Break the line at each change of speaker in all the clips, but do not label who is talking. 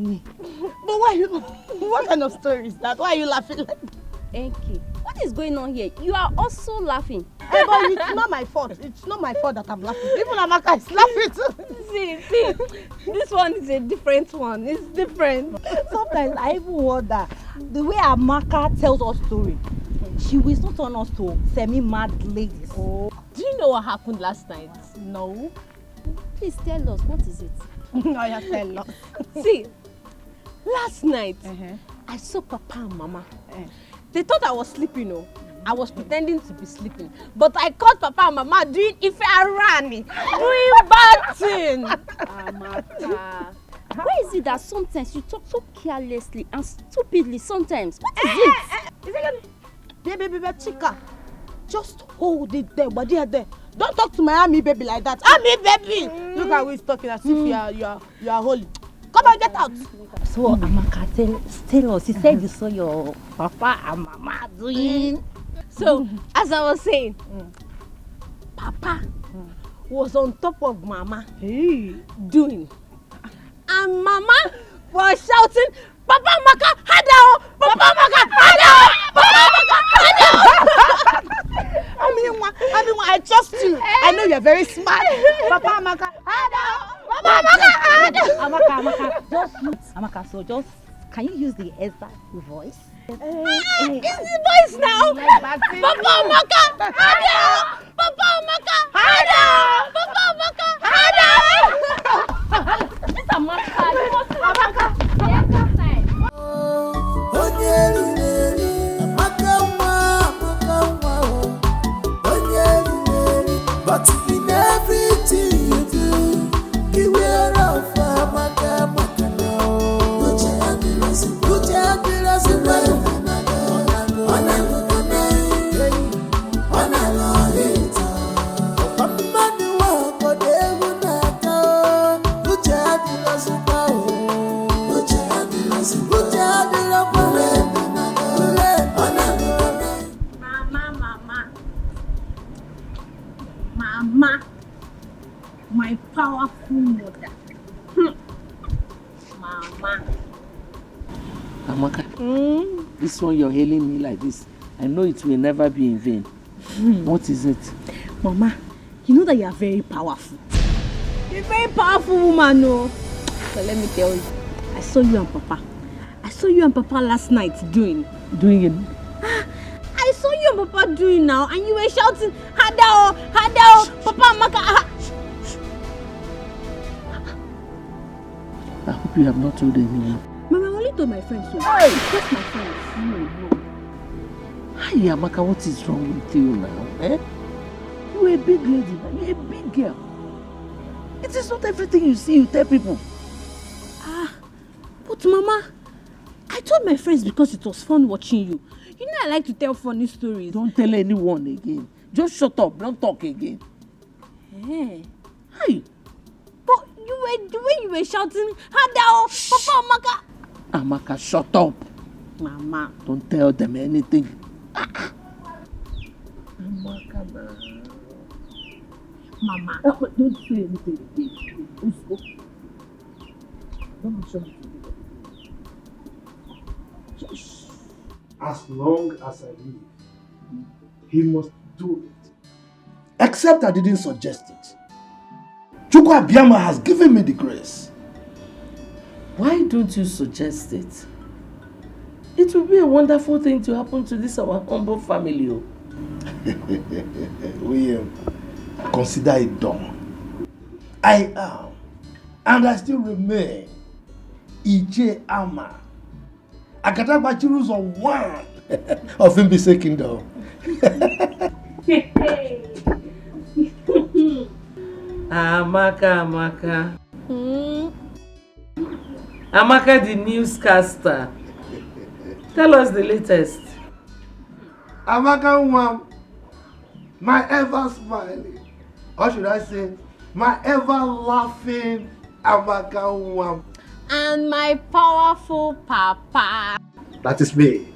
funny. But what kind of story is that? Why are you laughing like that?
Enki, what is going on here? You are also laughing.
Hey, but it's not my fault. It's not my fault that I'm laughing. Even Amaka is laughing too.
See, this one is a different one. It's different.
Sometimes I even wonder, the way Amaka tells us story, she will not turn us to semi-mad ladies.
Oh. Do you know what happened last night?
No.
Please tell us, what is it?
No, you tell us.
See, last night, I saw Papa and Mama. They thought I was sleeping, I was pretending to be sleeping. But I caught Papa and Mama doing Ife Arani, doing bad thing. Amaka. Why is it that sometimes you talk so carelessly and stupidly sometimes? What is it?
Baby, Chica, just hold it there, but there. Don't talk to my army baby like that. Army baby! Look at who is talking as if you are holy. Come on, get out.
So Amaka, tell us, you said you saw your Papa and Mama doing.
So, as I was saying, Papa was on top of Mama doing. And Mama was shouting, Papa Maka, Hadao! Papa Maka, Hadao! Papa Maka, Hadao!
I trust you. I know you're very smart. Papa Maka, Hadao! Papa Maka, Hadao!
Amaka, just can you use the exact voice?
It's the voice now! Papa Maka, Hadao! Papa Maka, Hadao! Papa Maka, Hadao! This is Amaka. You must Amaka.
But in everything you do, beware of Amaka. Put your hand in
Mama, my powerful mother. Mama.
Amaka, this one you're hailing me like this, I know it will never be in vain. What is it?
Mama, you know that you are very powerful. You're a very powerful woman, no? So let me tell you, I saw you and Papa last night doing.
Doing it?
I saw you and Papa doing now, and you were shouting, Hadao, Hadao, Papa Maka.
I hope you have not told anyone.
Mama, I only told my friends so. Hey! Just my friends.
No. Hi, Amaka, what is wrong with you now? You're a big lady now. You're a big girl. It is not everything you see you tell people.
But Mama, I told my friends because it was fun watching you. You know I like to tell funny stories.
Don't tell anyone again. Just shut up. Don't talk again.
Hey.
Hi.
But the way you were shouting, Hadao, Papa Amaka.
Amaka, shut up.
Mama.
Don't tell them anything. Amaka,
Mama.
Don't say anything again. Let's go. Don't show me.
As long as I live, he must do it. Except I didn't suggest it. Chukwu Abiyama has given me the grace.
Why don't you suggest it? It will be a wonderful thing to happen to this our humble family.
William, consider it done. I am, and I still remain, Ije Ama. Akatagbachiru's on one of Mbise Kingdom.
Amaka. Amaka, the newscaster. Tell us the latest.
Amaka Nwam, my ever smiling, or should I say, my ever laughing Amaka Nwam.
And my powerful Papa.
That is me.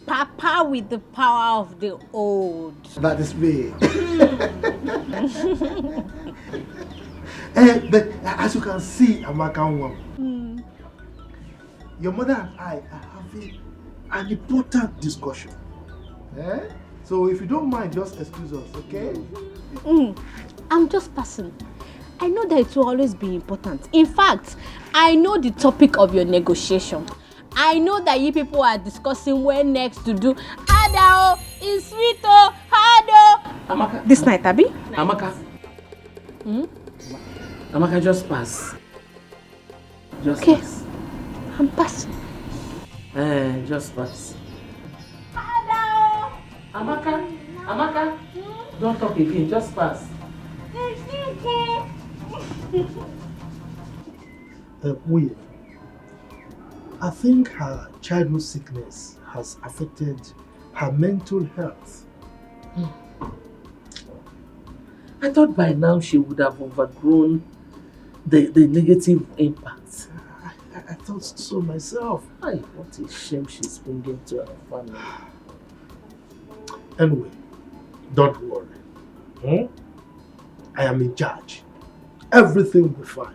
Papa with the power of the old.
That is me. But as you can see, Amaka Nwam, your mother and I are having an important discussion. Eh? So if you don't mind, just excuse us, okay?
I'm just passing. I know that it will always be important. In fact, I know the topic of your negotiation. I know that you people are discussing where next to do Adao, Iswito, Hado.
Amaka.
This night, Abi?
Amaka. Amaka, just pass. Just pass.
I'm passing.
Just pass.
Adao.
Amaka. Amaka. Don't talk again. Just pass.
Wait. I think her childhood sickness has affected her mental health.
I thought by now she would have overgrown the negative impact.
I thought so myself.
What a shame she's bringing to our family.
Anyway, don't worry. I am in charge. Everything will be fine.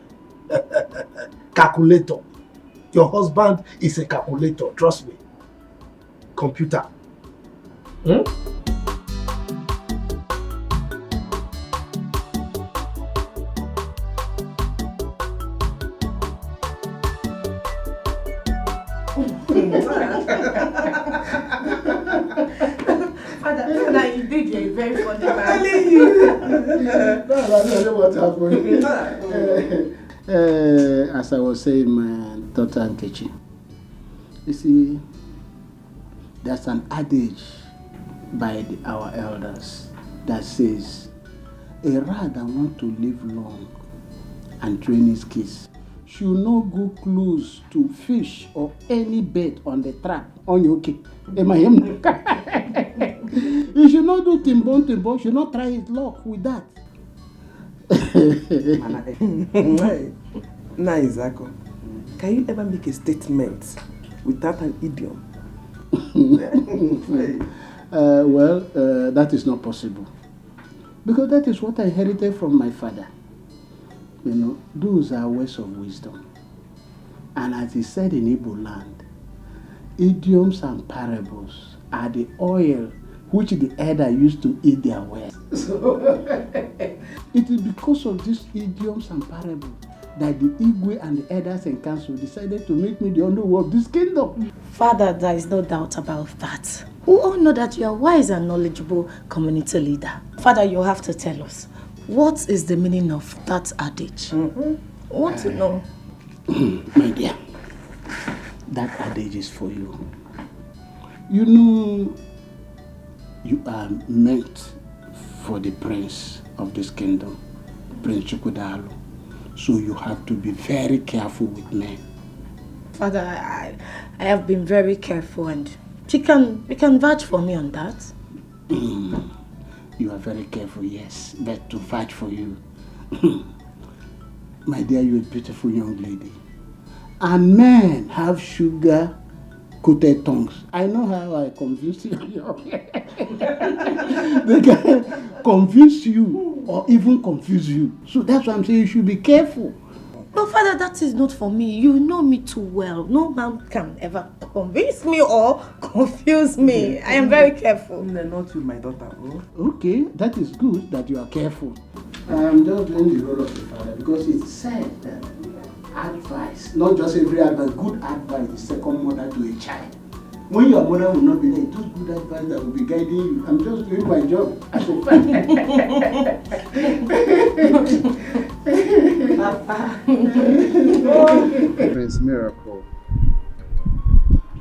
Calculator. Your husband is a calculator, trust me. Computer.
Father, indeed you're a very funny man.
I don't know what happened.
As I was saying, my daughter Nkechi, you see, there's an adage by our elders that says, a rat that wants to live long and train his kids should not go close to fish or any bait on the trap. On your okay? Am I him? You should not do timbon, should not try his luck with that.
Naizako, can you ever make a statement without an idiom?
That is not possible. Because that is what I inherited from my father. You know, those are words of wisdom. And as he said in Igbo land, idioms and parables are the oil which the elder used to eat their words. It is because of these idioms and parables that the Igwe and the elders and council decided to make me the underworld of this kingdom.
Father, there is no doubt about that. We all know that you are wise and knowledgeable community leader. Father, you have to tell us, what is the meaning of that adage? We want to know.
My dear, that adage is for you. You know, you are meant for the prince of this kingdom, Prince Chukwudalu. So you have to be very careful with men.
Father, I have been very careful, and you can vouch for me on that.
You are very careful, yes, but to vouch for you. My dear, you're a beautiful young lady. And men have sugar-coated tongues. I know how I convince you. They can convince you or even confuse you. So that's why I'm saying you should be careful.
But Father, that is not for me. You know me too well. No man can ever convince me or confuse me. I am very careful.
Not with my daughter.
Okay, that is good that you are careful. I'm just doing the role of the father because it's said that advice, not just every advice, good advice is second mother to a child. When your mother will not be there, it is good advice that will be guiding you. I'm just doing my job as a father.
Prince Miracle,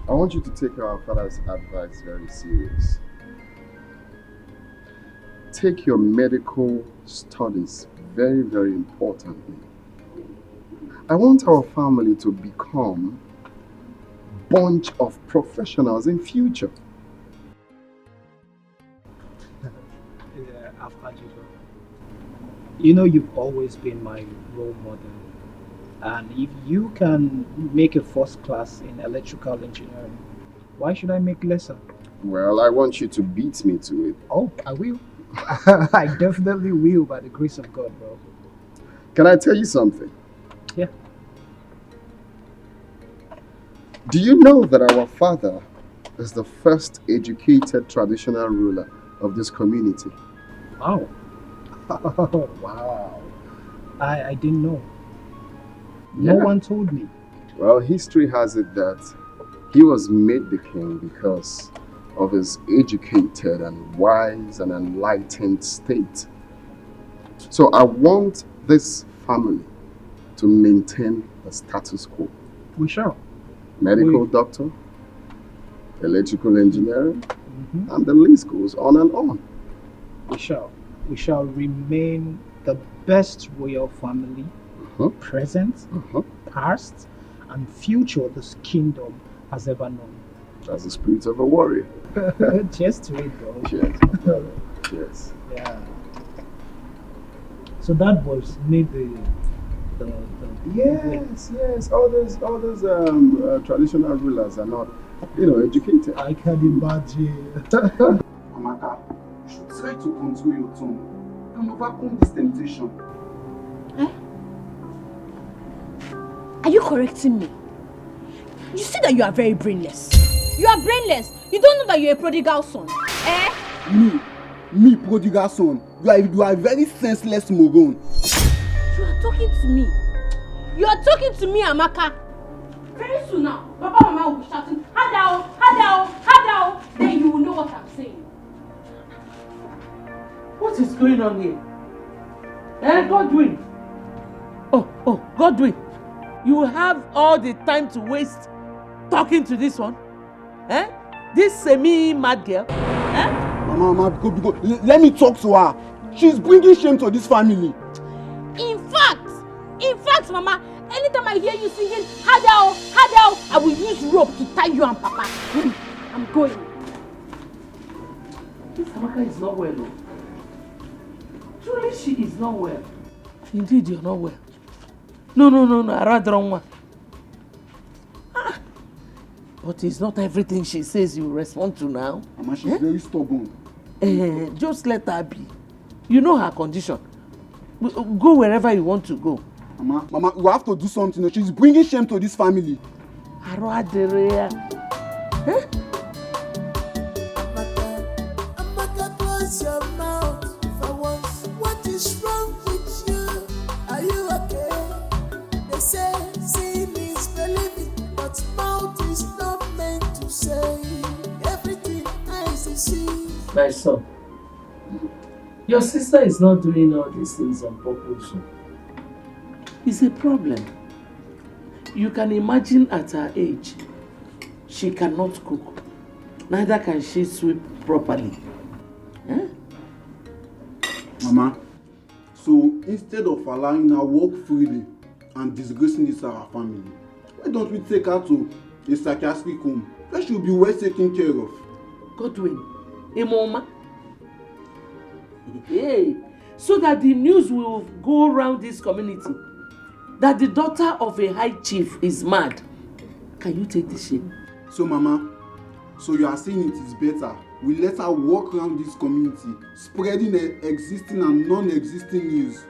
I want you to take our father's advice very serious. Take your medical studies very, very importantly. I want our family to become a bunch of professionals in future.
You know, you've always been my role model. And if you can make a first class in electrical engineering, why should I make lesser?
Well, I want you to beat me to it.
Oh, I will. I definitely will, by the grace of God, bro.
Can I tell you something?
Yeah.
Do you know that our father is the first educated traditional ruler of this community?
Wow. Wow. I didn't know. No one told me.
Well, history has it that he was made the king because of his educated and wise and enlightened state. So I want this family to maintain the status quo.
We shall.
Medical doctor, electrical engineering, and the list goes on and on.
We shall. We shall remain the best royal family, present, past, and future this kingdom has ever known.
That's the spirit of a warrior.
Cheers to it, though.
Cheers, my brother. Cheers.
Yeah. So that was made the
Yes. All those traditional rulers are not, educated.
I can imagine.
Amaka, you should try to control your tongue and overcome this temptation.
Are you correcting me? You see that you are very brainless. You are brainless. You don't know that you're a prodigal son.
Me, prodigal son. You are a very senseless moron.
You are talking to me. You are talking to me, Amaka. Very soon now, Papa and Mama will be shouting, Hadao, Hadao, Hadao. Then you will know what I'm saying.
What is going on here? Godwin. Oh, Godwin. You have all the time to waste talking to this one? This semi-mad girl?
Mama, go. Let me talk to her. She's bringing shame to this family.
In fact, Mama, anytime I hear you singing, Hadao, Hadao, I will use rope to tie you and Papa. I'm going.
This Amaka is not well, though. Truly, she is not well. Indeed, you're not well. No, I rather wrong one. But it's not everything she says you respond to now.
Mama, she's very stubborn.
Just let her be. You know her condition. Go wherever you want to go.
Mama, you have to do something. She's bringing shame to this family.
Amaka,
close your mouth for once. What is wrong with you? Are you okay? They say seeing is believing, but mouth is not meant to say everything eyes see.
My son, your sister is not doing all these things on purpose. It's a problem. You can imagine at her age, she cannot cook. Neither can she sweep properly.
Mama, so instead of allowing her walk freely and disgracing this our family, why don't we take her to a psychiatric home where she'll be well taken care of?
Godwin, a mama. Hey, so that the news will go around this community that the daughter of a high chief is mad. Can you take this shame?
So Mama, so you are saying it is better we let her walk around this community, spreading existing and non-existing news.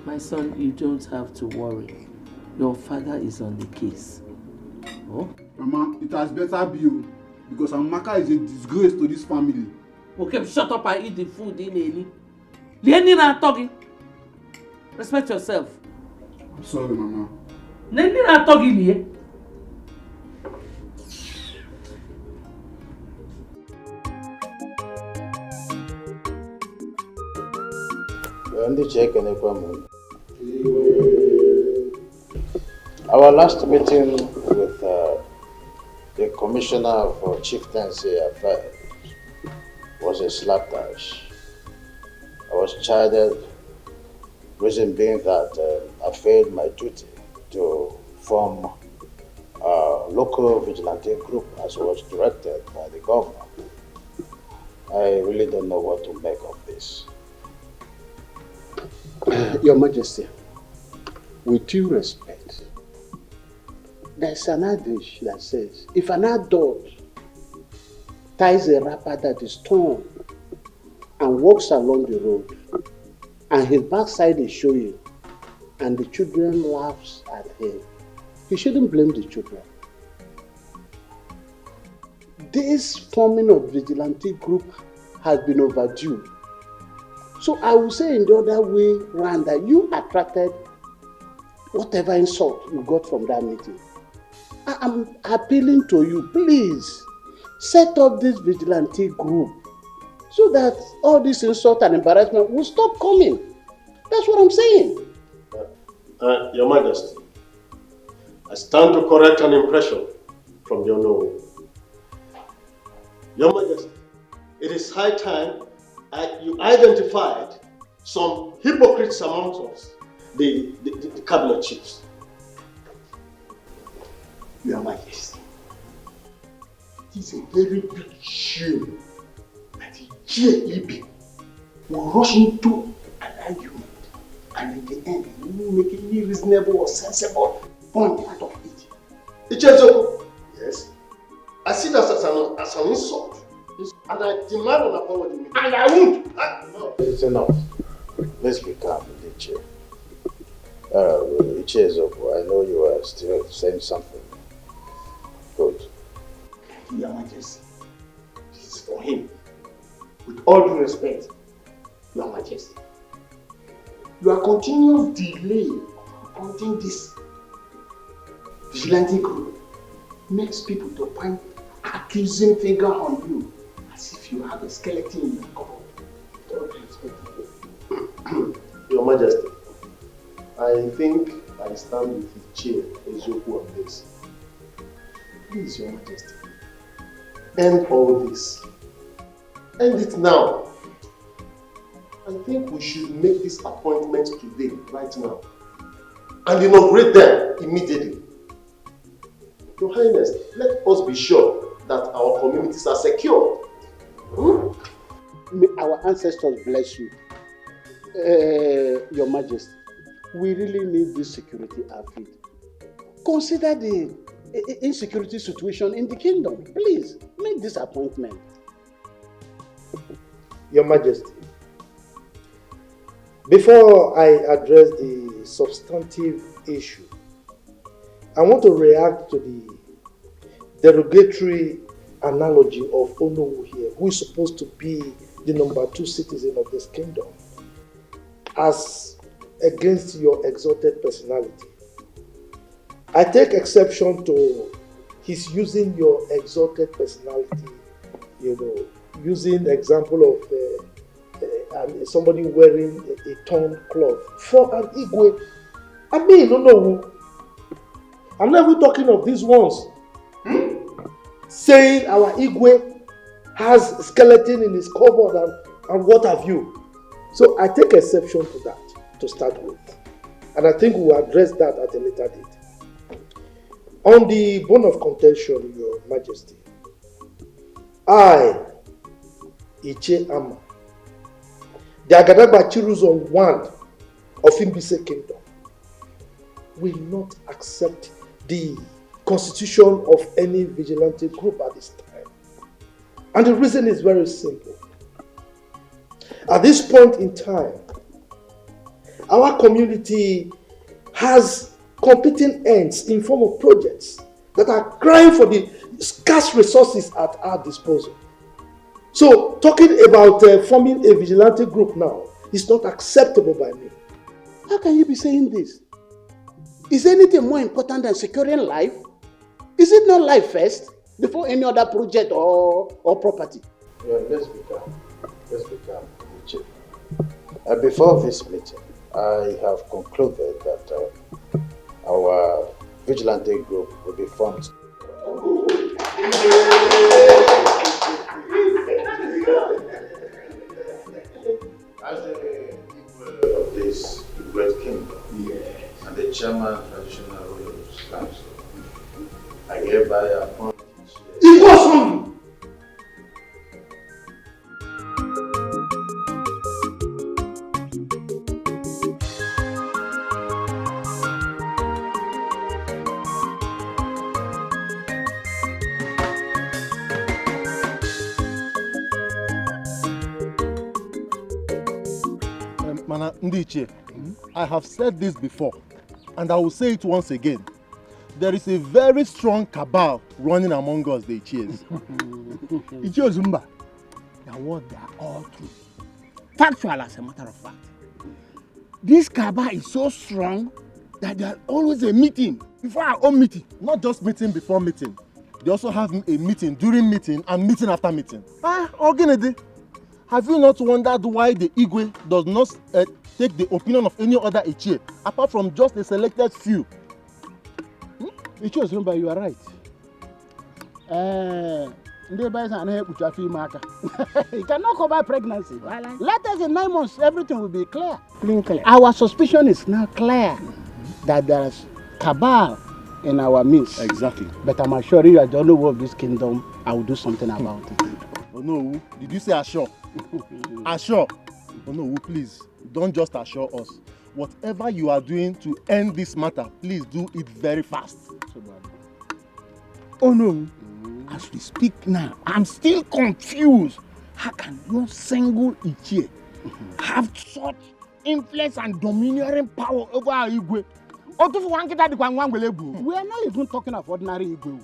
My son, you don't have to worry. Your father is on the case. Oh?
Mama, it has better be you, because Amaka is a disgrace to this family.
Okay, shut up and eat the food, Lenny na talking. Respect yourself.
I'm sorry, Mama.
Lenny na talking here.
Our last meeting with the Commissioner for Chieftaincy Affairs was a slapdash. I was chided, reason being that I failed my duty to form a local vigilante group as was directed by the governor. I really don't know what to make of this.
Your Majesty, with due respect, there's an adage that says, if an adult ties a wrapper that is torn and walks along the road, and his backside is showing, and the children laughs at him, he shouldn't blame the children. This forming of vigilante group has been overdue. So I will say in the other way round that you attracted whatever insult you got from that meeting. I'm appealing to you, please set up this vigilante group so that all this insult and embarrassment will stop coming. That's what I'm saying.
Your Majesty, I stand to correct an impression from the unknown. Your Majesty, it is high time you identified some hypocrites amongst us, the cabinet chiefs.
Your Majesty, it is a very big shame that the GAEB will rush into an argument and in the end we will make any reasonable or sensible point out of it.
Ichezoko, yes, I see that as an insult and I demand an apology and I won't.
No. It's enough. Let's be calm, Iche. Ichezoko, I know you are still saying something. Good.
Your Majesty, this is for him. With all due respect, Your Majesty, your continuous delay appointing this vigilante group makes people to point accusing finger on you as if you have a skeleton in your cupboard. With all due respect.
Your Majesty, I think I stand with the chair Ezoku on this. Please, Your Majesty, end all this. End it now. I think we should make this appointment today, right now, and inaugurate them immediately. Your Highness, let us be sure that our communities are secure.
May our ancestors bless you. Your Majesty, we really need this security outfit. Consider the insecurity situation in the kingdom. Please, make this appointment.
Your Majesty, before I address the substantive issue, I want to react to the derogatory analogy of Onowu here, who is supposed to be the #2 citizen of this kingdom, as against your exalted personality. I take exception to his using your exalted personality, using the example of somebody wearing a torn cloth for an Igwe. I mean, no. I'm not even talking of these ones. Saying our Igwe has a skeleton in his cupboard and what have you. So I take exception to that to start with. And I think we'll address that at a later date. On the bone of contention, Your Majesty, I, Iche Ama, the Agadagba Chiruzon 1 of Imbise Kingdom, will not accept the constitution of any vigilante group at this time. And the reason is very simple. At this point in time, our community has competing ends in form of projects that are crying for the scarce resources at our disposal. So, talking about forming a vigilante group now is not acceptable by me.
How can you be saying this? Is anything more important than securing life? Is it not life first before any other project or property?
Yeah, let's be calm. Let's be calm, Chief. Before this meeting, I have concluded that our vigilante group will be formed. As the people of this great kingdom, and the chairman traditional rulers council, I hereby appoint
Godson!
Mana Ndiche, I have said this before, and I will say it once again, there is a very strong cabal running among us, the Ichies.
Ichie Zumba, the word they are all true. Factual as a matter of fact. This cabal is so strong that there are always a meeting before our own meeting.
Not just meeting before meeting. They also have a meeting during meeting and meeting after meeting. Ogenede, have you not wondered why the Igwe does not take the opinion of any other Ichie, apart from just a selected few?
Ichie Zumba, you are right. You cannot cover pregnancy. Let us in 9 months, everything will be clear. Clear. Our suspicion is now clear that there is cabal in our midst.
Exactly.
But I'm assuring you, I don't know of this kingdom, I will do something about it.
Oh no, did you say assure? Assure? Oh no, please, don't just assure us. Whatever you are doing to end this matter, please do it very fast.
Oh no. As we speak now, I'm still confused. How can no single Ichie have such influence and domineering power over our Igwe? We are not even talking of ordinary Igwe.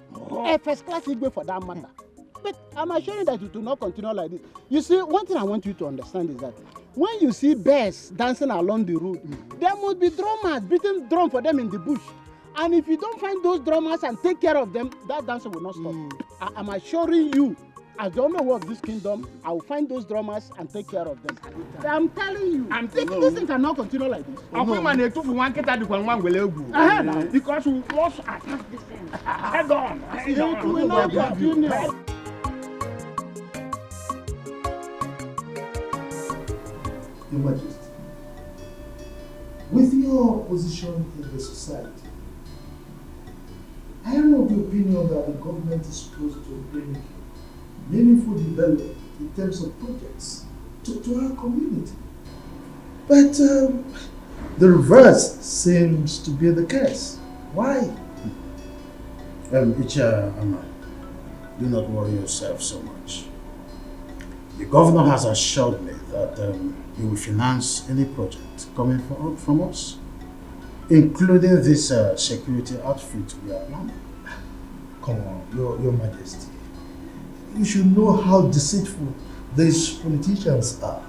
A first class Igwe for that matter. But I'm assuring that it will not continue like this. You see, one thing I want you to understand is that when you see bears dancing along the road, there must be drummers beating drum for them in the bush. And if you don't find those drummers and take care of them, that dancing will not stop. I'm assuring you, as the owner of this kingdom, I will find those drummers and take care of them. I'm telling you, this thing cannot continue like this.
Because we must attack this thing. Head on.
It will not continue.
Your Majesty, with your position in the society, I am of the opinion that the government is supposed to bring meaningful development in terms of projects to our community. But the reverse seems to be the case. Why?
Ichie Ama, do not worry yourself so much. The governor has assured me that he will finance any project coming from us, including this security outfit we are running.
Come on, Your Majesty. You should know how deceitful these politicians are.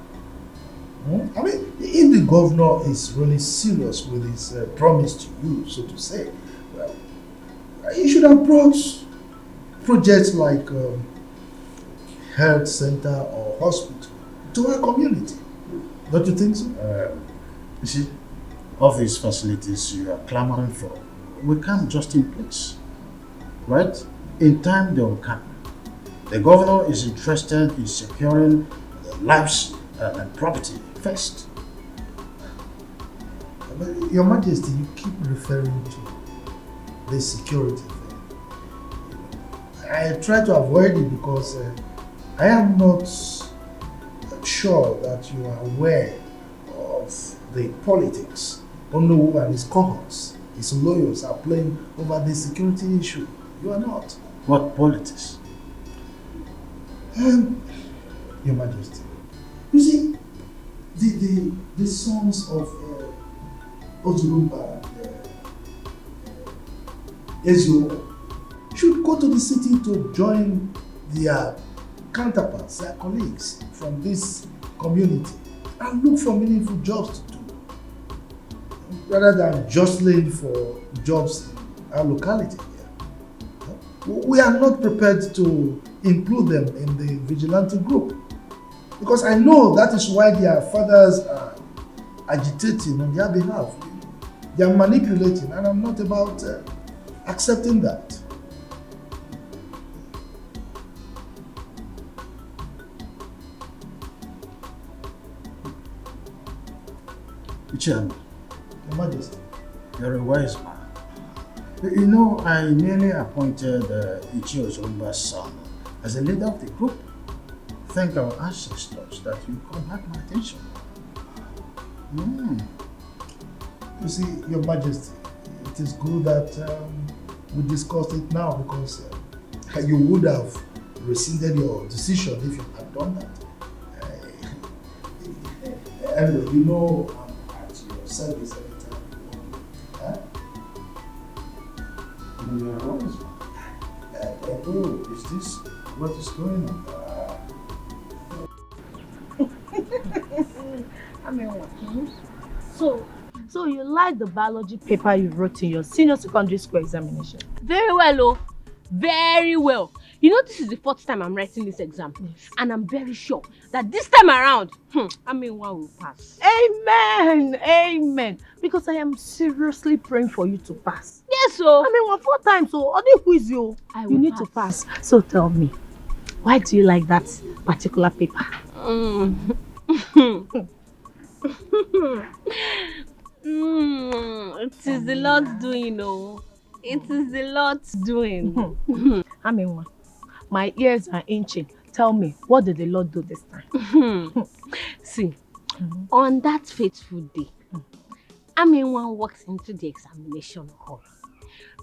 I mean, if the governor is really serious with his promise to you, so to say, well, he should have brought projects like health center or hospital to our community. Don't you think so?
You see, all these facilities you are clamoring for, we can't just in place, right? In time they will come. The governor is interested in securing lives and property first.
But Your Majesty, you keep referring to the security thing. I try to avoid it because I am not sure that you are aware of the politics Onowu and his cohorts, his lawyers are playing over the security issue. You are not.
What politics?
Your Majesty, you see, the sons of Ozurumba and Ezio should go to the city to join their counterparts, their colleagues from this community and look for meaningful jobs to do rather than jostling for jobs in our locality here. We are not prepared to include them in the vigilante group because I know that is why their fathers are agitating on their behalf. They are manipulating and I'm not about accepting that.
Ichie,
Your Majesty.
You're a wise man. You know, I merely appointed Ichie Ozurumba's son as a leader of the group. Thank our ancestors that you called back my attention.
You see, Your Majesty, it is good that we discussed it now because you would have rescinded your decision if you had done that. Anyway, you know I'm at your service anytime you want.
Oh, is this what is going on?
I mean, what? So you like the biology paper you wrote in your senior secondary school examination?
Very well, oh. Very well. You know, this is the fourth time I'm writing this exam. Yes. And I'm very sure that this time around, one will pass.
Amen. Amen. Because I am seriously praying for you to pass.
Yes, so.
I mean, 4 times, so all the quiz you need to pass. So tell me, why do you like that particular paper?
It is the Lord's doing, oh. It is the Lord's doing.
I mean, my ears are itching. Tell me, what did the Lord do this time?
See, on that fateful day, Aminwa walks into the examination hall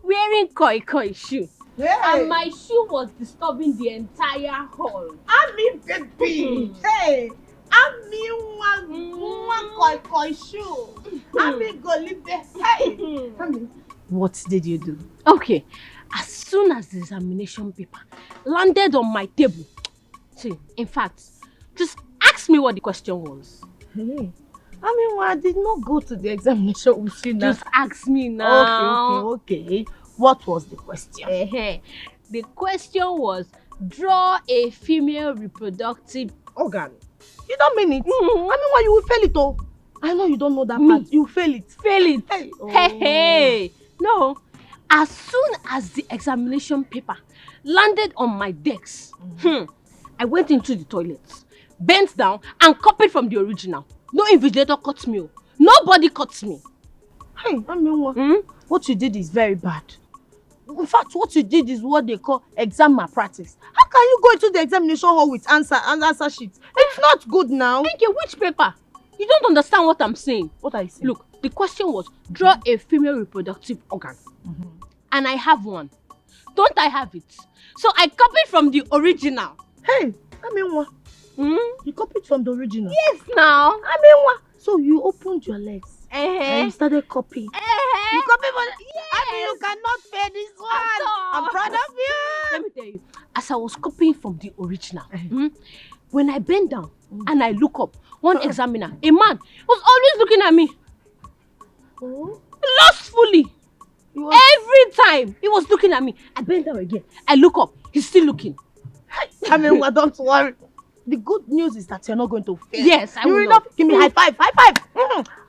wearing koi shoe.
Hey.
And my shoe was disturbing the entire hall.
Ami baby. Hey. Ami one koi shoe. Ami go live there. Hey. Ami. What did you do?
Okay, as soon as the examination paper landed on my table, see, in fact, just ask me what the question was.
Hey. I mean, I did not go to the examination with you now.
Just ask me now.
Okay. What was the question?
The question was, draw a female reproductive organ.
You don't mean it? I mean, why you will fail it, oh? I know you don't know that part. You fail it.
Fail it.
Hey.
Hey. No. As soon as the examination paper landed on my desk, I went into the toilet, bent down, and copied from the original. No invigilator caught me. Nobody caught me.
Hey, I mean, what you did is very bad. In fact, what you did is what they call exam malpractice. How can you go into the examination hall with answer sheets? It's not good now.
Thank you. Which paper? You don't understand what I'm saying.
What are you saying?
Look, the question was, draw a female reproductive organ. And I have one. Don't I have it? So I copied from the original.
Hey, I mean what? You copied from the original?
Yes, now.
I mean what? So you opened your legs and you started copying.
You
copied from yes. I mean, you cannot fail this one. I'm proud of you.
Let me tell you, as I was copying from the original, when I bent down and I look up, one examiner, a man, was always looking at me. Lustfully. Every time he was looking at me. I bent down again. I look up. He's still looking.
I mean, well, don't worry. The good news is that you're not going to fail.
Yes, I will.
You will not. Give me high five. High five.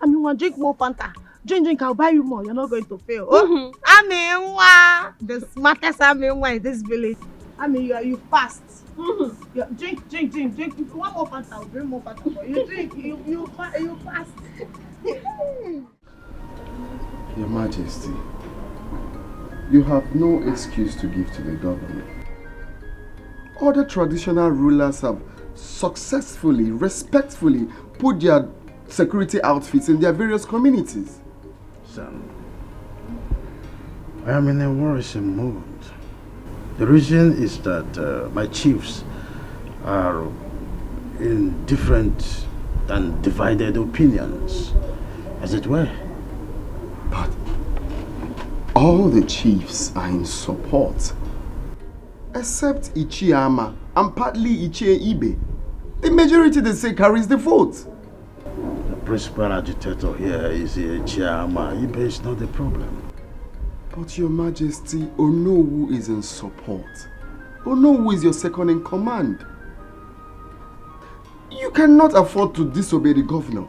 I mean, one drink more Fanta. Drink. I'll buy you more. You're not going to fail. I mean, the smartest in this village. I mean, you fast. Drink. If you want more Fanta, I'll bring more Fanta for you. You drink. You fast.
Your Majesty, you have no excuse to give to the government. Other traditional rulers have successfully, respectfully put their security outfits in their various communities.
Son, I am in a worrisome mood. The reason is that my chiefs are in different and divided opinions, as it were.
But all the chiefs are in support, except Ichiama and partly Ichie Ibe. The majority, they say, carries the vote.
The principal agitator here is Ichiama. Ibe is not the problem.
But Your Majesty, Onowu is in support. Onowu is your second in command. You cannot afford to disobey the governor.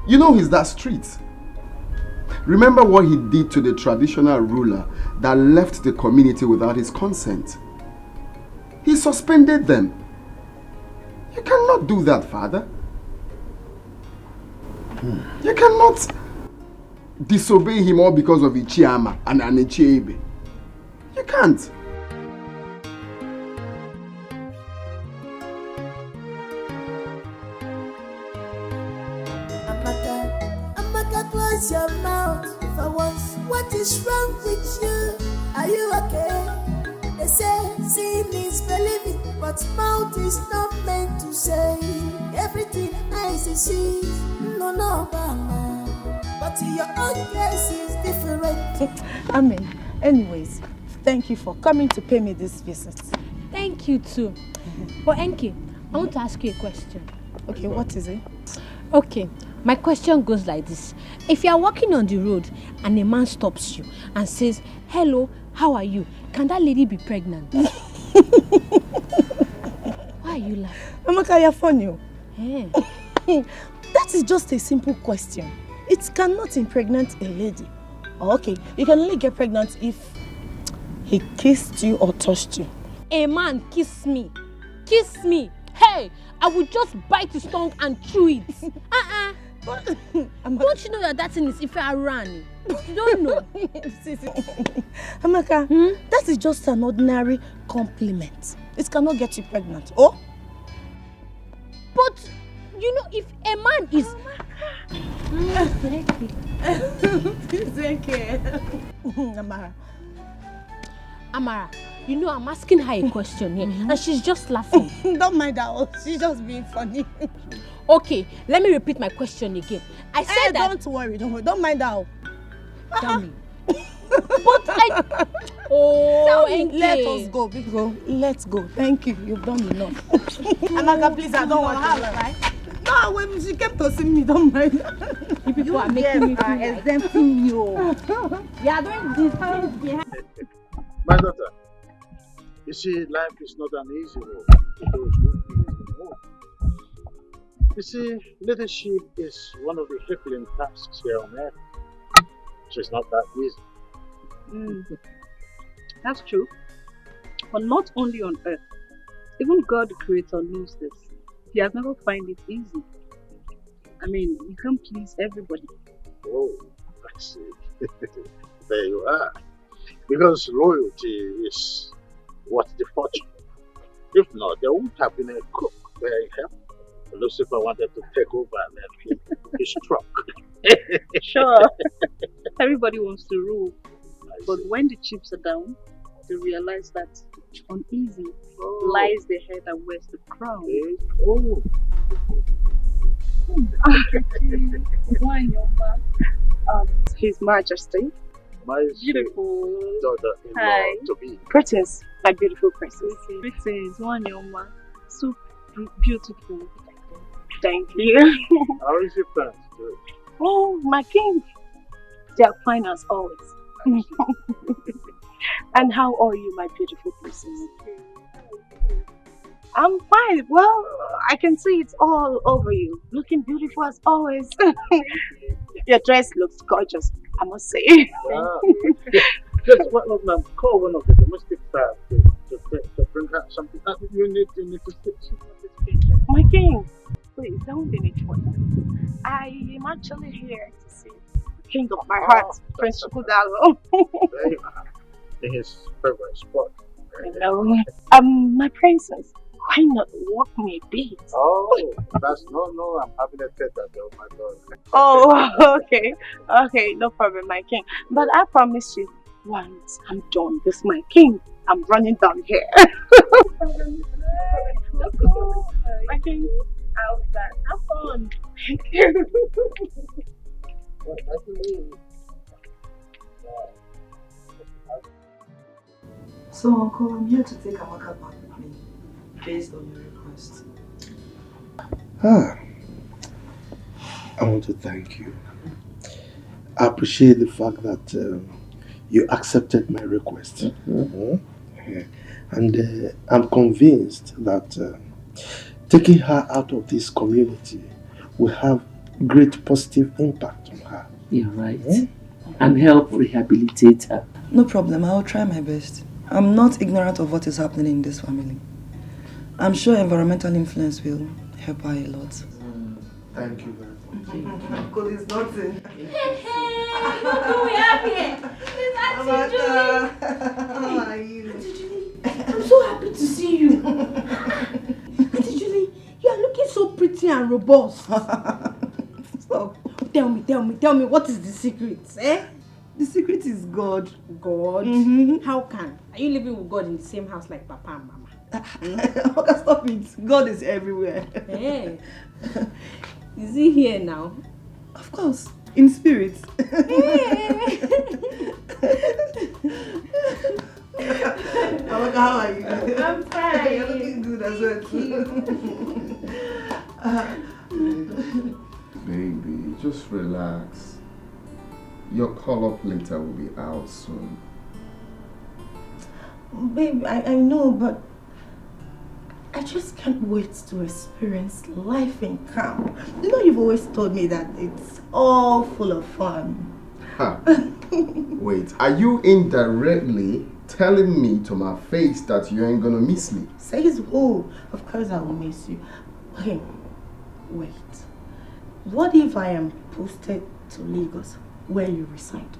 You know he's that strict. Remember what he did to the traditional ruler that left the community without his consent. He suspended them. You cannot do that, Father. You cannot disobey him all because of Ichiama and Ichiebe. You can't.
Amaka, close your mouth for once. What is wrong with you? Are you okay? They say seeing is believing, but mouth is not meant to say everything eyes see. No, Mama. But your own case is different.
Amen.
Anyways, thank you for coming to pay me this visit.
Thank you too. But Enki, I want to ask you a question.
Okay, what is it?
Okay, my question goes like this. If you are walking on the road and a man stops you and says, "Hello, how are you?" Can that lady be pregnant? Why are you laughing?
Amaka, you're funny.
Yeah.
That is just a simple question. It cannot impregnate a lady. Okay, you can only get pregnant if he kissed you or touched you.
A man kiss me. Kiss me. Hey, I would just bite his tongue and chew it. Don't you know that that thing is if I ran? You don't know.
Amaka, that is just an ordinary compliment. It cannot get you pregnant. Oh?
But, you know, if a man is... Amara, you know I'm asking her a question here and she's just laughing.
Don't mind her, she's just being funny.
Okay, let me repeat my question again. I said that...
Don't worry, don't mind her.
Tell me. But I... Oh,
let us go, big girl. Let's go. Thank you, you've done enough. Amaka, please, I don't want to right? No, when she came to see me, don't mind.
You people are making me feel
exempting you.
You are doing these things behind.
My daughter, you see, life is not an easy road to those who feel the most. You see, leadership is one of the crippling tasks here on earth. So it's not that easy.
That's true. But not only on earth. Even God the Creator knows this. He has never found it easy. I mean, you can't please everybody.
Oh, I see. There you are. Because loyalty is what's the fortune. If not, there wouldn't have been a cook where he helped. Lucifer wanted to take over and then he struck.
Sure. Everybody wants to rule. But when the chips are down, they realize that uneasy lies the head and wears the crown.
Oh.
His Majesty.
My
Beautiful
daughter-in-law to be.
Princess, my beautiful princess. Princess, Wanyoma. So beautiful. Thank you.
How is your parents doing?
Oh, my king. They are fine as always. And how are you, my beautiful princess? I'm fine. Well, I can see it's all over you. Looking beautiful as always. Your dress looks gorgeous, I must say.
Wow. Just call one of the domestic staff to bring her something. You need to sit.
My king, please don't be me for that. I am actually here to see the king of my heart, Prince Chukudalo.
There you are. In his favorite spot.
Hello. My princess, why not walk me a bit?
Oh, that's no, I'm having a tete-a-tete with my daughter.
Oh, okay, no problem, my king. But I promise you, once I'm done with my king, I'm running down here. Let's go, my king. I'll be back. Have fun. Thank you.
So, Uncle, I'm here to take Amaka back with me, based on your request.
I want to thank you. I appreciate the fact that you accepted my request. And I'm convinced that taking her out of this community will have great positive impact on her.
You're right. And help rehabilitate her.
No problem, I'll try my best. I'm not ignorant of what is happening in this family. I'm sure environmental influence will help her a lot.
Thank you very much.
Uncle is nothing.
Hey, look who we have here. It's Auntie Julie.
How are you?
Auntie Julie, I'm so happy to see you. Auntie Julie, you are looking so pretty and robust.
Stop.
Tell me, what is the secret, eh?
The secret is God.
God? How can? Are you living with God in the same house like Papa and Mama?
Okay, stop it. God is everywhere.
Hey. Is he here now?
Of course. In spirit. How are you?
I'm fine.
You're looking good as well.
Baby, just relax. Your call-up letter will be out soon.
Babe, I know, but I just can't wait to experience life in camp. You know, you've always told me that it's all full of fun.
Huh. Wait, are you indirectly telling me to my face that you ain't gonna miss me?
Says who? Of course I will miss you. Okay, wait. What if I am posted to Lagos, where you reside?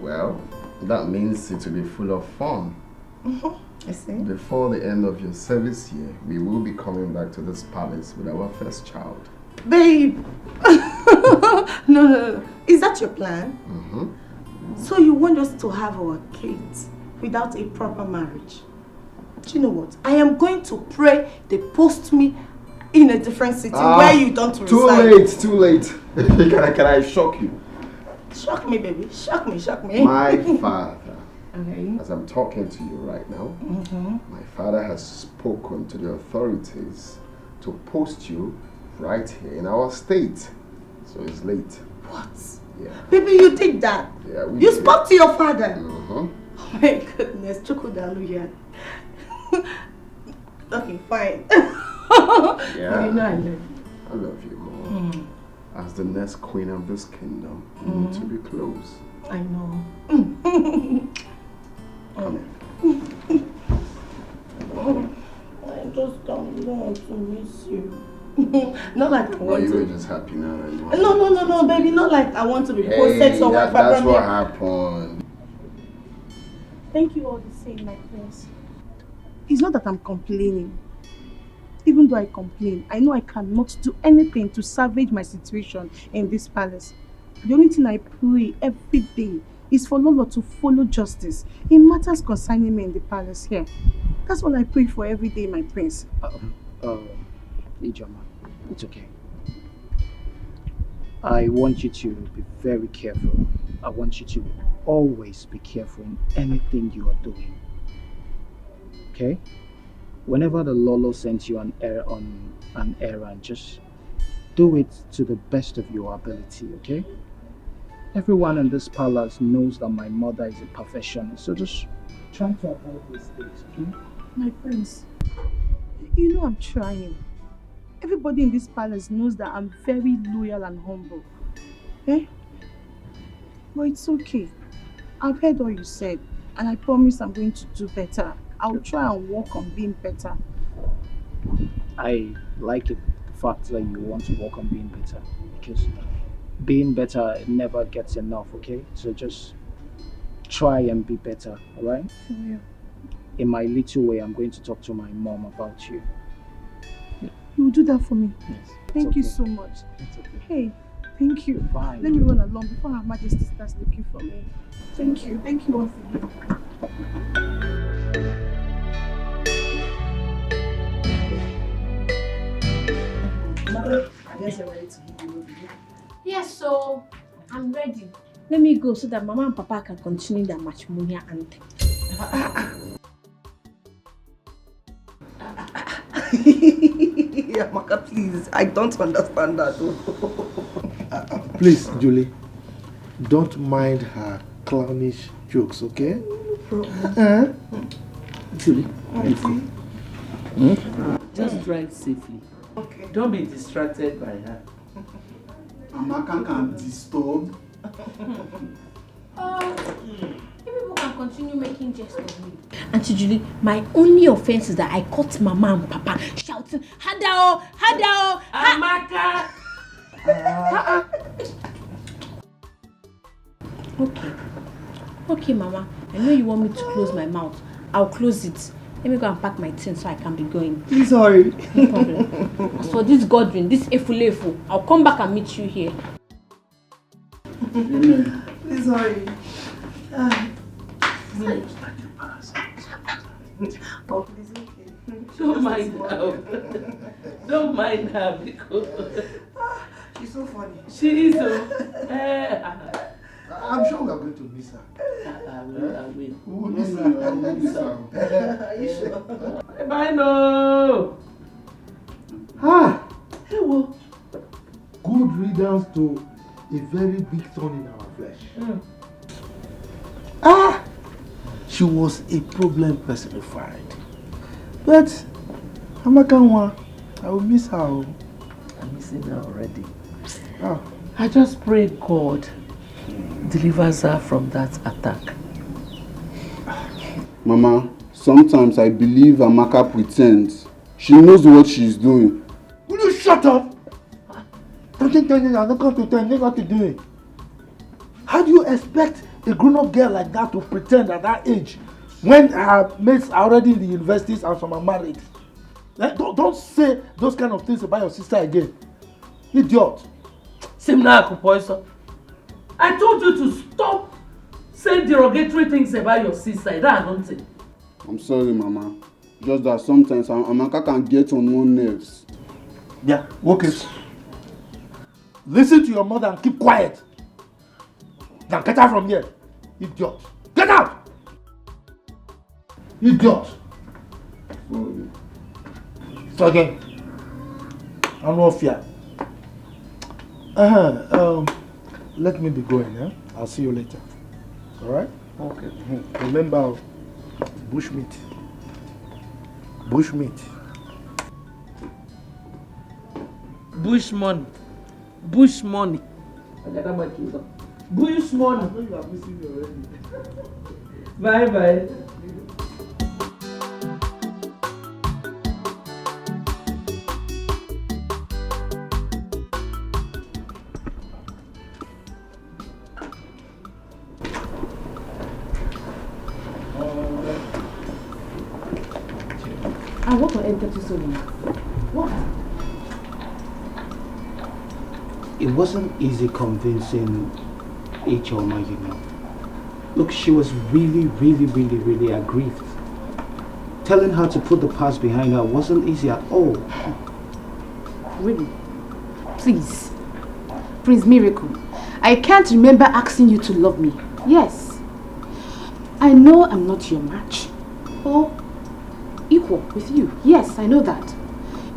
Well, that means it will be full of fun.
I see.
Before the end of your service year, we will be coming back to this palace with our first child.
Babe! No. Is that your plan? So you want us to have our kids without a proper marriage? Do you know what? I am going to pray they post me in a different city where you don't reside.
Too late. Can I shock you?
Shock me, baby. Shock me.
My father,
Okay.
as I'm talking to you right now, my father has spoken to the authorities to post you right here in our state. So it's late.
What?
Yeah.
Baby, you did that?
Yeah, we
You
did.
spoke to your father?
Uh-huh.
Oh my goodness, Chokodalu here. Okay, fine.
Yeah.
You know I love you.
I love you more. As the next queen of this kingdom, you need to be close.
I know. I just don't want to miss you. Not like I
No,
want
you were
to.
just happy now. That you want
No, baby. Not like I want to be posted somewhere.
that's what happened.
Thank you all the same, my prince. It's not that I'm complaining. Even though I complain, I know I cannot do anything to salvage my situation in this palace. The only thing I pray every day is for Lolo to follow justice in matters concerning me in the palace here. That's what I pray for every day, my prince.
Ijoma, it's okay. I want you to be very careful. I want you to always be careful in anything you are doing. Okay? Whenever the Lolo sends you on an errand, just do it to the best of your ability, okay? Everyone in this palace knows that my mother is a perfectionist, so just try to avoid mistakes, okay?
My prince, you know I'm trying. Everybody in this palace knows that I'm very loyal and humble. Eh? But it's okay. I've heard all you said, and I promise I'm going to do better. I'll try and work on being better.
I like it, the fact that you want to work on being better, because being better never gets enough, okay? So just try and be better, alright?
Yeah.
In my little way, I'm going to talk to my mom about you.
You will do that for me?
Yes.
Thank you so much.
It's okay.
Hey, thank you.
Bye.
Let me run along before Her Majesty starts looking for me. Thank you. Thank you once again.
I guess you're ready to give me.
Yes, so I'm ready. Let me go so that Mama and Papa can continue their matrimonial anthem.
Yeah, Maka, please. I don't understand that.
Please, Julie, don't mind her clownish jokes, okay?
Julie, just drive safely.
Okay.
Don't be distracted by her.
Amaka can disturb.
People can continue making jest of me. Auntie Julie, my only offense is that I caught Mama and Papa shouting, Hadao, Hadao,
Amaka!
Okay, Mama. I know you want me to close my mouth. I'll close it. Let me go and pack my things so I can be going.
Please hurry.
No problem. As for this Godwin, this Efulefu, I'll come back and meet you here.
Please hurry. Oh, please, okay.
Don't mind her. Don't mind her because
so funny.
She is.
I'm sure we are going to miss her.
I will.
We'll miss her.
Are you sure? Bye, no.
Ah!
Hey, well.
Good riddance to a very big thorn in our flesh. Ah! She was a problem personified. But, Amakanwa, I will miss her.
I'm missing her already.
Ah.
I just pray God delivers her from that attack.
Mama, sometimes I believe Amaka pretends. She knows what she's doing.
Will you shut up? I'm not going to tell you what to do. How do you expect a grown-up girl like that to pretend at that age when her mates are already in the universities and some are married? Don't say those kind of things about your sister again. Idiot.
Simna Akupoiso, I told you to stop saying derogatory things about your sister. That I don't think.
I'm sorry, Mama. Just that sometimes Amaka can get on one's nerves.
Yeah, okay. Listen to your mother and keep quiet. Now get out from here. Idiot. Get out! Idiot. So again, I'm not fear. Let me be going, yeah? I'll see you later. Alright?
Okay.
Remember, bushmeat. Bushmeat.
Bush money. Bush money. Bush money.
I know you are missing me already.
Bye bye.
I want to enter to Solomon. What?
It wasn't easy convincing Ichoma, you know. Look, she was really aggrieved. Telling her to put the past behind her wasn't easy at all.
Really? Please. Prince Miracle, I can't remember asking you to love me. Yes. I know I'm not your match. Or equal with you. Yes, I know that.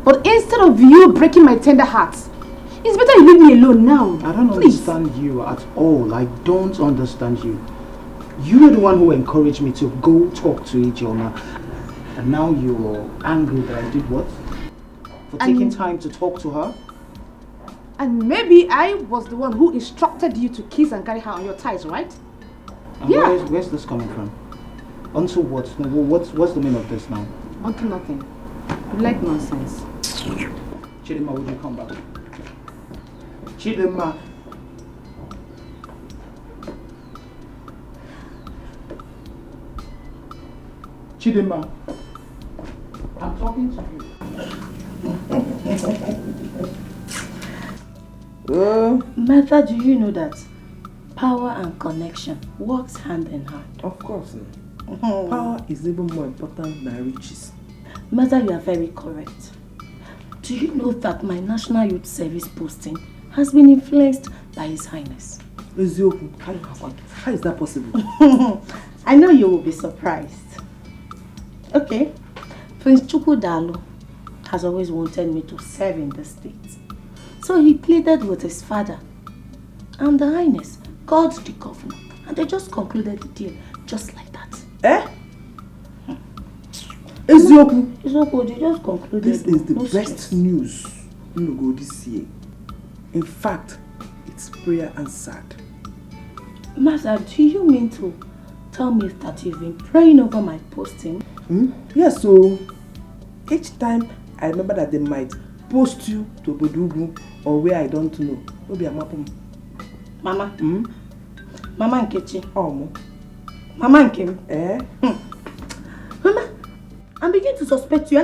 But instead of you breaking my tender heart, it's better you leave me alone now.
I don't understand you at all. I don't understand you. You were the one who encouraged me to go talk to Ijeoma. And now you're angry that I did what? For taking time to talk to her?
And maybe I was the one who instructed you to kiss and carry her on your thighs, right?
And
yeah.
Where's this coming from? Unto what? What's the meaning of this now?
Unto nothing. You like nonsense.
Chidima, would you come back?
Chidima. Chidima. I'm talking to
you. Mother, do you know that power and connection works hand in hand?
Of course. Power is even more important than riches.
Mother, you are very correct. Do you know that my National Youth Service posting has been influenced by His Highness?
How is that possible?
I know you will be surprised. Okay, Prince Chukwudalu has always wanted me to serve in the state. So he pleaded with his father, and the Highness called the governor, and they just concluded the deal just like that.
Eh? Ezioku,
they just concluded.
This is the best news in Ugo this year. In fact, it's prayer answered.
Mother, do you mean to tell me that you've been praying over my posting?
Yes, so each time I remember that they might post you to Bodugu or where I don't know. Maybe I'm up.
Mama. Mama Nkechi.
Oh,
Mama Nkem.
Eh?
Mama, I'm beginning to suspect you.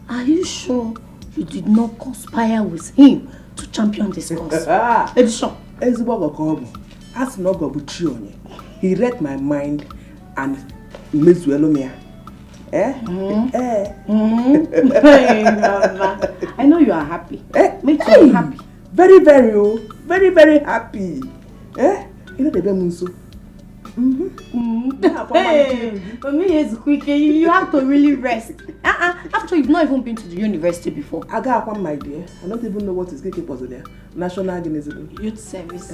Are you sure you did not conspire with him to champion this cause?
Edition. He read my mind and Miss Welomia. Eh?
Hey, Mama. I know you are happy. Make sure you're happy.
Very, very, very, very happy. Eh? You know the Bemunso.
Hey, for me it's quick. You have to really rest. After you've not even been to the university before.
I got one, my dear. I don't even know what is getting possible there. National Organism.
Youth Service.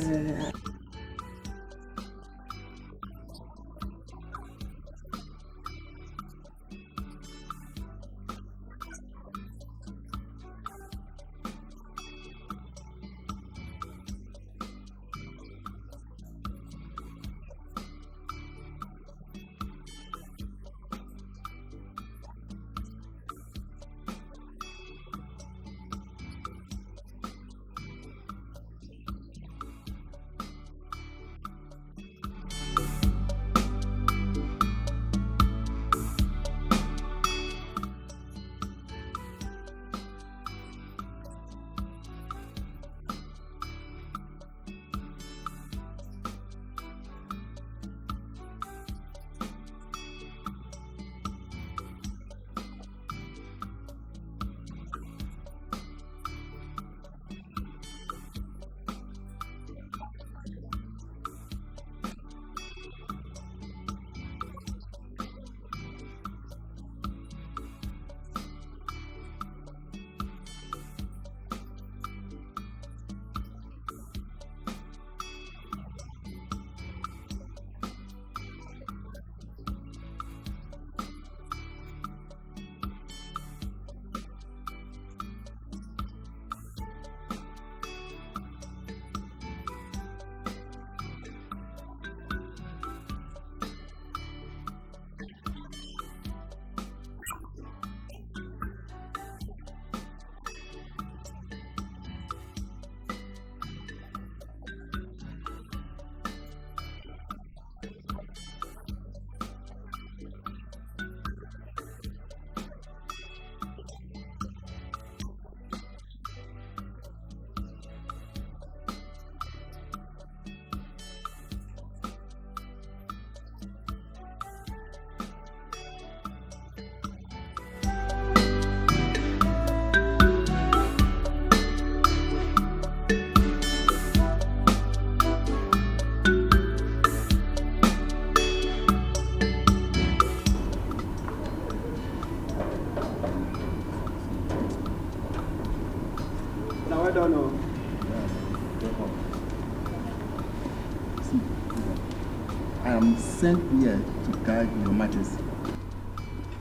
I am sent here to guide your majesty.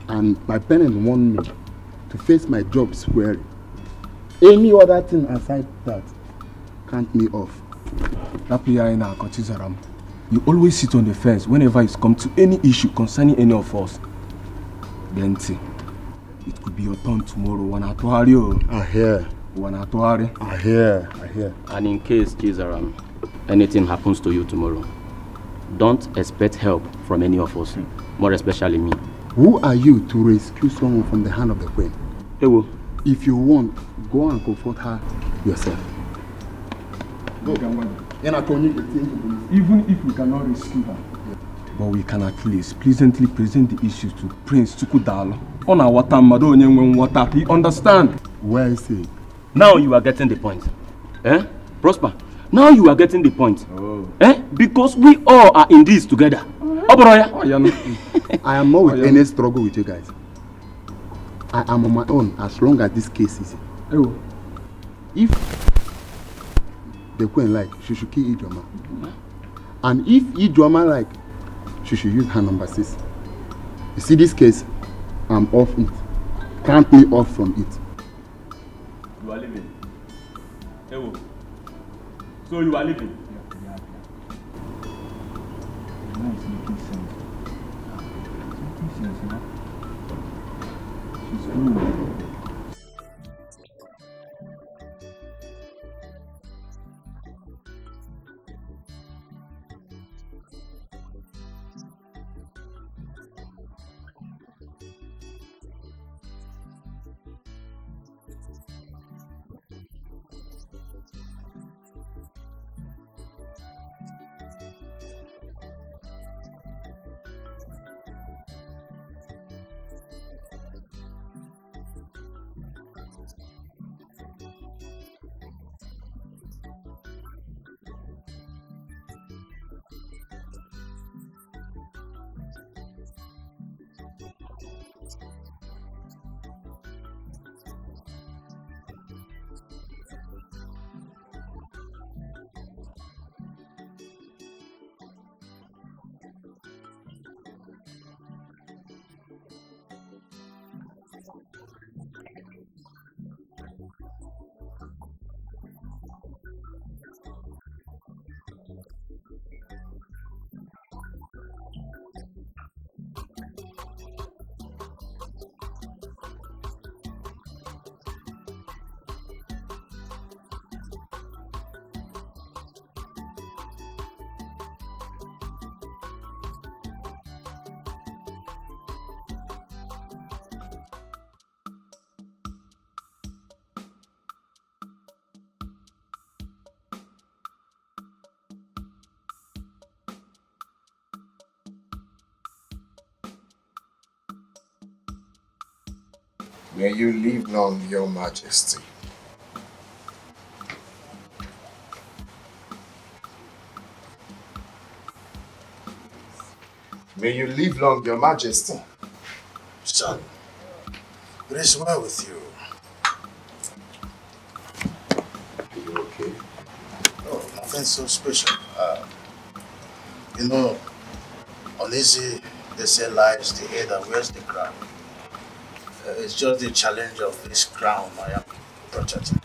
And my parents want me to face my job squarely. Any other thing aside that can't me off.
You always sit on the fence whenever it comes to any issue concerning any of us. Then it could be your turn tomorrow.
I hear. I hear.
And in case, Chizaram, anything happens to you tomorrow, don't expect help from any of us, more especially me.
Who are you to rescue someone from the hand of the queen?
Ewo.
If you want, go and comfort her yourself. Go.
Even if we cannot rescue her, but we can at least pleasantly present the issue to Prince Chukudalo. On our water, he understand.
Where is he?
Now you are getting the point. Eh? Prosper. Now you are getting the point.
Oh.
Eh? Because we all are in this together.
I am not with any struggle with you guys. I am on my own as long as this case is.
Oh.
If the queen like, she should kill Ijoma. And if Ijoma like, she should use her number 6. You see this case, I'm off it. Can't me off from it.
You are leaving. Ewo. So you are leaving? Yeah. Now it's making sense. It's making sense, huh? She's cool.
May you live long, Your Majesty. May you live long, Your Majesty.
Son, it is well with you.
Are you okay?
Oh, nothing so special. Uneasy, they say lies the head that wears the crown. It's just the challenge of this crown I am protecting.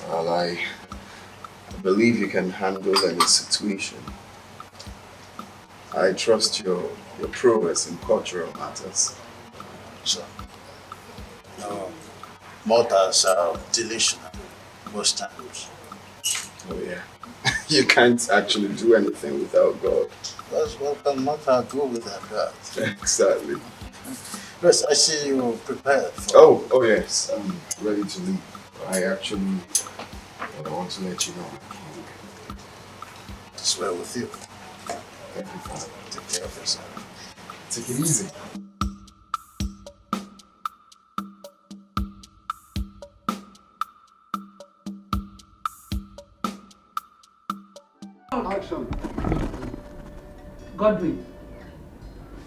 Well, I believe you can handle any situation. I trust your prowess in cultural matters.
So, mortals are delusional most times.
Oh yeah. You can't actually do anything without God.
That's what can mortal do without God.
Exactly.
Yes, I see you prepared for...
Oh yes, I'm ready to leave. I want to let you know.
It's well with you.
Thank you, Father.
Take care of yourself.
Take it easy.
Action. Godwin,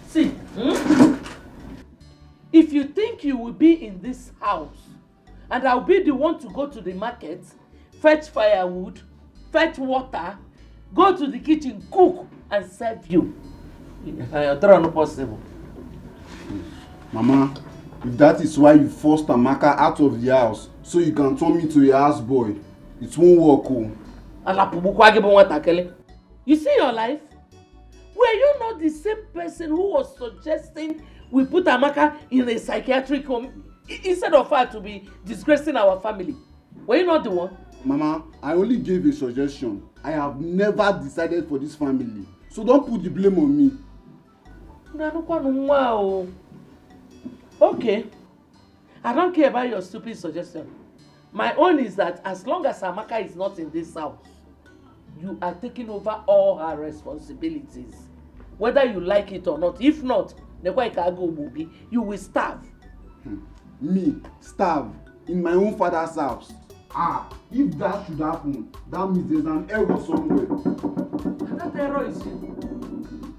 see, if you think you will be in this house and I'll be the one to go to the market, fetch firewood, fetch water, go to the kitchen, cook and serve you, that's not possible.
Mama, if that is why you forced Amaka out of the house so you can turn me to a houseboy, it won't work.
You see your life? Were you not the same person who was suggesting we put Amaka in a psychiatric home instead of her to be disgracing our family? Were you not the one?
Mama, I only gave a suggestion. I have never decided for this family. So don't put the blame on me.
Okay. I don't care about your stupid suggestion. My own is that as long as Amaka is not in this house, you are taking over all her responsibilities. Whether you like it or not. If not, you will starve.
Me, starve in my own father's house. If that should happen, that means there's an error somewhere.
That error is you.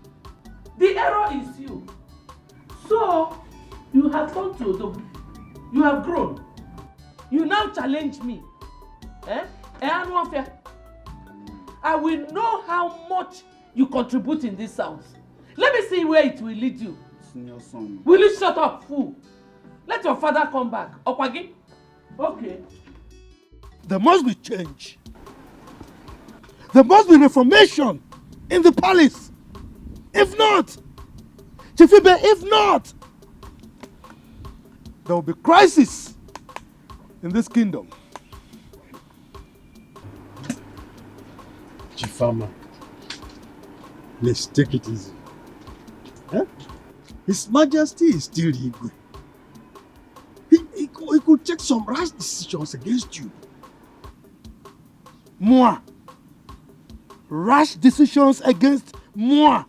The error is you. So, you have gone to Odogu. You have grown. You now challenge me. I will know how much you contribute in this house. Let me see where it will lead you.
Senior son.
Will you shut up, fool? Let your father come back. Okwagi? Okay.
There must be change. There must be reformation in the palace. If not, Chifibe, if not, there will be crisis in this kingdom.
Chifama, let's take it easy. Huh? His Majesty is still Igwe. He could take some rash decisions against you.
Moi. Rash decisions against moi.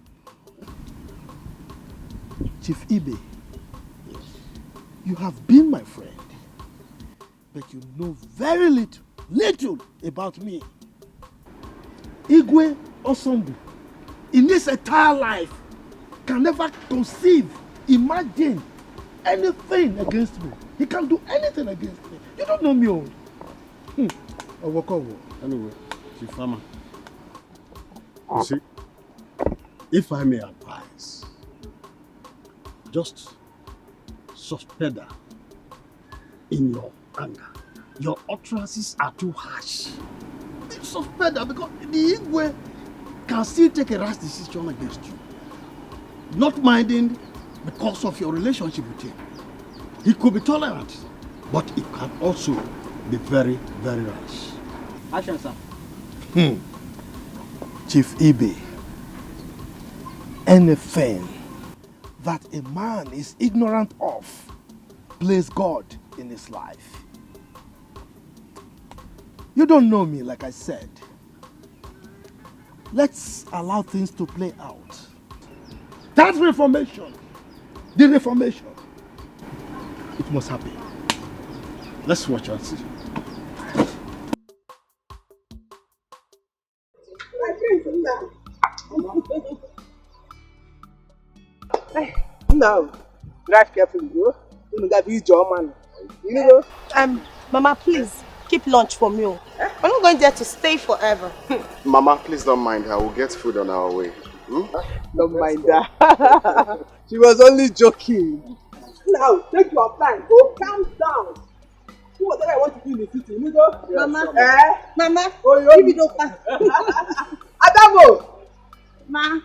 Chief Ibe, you have been my friend, but you know very little about me. Igwe Osondu, in his entire life, can never conceive, imagine anything against me. He can't do anything against me. You don't know me old.
Anyway, Chifama, you see, if I may advise, just suspend her in your anger. Your utterances are too harsh.
Suspend her because the Igwe can still take a rash decision against you. Not minding because of your relationship with him. He could be tolerant, but he can also be very, very rash.
Action, sir.
Chief Ibe, anything that a man is ignorant of plays God in his life. You don't know me, like I said. Let's allow things to play out. That reformation, the reformation,
It must happen. Let's watch and see.
No, drive carefully, bro. You got to use your man. You know?
Mama, please keep lunch for me. We're not going there to stay forever.
Mama, please don't mind her. We'll get food on our way.
Don't mind that. She was only joking. Now, take your time. Go calm down. Do whatever I want to do in the city. You know?
Mama. Mama.
Oh,
give me no pass.
Adamo.
Ma.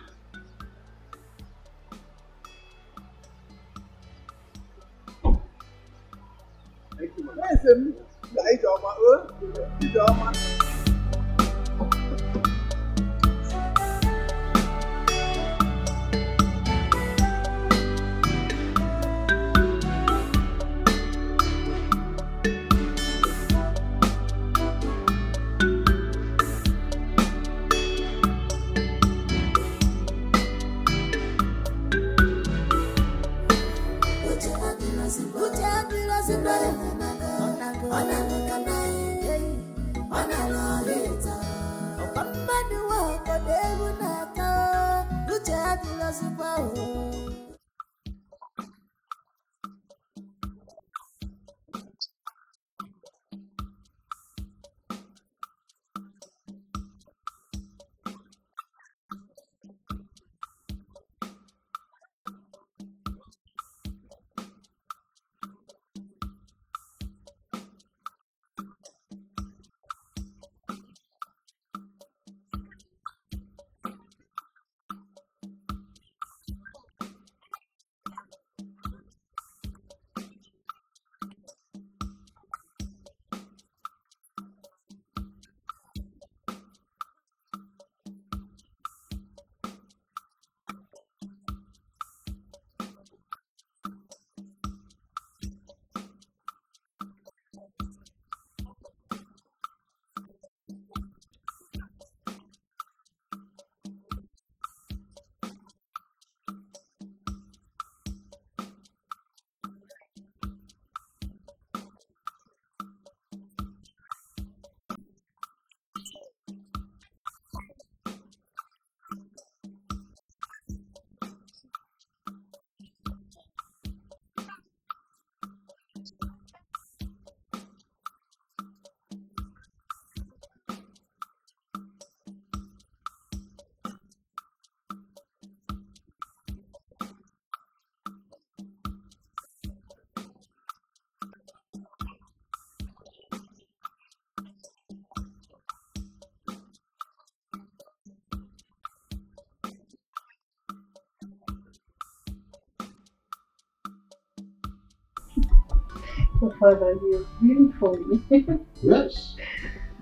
Oh, Father, you're really funny.
Yes.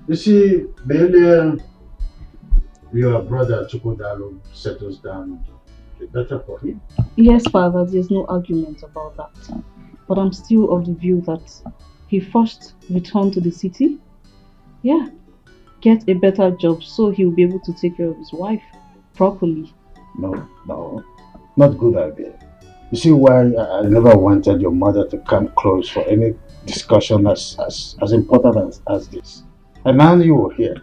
You see, the earlier your brother Chukwudalo settles down, the better for him.
Yes, Father, there's no argument about that. But I'm still of the view that he first returned to the city. Yeah. Get a better job so he'll be able to take care of his wife properly.
No, not good idea. You see why I never wanted your mother to come close for any discussion as important as this. And now you are here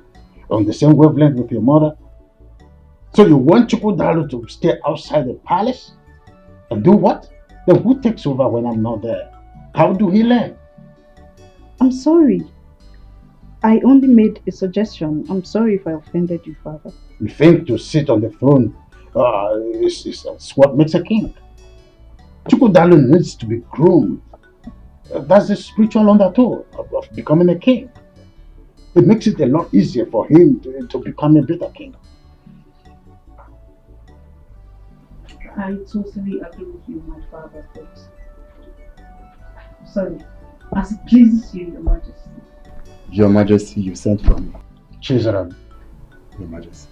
on the same wavelength with your mother. So you want Chukwudalo to stay outside the palace? And do what? Then who takes over when I'm not there? How do he learn?
I'm sorry. I only made a suggestion. I'm sorry if I offended you, Father.
You think to sit on the throne is what makes a king. Chukwudalo needs to be groomed. That's the spiritual undertow of becoming a king. It makes it a lot easier for him to become a better king.
I totally agree with you, my father, but sorry, as it pleases you, Your Majesty.
Your Majesty, you sent for me.
Chizaram.
Your Majesty.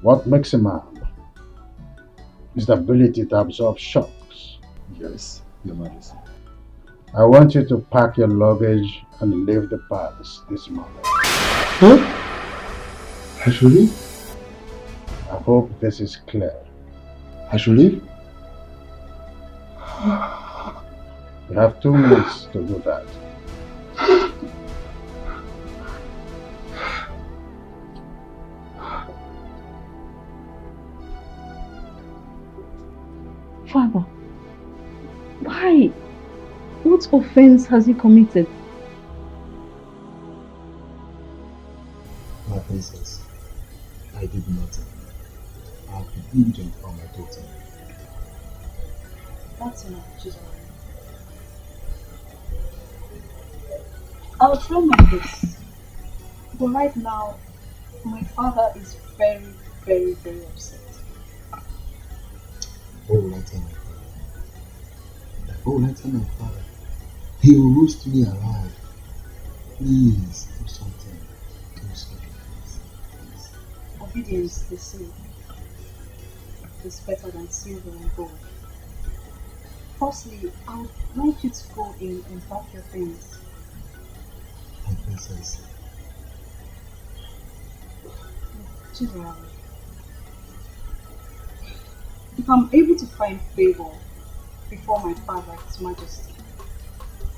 What makes a man is the ability to absorb shocks.
Yes, Your Majesty.
I want you to pack your luggage and leave the palace this morning.
Huh? I should leave?
I hope this is clear.
I should leave?
You have 2 minutes to do that.
Father, why? What offense has he committed?
My princess, I did nothing. I have been diligent for my daughter.
That's enough, Chisholm. I'll try my best. But right now, my father is very, very, very upset.
What will I tell my father? What will I tell my father? He will roast me alive. Please, do something. Do something. Please.
Obedience, they say, is better than silver and gold. Firstly, I would like you to go in and pack your things.
My princess.
Chisholm, if I'm able to find favor before my father, His Majesty,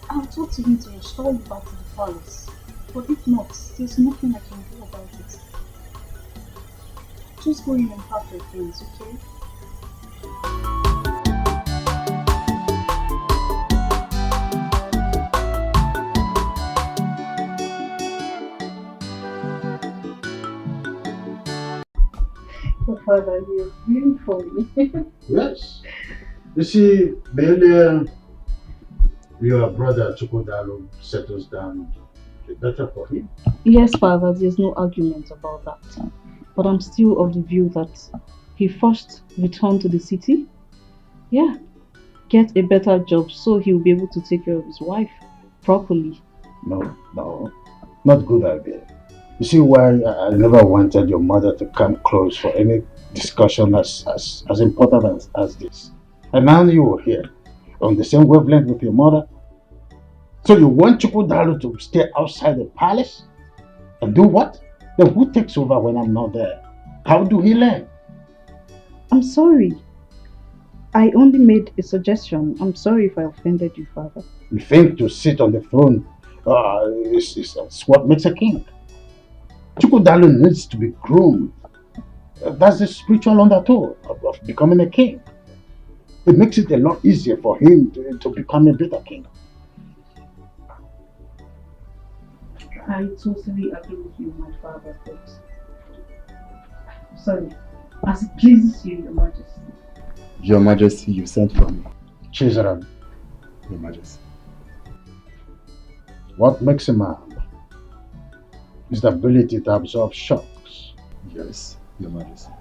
I'll talk to him to restore you back to the palace. But if not, there's nothing I can do about it. Just go in and pack your things, okay?
Oh, Father, you're really funny.
Yes. You see, the earlier your brother Chukwudalo settles down, the better for him.
Yes, Father, there's no argument about that. But I'm still of the view that he first returned to the city. Yeah. Get a better job so he'll be able to take care of his wife properly.
No, not good idea. You see why I never wanted your mother to come close for any discussion as important as this. And now you are here, on the same wavelength with your mother. So you want Chukwudalo to stay outside the palace? And do what? Then who takes over when I'm not there? How do he learn?
I'm sorry. I only made a suggestion. I'm sorry if I offended you, Father.
You think to sit on the throne is what makes a king? Chukwudalo needs to be groomed. That's the spiritual undertow of becoming a king. It makes it a lot easier for him to become a better king.
I totally agree with you, my father, but sorry, as it pleases you, Your Majesty.
Your Majesty, you sent for me.
Chisholm.
Your Majesty.
What makes a man is the ability to absorb shocks.
Yes, Your Majesty.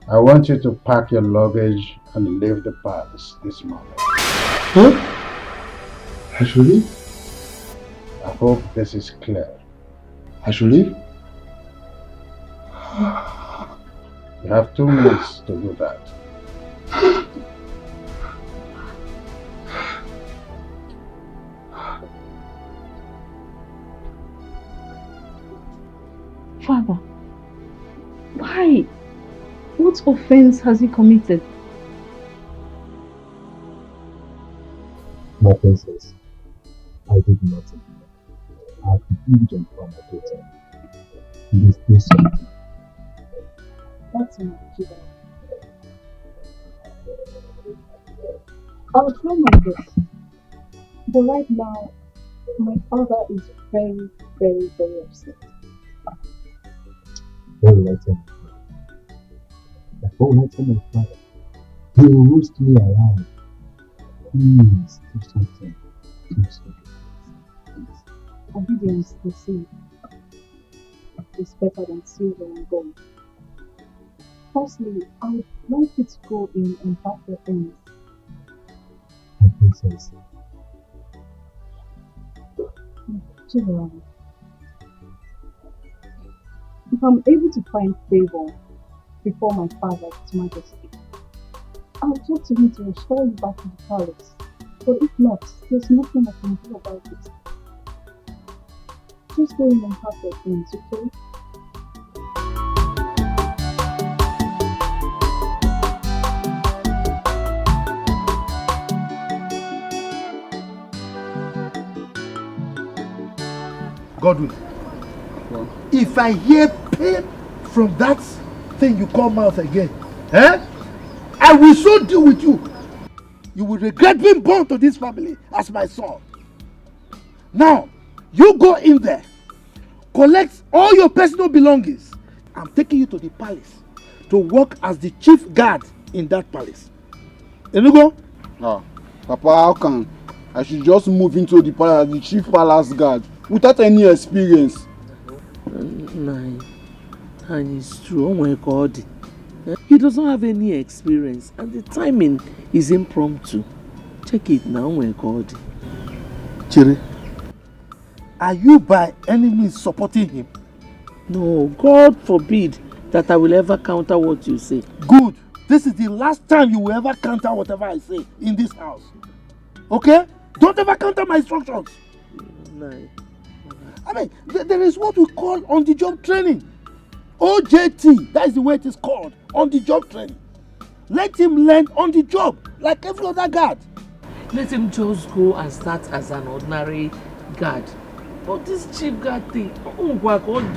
I want you to pack your luggage and leave the palace this morning.
Huh? I should leave?
I hope this is clear.
I should leave?
You have 2 minutes to do that.
Father, why? What offense has he committed?
My princess, I did nothing. I have been diligent for my daughter. Please do something.
That's enough, Chisholm. I'll try my best. But right now, my father is very, very, very upset.
What will I tell my father? What will I tell my father? He will roast me alive. Please do something. Do something. Please.
Obedience, they say, is better than silver and gold. Firstly, I would like you to go in and pack your things.
My princess.
Chisholm, if I'm able to find favor before my father, His Majesty, I'll talk to him to restore you back to the palace. But if not, there's nothing I can do about it. Just go in and pack your things, okay?
Godwin, what? If I hear pain from that thing you call mouth again, I will so deal with you. You will regret being born to this family as my son. Now, you go in there, collect all your personal belongings. I'm taking you to the palace to work as the chief guard in that palace. You go?
Ah, Papa, how come I should just move into the palace as the chief palace guard without any experience?
And it's true, Onyeka. He doesn't have any experience and the timing is impromptu. Check it now, Onyeka.
Chiri, are you by any means supporting him?
No, God forbid that I will ever counter what you say.
Good. This is the last time you will ever counter whatever I say in this house. Okay? Don't ever counter my instructions.
No.
I mean, there is what we call on-the-job training. OJT, that is the way it is called, on-the-job training. Let him learn on the job, like every other guard.
Let him just go and start as an ordinary guard. But this chief guard thing, he won't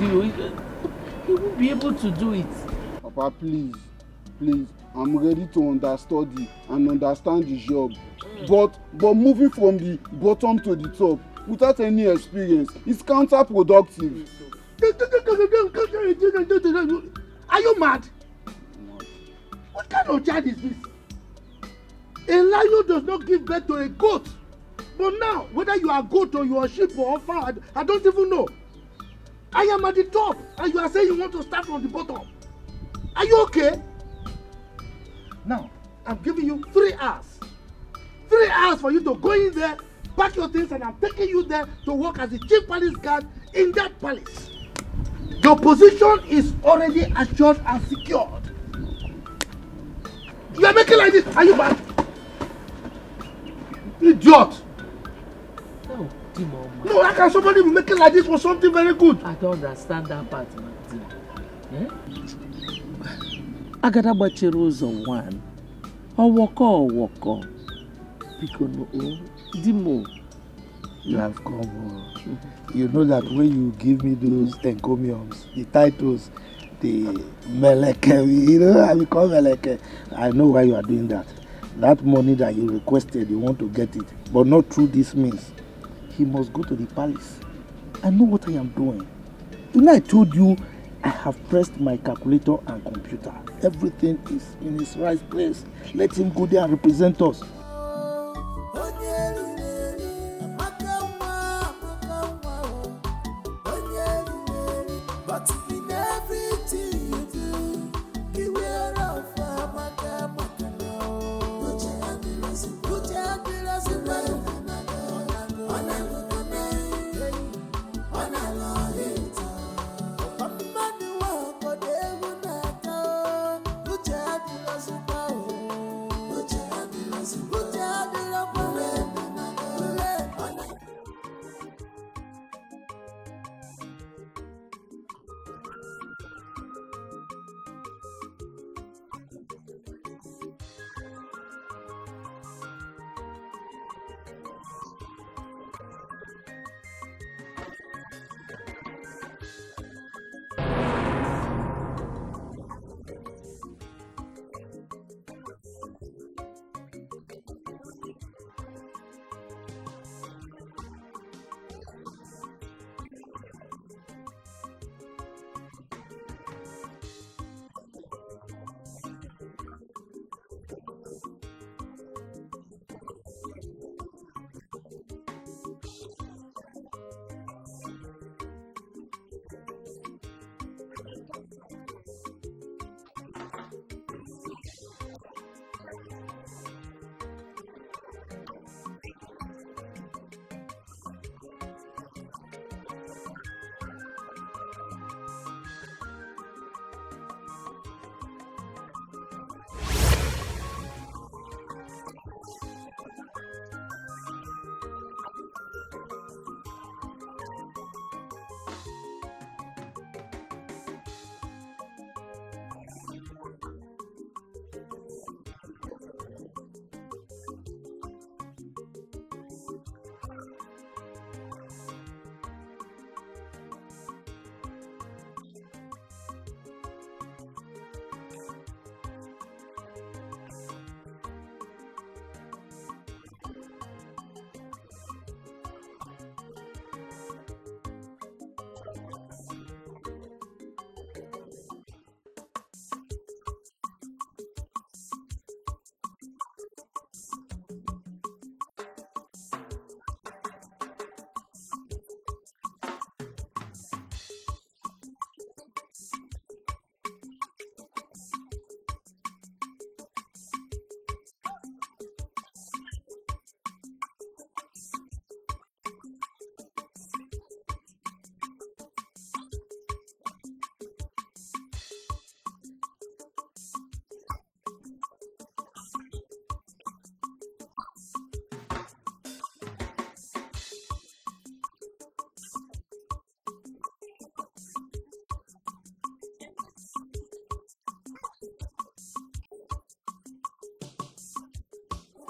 be able to do it.
Papa, please, I'm ready to understudy and understand the job. But moving from the bottom to the top without any experience is counterproductive.
Are you mad? What kind of child is this? A lion does not give birth to a goat. But now, whether you are a goat or you are a sheep or a fowl, I don't even know. I am at the top and you are saying you want to start from the bottom. Are you okay? Now, I'm giving you 3 hours. 3 hours for you to go in there, pack your things, and I'm taking you there to work as the chief palace guard in that palace. Your position is already assured and secured. You are making like this. Are you mad? Idiot!
No, Timo.
No, how can somebody be making like this for something very good?
I don't understand that part, man. Agada bachero ụzọ 1. Ọwọkọ. Because Dimo.
You have come. You know that when you give me those encomiums, the titles, the Meleke, you know, I become Meleke. I know why you are doing that. That money that you requested, you want to get it, but not through this means. He must go to the palace. I know what I am doing. You know, I told you I have pressed my calculator and computer. Everything is in its right place. Let him go there and represent us.
Uche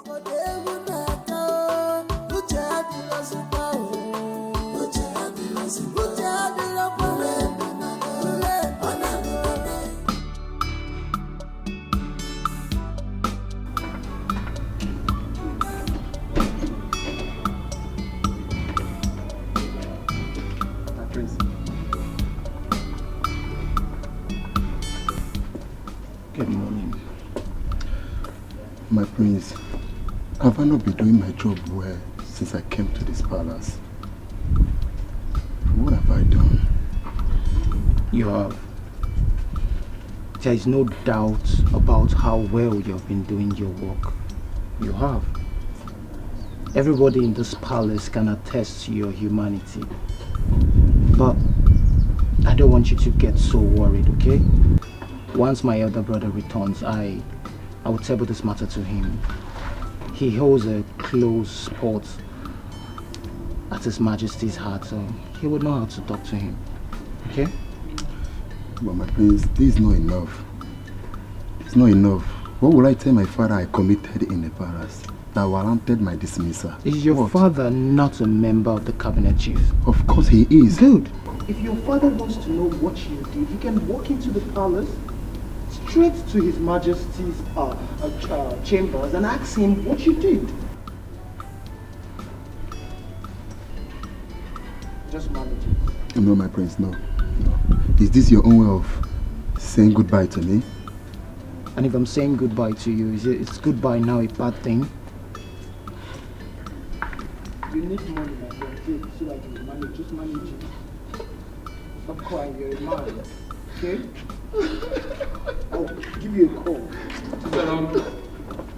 Good morning.
My prince, have I not been doing my job well since I came to this palace? What have I done?
You have. There is no doubt about how well you have been doing your work. You have. Everybody in this palace can attest to your humanity. But I don't want you to get so worried, okay? Once my elder brother returns, I will table this matter to him. He holds a close spot at His Majesty's heart, so he would know how to talk to him. Okay?
But my prince, this is not enough. It's not enough. What will I tell my father I committed in the palace that warranted my dismissal?
Is your father not a member of the cabinet chief?
Of course he is.
Good. If your father wants to know what you did, he can walk into the palace, straight to His Majesty's chambers and ask him what you did. Just manage it.
No, my prince, no. Is this your own way of saying goodbye to me?
And if I'm saying goodbye to you, is goodbye now a bad thing? You need money, my friend, so that you can manage. Just manage it. Stop crying, you're a man. Okay? I'll give you a call.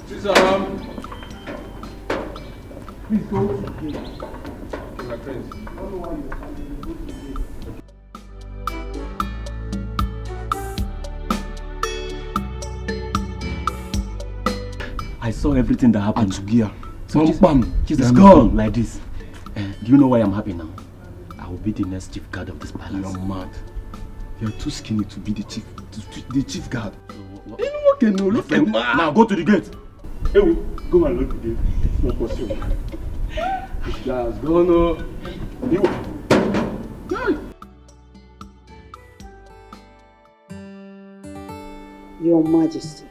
Sisaram.
Please go to the gate.
My friends.
I don't know why you're coming. Go to the gate.
I saw everything that happened.
Atugia.
So it's gone like this. Do you know why I'm happy now? I will be the next chief guard of this palace.
You're mad. You're too skinny to be the chief guard. You know what? No, look at
now go to the gate.
Hey, go and look at the gate. It's not possible. This guy has gone.
Your Majesty,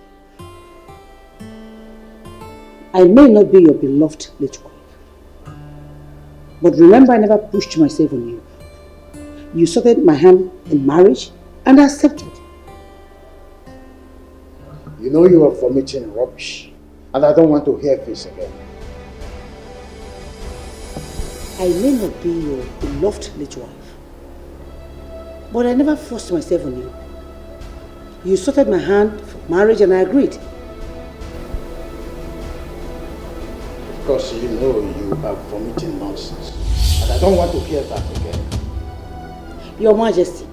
I may not be your beloved late wife, but remember I never pushed myself on you. You sought my hand in marriage and I accepted.
You know you are vomiting rubbish, and I don't want to hear this again.
I may not be your beloved late wife, but I never forced myself on you. You sought my hand for marriage and I agreed.
Because you know you are vomiting nonsense, and I don't want to hear that again.
Your Majesty,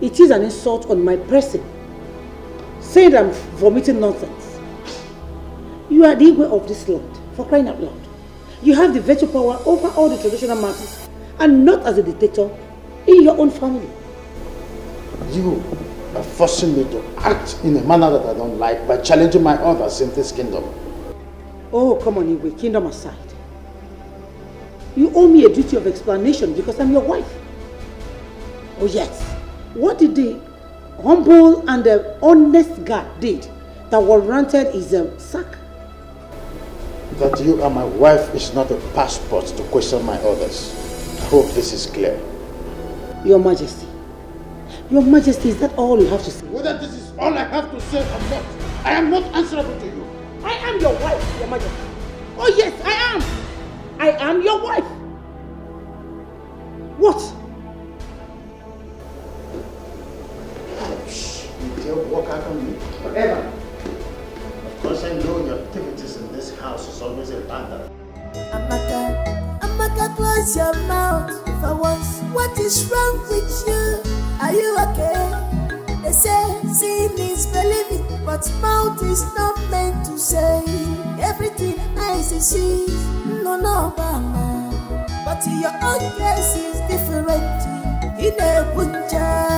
it is an insult on my person, saying that I'm vomiting nonsense. You are the Igwe of this land, for crying out loud. You have the veto power over all the traditional matters, and not as a dictator in your own family.
You are forcing me to act in a manner that I don't like by challenging my others in this kingdom.
Oh, come on, Igwe, kingdom aside. You owe me a duty of explanation because I'm your wife. Oh yes, what did the humble and the honest guard did that warranted his sack?
That you are my wife is not a passport to question my orders. I hope this is clear.
Your Majesty, is that all you have to say?
Whether this is all I have to say or not, I am not answerable to you.
I am your wife, Your Majesty. Oh yes, I am. I am your wife. What?
You dare walk out on me? Whatever. Of course I know your activities in this house is always a bother.
Amaka, close your mouth for once. What is wrong with you? Are you okay? They say seeing is believing, but mouth is not meant to say everything eyes see. No, mama. But your own case is different. In a buncha,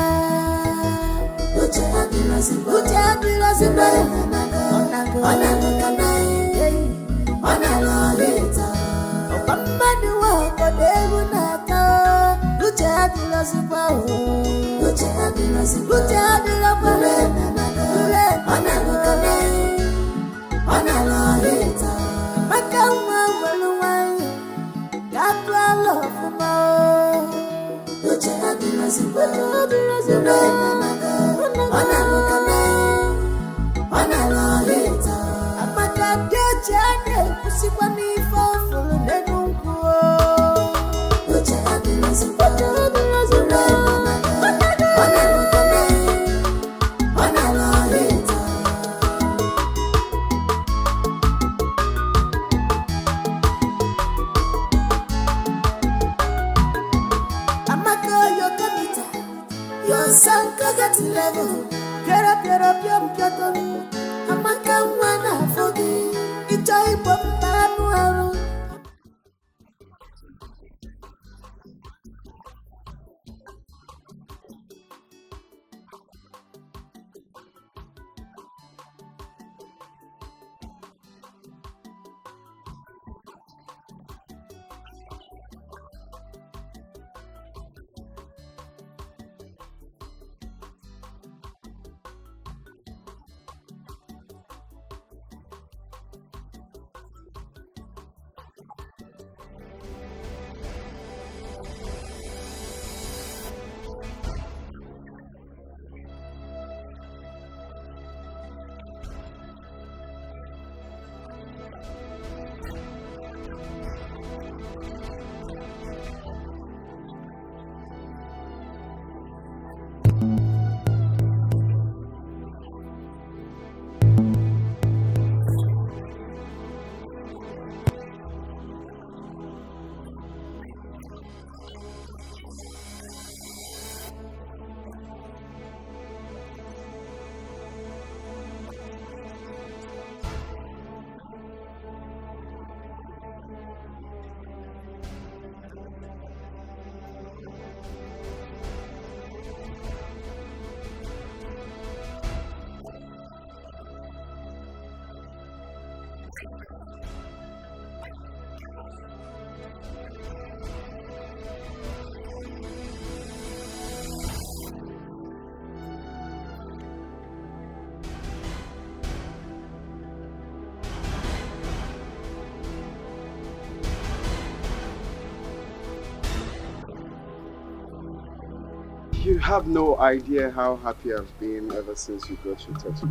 You have no idea how happy I've been ever since you got your test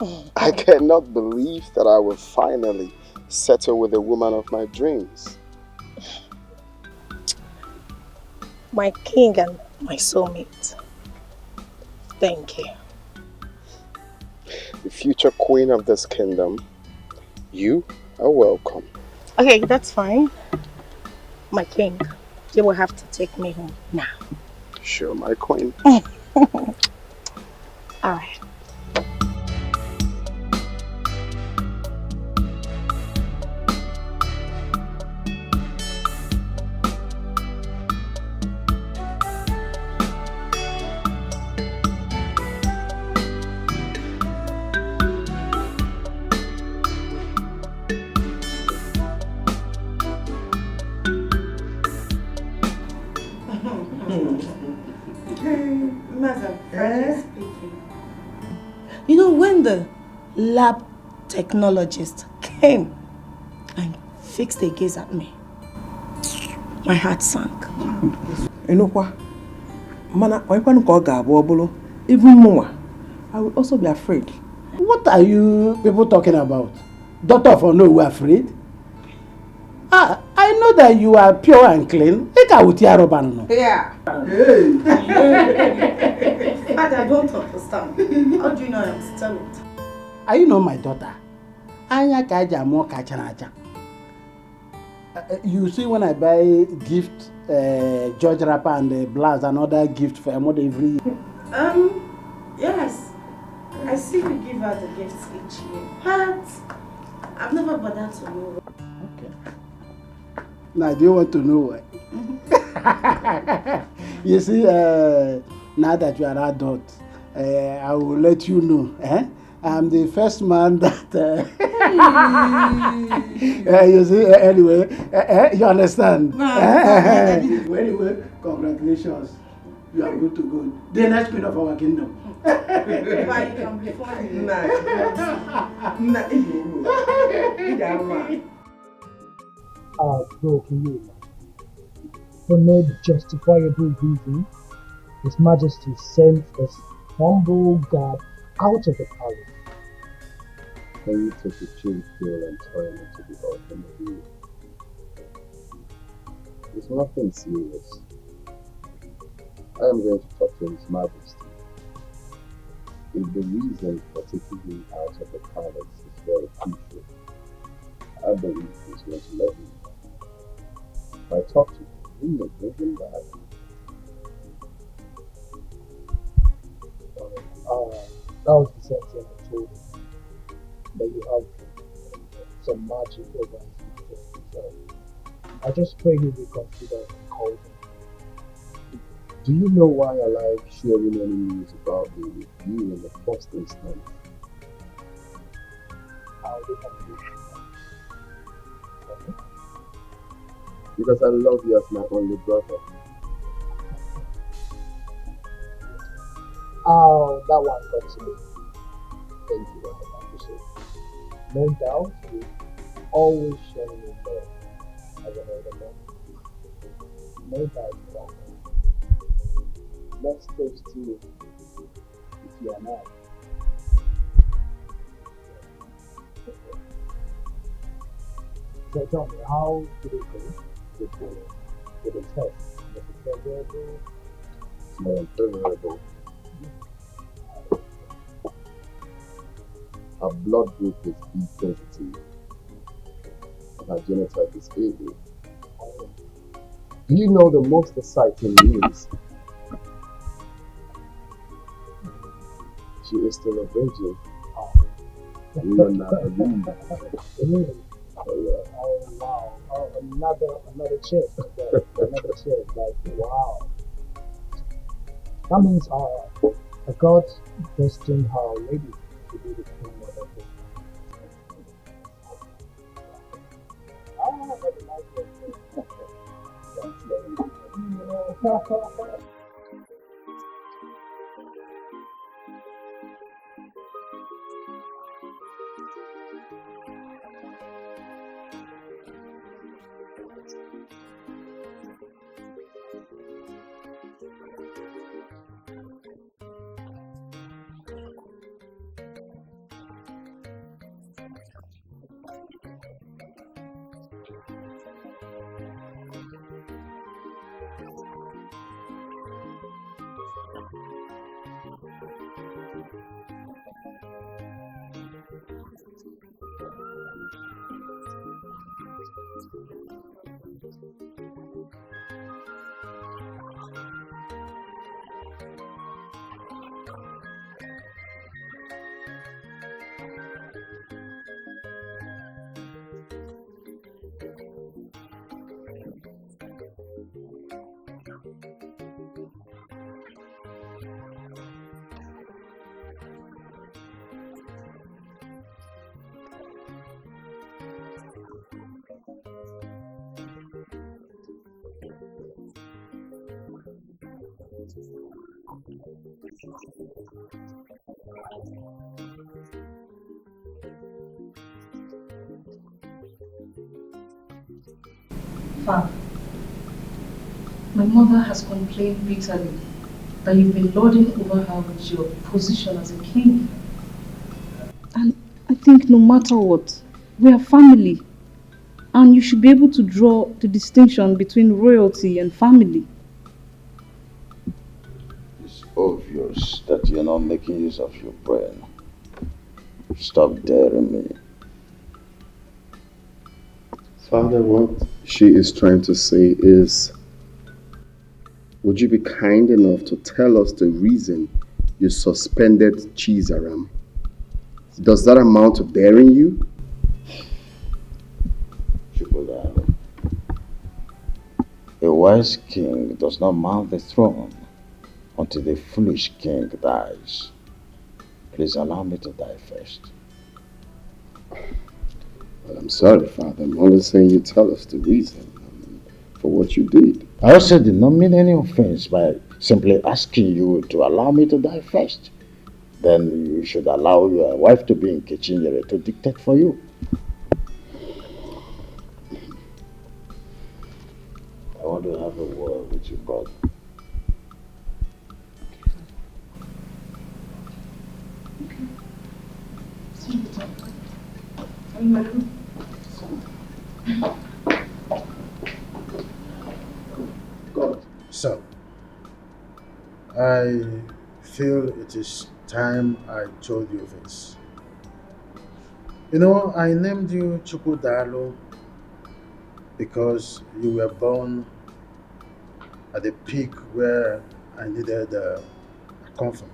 result. I cannot believe that I will finally settle with the woman of my dreams.
My king and my soulmate. Thank you.
The future queen of this kingdom, you are welcome.
Okay, that's fine. My king, you will have to take me home now.
Sure, my queen.
Alright. You know, when the lab technologist came and fixed a gaze at me, my heart sank.
You know what? Even more, I will also be afraid.
What are you people talking about? Doctor for no, we are afraid? I know that you are pure and clean.
Yeah. Hey. I don't understand. How do you know I am still?
Are you not my daughter? You see, when I buy gift, George wrapper and blouse, another gift for a mother every year.
Yes. I see you give her the gifts each year. But I've never bothered to know.
Okay. Now, do you want to know why? You see, now that you are adult, I will let you know. I'm the first man that... you see, anyway, you understand? Anyway, congratulations. you are good to go. The next queen of our kingdom.
But you can be funny.
Bro, can you imagine? For no justifiable reason, His Majesty sent this humble guard out of the palace.
Can you take a chill pill and turn into the ultimate view? It's nothing serious. I am going to talk to His Majesty. If the reason for taking him out of the palace is very crucial, I believe he's going to let me know. If I talk to him, he may bring him back.
That was the same thing I told him. That you have some magic over his influence. So I just pray he will consider and call him.
Do you know why I like sharing any news about the review in the first instance?
How do you
Because I love you as my only brother.
Oh, that one got to me. Thank you, I appreciate it. No doubt, you always show me love as an older man. No doubt about that. Let's toast to you if you are not. So tell me, how did it go with the test? Was it favorable?
It's more unfavorable. Her blood group is B positive, and her genotype is AB. Do you know the most exciting news? She is still a virgin. We are not believe.
Really?
Oh yeah.
Oh wow. Oh, another chick. Another chick. Like wow. That means God destined her lady to be the queen mother of this man. That's nice.
Father, my mother has complained bitterly that you've been lording over her with your position as a king. And I think no matter what, we are family. And you should be able to draw the distinction between royalty and family.
It's obvious that you're not making use of your brain. Stop daring me.
Father, what she is trying to say is, would you be kind enough to tell us the reason you suspended Chizaram? Does that amount to daring you?
A wise king does not mount the throne until the foolish king dies. Please allow me to die first.
Well, I'm sorry, Father. I'm only saying you tell us the reason for what you did.
I also did not mean any offense by simply asking you to allow me to die first. Then you should allow your wife to be in Kichinyere to dictate for you. I want to have a word with you, brother.
Good. So, I feel it is time I told you this. You know, I named you Chukudalo because you were born at the peak where I needed a comforter,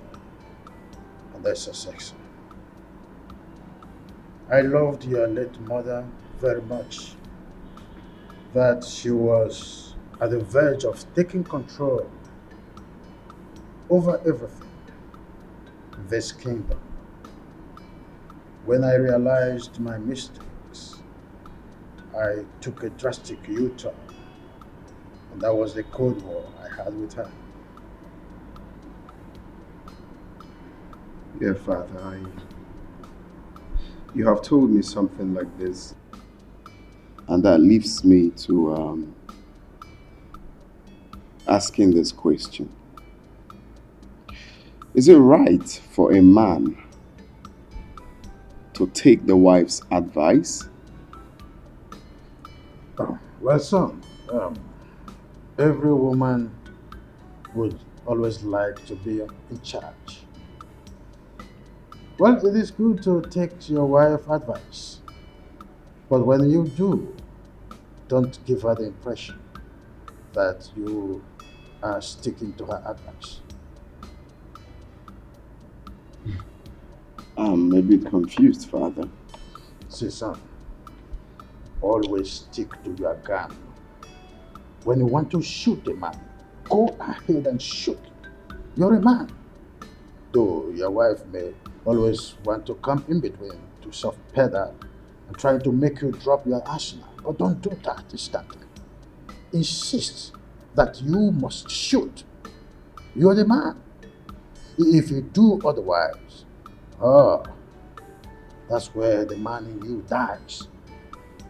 and that's a section. I loved your late mother very much, that she was at the verge of taking control over everything in this kingdom. When I realized my mistakes, I took a drastic U-turn, and that was the Cold War I had with her.
Yeah, Father, you have told me something like this, and that leaves me to asking this question. Is it right for a man to take the wife's advice?
Well, son, every woman would always like to be in charge. Well, it is good to take your wife's advice, but when you do, don't give her the impression that you are sticking to her advice.
I'm a bit confused, Father.
See, son, always stick to your gun. When you want to shoot a man, go ahead and shoot. You're a man. Though your wife may always want to come in between to soft pedal and try to make you drop your arsenal, but don't do that instantly. Insist that you must shoot. You're the man. If you do otherwise, that's where the man in you dies.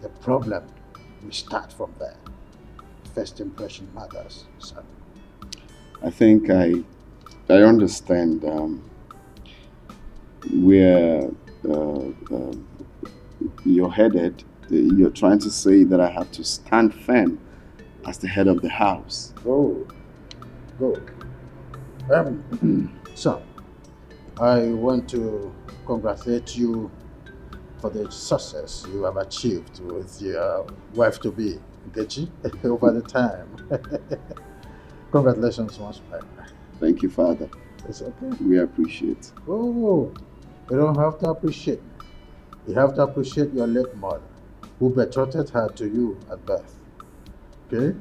The problem will start from there. First impression matters, son.
I think I understand where you're headed. You're trying to say that I have to stand firm as the head of the house.
Go. Son, I want to congratulate you for the success you have achieved with your wife-to-be, Nkechi, over the time. Congratulations once more.
Thank you, Father.
It's okay.
We appreciate.
Oh, you don't have to appreciate me. You have to appreciate your late mother, who betrothed her to you at birth. Okay?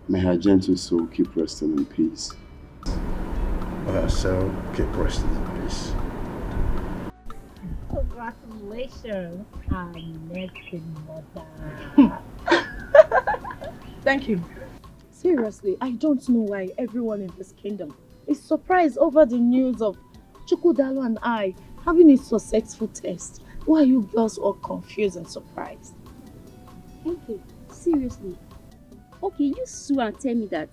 May her gentle soul keep resting in peace.
So keep resting in peace.
Congratulations, our next mother.
Thank you. Seriously, I don't know why everyone in this kingdom is surprised over the news of Chukudalo and I having a successful test. Why are you girls all confused and surprised?
Okay, seriously. Okay, you sue and tell me that.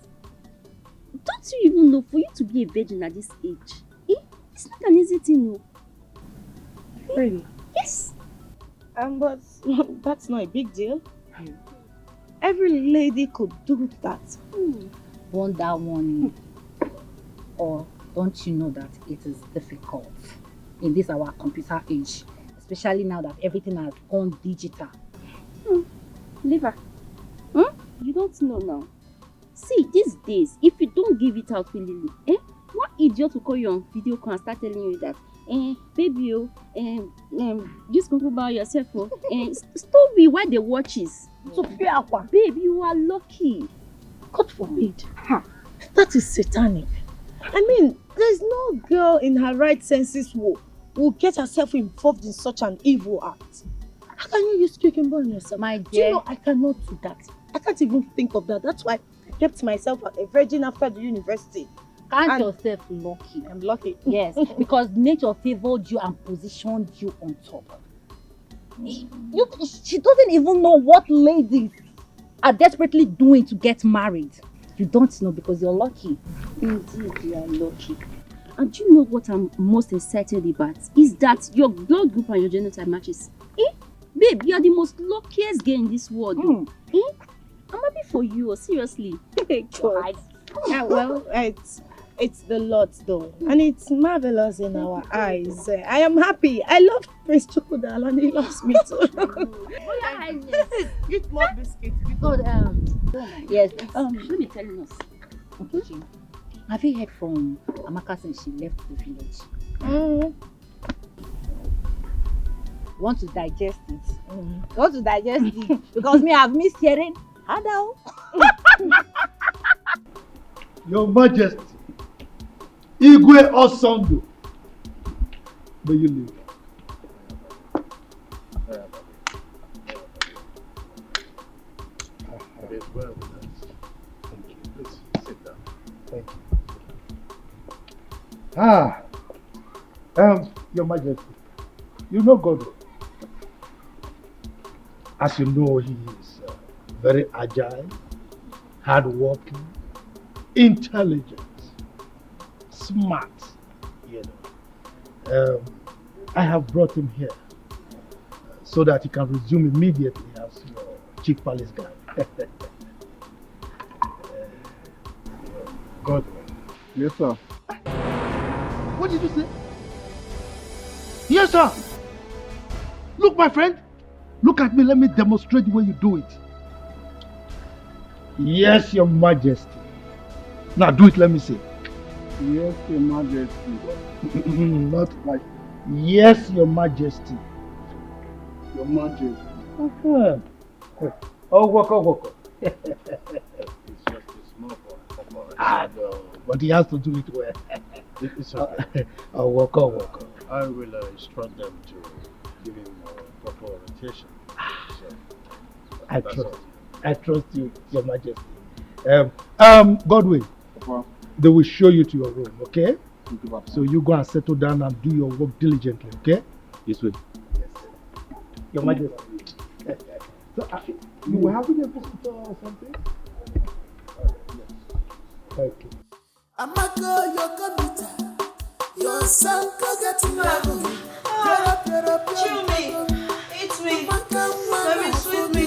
Don't you even know for you to be a virgin at this age? It's not an easy thing, no.
Really?
Yes.
But that's not a big deal. Every lady could do that.
Wonder one. Or don't you know that it is difficult in this our computer age, especially now that everything has gone digital?
Liver. You don't know now. See, these days, if you don't give it out willingly, one idiot will call you on video call and start telling you that, baby, just go about yourself. Story why they watches.
So,
baby, you are lucky.
God forbid. That is satanic. I mean, there's no girl in her right senses who will get herself involved in such an evil act. How can you use cucumber on yourself?
My
Do you
dear.
know I cannot do that? I can't even think of that. That's why I kept myself a virgin after the university.
Count yourself lucky.
I'm lucky.
Yes, because nature favored you and positioned you on top. She doesn't even know what ladies are desperately doing to get married. You don't know because you're lucky.
Indeed, you are lucky. And do you know what I'm most excited about? Is that your blood group and your genotype matches. Babe, you are the most luckiest girl in this world. I'm happy for you, seriously.
God. Yeah, well, it's the Lord though. And it's marvelous in our eyes. I am happy. I love Prince Chukudal and he loves me too. Eat more biscuits.
God, yes.
Let me tell you this.
Okay. Have you heard from Amaka since she left the village? Want to digest it? Want to digest it? Because me, I've missed hearing. Hello.
Your Majesty, Igwe Osondo, may you live.
It is well with us. Thank you. Please sit down.
Thank you. Your Majesty, you know Godson. As you know, he is very agile, hardworking, intelligent, smart, you know. I have brought him here so that he can resume immediately as your chief palace guard. Godson.
Yes, sir.
What did you say? Yes, sir. Look, my friend. Look at me. Let me demonstrate the way you do it. Yes, Your Majesty. Now do it. Let me see.
Yes, Your Majesty.
Not like yes, Your Majesty.
Your Majesty.
Oh, walk.
It's just a small boy.
I know, but he has to do it well.
It's okay.
Oh, walk.
I will instruct them to give him proper orientation. So,
I trust you, Your Majesty. Godwin, they will show you to your room, okay? So you go and settle down and do your work diligently, okay?
This way.
Yes. Your Majesty. So, you were having a visitor or something? Yes. Thank you.
Amaka, your computer, your son can get married.
Chew me, eat me, baby, sweet me.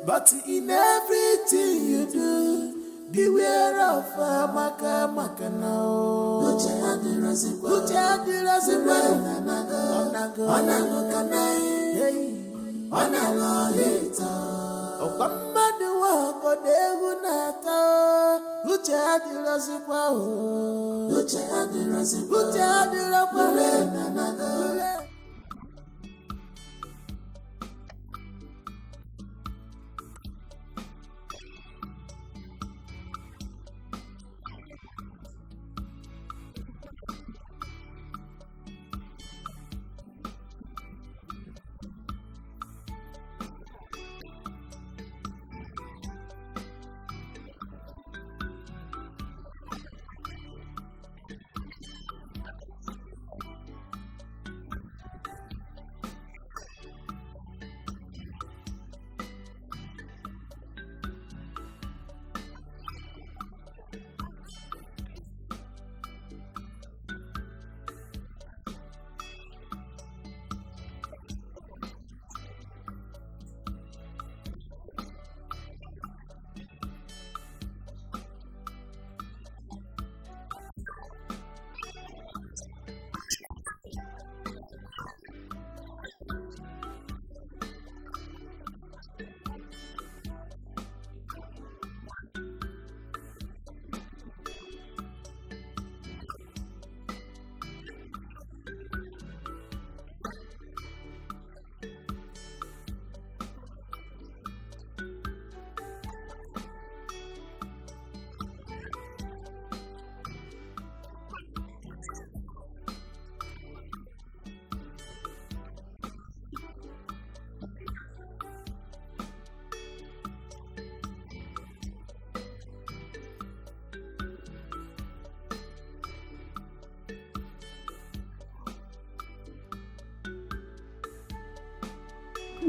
But in everything you do, beware of Amaka now.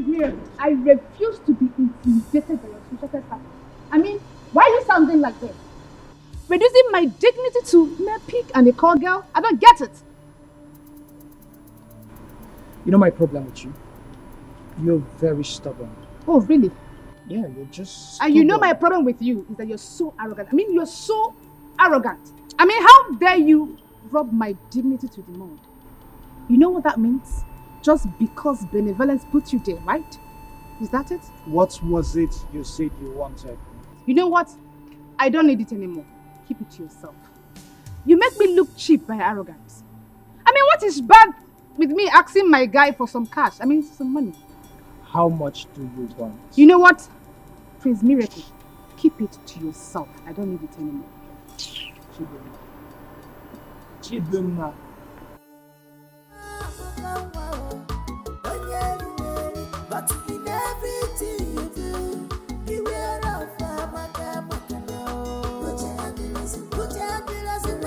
Mrs. Miriam, I refuse to be intimidated by your social status. I mean, why are you sounding like this? Reducing my dignity to mere pig and a call girl? I don't get it.
You know my problem with you? You're very stubborn.
Oh, really?
Yeah, you're just
And you know my problem with you is that you're so arrogant. I mean, you're so arrogant. I mean, how dare you rub my dignity to the mud? You know what that means? Just because benevolence put you there, right? Is that it?
What was it you said you wanted?
You know what? I don't need it anymore. Keep it to yourself. You make me look cheap by arrogance. I mean, what is bad with me asking my guy for some cash? I mean, some money.
How much do you want?
You know what? Prince Miracle, keep it to yourself. I don't need it anymore.
Chidunma.
But in everything you do, beware of put your hands in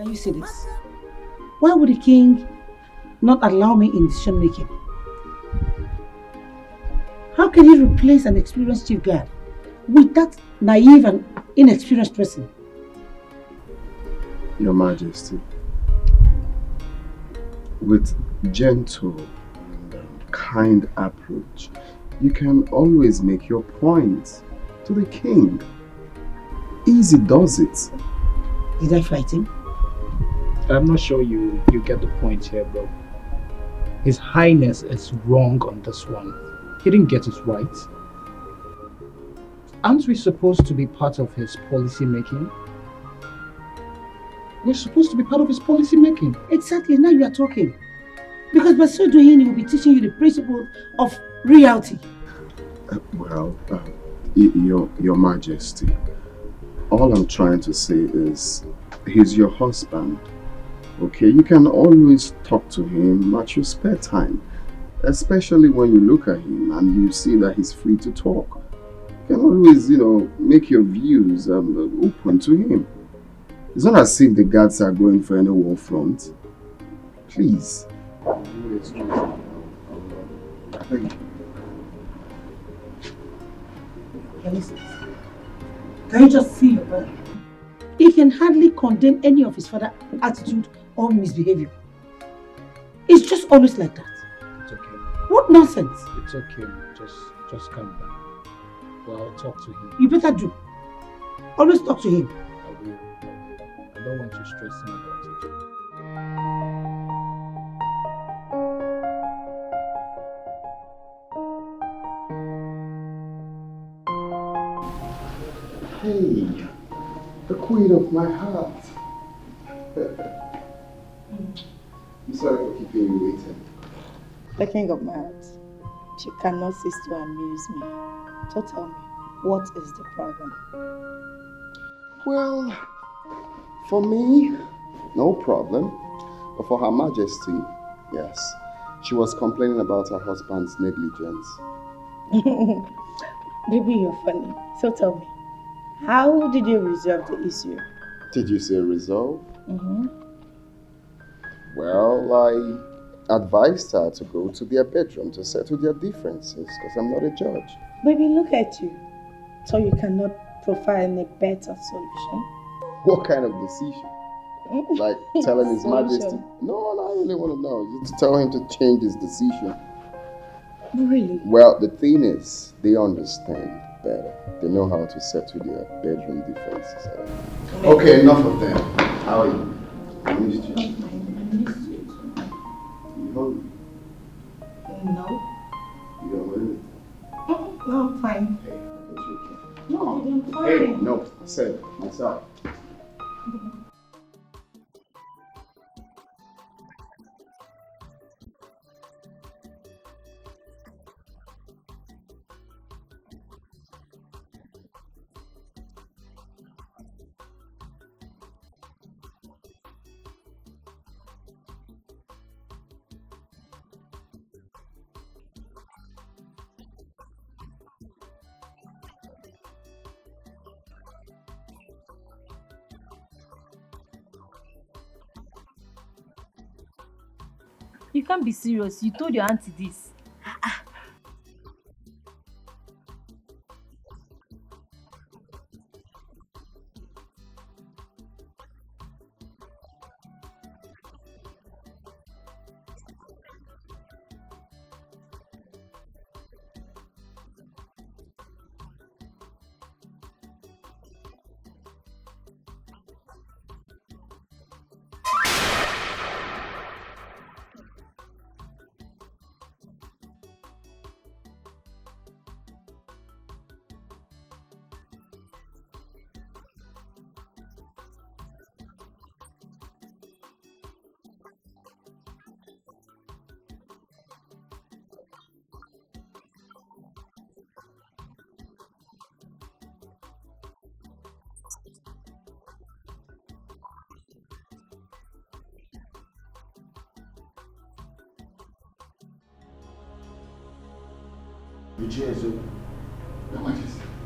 Can you see this? Why would the king not allow me in decision making? How can he replace an experienced chief guard with that naive and inexperienced person?
Your Majesty, with gentle and kind approach, you can always make your point to the king. Easy does it.
Did I fight him?
I'm not sure you get the point here, bro. His Highness is wrong on this one. He didn't get it right. Aren't we supposed to be part of his policy making? We're supposed to be part of his policy making.
Exactly, now you are talking. Because by so doing, he will be teaching you the principles of reality.
Your Majesty, all I'm trying to say is, he's your husband. Okay, you can always talk to him at your spare time. Especially when you look at him and you see that he's free to talk. You can always, make your views open to him. It's not as if the guards are going for any war front. Please. Thank you.
Can you just see your brother? He can hardly condemn any of his father's attitude or misbehavior. It's just always like that.
It's okay.
What nonsense?
It's okay. Just calm down. Well, I'll talk to him.
You better do. Always talk to him.
I will. I don't want you stressing about it.
Hey, the queen of my heart. I'm sorry for keeping you waiting.
The king of my heart, you cannot cease to amuse me. So tell me, what is the problem?
Well, for me, no problem. But for Her Majesty, Yes. She was complaining about her husband's negligence.
Baby, you're funny. So tell me, how did you resolve the issue?
Did you say resolve?
Mm-hmm.
Well, I advised her to go to their bedroom to settle their differences because I'm not a judge.
Baby, look at you. So you cannot provide a better solution?
What kind of decision? Like telling His Majesty? No, I really want to know. Just tell him to change his decision.
Really?
Well, the thing is, they understand better. They know how to settle their bedroom differences. Okay, enough of them. How are you? I missed you. You hungry?
No.
You don't want anything?
No, I'm fine.
Hey, I guess you can.
No, I'm fine.
Hey, no, I said myself.
You can't be serious. You told your auntie this.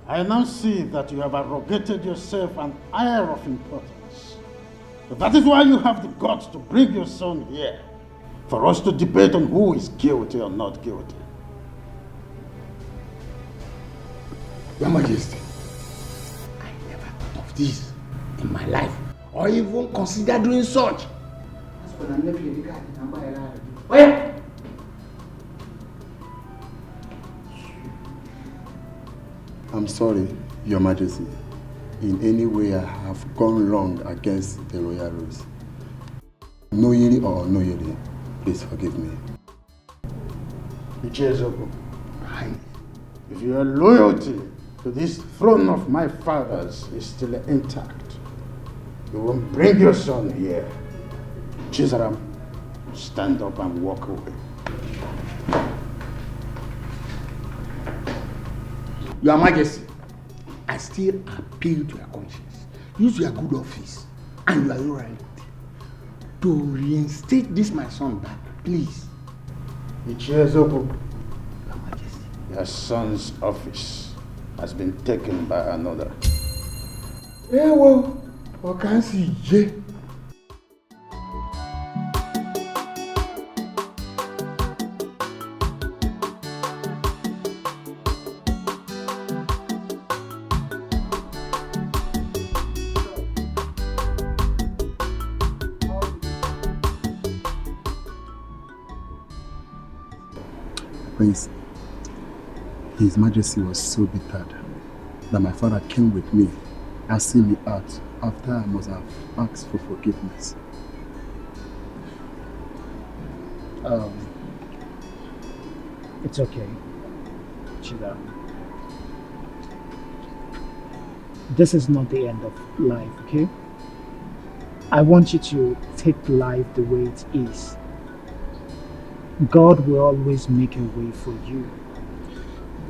I now see that you have arrogated yourself an air of importance. That is why you have the guts to bring your son here, for us to debate on who is guilty or not guilty.
Your Majesty, I never thought of this in my life, or even considered doing such.
I'm sorry, Your Majesty. In any way I have gone wrong against the royal rules. Knowingly or unknowingly, please forgive me.
Ichezoko, if your loyalty to this throne of my fathers is still intact, you won't bring your son here. Chizaram, stand up and walk away.
Your Majesty, I still appeal to your conscience. Use your good office and your loyalty to reinstate this my son back, please.
Ichezoko, Your Majesty, your son's office has been taken by another.
What can I see?
Prince, His Majesty was so bittered that my father came with me, asking me out after I must have asked for forgiveness.
It's okay, Chida. This is not the end of life, okay? I want you to take life the way it is. God will always make a way for you.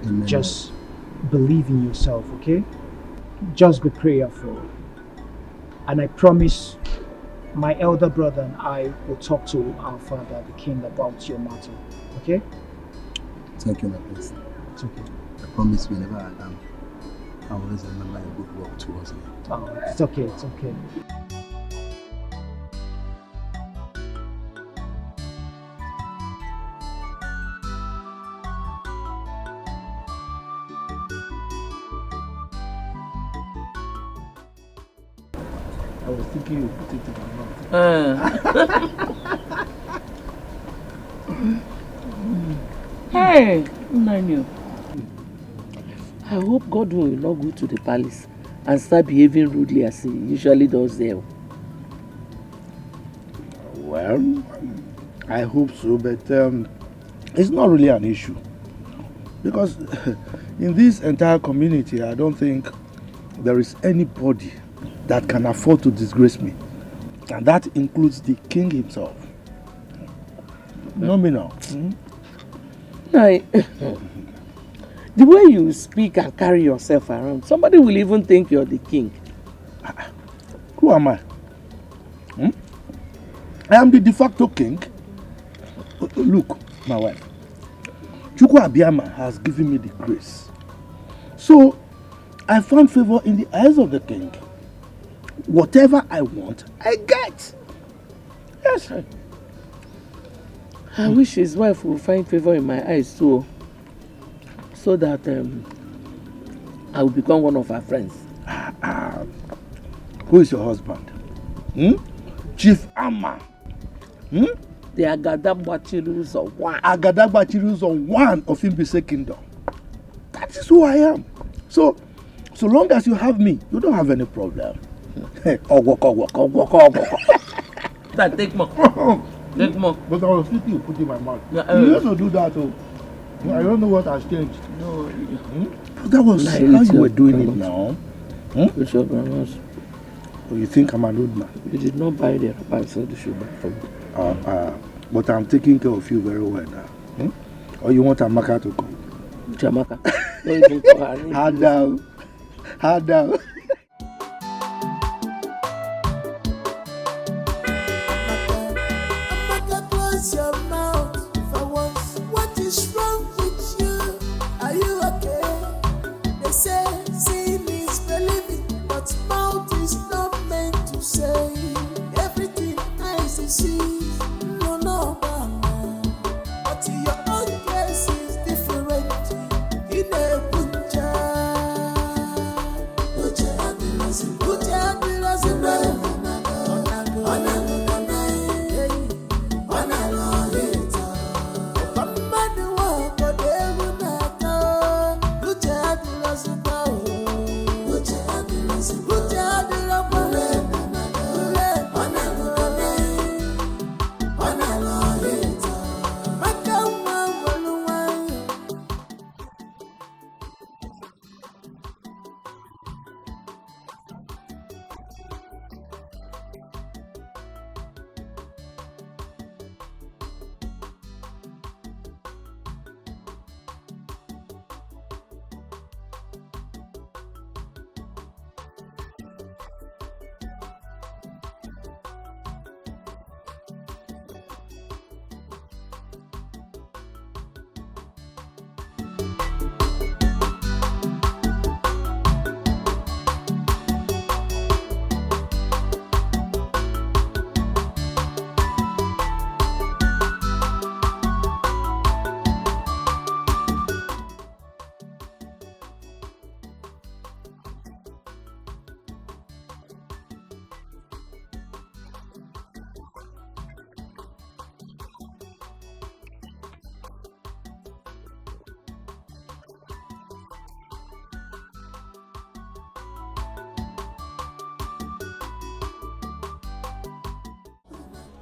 Amen.
Just believe in yourself, okay? Just be prayerful. And I promise my elder brother and I will talk to our father, the king, about your matter. Okay?
Thank you, my prince.
It's okay.
I promise whenever I am, I will always remember your good work towards me.
Oh, it's okay, it's okay.
I was thinking you put it in my mouth.
Hey, Nanu. I hope Godwin will not go to the palace and start behaving rudely as he usually does there.
Well, I hope so, but it's not really an issue. Because in this entire community, I don't think there is anybody that can afford to disgrace me. And that includes the king himself. No, me now.
The way you speak and carry yourself around, somebody will even think you're the king.
Who am I? I am the de facto king. Look, my wife. Chukwu Abiyama has given me the grace. So, I found favor in the eyes of the king. Whatever I want, I get. Yes.
I wish his wife will find favor in my eyes too, so that I will become one of her friends.
Who is your husband? Chief Amma.
The Agadagba of one.
Agadagba of one of Imbise Kingdom. That is who I am. So long as you have me, you don't have any problem.
Take more. Take more.
But I was thinking you put in my mouth.
Yeah,
You also do that, oh. I don't know what has changed.
No.
That was how you were doing it now.
With your grandmas.
Oh, you think I'm an old man?
You did not buy the wrapper, I said you should buy for me.
But I'm taking care of you very well now. Or you want Amaka to come?
Jamaka. Don't even call her name.
Hard down. Hard down.
Close your mouth for once. What is wrong with you? Are you okay? They say seeing is believing, but mouth is not meant to say everything eyes see. No, mama. But your own case is different. In a butcher,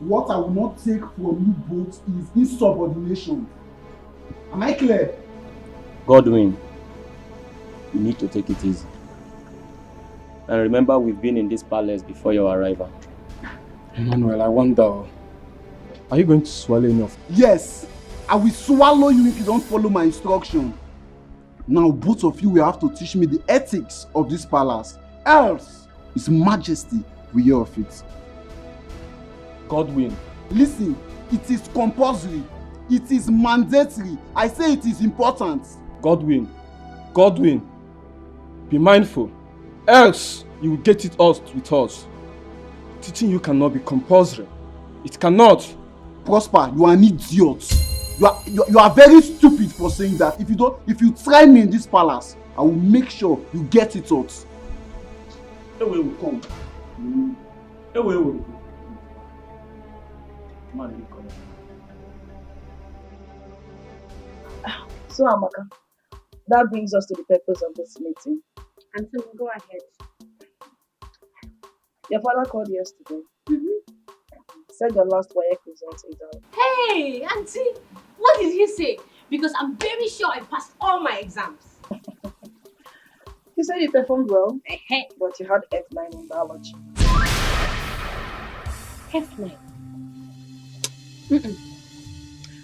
What I will not take from you both is insubordination. Am I clear?
Godwin, you need to take it easy. And remember, we've been in this palace before your arrival.
Emmanuel, I wonder, are you going to swallow enough?
Yes, I will swallow you if you don't follow my instruction. Now both of you will have to teach me the ethics of this palace. Else, His Majesty will hear of it.
Godwin.
Listen, it is compulsory. It is mandatory. I say it is important.
Godwin. Godwin. Be mindful. Else, you will get it out with us. Teaching you cannot be compulsory. It cannot.
Prosper, you are an idiot. You are very stupid for saying that. If you try me in this palace, I will make sure you get it out.
Away will come. Away will. Man,
So, Amaka, that brings us to the purpose of this meeting.
And so go ahead.
Your father called yesterday. Said your last WAEC result is out.
Hey, Auntie, what did he say? Because I'm very sure I passed all my exams.
He said you performed well, but you had F9 in biology.
F9?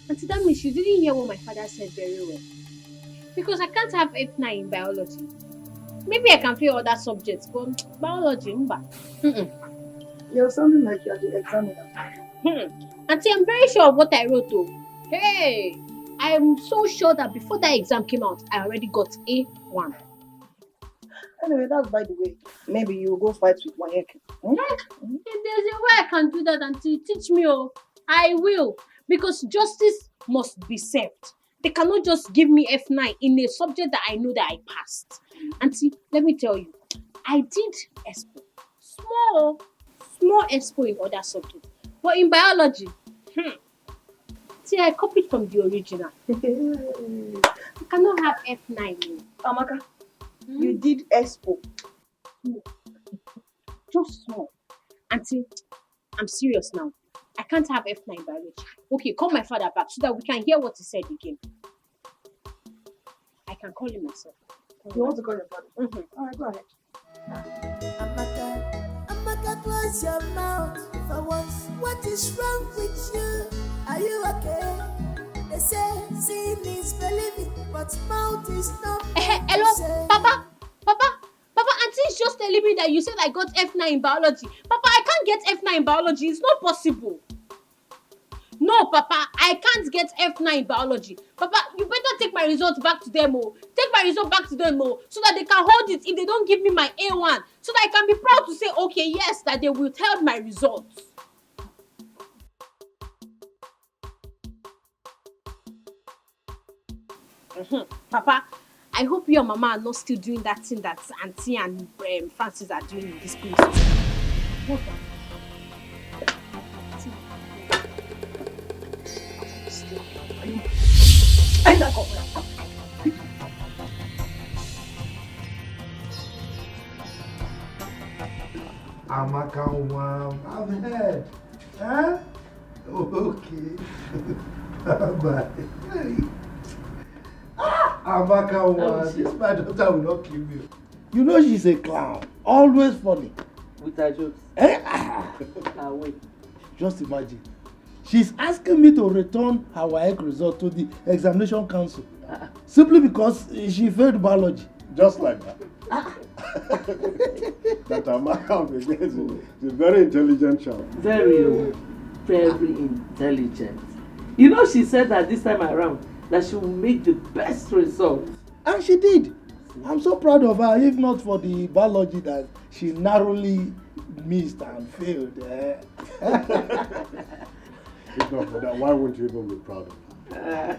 Auntie, that means you didn't hear what my father said very well. Because I can't have F9 in biology. Maybe I can fail other subjects, but biology,
You're sounding like you're the examiner.
Auntie, I'm very sure of what I wrote though. Hey, I'm so sure that before that exam came out, I already got A1.
Anyway, that's by the way. Maybe you'll go fight with Onyeka.
If there's a way I can do that, Auntie, teach me. I will. Because justice must be served. They cannot just give me F9 in a subject that I know that I passed. Auntie, let me tell you, I did expo. Small expo in other subjects. But in biology, see, I copied from the original. I cannot have F9.
Amaka, you did expo.
Just small. Auntie, I'm serious now. I can't have F9 biology. Okay, call my father back so that we can hear what he said again. I can call him myself.
You want to call your father?
Alright, go ahead.
Amaka, close your mouth for once. What is wrong with you? Are you okay? They say seeing is believing, but mouth is not.
Hello, Papa, Auntie is just telling me that you said I got F9 in biology. Papa, I can't get F9 in biology. It's not possible. No, Papa, I can't get F9 in biology. Papa, you better take my results back to them, Take my result back to them, so that they can hold it if they don't give me my A1. So that I can be proud to say, okay, yes, that they will tell my results. Papa, I hope you and Mama are not still doing that thing that Auntie and Francis are doing in this place. What the?
Amaka, I've heard. Huh? Okay. Bye. Amaka, this my daughter will not kill me. You know she's a clown. Always funny.
With her jokes.
Wait. Just imagine. She's asking me to return her WAEC result to the examination council. Simply because she failed biology.
Just like that. That Amaka is a very intelligent child.
Very intelligent. You know, she said that this time around that she will make the best result.
And she did. I'm so proud of her, if not for the biology that she narrowly missed and failed.
If not for that, why wouldn't you even be proud of her?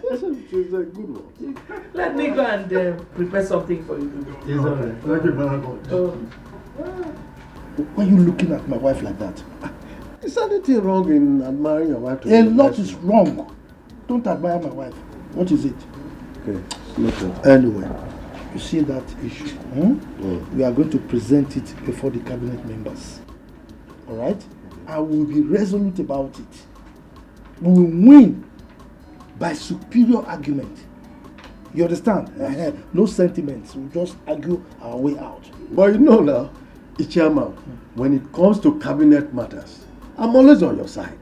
She's a good one.
Let me go and prepare something for you.
It's all right.
Thank you very much.
Why are you looking at my wife like that?
Is there anything wrong in admiring your wife?
A lot is wrong. Don't admire my wife. What is it?
Okay, nothing.
Anyway, you see that issue? We are going to present it before the cabinet members. Alright? I will be resolute about it. We will win by superior argument. You understand? No sentiments. We'll just argue our way out.
But you know now, Ichama, when it comes to cabinet matters, I'm always on your side.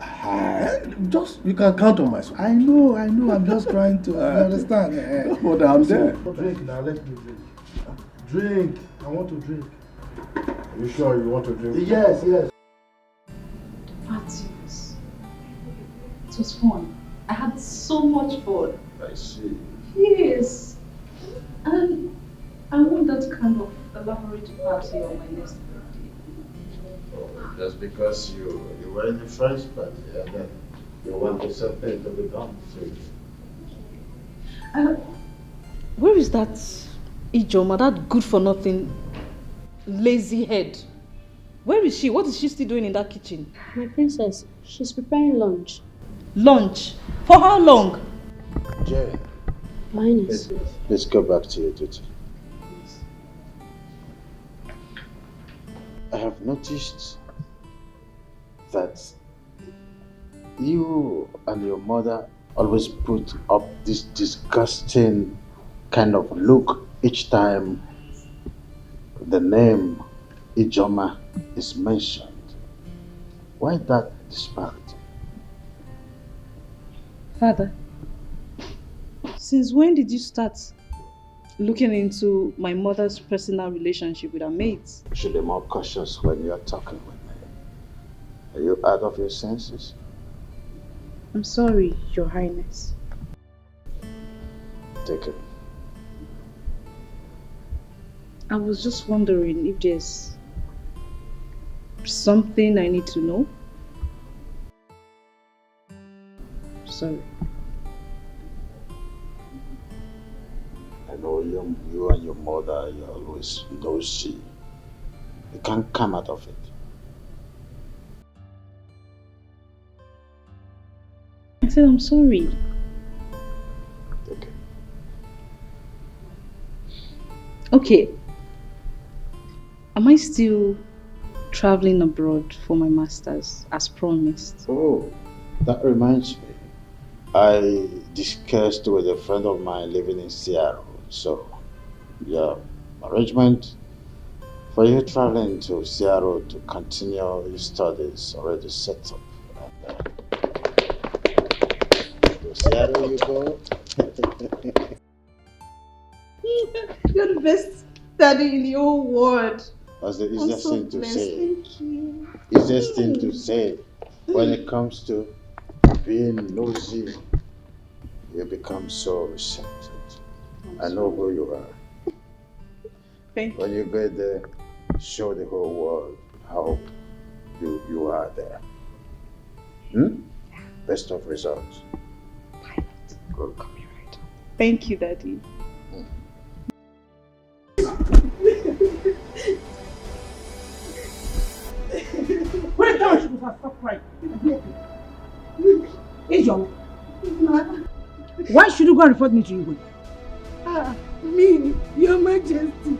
Just, you can count on my support.
I know. I'm just trying to, you understand?
But I'm there.
Drink now, let me drink. Drink. I want to drink.
You sure you want to drink?
Yes.
Francis, was fun. I had so much fun.
I see.
Yes. And I want that kind of elaborate party on my next birthday.
Oh, just because you were in the first party and then you want something to be done to you.
Where is that Ijoma, that good-for-nothing, lazy head? Where is she? What is she still doing in that kitchen?
My princess, she's preparing lunch.
Lunch? For how long?
Jane.
Your Highness.
Let's go back to your duty. I have noticed that you and your mother always put up this disgusting kind of look each time the name Ijoma is mentioned. Why that disparity?
Father, since when did you start looking into my mother's personal relationship with her maids?
You should be more cautious when you are talking with me. Are you out of your senses?
I'm sorry, Your Highness.
Take it.
I was just wondering if there's something I need to know. Sorry.
I know you and your mother, you're always nosy. You can't come out of it.
I said I'm sorry. Okay. Am I still traveling abroad for my master's as promised?
Oh, that reminds me. I discussed with a friend of mine living in Seattle. So, yeah, arrangement for you traveling to Seattle to continue your studies already set up. To Seattle you go.
You're the best daddy in the whole world.
That's the easiest thing to say.
Thank you.
Easiest thing to say when it comes to being nosy. You become so receptive. I know who you are.
Thank you.
When you get there, show the whole world how you are there. Best of results. Good.
Thank you, Daddy.
When the time she was stop crying. Ijoma. Why should you go and report me to you?
Me, Your Majesty.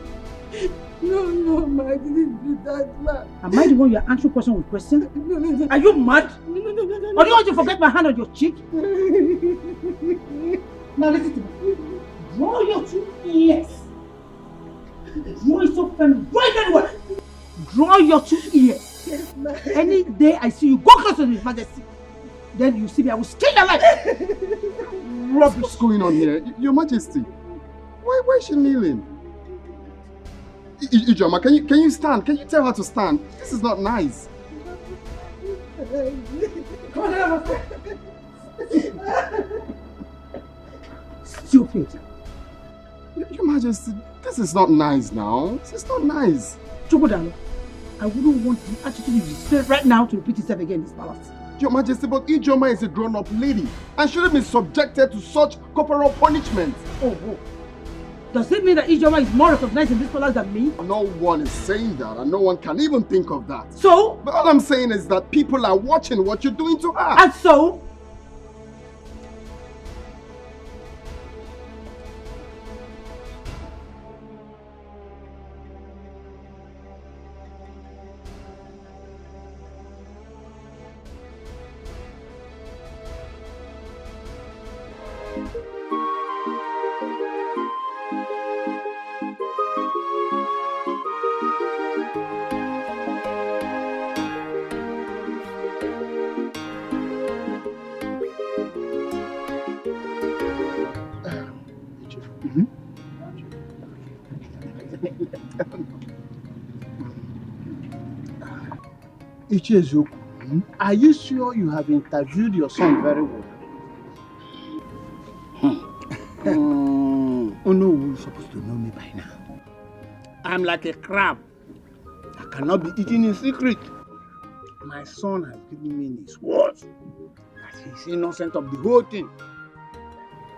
No, ma, I didn't do that, ma.
Am I the one you are answering question with question?
No.
Are you mad?
No.
Or do you want to forget my hand on your cheek? Now listen to me. Draw your two ears. Draw it so firm. Draw it anywhere. Draw your two ears.
Yes, ma.
Any day I see you go close to His Majesty, then you see me, I will skin your life.
Rubbish. What's going on here? Your Majesty, why is she kneeling? Ijoma, can you stand? Can you tell her to stand? This is not nice.
Come on, stupid.
Your Majesty, this is not nice now. This is not nice.
Chokodalo, I wouldn't want the attitude you display right now to repeat itself again in this palace.
Your Majesty, but Ijoma is a grown-up lady and shouldn't be subjected to such corporal punishment.
Oh. Does it mean that Ijoma is more recognized in this palace than me?
No one is saying that, and no one can even think of that.
So?
But all I'm saying is that people are watching what you're doing to her.
And so?
Ichi eziokwu,
Are you sure you have interviewed your son very well? Onowu is supposed to know me by now. I'm like a crab. I cannot be eaten in secret. My son has given me his word that he's innocent of the whole thing.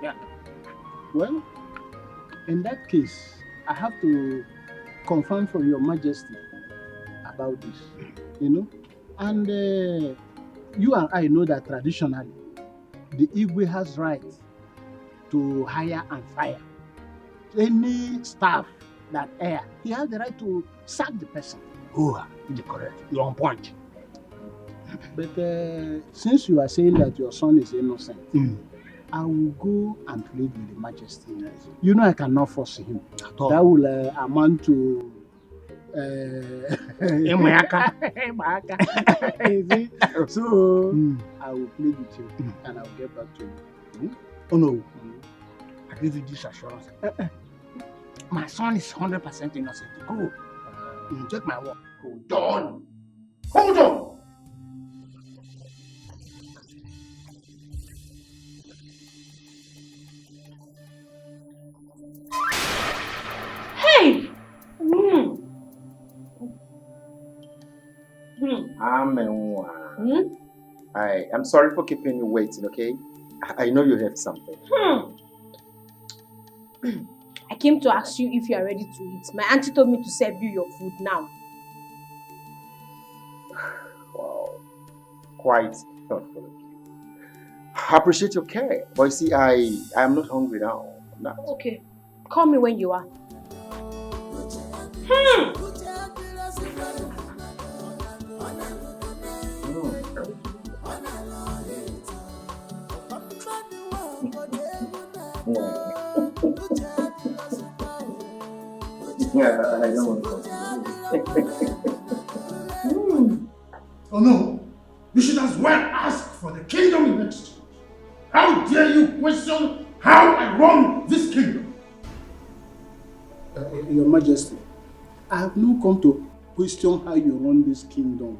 Yeah. Well, in that case, I have to confirm from Your Majesty about this, And you and I know that traditionally, the Igwe has right to hire and fire any staff that err. He has the right to sack the person. Oh, you're correct. You're on point. But since you are saying that your son is innocent, I will go and plead with the Majesty. You know I cannot force him. That will amount to Onyeka. You see? So I will plead with you and I will get back to you. Oh no. I give you this assurance. My son is 100% innocent. Go. Take my word. Hold on. Hold on.
Hey!
I'm sorry for keeping you waiting, okay? I know you have something.
I came to ask you if you are ready to eat. My auntie told me to serve you your food now.
Wow. Quite thoughtful of you. I appreciate your care. But you see, I am not hungry now. I'm not.
Okay. Call me when you are.
I don't want to.
Oh no! You should as well ask for the kingdom in exchange. How dare you question how I run this kingdom? Your Majesty, I have not come to question how you run this kingdom.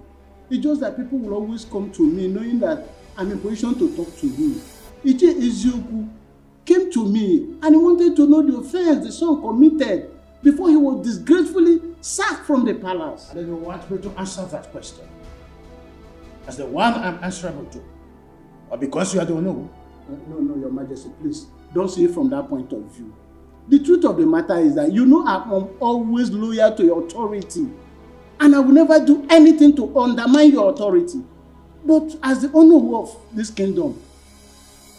It's just that people will always come to me knowing that I'm in position to talk to you. Iche Ezioku came to me and he wanted to know the offense the son committed before he was disgracefully sacked from the palace. And then you want me to answer that question as the one I'm answerable to? Or because you are the one who? No, Your Majesty, please, don't see it from that point of view. The truth of the matter is that you know I'm always loyal to your authority. And I will never do anything to undermine your authority. But as the owner of this kingdom,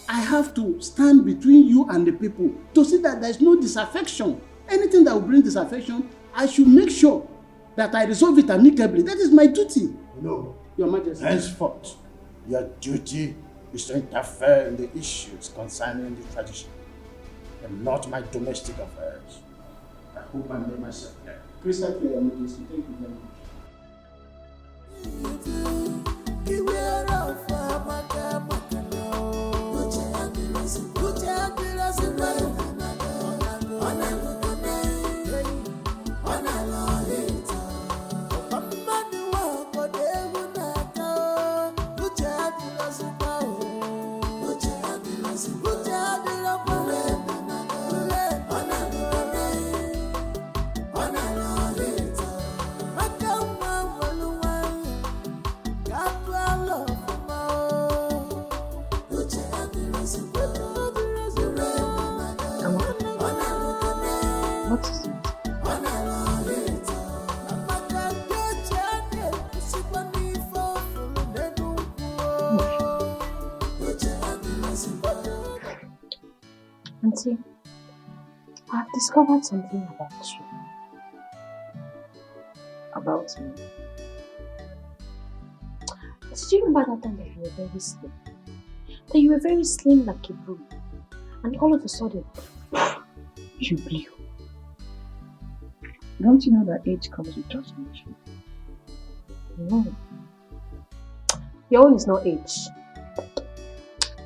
I have to stand between you and the people to see that there is no disaffection. Anything that will bring disaffection, I should make sure that I resolve it amicably. That is my duty.
No.
Your Majesty.
Henceforth, your duty is to interfere in the issues concerning the tradition and not my domestic affairs. I hope I made myself clear.
Crystal clear, Your Majesty. Thank you very much.
What is it? Auntie, I've discovered something about you.
About me?
Did you remember that time that you were very slim? That you were very slim like a broom, and all of a sudden, you blew.
Don't you know that age comes with transformation?
No. Your own is not age.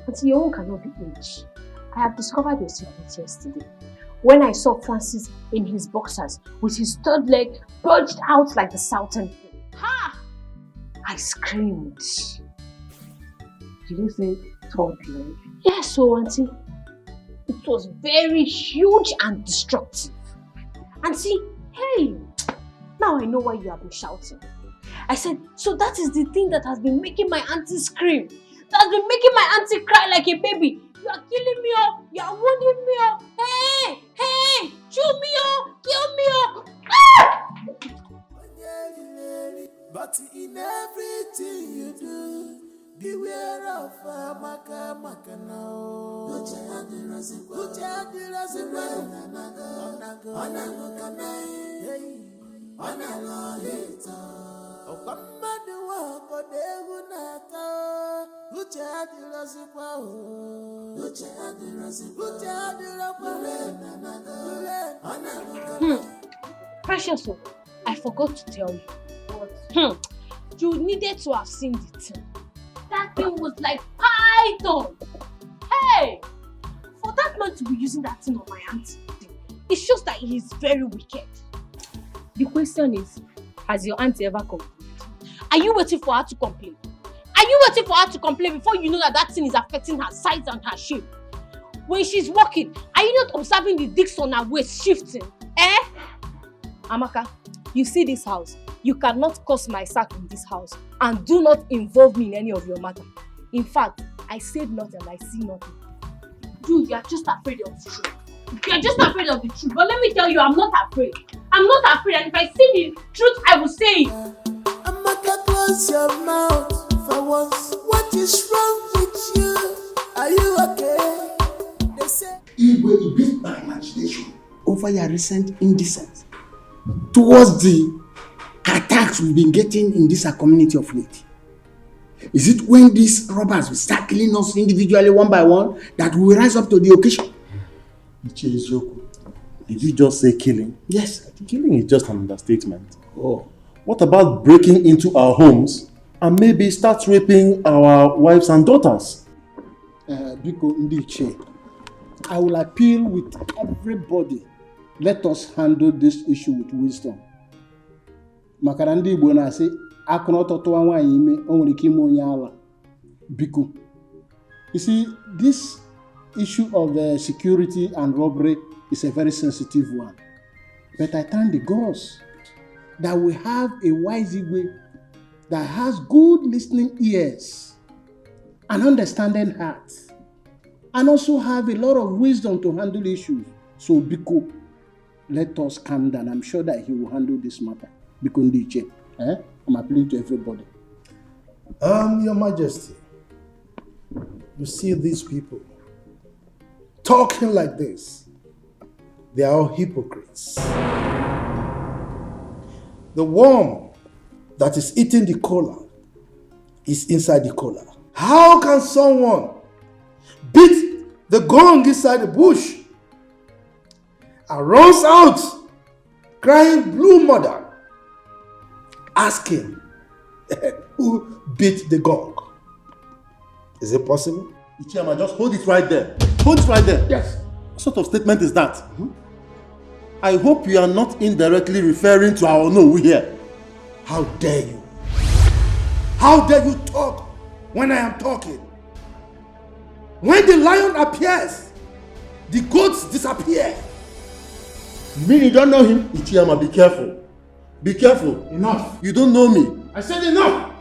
Auntie, your own cannot be age. I have discovered your secret yesterday. When I saw Francis in his boxers with his third leg bulged out like the Southern King. Ha! I screamed.
Did you say third leg?
Yes, so auntie. It was very huge and destructive. Auntie, hey, now I know why you have been shouting. I said, so that is the thing that has been making my auntie scream. That has been making my auntie cry like a baby. You are killing me, oh. You are wounding me, oh. Hey, hey, chew me, oh. Kill me, oh. Ah!
But in everything you do, beware of maka now. Put your hand in
Precious, I forgot to tell you. You needed to have seen the thing. That thing was like python. Hey! For that man to be using that thing on my auntie, it shows that he is very wicked.
The question is, has your auntie ever complained?
Are you waiting for her to complain? Are you waiting for her to complain before you know that that thing is affecting her size and her shape? When she's walking, are you not observing the discs on her waist shifting? Eh?
Amaka, you see this house. You cannot cause my sack in this house and do not involve me in any of your matter. In fact, I said nothing and I see nothing.
Dude, you are just afraid of the truth. You are just afraid of the truth. But let me tell you, I'm not afraid. I'm not afraid, and if I see the truth, I will say it.
Amaka, close your mouth for once. What is wrong with you? Are you okay? They say
It will beat my imagination over your recent indecence towards the attacks we've been getting in this community of late. Is it when these robbers will start killing us individually one by one that we will rise up to the occasion?
Did you just say killing?
Yes.
Killing is just an understatement.
Oh.
What about breaking into our homes and maybe start raping our wives and daughters?
Biko Ndiche, I will appeal with everybody. Let us handle this issue with wisdom. Makarandi Igbo na-asị akụna ọtọtụwa nwaanyị ime o nwere ike ime onye ala. Biko. You see, this issue of security and robbery is a very sensitive one. But I thank the gods that we have a wise Igwe that has good listening ears and understanding heart, and also have a lot of wisdom to handle issues. So Biko, let us calm down. I'm sure that he will handle this matter. Biko Ndiche, I'm appealing to everybody.
Your Majesty, you see these people talking like this. They are all hypocrites. The worm that is eating the cola is inside the cola. How can someone beat the gong inside the bush and runs out crying blue mother, asking who beat the gong? Is it possible?
Ichiyama, just hold it right there. Hold it right there.
Yes.
What sort of statement is that? I hope you are not indirectly referring to our Onowu here.
How dare you? How dare you talk when I am talking? When the lion appears, the goats disappear.
You mean you don't know him? Ichiyama, be careful. Be careful.
Enough.
You don't know me.
I said enough.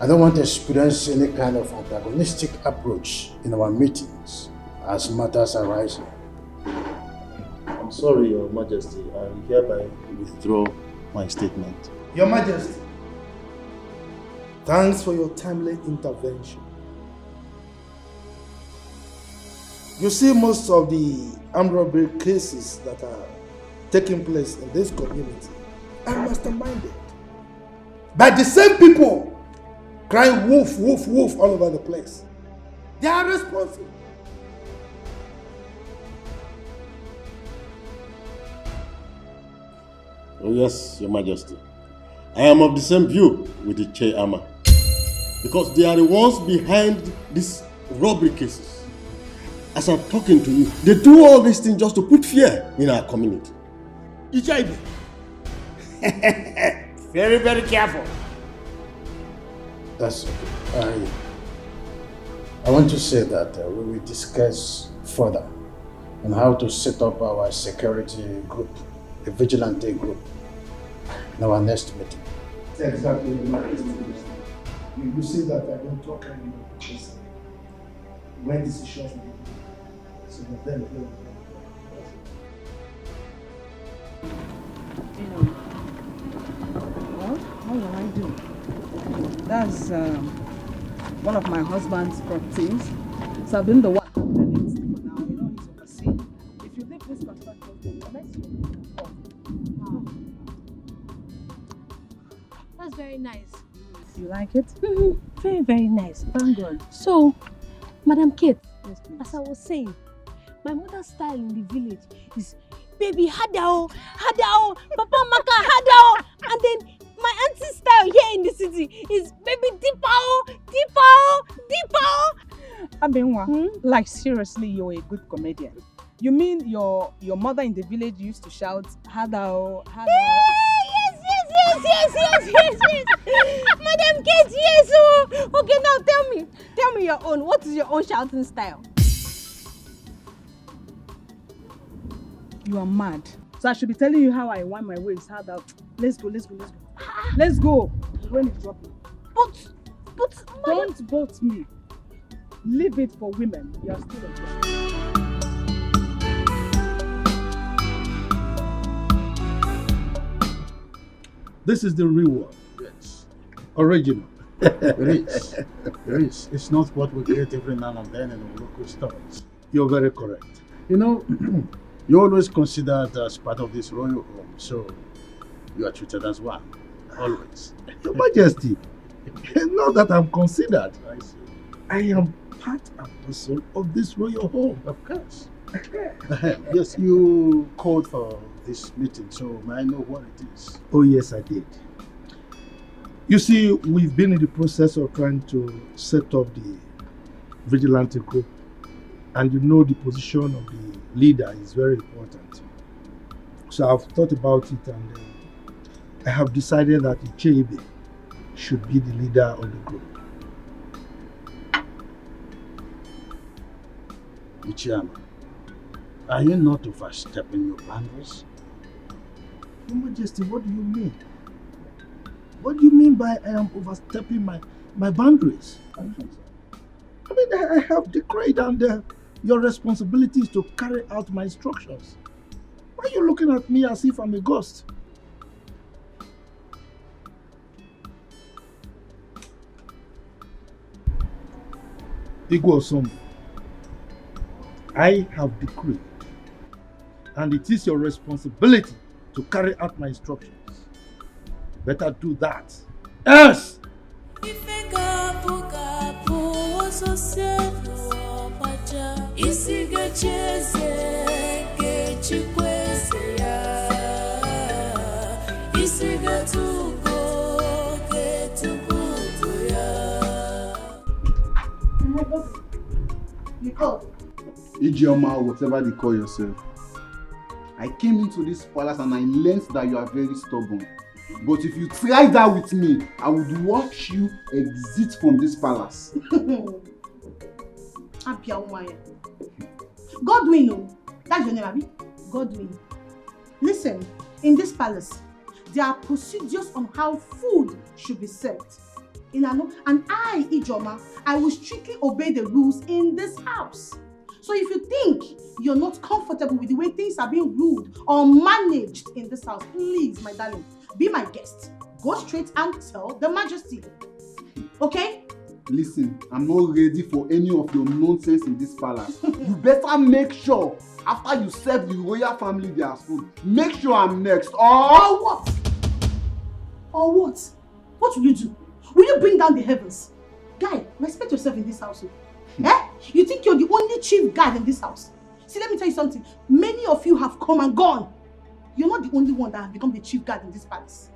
I don't want to experience any kind of antagonistic approach in our meetings as matters arise.
I'm sorry, Your Majesty. I hereby withdraw my statement.
Your Majesty, thanks for your timely intervention. You see, most of the armed robbery cases that are taking place in this community are masterminded by the same people crying wolf, wolf, wolf all over the place. They are responsible.
Oh yes, Your Majesty. I am of the same view with the Ichiyama. Because they are the ones behind these robbery cases. As I'm talking to you, they do all these things just to put fear in our community.
Ichiyama,
Very, very careful. That's okay. I want to say that we will discuss further on how to set up our security group, the vigilante group, in our next meeting.
Exactly. You see that I don't talk anymore because when decisions will be made, so that then they will
Well, what will I do? That's one of my husband's properties. So I've been the one handling it for now. He's overseeing. If you leave this construction, the next one.
That's very nice.
You like it?
Very, very nice.
Thank God.
So, Madam Kate,
yes,
as I was saying, my mother's style in the village is baby hadao, hadao, papa maka hadao, and then my auntie's style here in the city is baby dipao, dipao, dipao.
Abenwa, like seriously, you're a good comedian. You mean your mother in the village used to shout hadao, hadao?
Yes. Madam Kate, yes. Oh. Okay, now tell me your own. What is your own shouting style?
You are mad. So I should be telling you how I wind my waist, how that. Let's go. Let's go. The rain is dropping.
But
don't boat me. Leave it for women. You are still a girl.
This is the real one.
Yes.
Original.
It is. It's not what we get every now and then in the local stores.
You're very correct.
You're always considered as part of this royal home, so you are treated as one. Always.
Your Majesty, not that I'm considered.
I see.
I am part and parcel of this royal home.
Of course. Yes, you called for this meeting, so may I know what it is?
Oh yes, I did. You see, we've been in the process of trying to set up the vigilante group, and the position of the leader is very important. So I've thought about it, and I have decided that Ichebe should be the leader of the group.
Ichiyama, are you not overstepping your boundaries?
Your Majesty, what do you mean? What do you mean by I am overstepping my boundaries? I mean, I have decreed, and your responsibility is to carry out my instructions. Why are you looking at me as if I'm a ghost? Godson, I have decreed, and it is your responsibility to carry out my instructions. Better do that. Yes!
Ijeoma, whatever they call yourself. I came into this palace and I learned that you are very stubborn. But if you try that with me, I would watch you exit from this palace.
Godwin, that's your name, Abi? Godwin. Listen, in this palace, there are procedures on how food should be served. And I, Ijoma, I will strictly obey the rules in this house. So if you think you're not comfortable with the way things are being ruled or managed in this house, please, my darling, be my guest. Go straight and tell the Majesty. Okay?
Listen, I'm not ready for any of your nonsense in this palace. You better make sure, after you serve the royal family their food, make sure I'm next.
Or what? Or what? What will you do? Will you bring down the heavens? Guy, respect yourself in this house. You think you're the only chief guard in this house? See, let me tell you something. Many of you have come and gone. You're not the only one that has become the chief guard in this palace.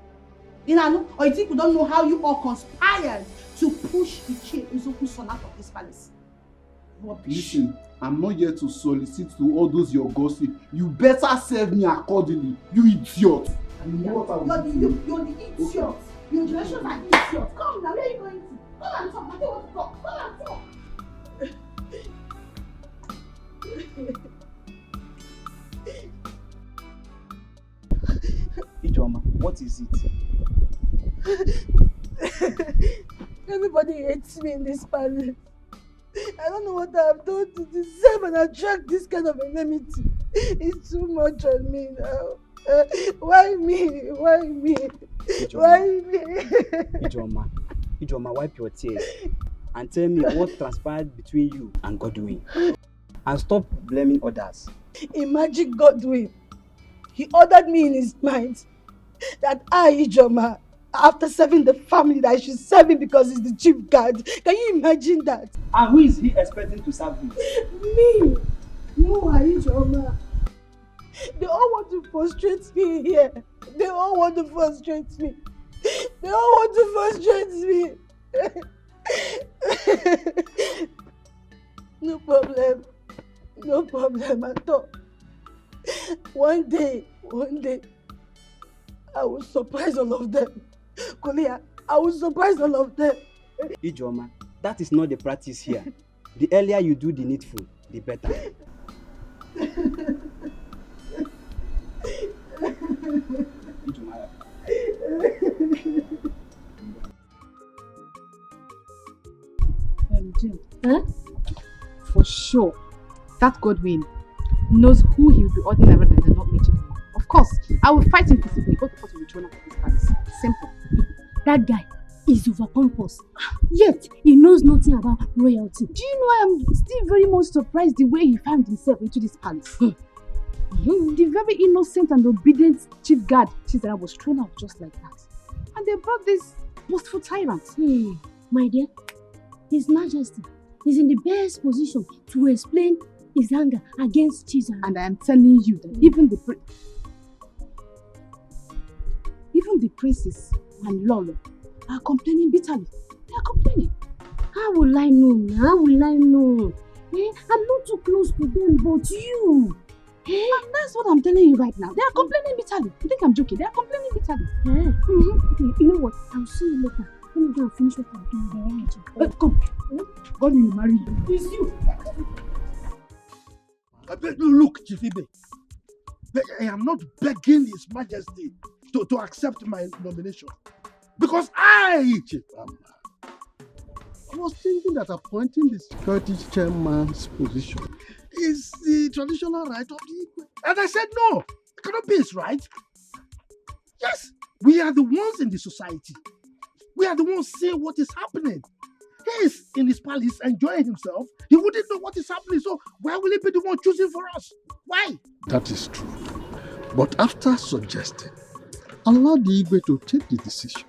Or you think we don't know how you all conspired to push Ichie Uzoku's son out of this palace?
Listen, I'm not here to solicit to all those your gossip. You better serve me accordingly, you idiot.
You're the idiot. Your generations are idiots. Come now, where are you going to? Come and talk. I don't want to talk. Come and talk.
Ijoma, what is it?
Everybody hates me in this palace. I don't know what I've done to deserve and attract this kind of enmity. It's too much on me now. Why me? Why me? Why me?
Ijoma, wipe your tears and tell me what transpired between you and Godwin. And stop blaming others.
Imagine Godwin. He ordered me in his mind that I, Ijoma, after serving the family, that I should serve him because he's the chief guard. Can you imagine that?
And who is he expecting to serve him?
Me. No, Ijoma. They all want to frustrate me here. They all want to frustrate me. They all want to frustrate me. No problem. No problem at all. One day, I will surprise all of them. Kolia, I will surprise all of them.
Ijoma, that is not the practice here. The earlier you do the needful, the better.
Jim, for sure, that Godwin knows who he will be ordering rather than not mention him. Of course, I will fight him physically. Both of us will be thrown out of this palace. Simple.
That guy is over pompous. Yet, he knows nothing about royalty.
Do you know I am still very much surprised the way he found himself into this palace? The very innocent and obedient chief guard Chizara was thrown out just like that. And they brought this boastful tyrant.
My dear, His Majesty is in the best position to explain his anger against Chizara.
And I am telling you that even the princes and Lolo are complaining bitterly. They are complaining.
How will I know? How will I know? I'm not too close to them, but you.
And that's what I'm telling you right now. They are complaining bitterly. You think I'm joking? They are complaining bitterly.
Okay, you know what? I'll see you later. Let me go and finish what I'm doing.
Come. God will marry you. It's you.
Look, Chief Ibe, I am not begging His Majesty to accept my nomination. Because Chief Amma,
I was thinking that appointing the security chairman's position
is the traditional right of the Igwe. And I said no, it cannot be his right. Yes, we are the ones in the society. We are the ones seeing what is happening. He is in his palace enjoying himself. He wouldn't know what is happening, so why will he be the one choosing for us? Why?
That is true. But after suggesting, allow the Igwe to take the decision.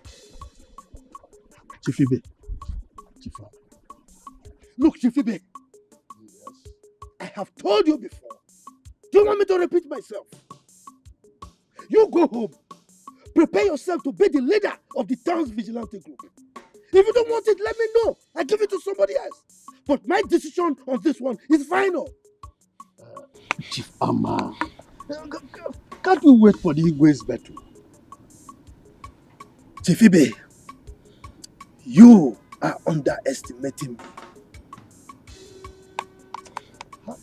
Chief Ibe. Look, Chief Ibe. Yes. I have told you before. Do you want me to repeat myself? You go home. Prepare yourself to be the leader of the town's vigilante group. If you don't want it, let me know. I give it to somebody else. But my decision on this one is final.
Chief Amma, can't we wait for the Igwe's battle?
Chief Ibe, you are underestimating me.
What?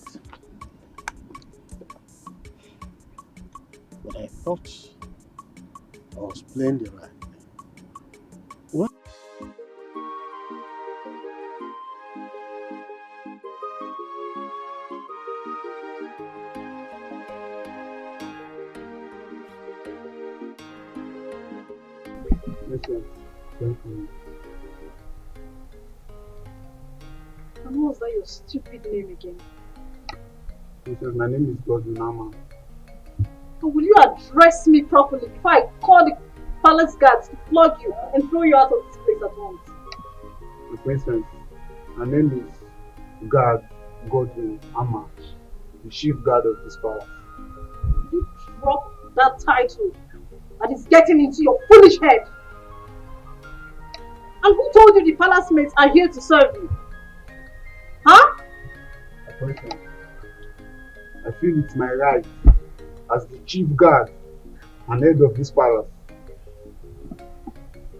But I thought I was playing the right. What?
And what was that your stupid name again?
My name is Godson.
So will you address me properly before I call the palace guards to flog you and throw you out of this place at once?
Princess, my name is Godson Amma, the chief guard of this palace.
You drop that title that is getting into your foolish head. And who told you the palace mates are here to serve you? Huh?
I feel it's my right as the chief guard an head of this palace.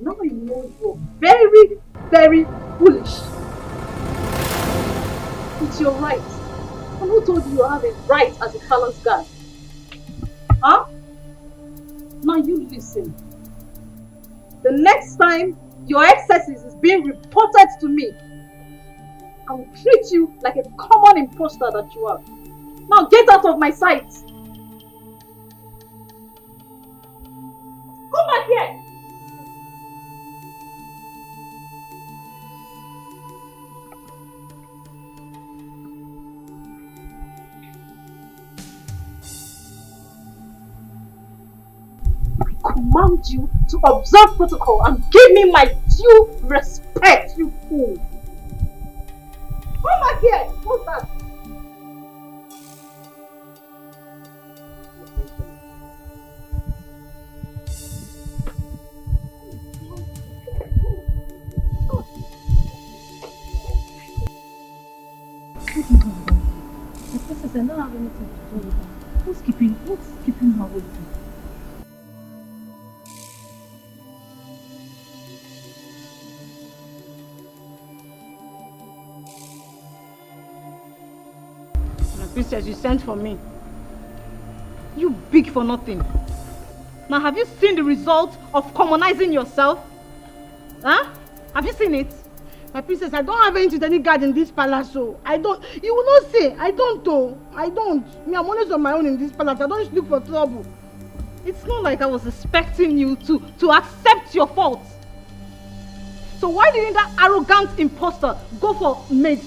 Now you know you're very, very foolish. It's your right. And who told you you have a right as a palace guard? Huh? Now you listen. The next time your excesses is being reported to me, I will treat you like a common imposter that you are. Now get out of my sight. Come back here. I command you to observe protocol and give me my due respect, you fool. Come back here. What's that?
The princess, I don't have anything to do with her. What's keeping her with you?
My princess, you sent for me. You big for nothing. Now, have you seen the result of commonizing yourself? Huh? Have you seen it?
My princess, I don't have anything to any guard in this palace, so I don't. You will not say. I don't, though. I don't. Me, I'm always on my own in this palace. I don't look for trouble.
It's not like I was expecting you to accept your fault. So why didn't that arrogant imposter go for maid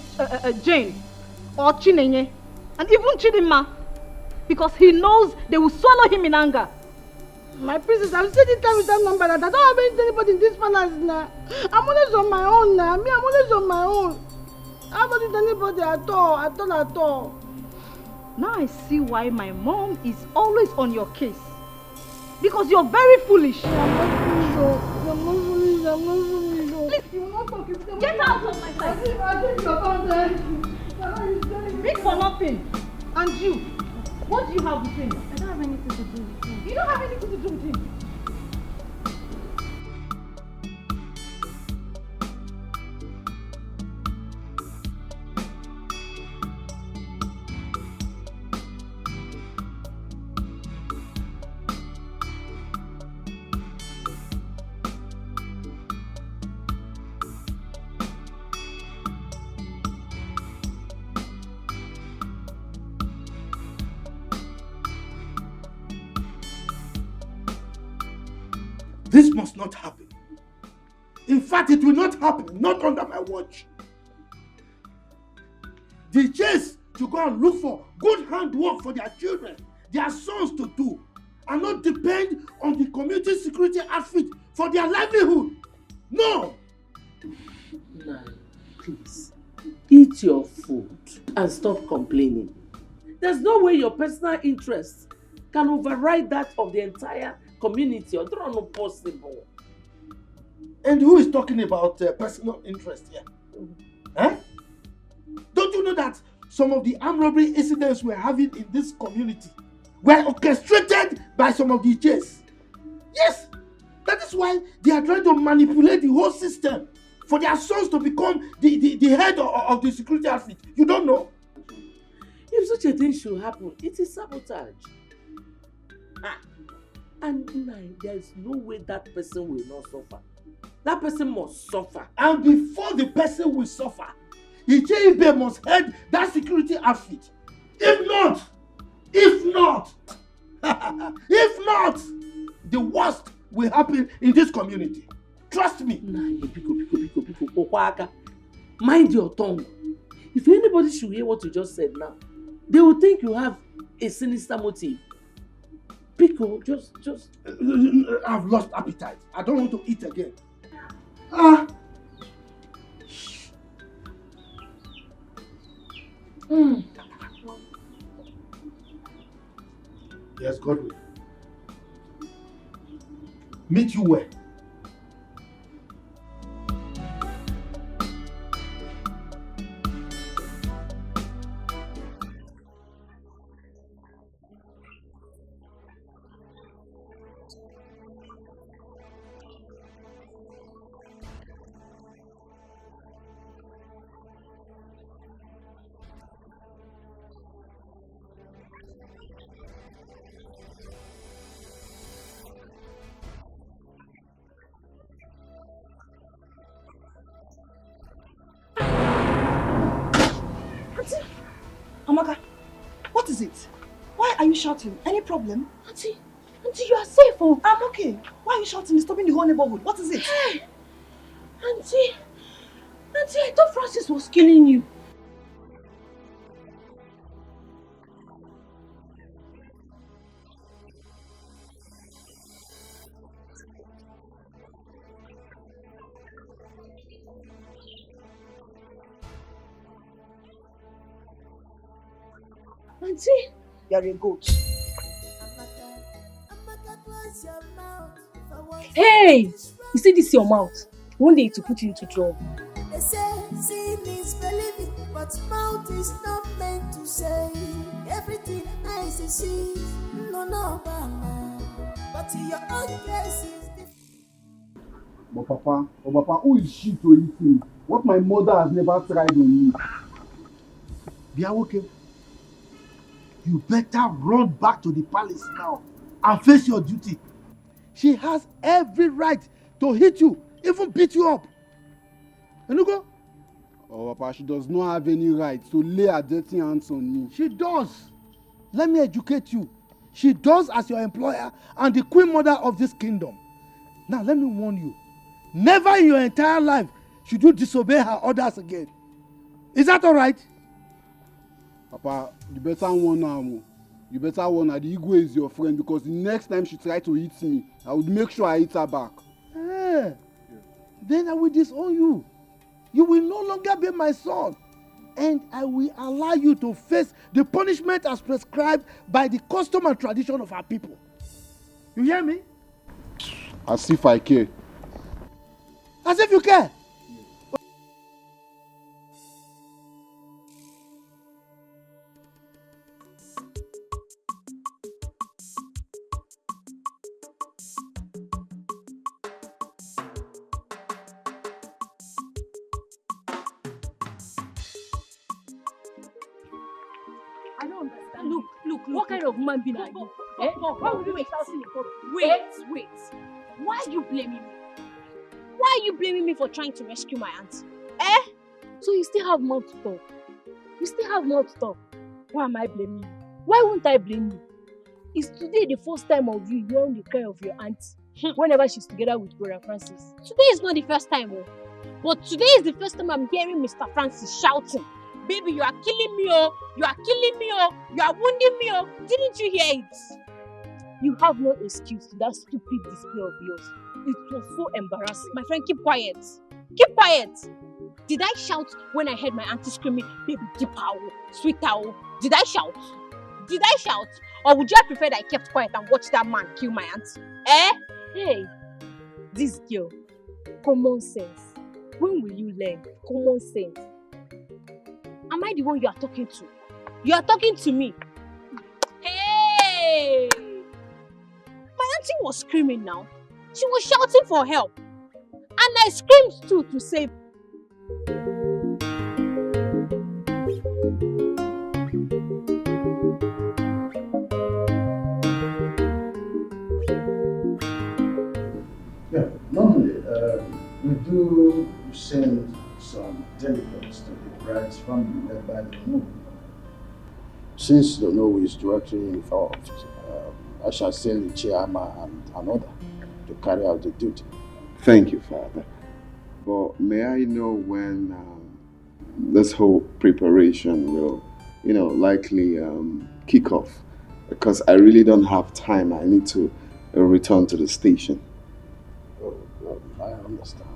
Jane or Chinenye and even Chidinma? Because he knows they will swallow him in anger.
My princess, I've said it time with that number that I don't have anybody in this palace now. I'm always on my own now. Me, I'm always on my own. I haven't with anybody at all.
Now I see why my mom is always on your case. Because you're very foolish.
I'm not foolish.
Please, you will not talk. Get out of my sight.
I think you're
Big for nothing. And you, what do you have with him?
I don't have anything to do with him.
You don't have anything to do with him.
This must not happen. In fact, it will not happen, not under my watch. The chase to go and look for good handwork for their children, their sons to do, and not depend on the community security outfit for their livelihood. No!
Nah, please, eat your food and stop complaining. There's no way your personal interests can override that of the entire community. Or not possible.
And who is talking about personal interest here? Huh? Don't you know that some of the armed robbery incidents we're having in this community were orchestrated by some of the J's? Yes! That is why they are trying to manipulate the whole system for their sons to become the head of the security outfit. You don't know?
If such a thing should happen, it is sabotage. And there is no way that person will not suffer. That person must suffer.
And before the person will suffer, Ijeibe must head that security outfit. If not, the worst will happen in this community. Trust me.
Mind your tongue. If anybody should hear what you just said now, they will think you have a sinister motive. Pico, just...
I've lost appetite. I don't want to eat again. Yes, Godwin. Meet you where?
it? Why are you shouting? Any problem?
Auntie, you are safe, oh.
I'm okay. Why are you shouting? Disturbing the whole neighborhood. What is it?
Hey, Auntie, I thought Francis was killing you. Auntie,
you're a goat.
Hey! You see this your mouth? One day to put you into trouble.
They say seeing is believing, but mouth is not meant to say everything eyes see. No, mama. But your own case is different.
But Papa, who is she to eat me? What my mother has never tried on me.
Biawoke, you better run back to the palace now and face your duty. She has every right to hit you, even beat you up. Enugo?
Oh, Papa, she does not have any right to lay her dirty hands on me.
She does. Let me educate you. She does as your employer and the queen mother of this kingdom. Now, let me warn you. Never in your entire life should you disobey her orders again. Is that all right?
Papa, you better warn her. You better warn her. The Igwe is your friend because the next time she tries to hit me, I would make sure I hit her back.
Then I will disown you. You will no longer be my son. And I will allow you to face the punishment as prescribed by the custom and tradition of our people. You hear me?
As if I care.
As if you care.
I don't understand. Look, what kind of man being are you? Why would you be shouting in public? Wait. Why are you blaming me? Why are you blaming me for trying to rescue my auntie? So you still have more to talk. Why am I blaming you? Why won't I blame you? Is today the first time of you hearing the cry of your auntie whenever she's together with Brother Francis?
Today is not the first time, but today is the first time I'm hearing Mr. Francis shouting, "Baby, you are killing me, oh! You are killing me, oh! You are wounding me, oh!" Didn't you hear it?
You have no excuse to that stupid display of yours. It was so embarrassing.
My friend, keep quiet. Keep quiet. Did I shout when I heard my auntie screaming, "Baby, deep owl, sweet owl"? Did I shout? Or would you have preferred I kept quiet and watched that man kill my auntie?
Hey, this girl, common sense. When will you learn common sense?
Am I the one you are talking to? You are talking to me. Hey! My auntie was screaming now. She was shouting for help. And I screamed too to save.
Yeah, normally we do send some delegates to the bride's family led by the Nollywood. Since the Nollywood is directly involved, I shall send the chairman and another to carry out the duty.
Thank you, Father. But may I know when this whole preparation will, likely kick off? Because I really don't have time. I need to return to the station.
Oh, I understand.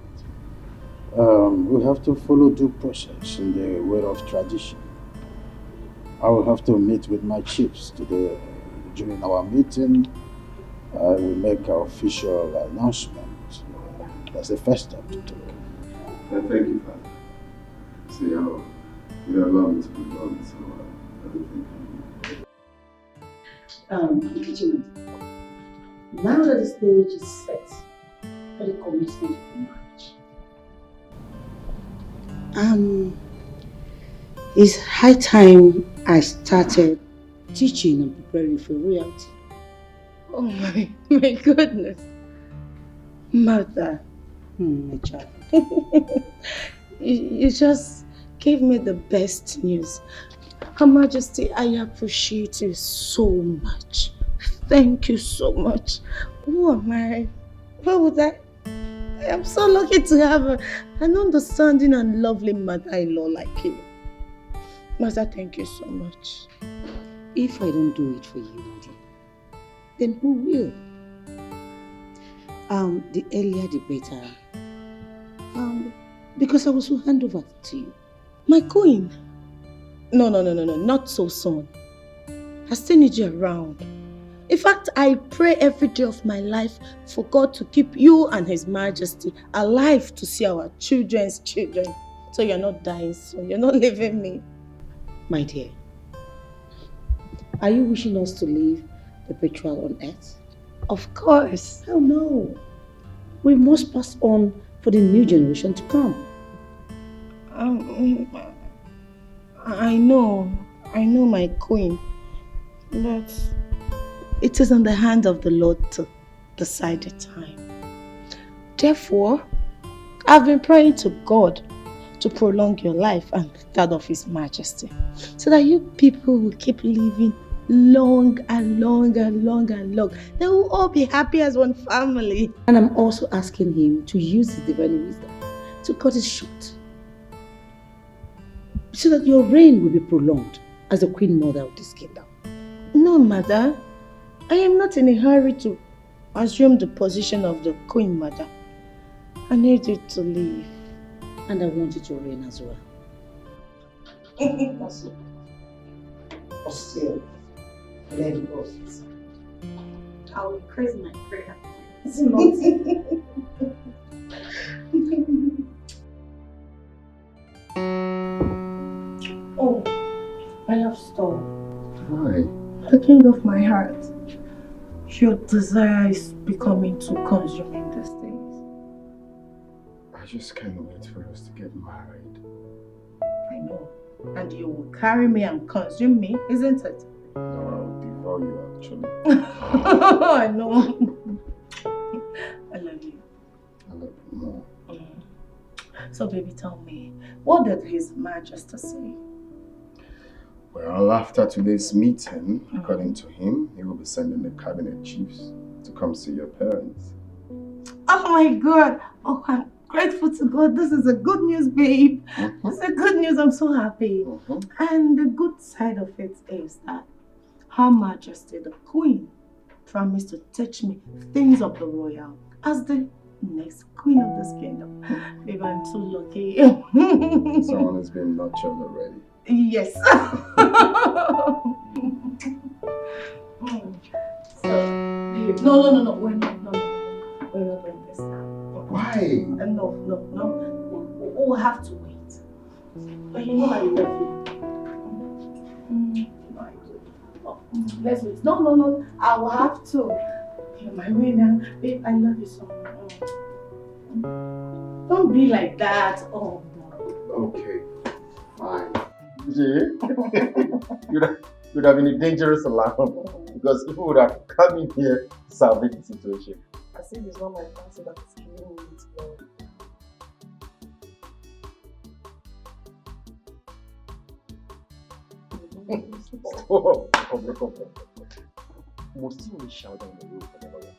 We have to follow due process in the way of tradition. I will have to meet with my chiefs today. During our meeting, I will make an official announcement. That's the first step to take.
Thank you, Father. See how you allow me to be done, so everything.
Regina, now that the stage is set for the commencement of the marriage, it's high time I started teaching and preparing for royalty.
Oh my goodness.
Mother, my child, you just gave me the best news. Her Majesty, I appreciate you so much. Thank you so much. Who am I? What would I am so lucky to have an understanding and lovely mother-in-law like you. Master, thank you so much.
If I don't do it for you, Daddy, then who will? The earlier the better. Because I was to hand over to you.
My queen? No, not so soon. I still need you around. In fact, I pray every day of my life for God to keep you and His Majesty alive to see our children's children. So you're not dying soon. You're not leaving me.
My dear, are you wishing us to live perpetual on earth?
Of course.
Hell no. We must pass on for the new generation to come.
I know, my queen. But it is in the hand of the Lord to decide the time. Therefore, I've been praying to God to prolong your life and that of His Majesty, so that you people will keep living long and long and long and long. They will all be happy as one family.
And I'm also asking Him to use His divine wisdom to cut it short, so that your reign will be prolonged as the Queen Mother of this kingdom.
No, Mother. I am not in a hurry to assume the position of the Queen Mother. I need you to leave.
And I want you to reign as well.
But still, let it go. I will increase my prayer. It's not. Oh, I love Storm.
Why?
The king of my heart. Your desire is becoming too consuming these days.
I just can't wait for us to get married.
I know. And you will carry me and consume me, isn't it?
No, I'll devour you actually.
I know. I love you.
I love you more.
So baby, tell me, what did His Majesty say?
Well, after today's meeting, according to him, he will be sending the cabinet chiefs to come see your parents.
Oh my God! Oh, I'm grateful to God. This is a good news, babe. It's a good news. I'm so happy. And the good side of it is that Her Majesty, the Queen, promised to teach me things of the royal as the next queen of this kingdom. Babe, I'm so lucky.
Someone has been nurtured already.
Yes. So, babe, no. We're not doing this now.
Why?
No. We'll have to wait. But you know I love you. Let's wait. No. I will have to. You're my winner. Babe, I love you so much. Don't be like that. Oh,
okay. Fine. You'd have been a dangerous alarm because people would have come in here to salvage the situation.
I see it's not my fancy that is killing me with love.
Stop. Must you only shout down the road for the lawyer?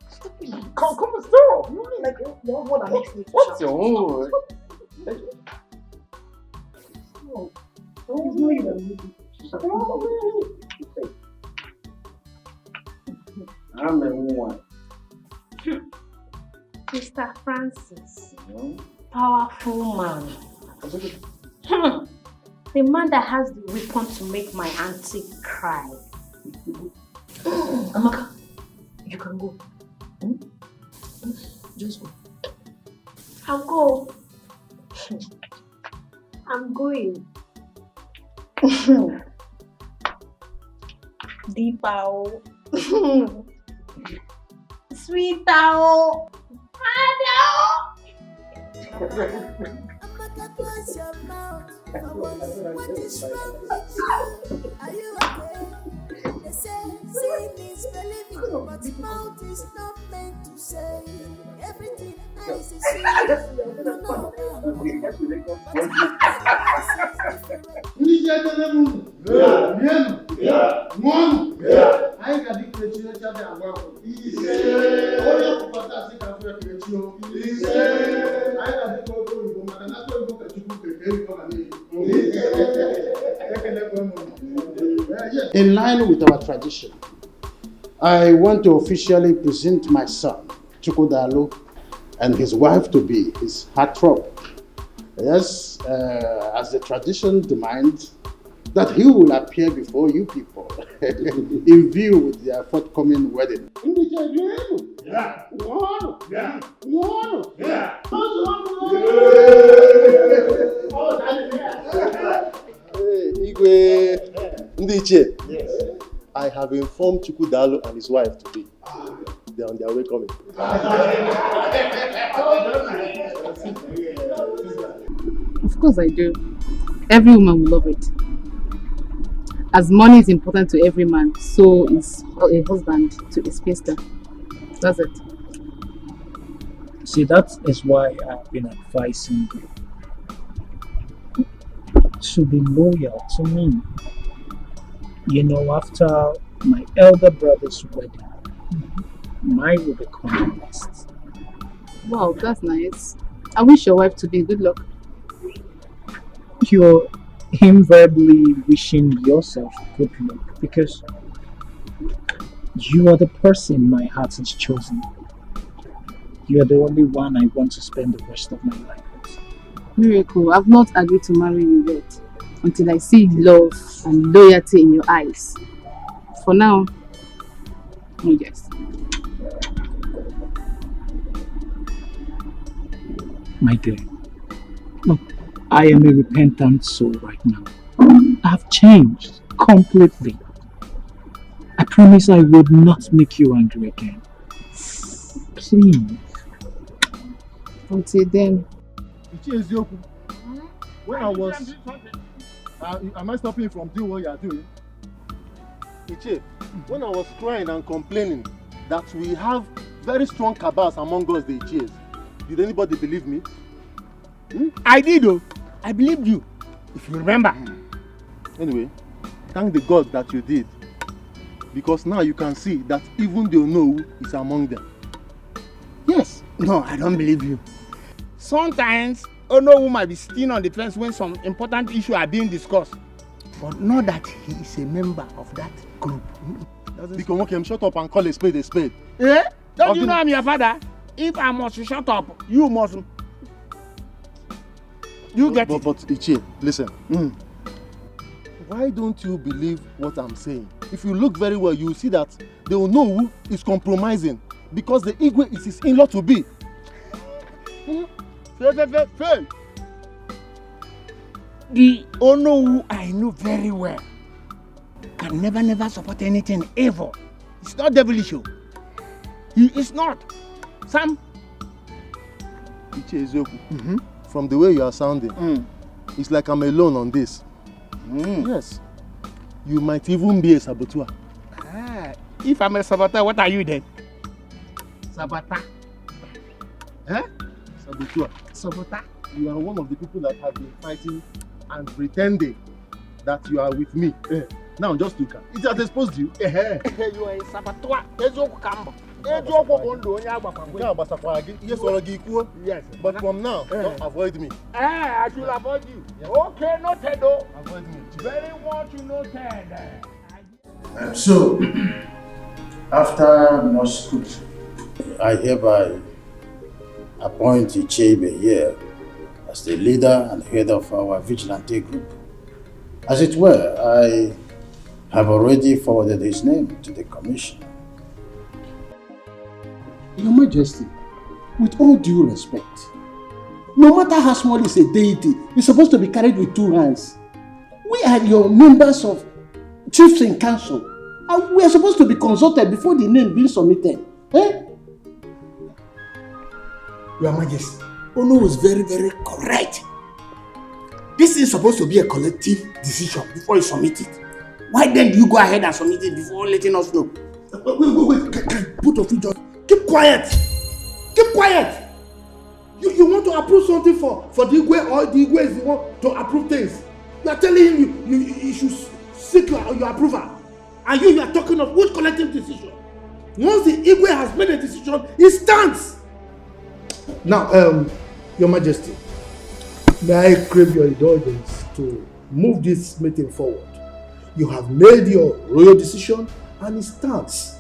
Stop it. Come on, stop. You only like your one that makes me to
What's
shout.
your own?
No, it's not even
I'm a woman.
Mr. Francis, powerful man. The man that has the weapon to make my auntie cry.
Amaka, you can go. Just go.
I'll go. I'm going.
Deepa. Sweet Tao.
Amaka, close your mouth. What is wrong with you? Are you okay? They say seeing is believing, but mouth is not meant to say everything. I see. No.
In line with our tradition, I want to officially present my son, Chukwudalu, and his wife-to-be, his heartthrob. Yes, as the tradition demands, that he will appear before you people in view with their forthcoming wedding.
Yeah.
Yeah.
Yeah.
Igwe Ndiche, I have informed Chukwudalu and his wife today. They are on their way coming.
Of course I do. Every woman will love it. As money is important to every man, so is a husband to a spinster. That's it.
See, that is why I've been advising you to be loyal to me. You know, after my elder brother's wedding, mine will become next.
Wow, that's nice. I wish your wife to be good luck.
You're invariably wishing yourself good luck because you are the person my heart has chosen. You are the only one I want to spend the rest of my life with.
Miracle, I've not agreed to marry you yet until I see love and loyalty in your eyes. For now, no guess.
My dear, look, I am a repentant soul right now. I've changed completely. I promise I would not make you angry again. Please.
Until then.
When I was... am I stopping you from doing what you are doing?
Iche, when I was crying and complaining that we have very strong cabals among us, the Iches, did anybody believe me?
I did though. I believed you, if you remember.
Anyway, thank the God that you did. Because now you can see that even the Onowu is among them.
Yes. No, I don't believe you. Sometimes Onowu might be sitting on the fence when some important issues are being discussed. But not that he is a member of that group.
Because shut up and call a spade a spade.
Eh? Don't you know I'm your father? If I must shut up, you must. You get it.
But Ichie, listen. Why don't you believe what I'm saying? If you look very well, you see that the Onowu is compromising because the Igwe is his in-law to be.
Fail. The Onowu I know very well can never support anything ever. It's not devilish. He is not. Sam.
Ichie Ezeoku, from the way you are sounding, it's like I'm alone on this. Yes. You might even be a saboteur.
If I'm a saboteur, what are you then? Saboteur.
Saboteur.
Saboteur.
You are one of the people that have been fighting and pretending that you are with me. Now just look at it. Has exposed you.
You are a saboteur.
Yes. But from now, don't avoid me.
I should avoid you. Yes. Okay, noted though.
Avoid me.
Very much noted.
So, after much scrutiny,
I hereby appoint Ichebe here as the leader and head of our vigilante group. As it were, I have already forwarded his name to the commission.
Your Majesty, with all due respect, no matter how small is a deity, it's supposed to be carried with two hands. We are your members of chiefs in council, and we are supposed to be consulted before the name being submitted.
Your Majesty, Ono was very correct. This is supposed to be a collective decision before you submit it. Why then do you go ahead and submit it before letting us know? Wait, both of you just keep quiet. Keep quiet. You want to approve something for the Igwe, or the Igwe is the one to approve things? You are telling him you should seek your approval. And you are talking of which collective decision? Once the Igwe has made a decision, it stands. Now, Your Majesty, may I crave your indulgence to move this meeting forward. You have made your royal decision and it stands.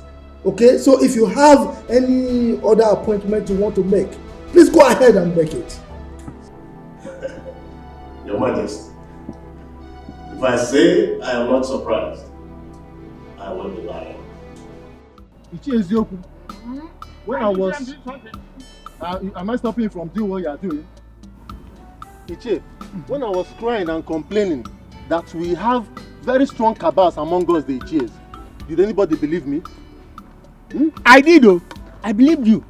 Okay, so if you have any other appointment you want to make, please go ahead and make it.
Your Majesty, if I say I am not surprised, I will be lying.
When I was... am I stopping you from doing what you are doing? Ichie, when I was crying and complaining that we have very strong cabals among us, the Ichies, did anybody believe me?
I did, though. I believed you,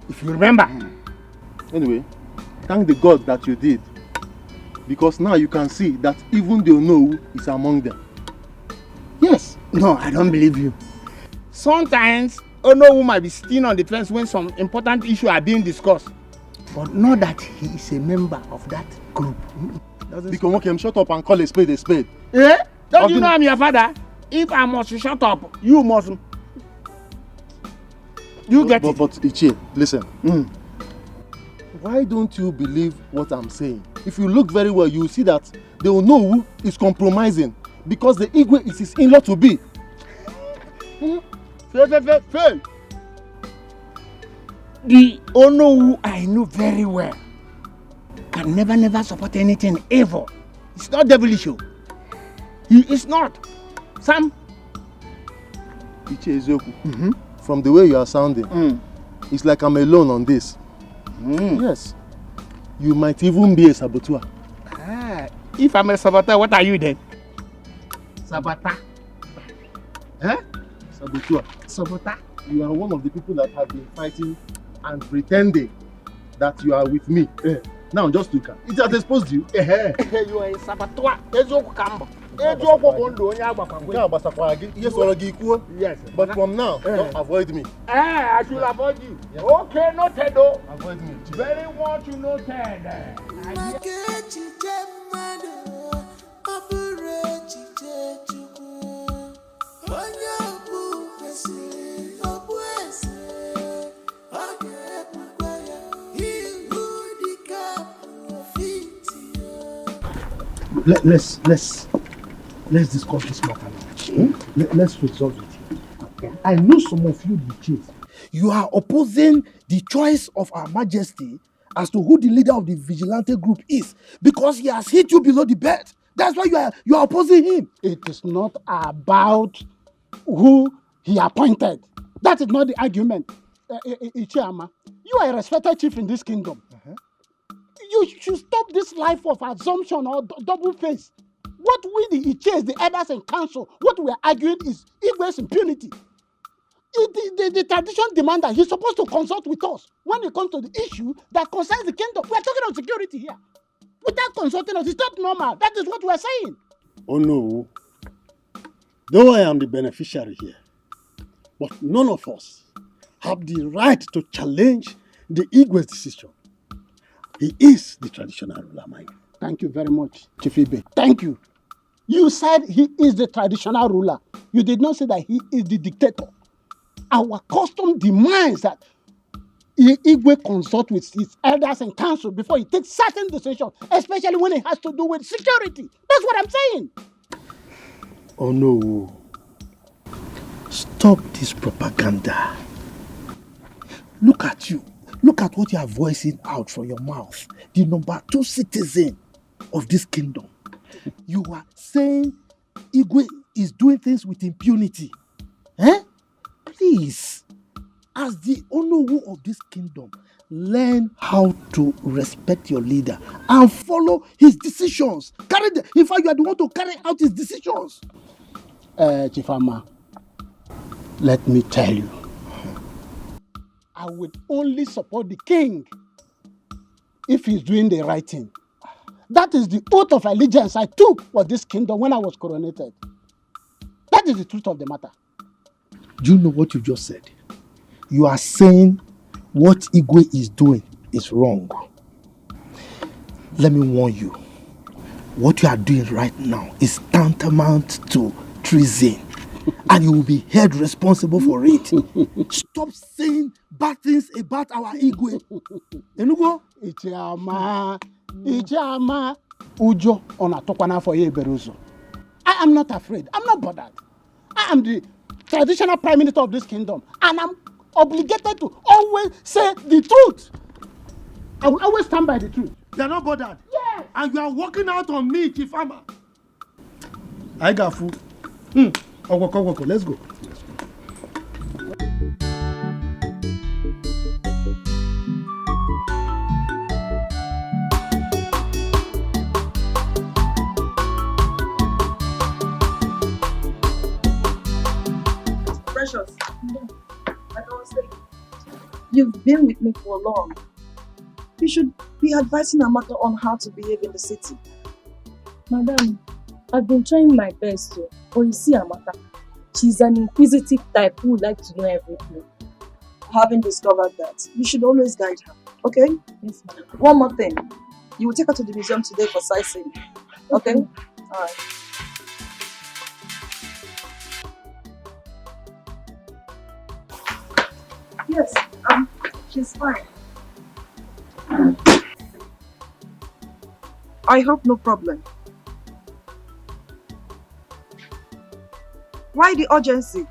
if you remember.
Anyway, thank the God that you did. Because now you can see that even the Onowu is among them.
Yes. No, I don't believe you. Sometimes Onowu might be sitting on the fence when some important issues are being discussed. But not that he is a member of that group.
Because shut up and call a spade a spade.
Eh? Don't you know I'm your father? If I must shut up, you must. You get it.
But Ichie, listen. Why don't you believe what I'm saying? If you look very well, you will see that the Onowu is compromising because the Igwe is his in-law to be.
Fair. The Onowu I know very well can never support anything evil. It's not devilish. He is not. Sam.
Ichie Ezeoku, from the way you are sounding, it's like I'm alone on this. Yes. You might even be a saboteur.
If I'm a saboteur, what are you then? Saboteur.
Saboteur.
Saboteur.
You are one of the people that have been fighting and pretending that you are with me. Now just look at it. Has exposed you.
You are a saboteur.
Yes. But from now, don't avoid me.
I should avoid you. Yes. Okay, noted though. Avoid me. Very much noted.
Let's discuss this matter now. Let's resolve it. Okay. I know some of you the chief. You are opposing the choice of Our Majesty as to who the leader of the vigilante group is because he has hit you below the belt. That's why you are opposing him.
It is not about who he appointed. That is not the argument. Ichiama, you are a respected chief in this kingdom. You should stop this life of assumption or double face. What we the Ichies, the elders and council, what we are arguing is Igwe's impunity. The tradition demands that he's supposed to consult with us when it comes to the issue that concerns the kingdom. We are talking about security here. Without consulting us, it's not normal. That is what we are saying.
Oh no. Though I am the beneficiary here, but none of us have the right to challenge the Igwe's decision. He is the traditional ruler, mind.
Thank you very much, Chief Ibe. Thank you. You said he is the traditional ruler. You did not say that he is the dictator. Our custom demands that Igwe consult with his elders and council before he takes certain decisions, especially when it has to do with security. That's what I'm saying.
Oh no. Stop this propaganda. Look at you. Look at what you are voicing out from your mouth. The number 2 citizen of this kingdom. You are saying Igwe is doing things with impunity. Please, as the Onowu of this kingdom, learn how to respect your leader and follow his decisions. In fact, you are the one to carry out his decisions.
Chifama, let me tell you, I would only support the king if he's doing the right thing. That is the oath of allegiance I took for this kingdom when I was coronated. That is the truth of the matter.
Do you know what you just said? You are saying what Igwe is doing is wrong. Let me warn you. what you are doing right now is tantamount to treason. And you will be held responsible for it. Stop saying bad things about our Igwe. Enugo?
Ichama, Ujo onatokwana for Yeberuzo. I am not afraid. I'm not bothered. I am the traditional prime minister of this kingdom, and I'm obligated to always say the truth. I will always stand by the truth.
They're not bothered.
Yes.
And you are walking out on me, Chifama. I got food. Oko, let's go.
Precious, like I was saying, you've been with me for long. You should be advising Amaka on how to behave in the city.
Madam, I've been trying my best to, but you see Amaka, she's an inquisitive type who would like to know everything.
Having discovered that, you should always guide her, okay?
Yes, ma'am.
One more thing, you will take her to the museum today for sightseeing, okay? Alright. Yes, she's fine. I hope no problem. Why the urgency?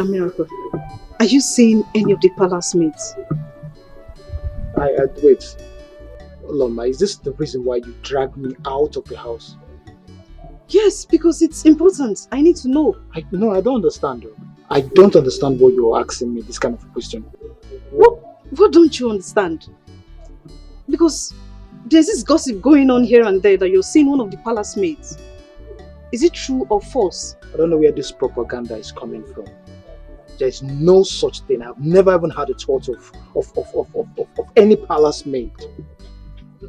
Miracle, are you seeing any of the palace mates?
Wait. Loma, is this the reason why you dragged me out of the house?
Yes, because it's important. I need to know.
I don't understand. Though. I don't understand what you're asking me, this kind of a question.
What don't you understand? Because there's this gossip going on here and there that you're seeing one of the palace mates. Is it true or false?
I don't know where this propaganda is coming from. There's no such thing. I've never even had a thought of any palace maid.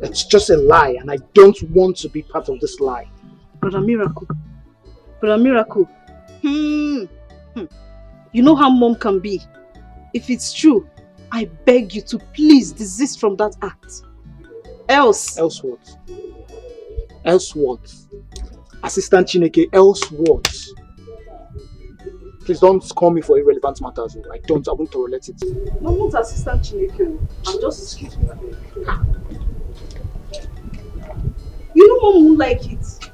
It's just a lie, and I don't want to be part of this lie.
Brother Miracle. You know how mom can be. If it's true, I beg you to please desist from that act. Else
what? Else what? Assistant Chineke, else what? Please don't call me for irrelevant matters. I won't tolerate it.
I'm not Assistant Chineke. I'm just... Excuse me. You know mom won't like it.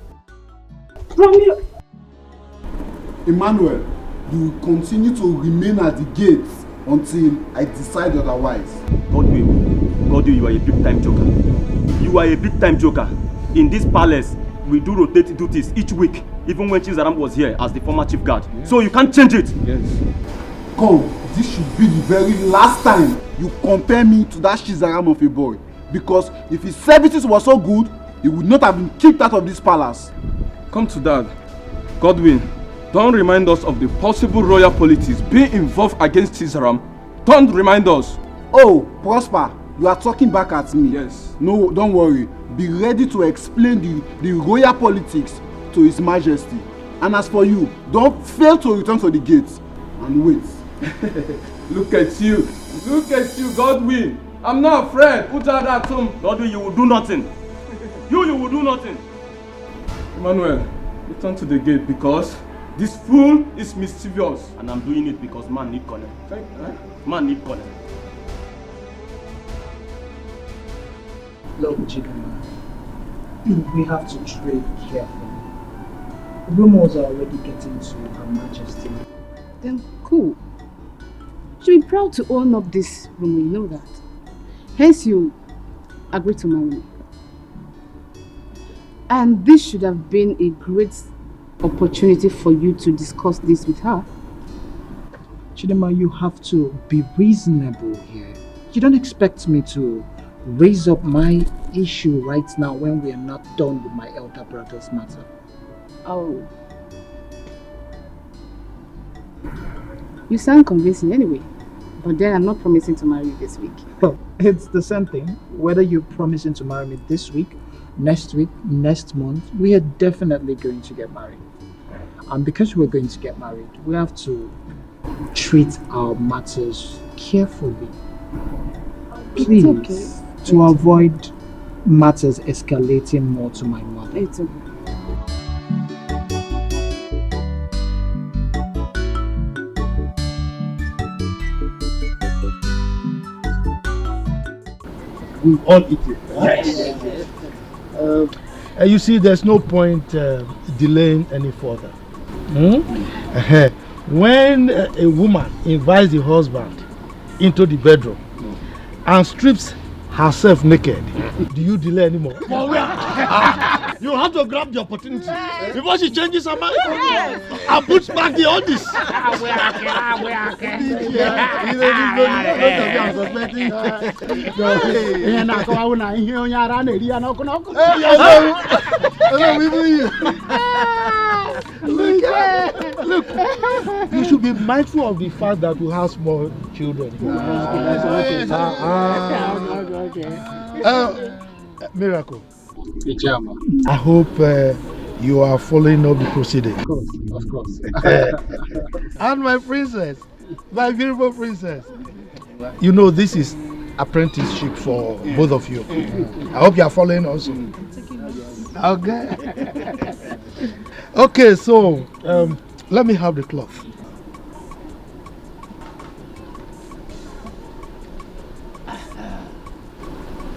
Emmanuel, you will continue to remain at the gates until I decide otherwise.
God, you are a big-time joker. You are a big-time joker. In this palace, we do rotate duties each week, even when Chizaram was here as the former chief guard. Yes. So you can't change it.
Yes. Come, this should be the very last time you compare me to that Chizaram of a boy. Because if his services were so good, he would not have been kicked out of this palace.
Come to that. Godwin, don't remind us of the possible royal politics being involved against Chizaram. Don't remind us.
Oh, Prosper, you are talking back at me.
Yes.
No, don't worry. Be ready to explain the royal politics to His Majesty. And as for you, don't fail to return to the gates and wait.
Look at you, Godwin. I'm not afraid. Put out that tomb. Godwin, you will do nothing. You will do nothing. Emmanuel, return to the gate because this fool is mischievous. And I'm doing it because man need connect. Man need connect.
Look, Chidama, we have to trade carefully. Rumors are already getting to Her Majesty.
Then cool. You should be proud to own up this rumor, you know that. Hence you agree to marry me. And this should have been a great opportunity for you to discuss this with her.
Chidema, you have to be reasonable here. You don't expect me to raise up my issue right now when we are not done with my elder brother's matter.
Oh. You sound convincing anyway. But then I'm not promising to marry you this week.
Well, it's the same thing. Whether you're promising to marry me this week, next month, we are definitely going to get married. And because we're going to get married, we have to treat our matters carefully. Please, okay. To avoid matters escalating more to my mother.
It's okay.
We all eat it. Yes. You see, there's no point delaying any further. When a woman invites the husband into the bedroom and strips herself naked, do you delay anymore? You have to grab the opportunity before she changes her mind and puts back the oldies. Look, you should be mindful of the fact that we have small children. Miracle. I hope you are following up the proceeding.
Of course.
And my princess, my beautiful princess. You know this is apprenticeship for both of you. I hope you are following also. Okay. Okay, so let me have the cloth.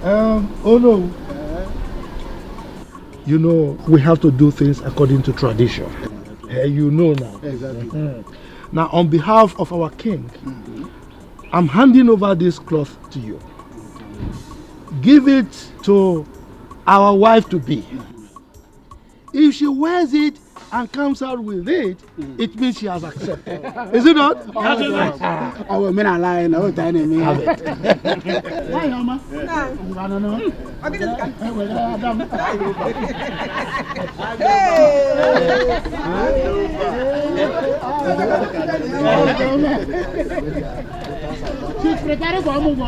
Oh no. You know, we have to do things according to tradition. You know now.
Exactly.
Now, on behalf of our king, I'm handing over this cloth to you. Give it to our wife to be. If she wears it and comes out with it, it means she has accepted. Is it not?
I will mean a lie. No, tell me.
Have it.
Why, Mama? She's preparing for a move.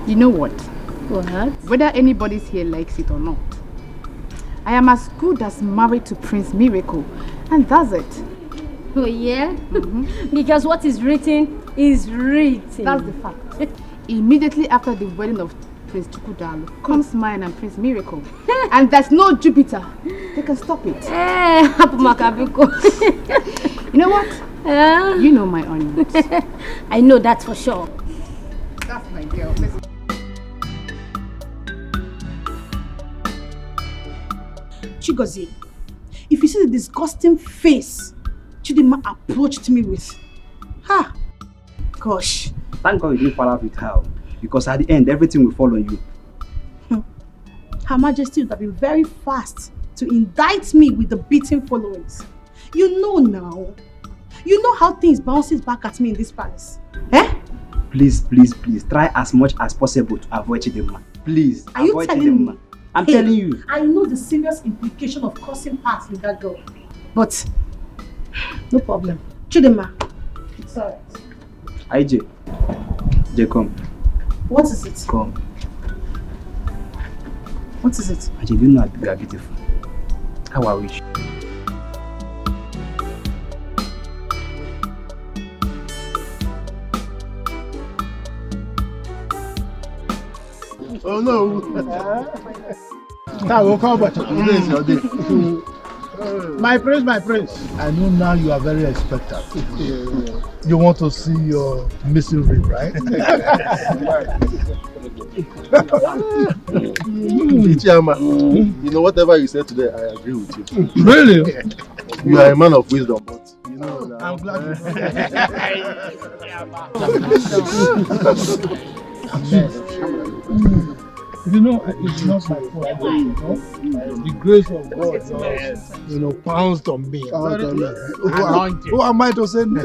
You know what?
What?
Whether anybody's here likes it or not, I am as good as married to Prince Miracle, and that's it.
Oh yeah? Because what is written is written.
That's the fact. Immediately after the wedding of Prince Chukudalo comes mine and Prince Miracle. And there's no Jupiter. They can stop it. You know what? You know my onions.
I know that for sure.
That's my girl. Listen.
Chigozie, if you see the disgusting face Chidima approached me with, gosh.
Thank God you didn't fall out with her, because at the end, everything will fall on you.
Her Majesty would have been very fast to indict me with the beating followings. You know now. You know how things bounces back at me in this palace.
Please, please, please, try as much as possible to avoid Chidima. Please,
Are you
avoid
telling
Chidima.
me?
I'm telling you.
I know the serious implication of causing parts with that girl. But, no problem. Chidima, it's alright.
IJ, come.
What is it?
Come.
What is it?
IJ, you know you are beautiful. How I wish.
Oh no! That will come, but today is your day. My prince.
I know now you are very expectant. You want to see your missing rib, right?
Chairman, you know, whatever you said today, I agree with you.
Really?
You are a man of wisdom, but you know now.
I'm glad you You know, it's not my fault, you know. The grace of God just, pounced on me. Who am I to say no?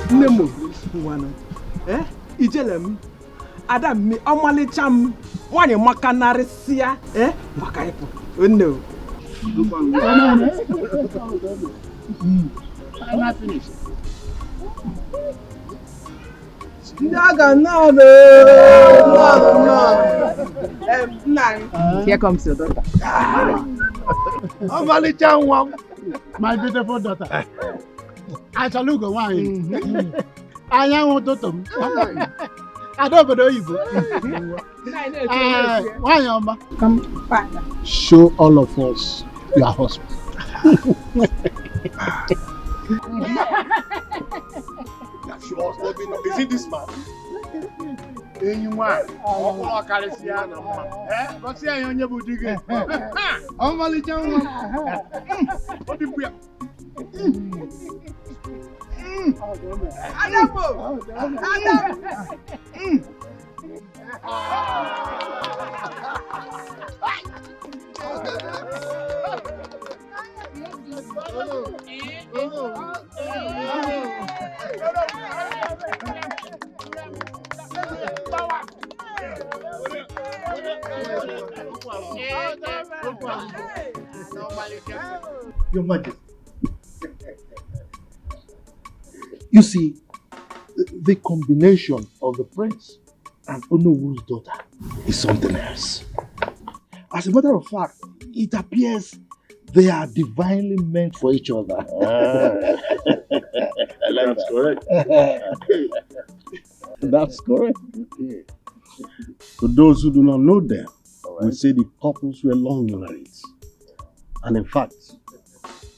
Nemo, Ijelem, Adam, me, Omalicham, one in Macanarisia, Macaipo. Oh no.
I'm not finished.
Here comes your daughter.
My beautiful daughter. I shall look away. I am to them. I don't know you. Why, Yama?
Come back.
Show all of us your husband.
Is it this man?
Anyone? What did we Your Majesty. You see, the combination of the prince and Onowu's daughter is something else. As a matter of fact, it appears they are divinely meant for each other.
That's correct.
That's correct. For those who do not know them, we say the couples were long married. And in fact,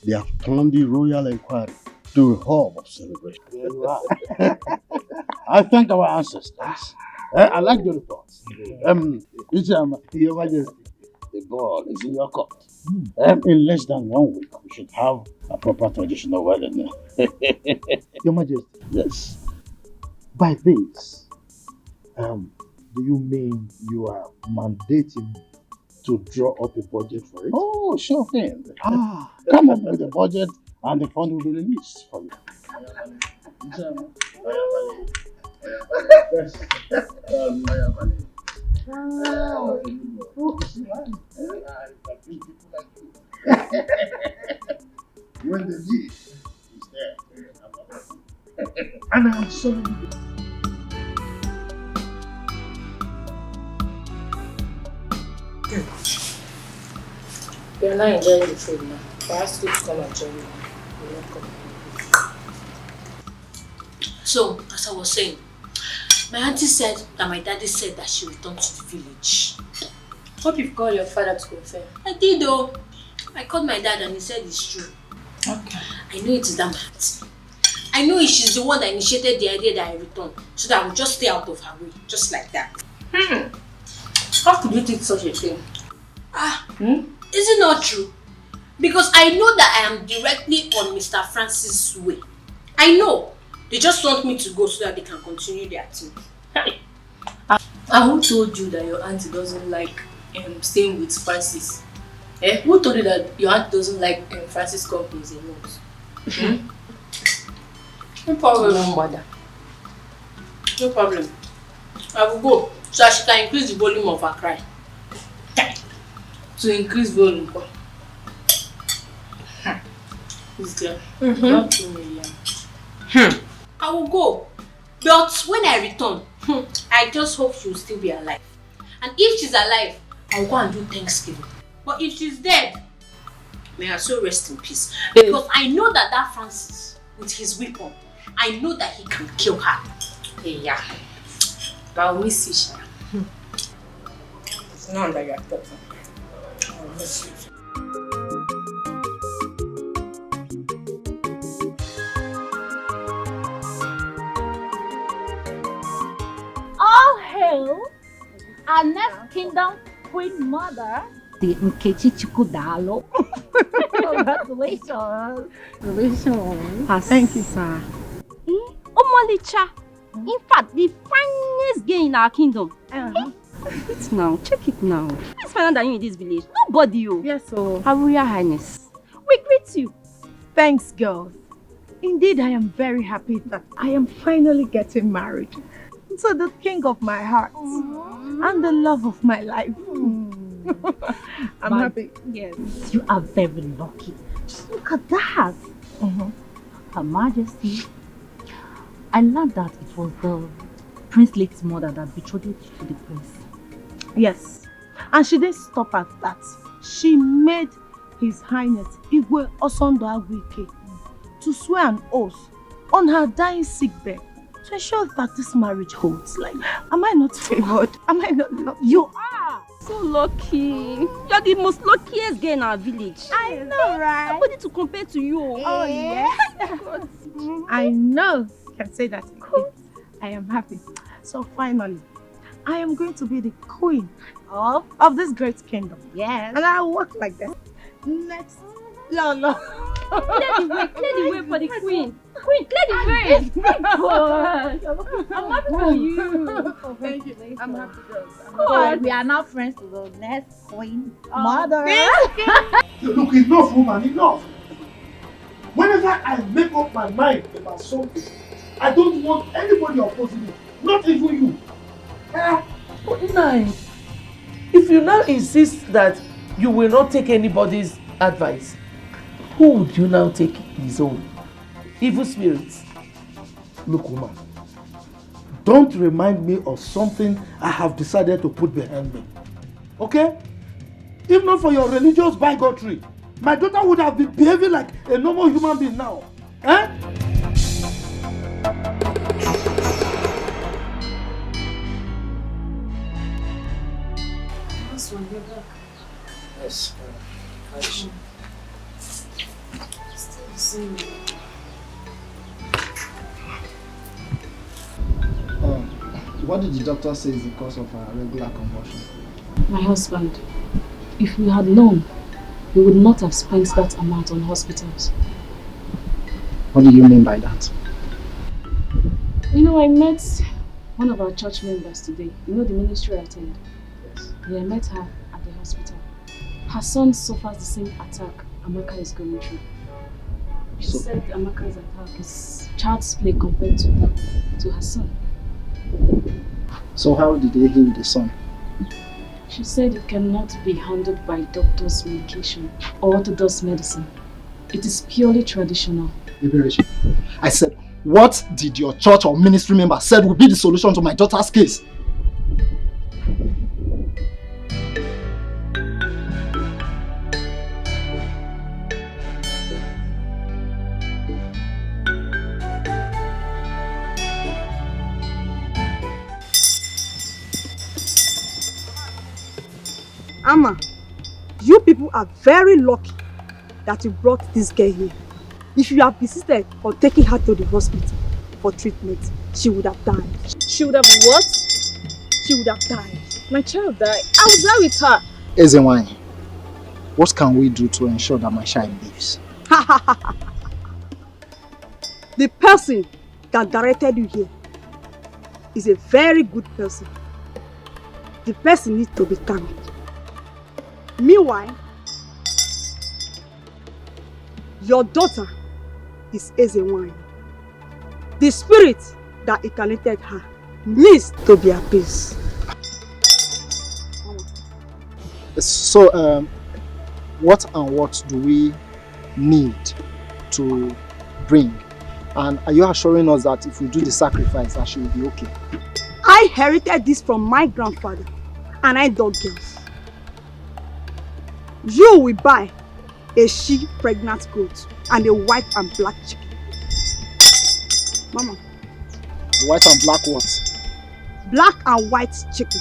they have turned the royal inquiry to a hub of celebration. I thank our ancestors. I like the report. Your Majesty, the ball is in your court. In less than 1 week, we should have a proper traditional wedding. Your Majesty. Yes. By this, do you mean you are mandating to draw up a budget for it? Oh, sure thing. Come up with a budget and the fund will be released for you. When the need is there, and I'm sorry.
You're not enjoying the food now. I asked you to come and join me. You're not coming. So, as I was saying, my auntie said that my daddy said that she returned to the village. Hope you've called your father to confirm. I did though. I called my dad and he said it's true. Okay. I know it is that my auntie. I know she's the one that initiated the idea that I return so that I will just stay out of her way. Just like that. How could you think such a thing? Is it not true? Because I know that I am directly on Mr. Francis' way. I know. They just want me to go so that they can continue their team.
And who told you that your auntie doesn't like staying with Francis? Who told you that your aunt doesn't like Francis companies a lot?
No problem. No bother. No problem. I will go so that she can increase the volume of her cry.
To increase volume.
This girl. Not 2 million. I will go. But when I return, I just hope she will still be alive. And if she's alive, I will go and do Thanksgiving. But if she's dead, may her soul rest in peace. Because I know that Francis, with his weapon, I know that he can kill her. Yeah.
But I'll miss you, Sha.
It's not that you're talking. I'll miss you.
Our next kingdom queen mother, the Nkechi Chukudalo. Congratulations. Congratulations.
Thank you, sir. Omalicha. In fact, the finest girl in our kingdom. Check it now. Check it now. Let's find out that you in this village. Nobody, you.
Yes, so.
Her Royal Highness. We greet you.
Thanks, girls. Indeed, I am very happy that I am finally getting married to the king of my heart and the love of my life. I'm happy.
Yes. You are very lucky. Just look at that. Her Majesty, I learned that it was the Prince Lake's mother that betrothed you to the prince.
Yes. And she didn't stop at that. She made His Highness Igwe Osondo Agwike to swear an oath on her dying sickbed to ensure that this marriage holds. Like, am I not favored? Am I not lucky?
You are so lucky. You're the most luckiest girl in our village.
I know, right?
Nobody to compare to you.
Oh, yes. I know you can say that. Cool. I am happy. So finally, I am going to be the queen of this great kingdom.
Yes.
And I'll walk like that. Next. No.
Clear the way for the queen. Queen, clear the way. I'm happy for you.
Thank you. I'm happy, girls.
So we are now friends to the next queen mother.
Look, enough, woman, enough. Whenever I make up my mind about something, I don't want anybody opposing me, not even you.
But Nai, if you now insist that you will not take anybody's advice, who would you now take his own? Evil spirits.
Look, woman, don't remind me of something I have decided to put behind me. Okay? If not for your religious bigotry, my daughter would have been behaving like a normal human being now. Eh?
This one, you're back. Yes. Still the same.
What did the doctor say is the cause of her regular convulsion?
My husband, if we had known, we would not have spent that amount on hospitals.
What do you mean by that?
You know, I met one of our church members today. You know the ministry I attend? Yes. Yeah, I met her at the hospital. Her son suffers the same attack Amaka is going through. She said Amaka's attack is child's play compared to her son.
So how did they heal the son?
She said it cannot be handled by doctor's medication or orthodox medicine. It is purely traditional.
I said, what did your church or ministry member said would be the solution to my daughter's case?
Amma, you people are very lucky that you brought this girl here. If you have insisted on taking her to the hospital for treatment, she would have died.
She would have what?
She would have died.
My child died. I was there with her.
Ezenwany, what can we do to ensure that my child lives?
The person that directed you here is a very good person. The person needs to be thanked. Meanwhile, your daughter is Ezenwany. The spirit that incarnated her needs to be appeased.
So, what and what do we need to bring? And are you assuring us that if we do the sacrifice, that she will be okay?
I inherited this from my grandfather, and I dog girls. You will buy a she-pregnant goat and a white and black chicken. Mama.
White and black what?
Black and white chicken.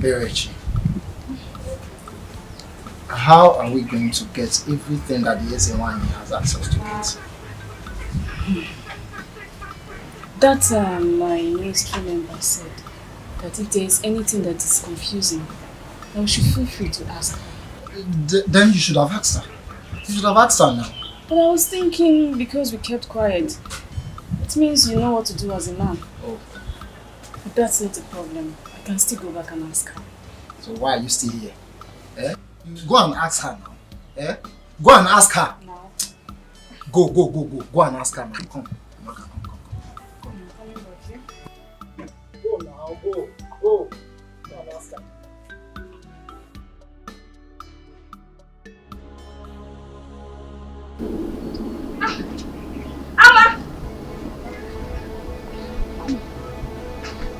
Berechi, how are we going to get everything that the SN1 has access to get?
That my ministry member said that if there is anything that is confusing, I should feel free to ask her.
Then you should have asked her. You should have asked her now.
But I was thinking because we kept quiet, it means you know what to do as a man.
Oh.
But that's not a problem. I can still go back and ask her.
So why are you still here? Eh? Go and ask her now. Eh? Go and ask her.
Now.
Go. Go and ask her now. Come. Go now. Go. Go and ask her.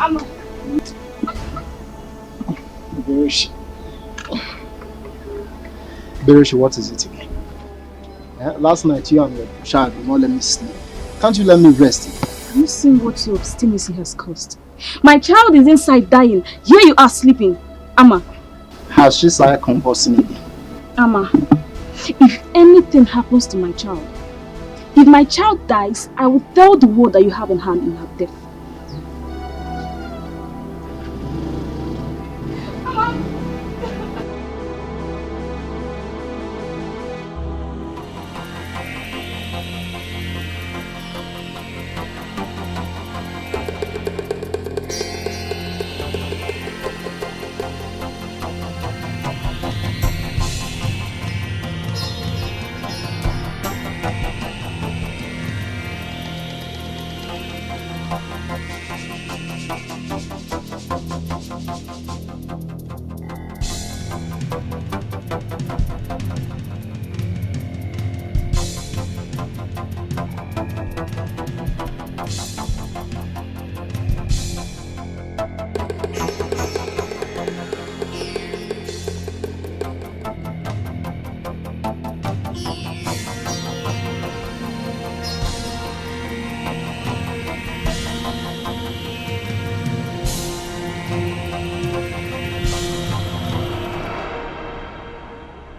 Amma.
Berechi, what is it again? Last night you and your child did not let me sleep. Can't you let me rest?
Have you seen what your obstinacy has caused? My child is inside dying. Here you are sleeping. Amma.
Has she started convulsing again?
Amma, if anything happens to my child, if my child dies, I will tell the world that you have in hand in her death.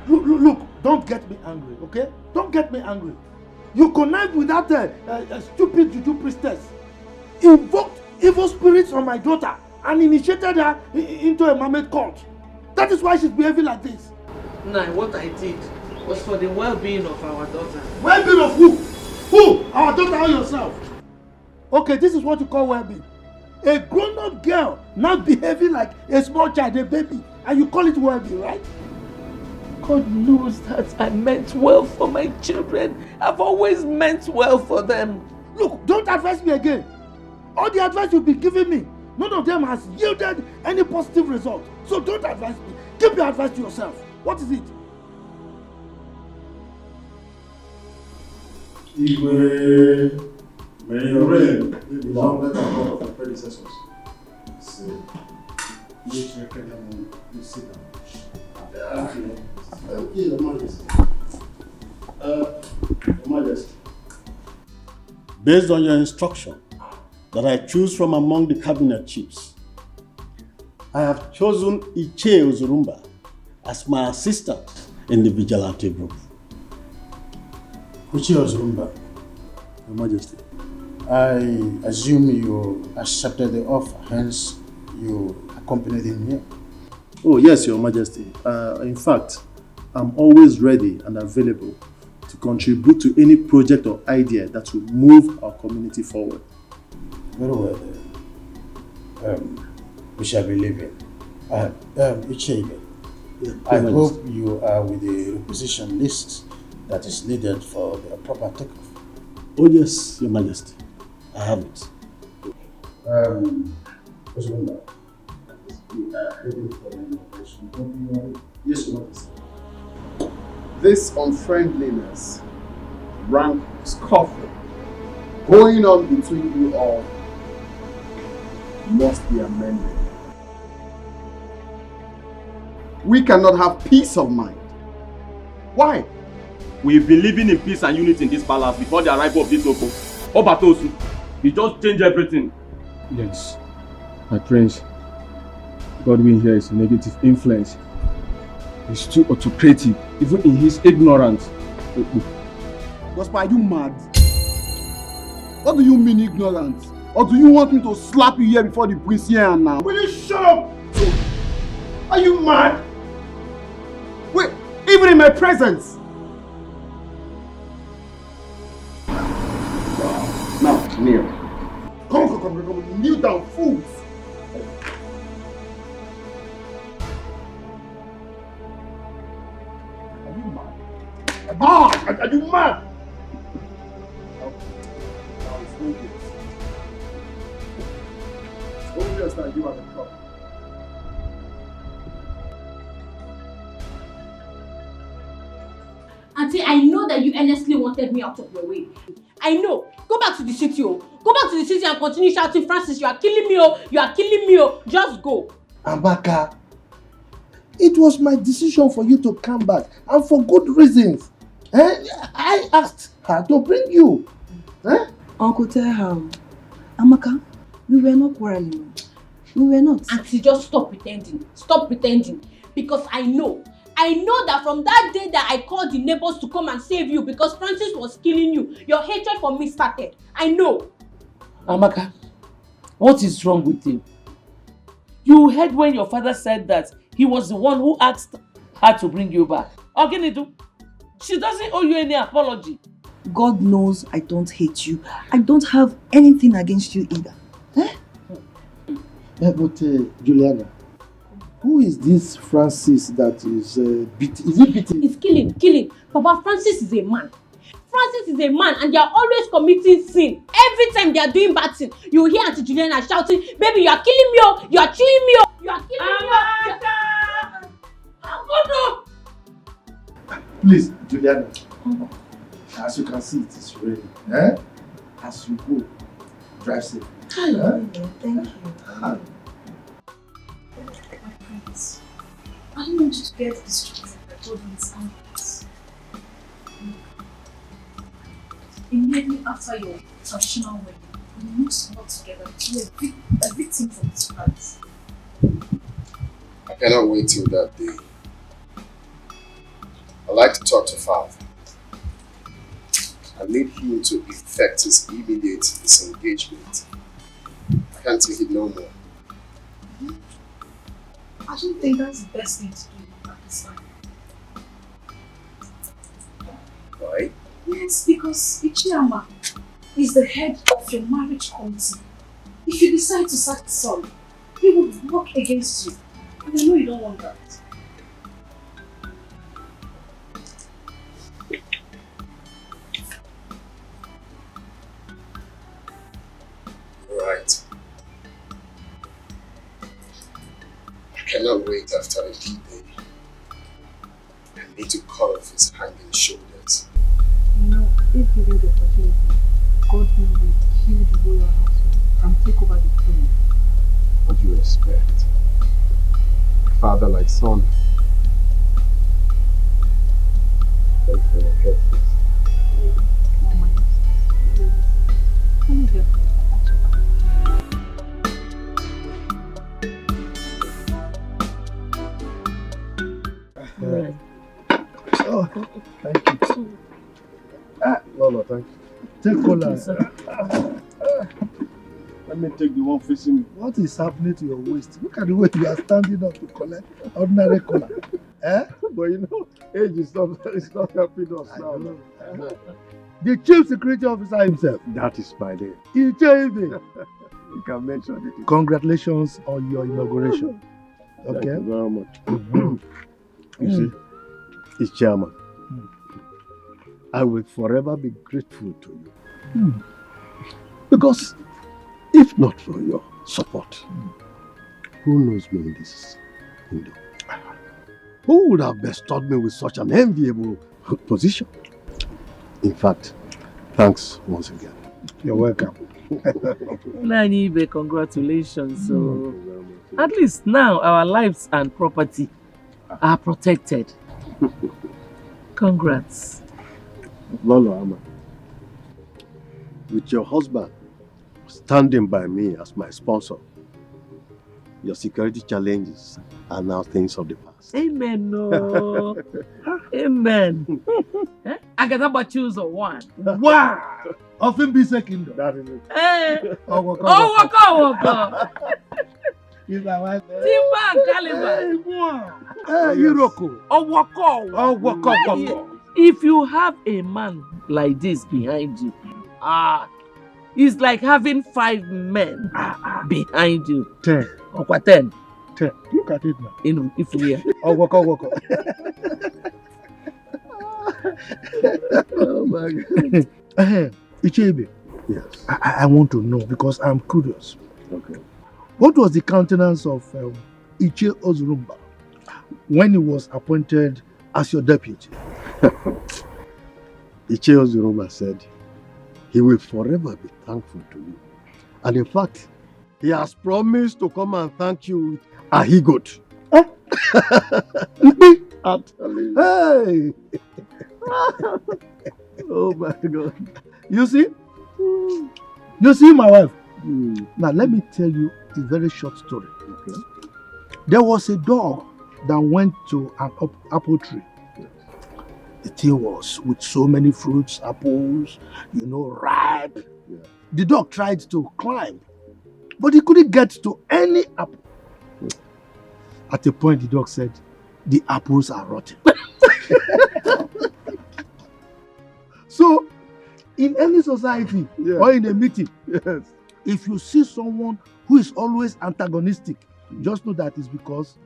Look, don't get me angry, okay? Don't get me angry. You connived with that stupid juju priestess, invoked evil spirits on my daughter, and initiated her into a mermaid cult. That is why she's behaving like this.
Nah, what I did was for the well-being of our daughter.
Well-being of who? Who? Our daughter or yourself? Okay, this is what you call well-being. A grown-up girl now behaving like a small child, a baby, and you call it well-being, right?
God knows that I meant well for my children. I've always meant well for them.
Look, don't advise me again. All the advice you've been giving me, none of them has yielded any positive result. So don't advise me. Keep your advice to yourself. What is it?
Igwe, may your reign be longer than that of your predecessors. So, please sit down. Thank you, Your Majesty. Your Majesty.
Based on your instruction that I choose from among the cabinet chiefs, I have chosen Iche Ozurumba as my assistant in the vigilante group.
Iche Ozurumba, Your Majesty. I assume you accepted the offer, hence you accompanied him here.
Oh yes, Your Majesty. In fact, I'm always ready and available to contribute to any project or idea that will move our community forward.
Very well then. We shall be leaving. Ichebe, I hope you are with the requisition list that is needed for the proper takeoff.
Oh yes, Your Majesty. I have it.
Yes, Your Majesty.
This unfriendliness, rank scuffle going on between you all must be amended. We cannot have peace of mind. Why?
We've been living in peace and unity in this palace before the arrival of this Oko. Obatosu, he just changed everything.
Yes, my prince.
Godwin here is a negative influence. He's too autocratic, even in his ignorance.
Gospel, are you mad? What do you mean ignorant? Or do you want me to slap you here before the prince here and now?
Will you shut up? Are you mad?
Wait, even in my presence? Now, kneel.
Come, kneel down, fools. Are you mad? Are you mad? Now it's obvious. It's obvious that you are the problem.
Auntie, I know that you earnestly wanted me out of your way. I know. Go back to the city, oh. Go back to the city and continue shouting, Francis, you are killing me, oh. You are killing me, oh. Just go.
Amaka, it was my decision for you to come back, and for good reasons. I asked her to bring you.
Uncle, tell her. Amaka, we were not quarreling. We were not.
Auntie, just stop pretending. Stop pretending. Because I know that from that day that I called the neighbors to come and save you because Francis was killing you, your hatred for me started. I know.
Amaka, what is wrong with you? You heard when your father said that he was the one who asked her to bring you back. How can he do? She doesn't owe you any apology.
God knows I don't hate you. I don't have anything against you either.
But Juliana, who is this Francis that is beating? Is he beating?
It's killing. Papa, Francis is a man. Francis is a man and they are always committing sin. Every time they are doing bad thing, you hear Auntie Juliana shouting, baby, you are killing me, oh, you are chewing me, oh, you are killing me, oh.
Please, Juliana, as you can see, it is raining. As you go, drive safe.
Thank you.
I don't want you to get distracted by all these arguments. Immediately after your traditional wedding, we need to work together to be a victim for this prize.
I cannot wait till that day. I'd like to talk to Father. I need him to effect his immediate disengagement. I can't take it no more.
I don't think that's the best thing to do at this time.
Why?
Yes, because Ichiyama is the head of your marriage committee. If you decide to sack son, he will work against you. And I know you don't want that.
Right. I cannot wait after a good day. I need to cut off his hanging shoulders.
You know, if given the opportunity, God will kill the royal household and take over the throne.
What do you expect? Father like son. Thank you for your care.
Come here.
Oh, thank you.
No, thank you.
Take cola.
Let me take the one facing me.
What is happening to your waist? Look at the way you are standing up to collect ordinary cola.
But you know, age is not helping us now.
The chief security officer himself.
That is my name.
He changed it.
You can mention it.
Congratulations on your inauguration. Okay.
Thank you very much. You see, it's chairman. I will forever be grateful to you. Because if not for your support, who knows me in this kingdom? Who would have bestowed me with such an enviable position? In fact, thanks once again.
You're welcome.
Nanibe, congratulations. So, at least now our lives and property are protected. Congrats.
Lolo Ama, with your husband standing by me as my sponsor,
Your security challenges are now things of the past.
Amen. No. Amen. I got about choose one.
Wow! Of him be second. That is it.
Oh, waka.
He's my wife.
Timber and Caliber.
Hey, Iroko.
Waka. If you have a man like this behind you, it's like having 5 men behind you.
10.
Okwa 10.
10. Look at it now.
If we are.
Waka.
Oh my God.
Ichebe.
Yes.
I want to know because I'm curious.
Okay.
What was the countenance of Iche Ozurumba when he was appointed as your deputy?
Iche Ozurumba said he will forever be thankful to you. And in fact, he has promised to come and thank you with a he-goat. I'm telling you.
Hey! Oh my God. You see? You see my wife? Now let me tell you a very short story.
Okay.
There was a dog that went to an apple tree. The tree was with so many fruits, apples, ripe.
Yeah.
The dog tried to climb, but he couldn't get to any apple. At a point, the dog said, "The apples are rotten." So, in any society or in a meeting, if you see someone who is always antagonistic, just know that it's because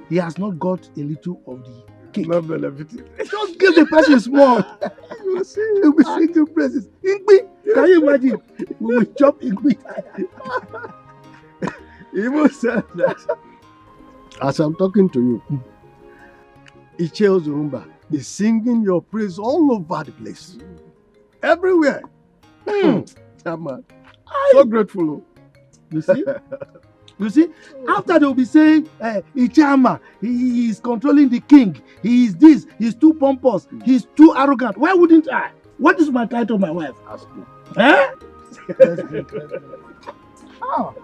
he has not got a little of the cake.
Not benefiting.
Just give the person small. You will see, he will be singing praises. Ingbi, can you imagine? We will chop Ingbi.
He even said that as I'm talking to you, Iche Ozurumba is singing your praise all over the place. Everywhere. Man. So grateful.
You see? You see? After they will be saying, Ichama, he is controlling the king. He is this. He's too pompous. He's too arrogant. Why wouldn't I? What is my title, my wife?
Ask me.
Eh?
Oh.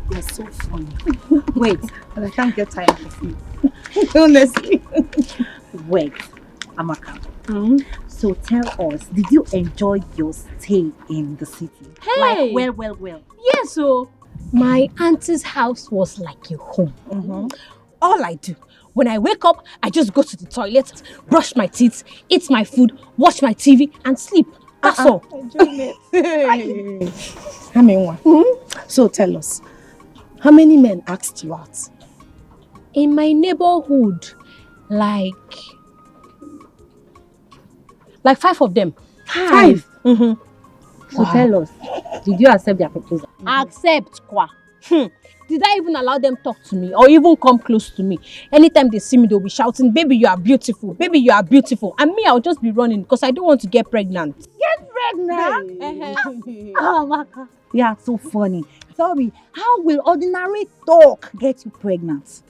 You're so funny. Wait, but I can't get tired of you. Honestly.
Wait, Amaka. So tell us, did you enjoy your stay in the city?
Hey!
Like, well.
Yes, so my auntie's house was like a home. All I do, when I wake up, I just go to the toilet, brush my teeth, eat my food, watch my TV, and sleep. That's all.
Hey. So tell us, how many men asked you out?
In my neighborhood, like 5 of them.
5? So tell us, did you accept their proposal?
Accept, kwa. Did I even allow them talk to me or even come close to me? Anytime they see me, they'll be shouting, "Baby, you are beautiful. Baby, you are beautiful." And me, I'll just be running because I don't want to get pregnant.
Get pregnant? Oh, Amaka. Yeah, so funny. Tell me, how will ordinary talk get you pregnant?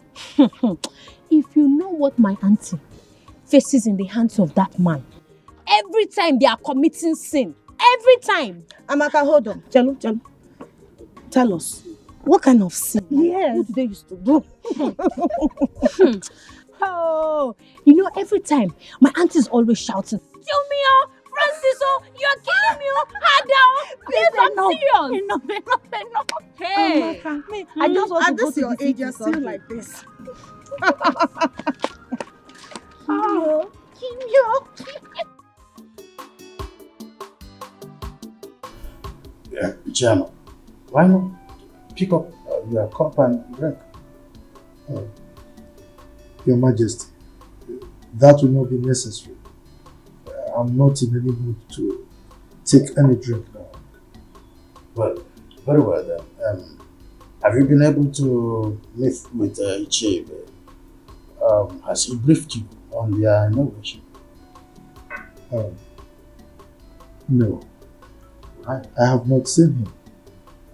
If you know what my auntie faces in the hands of that man, every time they are committing sin, every time.
Amaka, hold on. Tell us, what kind of sin?
Yes.
What do they used to do?
Oh, every time my auntie is always shouting, "Jumio, Francisco, you're killing me, Ada." Please, I'm serious.
Enough.
Hey,
Amaka,
I just want to
at
go
this
to
your
the
age,
city
you're still
country.
like this.
Yeah, Jama, why not pick up your cup and drink?
Your Majesty, that will not be necessary. I'm not in any mood to take any drink now.
Well, very well then. Have you been able to meet with Ichebe? Has he briefed you on their inauguration?
No. I have not seen him.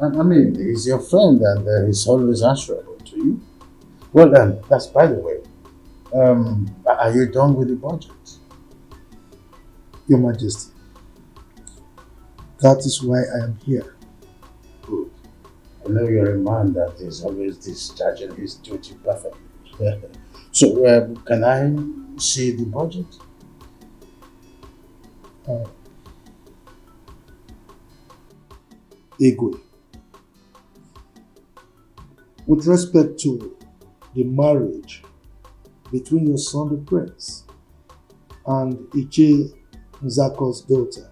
I mean, he's your friend and he's always answerable to you. Well, that's by the way. Are you done with the budget?
Your Majesty, that is why I am here.
Good. I know you're a man that is always discharging his duty perfectly. So, can I see the budget?
Igwe, with respect to the marriage between your son the prince and Iche Nzako's daughter,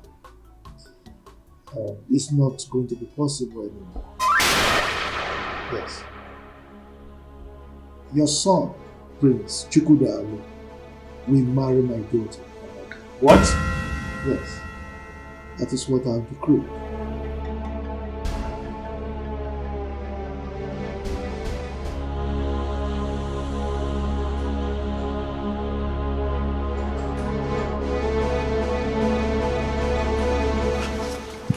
it's not going to be possible anymore. Yes. Your son, Prince Chukwudalu, will marry my daughter.
What?
Yes. That is what I have decreed.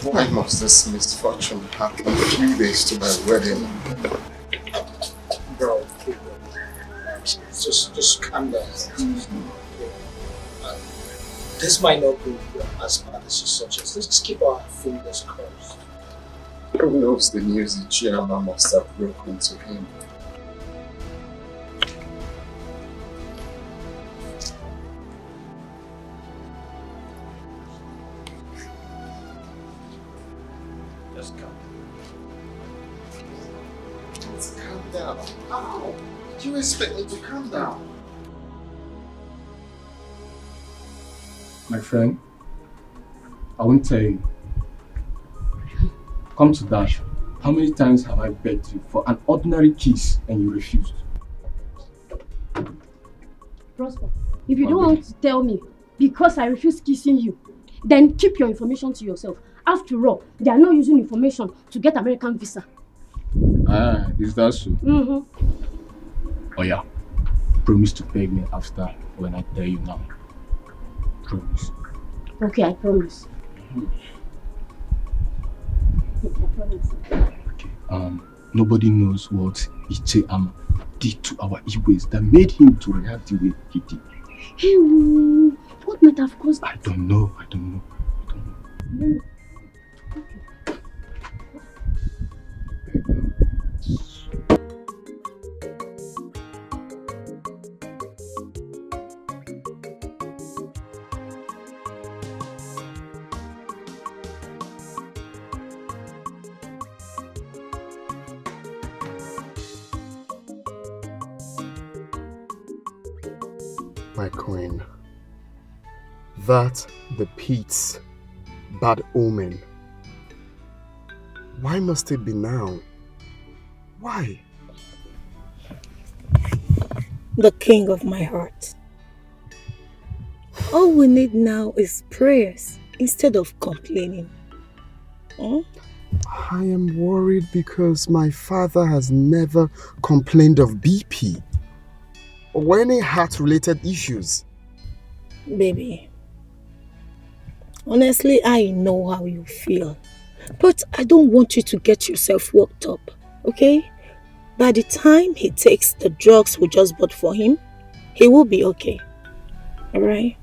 Why must this misfortune happen 3 days to my wedding? Bro, just calm down.
This might not go as bad as you suggest. Let's just keep our fingers crossed.
Who knows the news the chairman must have broken to him?
Just calm down.
Let's calm down. How? Do you expect me to calm down?
My friend, I won't tell you. Come to that. How many times have I begged you for an ordinary kiss and you refused?
Prosper, if you don't want to tell me because I refuse kissing you, then keep your information to yourself. After all, they are not using information to get American visa.
Ah, is that so?
Mm-hmm.
Oh yeah. Promise to beg me after when I tell you now. Promise.
Okay, I promise. I promise.
Nobody knows what Iche Ama did to our Igwes that made him to react the way he did.
Hey, what might have caused
I don't know.
My queen, that the Pete's bad omen. Why must it be now? Why?
The king of my heart. All we need now is prayers instead of complaining.
I am worried because my father has never complained of BP or any heart-related issues.
Baby, honestly, I know how you feel. But I don't want you to get yourself worked up, okay? By the time he takes the drugs we just bought for him, he will be okay. Alright?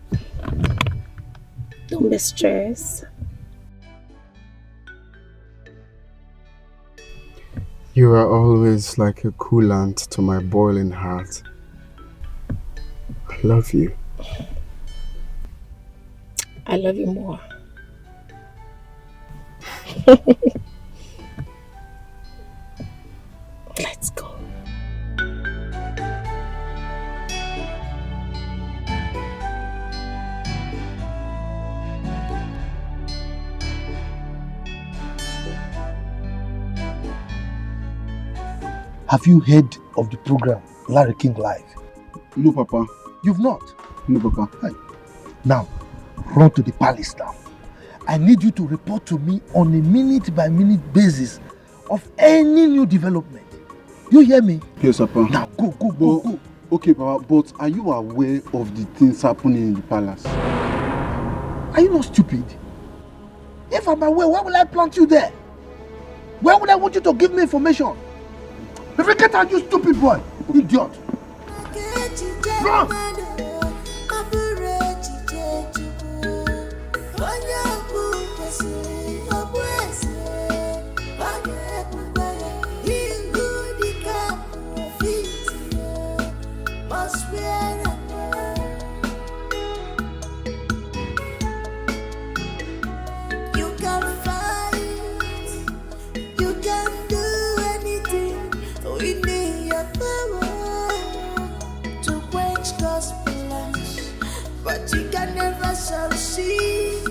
Don't be stressed.
You are always like a coolant to my boiling heart. I love you.
I love you more. Let's go.
Have you heard of the program Larry King Live?
No, Papa.
You've not?
No, Papa.
Hey. Now, run to the palace now. I need you to report to me on a minute-by-minute basis of any new development. You hear me?
Yes, Papa.
Now, go.
Okay, Papa, but are you aware of the things happening in the palace?
Are you not stupid? If I'm aware, why will I plant you there? Where would I want you to give me information? Get out, you stupid boy! Idiot!
Front!
But you can never succeed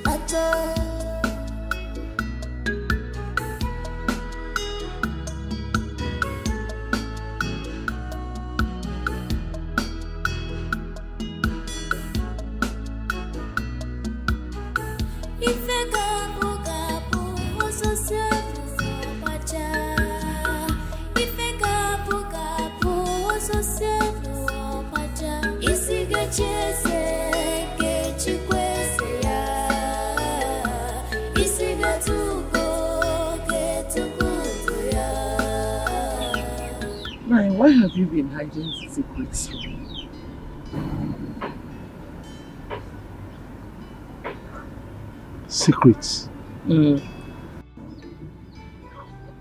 at all.
Why have you been hiding secrets from me?
Secrets?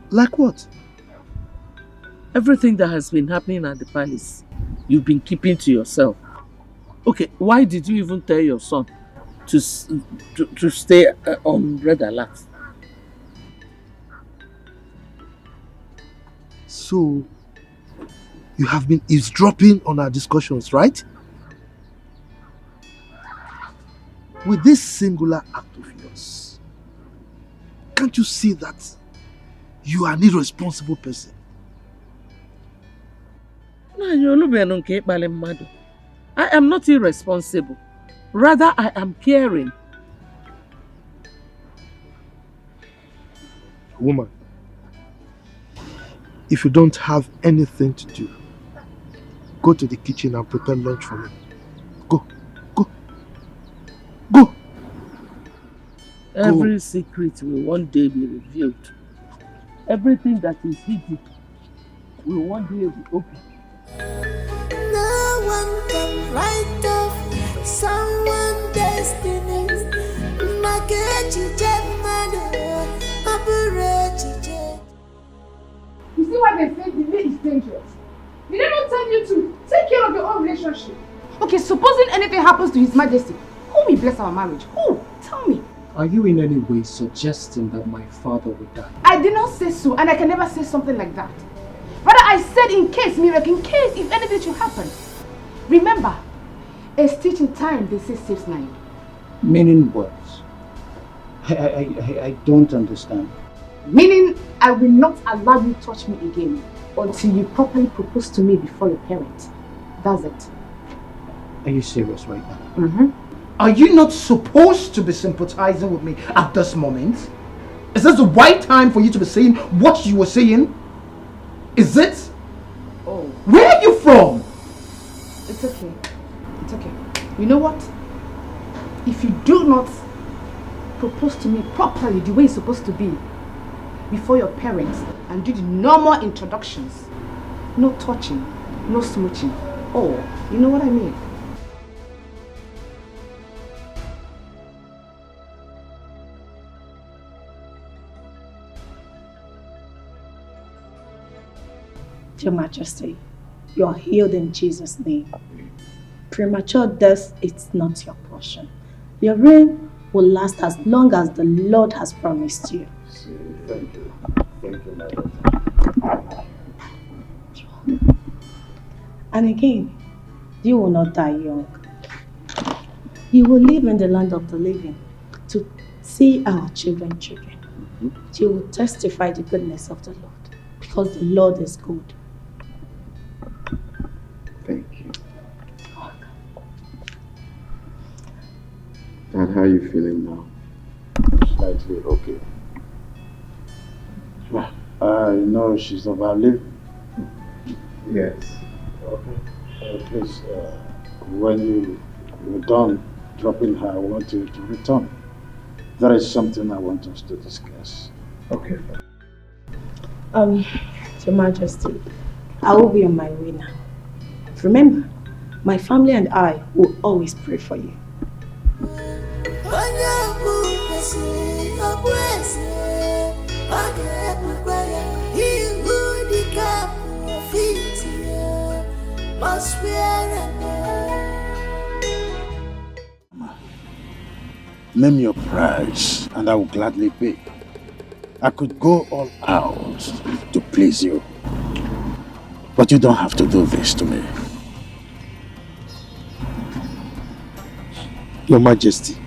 Like what?
Everything that has been happening at the palace, you've been keeping to yourself. Okay, why did you even tell your son to stay on red alert?
So, you have been eavesdropping on our discussions, right? With this singular act of yours, can't you see that you are an irresponsible person?
I am not irresponsible. Rather, I am caring.
Woman, if you don't have anything to do, go to the kitchen and prepare lunch for me. Go.
Every secret will one day be revealed. Everything that is hidden will one day be open.
No one can write off someone's destiny.
You see why they say delay is dangerous? Did they not tell you to take care of your own relationship? Okay, supposing anything happens to His Majesty, who will bless our marriage? Who? Tell me.
Are you in any way suggesting that my father would die?
I did not say so, and I can never say something like that. Rather, I said in case, miracle, in case if anything should happen. Remember, a stitch in time, they say, saves 9.
Meaning what? I don't understand.
Meaning, I will not allow you to touch me again until you properly propose to me before your parents. That's it.
Are you serious right now?
Mm-hmm.
Are you not supposed to be sympathizing with me at this moment? Is this the right time for you to be saying what you were saying? Is it?
Oh.
Where are you from?
It's okay. It's okay. You know what? If you do not propose to me properly the way it's supposed to be before your parents and do the normal introductions, no touching, no smooching. Oh, you know what I mean?
Your Majesty, you are healed in Jesus' name. Premature death is not your portion. Your reign will last as long as the Lord has promised you.
Thank you. Thank you, my daughter.
And again, you will not die young. You will live in the land of the living to see our children. You will testify the goodness of the Lord because the Lord is good.
Thank you. And how are you feeling now?
Slightly okay. I know she's overlived.
Yes.
Okay. Please, when you're done dropping her, I want you to return. There is something I want us to discuss.
Okay.
Your Majesty, I will be on my way now. Remember, My family and I will always pray for you.
Name your price, and I will gladly pay. I could go all out to please you, but you don't have to do this to me.
Your Majesty,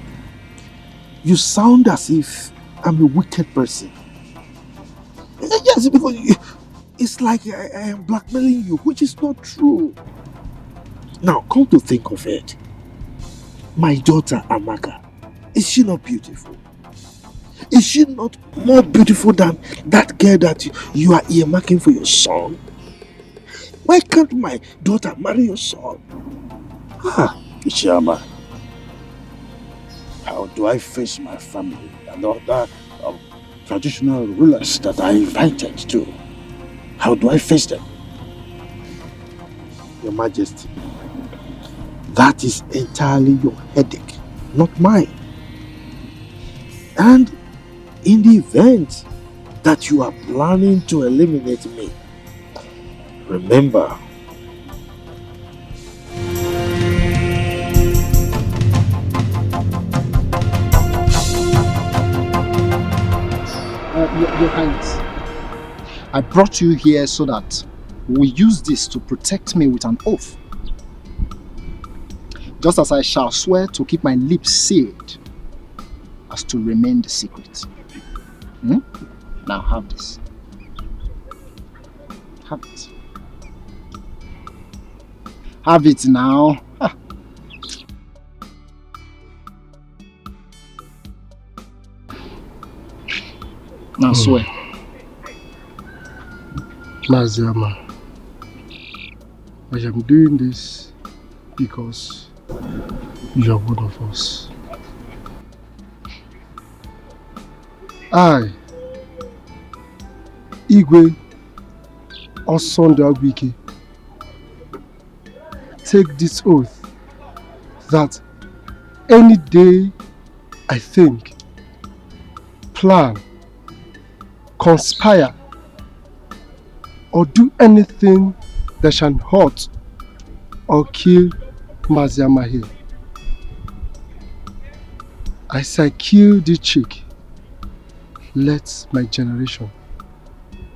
you sound as if I'm a wicked person. Yes, because it's like I am blackmailing you, which is not true. Now, come to think of it, my daughter Amaka, is she not beautiful? Is she not more beautiful than that girl that you are earmarking for your son? Why can't my daughter marry your son?
Ichiyama, how do I face my family and other traditional rulers that I invited to? How do I face them?
Your Majesty, that is entirely your headache, not mine. And in the event that you are planning to eliminate me, remember,
Your Highness, I brought you here so that we use this to protect me with an oath. Just as I shall swear to keep my lips sealed as to remain the secret. Now have this. Have it. Have it now. Now swear.
Maziama, I am doing this because you are one of us. I, Igwe Osondawiki, take this oath that any day I think, plan, conspire, or do anything that shall hurt or kill Maziama here, as I kill the chick, let my generation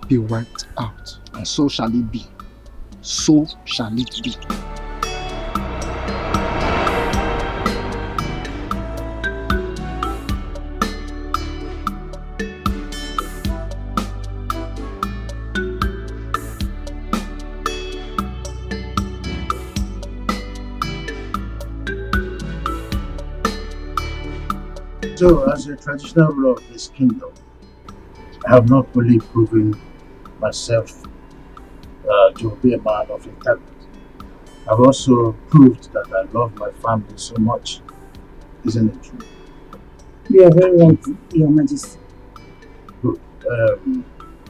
be wiped out.
And so shall it be. So shall it be.
So, as a traditional ruler of this kingdom, I have not fully proven myself to be a man of integrity. I've also proved that I love my family so much. Isn't it true?
You are very right, Your Majesty.
Good.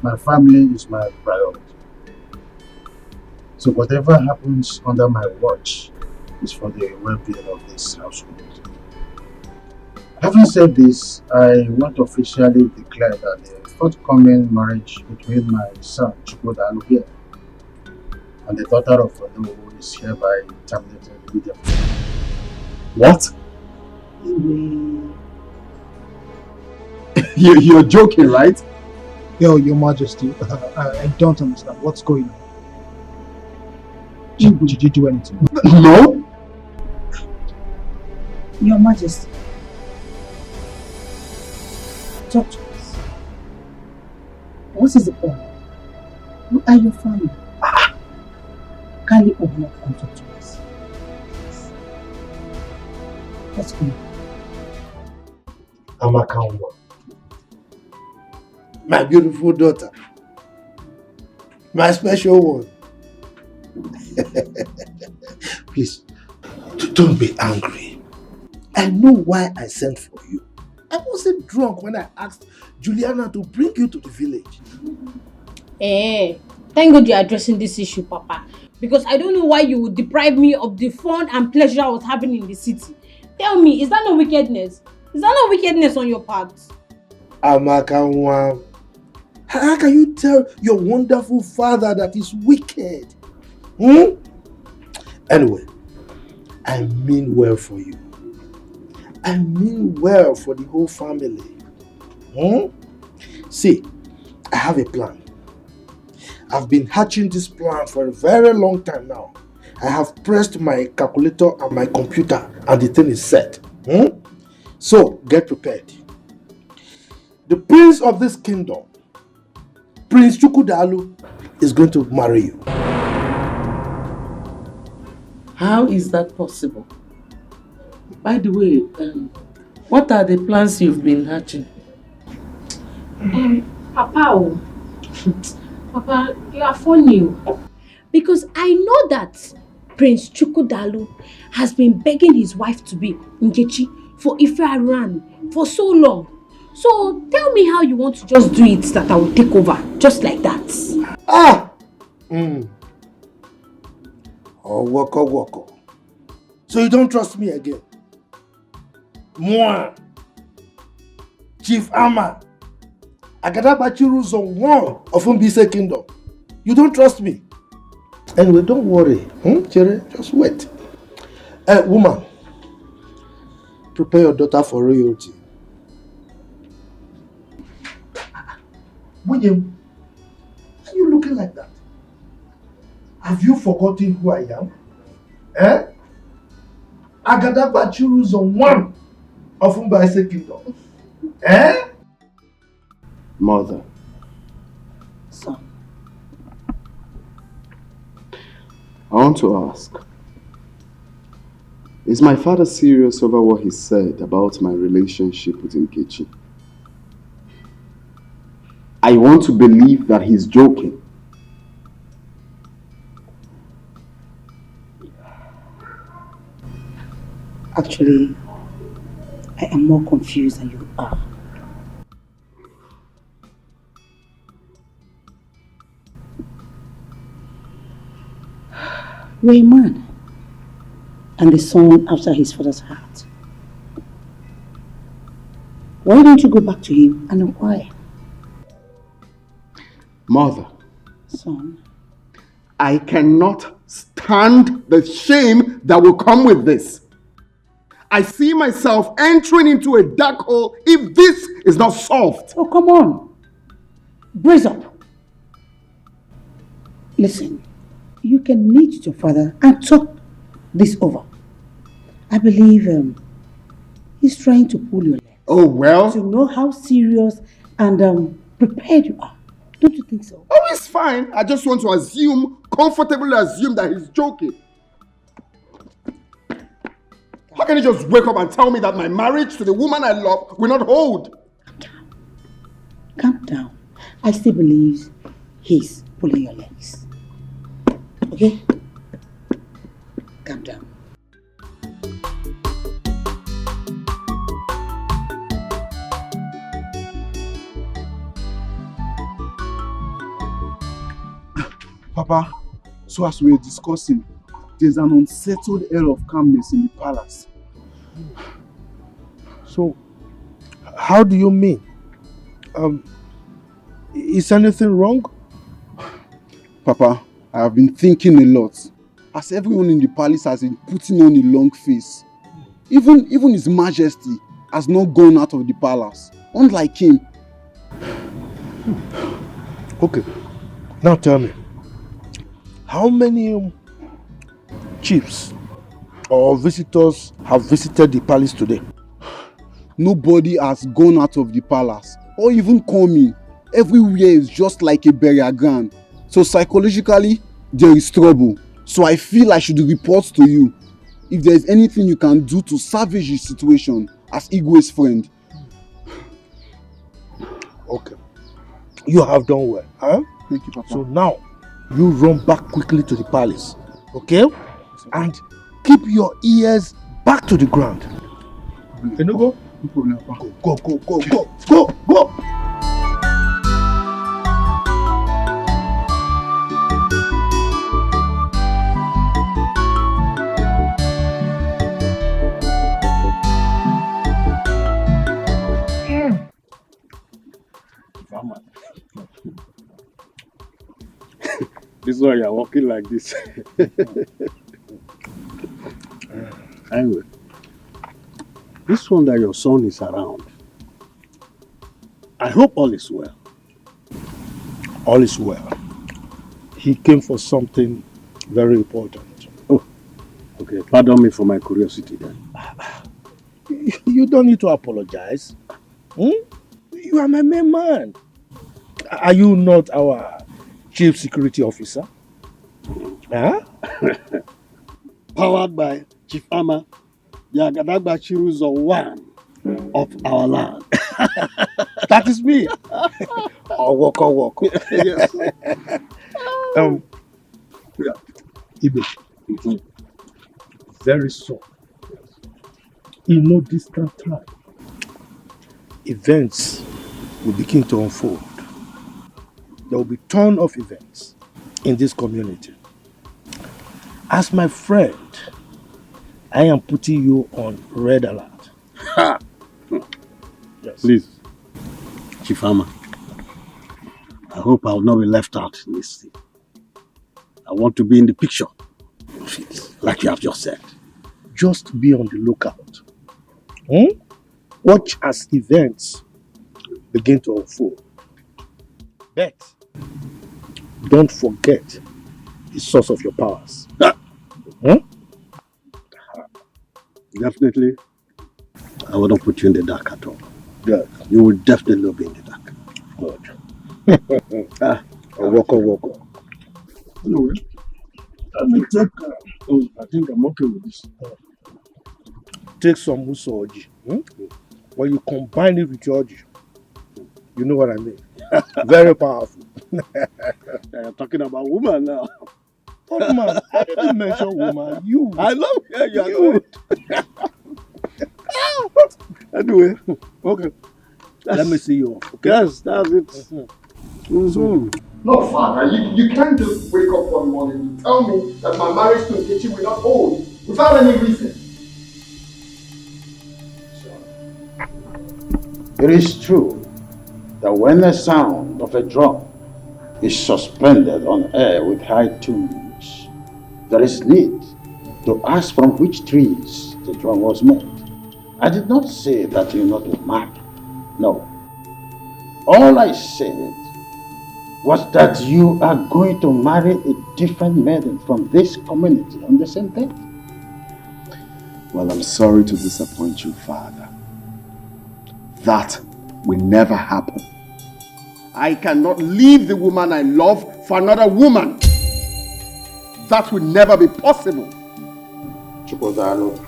My family is my priority. So whatever happens under my watch is for the well-being of this household. Having said this, I want to officially declare that the forthcoming marriage between my son Chukwudalu here and the daughter of Onyeka is hereby terminated immediately.
What? You're joking, right?
Your Majesty, I don't understand what's going on. Did you do anything?
No.
Your Majesty, talk to us. What is the problem? Who are your family? Kindly open up and talk to us. Let's go.
Amaka, my beautiful daughter, my special one. Please, don't be angry. I know why I sent for you. I wasn't drunk when I asked Juliana to bring you to the village.
Thank God you're addressing this issue, Papa. because I don't know why you would deprive me of the fun and pleasure I was having in the city. Tell me, is that not wickedness? Is that not wickedness on your part?
Amaka, how can you tell your wonderful father that he's wicked? Anyway, I mean well for you. I mean well for the whole family. See, I have a plan. I've been hatching this plan for a very long time now. I have pressed my calculator and my computer and the thing is set. So, get prepared. The prince of this kingdom, Prince Chukwudalu, is going to marry you.
How is that possible? By the way, what are the plans you've been hatching?
Papa, Papa, you are funny. Because I know that Prince Chukwudalu has been begging his wife to be Nkechi for Ife for so long. So tell me how you want to just do it that I will take over, just like that.
Oh, woko. So you don't trust me again? Moi, Chief Ama, Agadabachiru Zone 1 of Mbise Kingdom. You don't trust me? Anyway, don't worry. Chere, just wait. Woman, prepare your daughter for royalty. William, why are you looking like that? Have you forgotten who I am? Agadabachiru Zone 1 of Mbise Kingdom.
Mother.
Son.
I want to ask, is my father serious over what he said about my relationship with Nkechi? I want to believe that he's joking.
Actually, I am more confused than you are. You're a man and the son after his father's heart. Why don't you go back to him and inquire?
Mother.
Son.
I cannot stand the shame that will come with this. I see myself entering into a dark hole if this is not solved.
Oh, come on. Brace up. Listen, you can meet your father and talk this over. I believe he's trying to pull your leg.
Oh, well.
To know how serious and prepared you are. Don't you think so?
Oh, it's fine. I just want to comfortably assume that he's joking. How can you just wake up and tell me that my marriage to the woman I love will not hold?
Calm down. I still believe he's pulling your legs. Okay? Calm down.
Papa, so as we were discussing, there's an unsettled air of calmness in the palace.
So, how do you mean? Is anything wrong?
Papa, I have been thinking a lot. As everyone in the palace has been putting on a long face. Even His Majesty has not gone out of the palace. Unlike him.
Okay, now tell me. How many chiefs or visitors have visited the palace today?
Nobody has gone out of the palace or even come in. Everywhere is just like a burial ground. So psychologically, there is trouble. So I feel I should report to you if there is anything you can do to salvage the situation as Igwe's friend.
Okay. You have done well. Huh?
Thank you, Papa.
So now, you run back quickly to the palace. Okay? And keep your ears back to the ground. Can you go?
No problem, Papa.
Go.
This is why you're walking like this. Anyway, this one that your son is around, I hope all is well. All is well. He came for something very important. Oh, okay. Pardon me for my curiosity then. You don't need to apologize. You are my main man. Are you not our chief security officer? Huh? Powered by Chief Ama, Yagadagba Chiruzo one of our land. That is me. Walk. Yes. Ibe. Very soon, in no distant time, events will begin to unfold. There will be a ton of events in this community. As my friend, I am putting you on red alert. Yes. Please, Chief Ama, I hope I will not be left out in this thing. I want to be in the picture, like you have just said.
Just be on the lookout. Watch as events begin to unfold. But don't forget the source of your powers.
Definitely, I will not put you in the dark at all.
Good.
You will definitely be in the dark.
Good. Walk. Anyway, let me take. I think I'm okay with this. Take some musoji. When you combine it with yoji, you know what I mean. Very powerful.
You're talking about woman now.
Oh man, I didn't mention woman. You.
I know. Yeah, you are good. Anyway, okay.
Let me see you.
Okay? Yes, that's it.
So, no, Father, you can't just wake up one morning and tell me that my marriage to Nkechi will not hold without any reason.
It is true that when the sound of a drum is suspended on air with high tunes, there is need to ask from which trees the drum was made. I did not say that you not be married. No. All I said was that you are going to marry a different maiden from this community on the same day.
Well, I'm sorry to disappoint you, Father. That will never happen. I cannot leave the woman I love for another woman. That will never be possible.
Chukwudalo,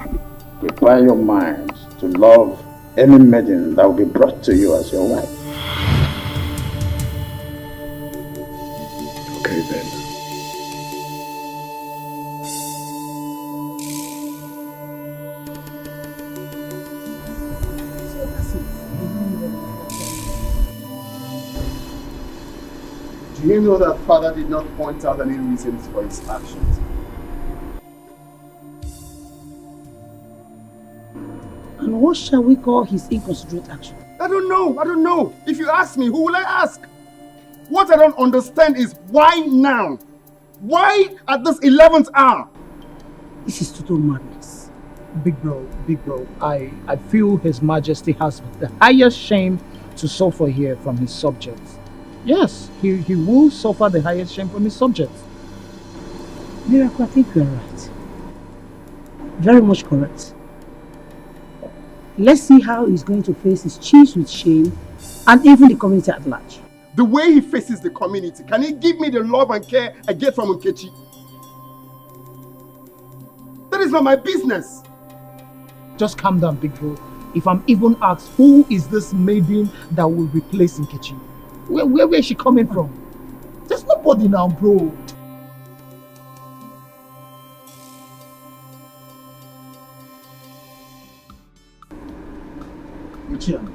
prepare your mind to love any maiden that will be brought to you as your wife.
Okay then. Do you know that Father did not point out any reasons for his actions?
And what shall we call his inconsiderate action?
I don't know. If you ask me, who will I ask? What I don't understand is why now? Why at this 11th hour?
This is total madness.
Big bro, I feel His Majesty has the highest shame to suffer here from his subjects. Yes, he will suffer the highest shame from his subjects.
Miracle, I think you are right. Very much correct. Let's see how he's going to face his chiefs with shame and even the community at large.
The way he faces the community, can he give me the love and care I get from Nkechi? That is not my business.
Just calm down, big bro. If I'm even asked, who is this maiden that will replace Nkechi? Where is she coming from? There's nobody now, bro.
Regina,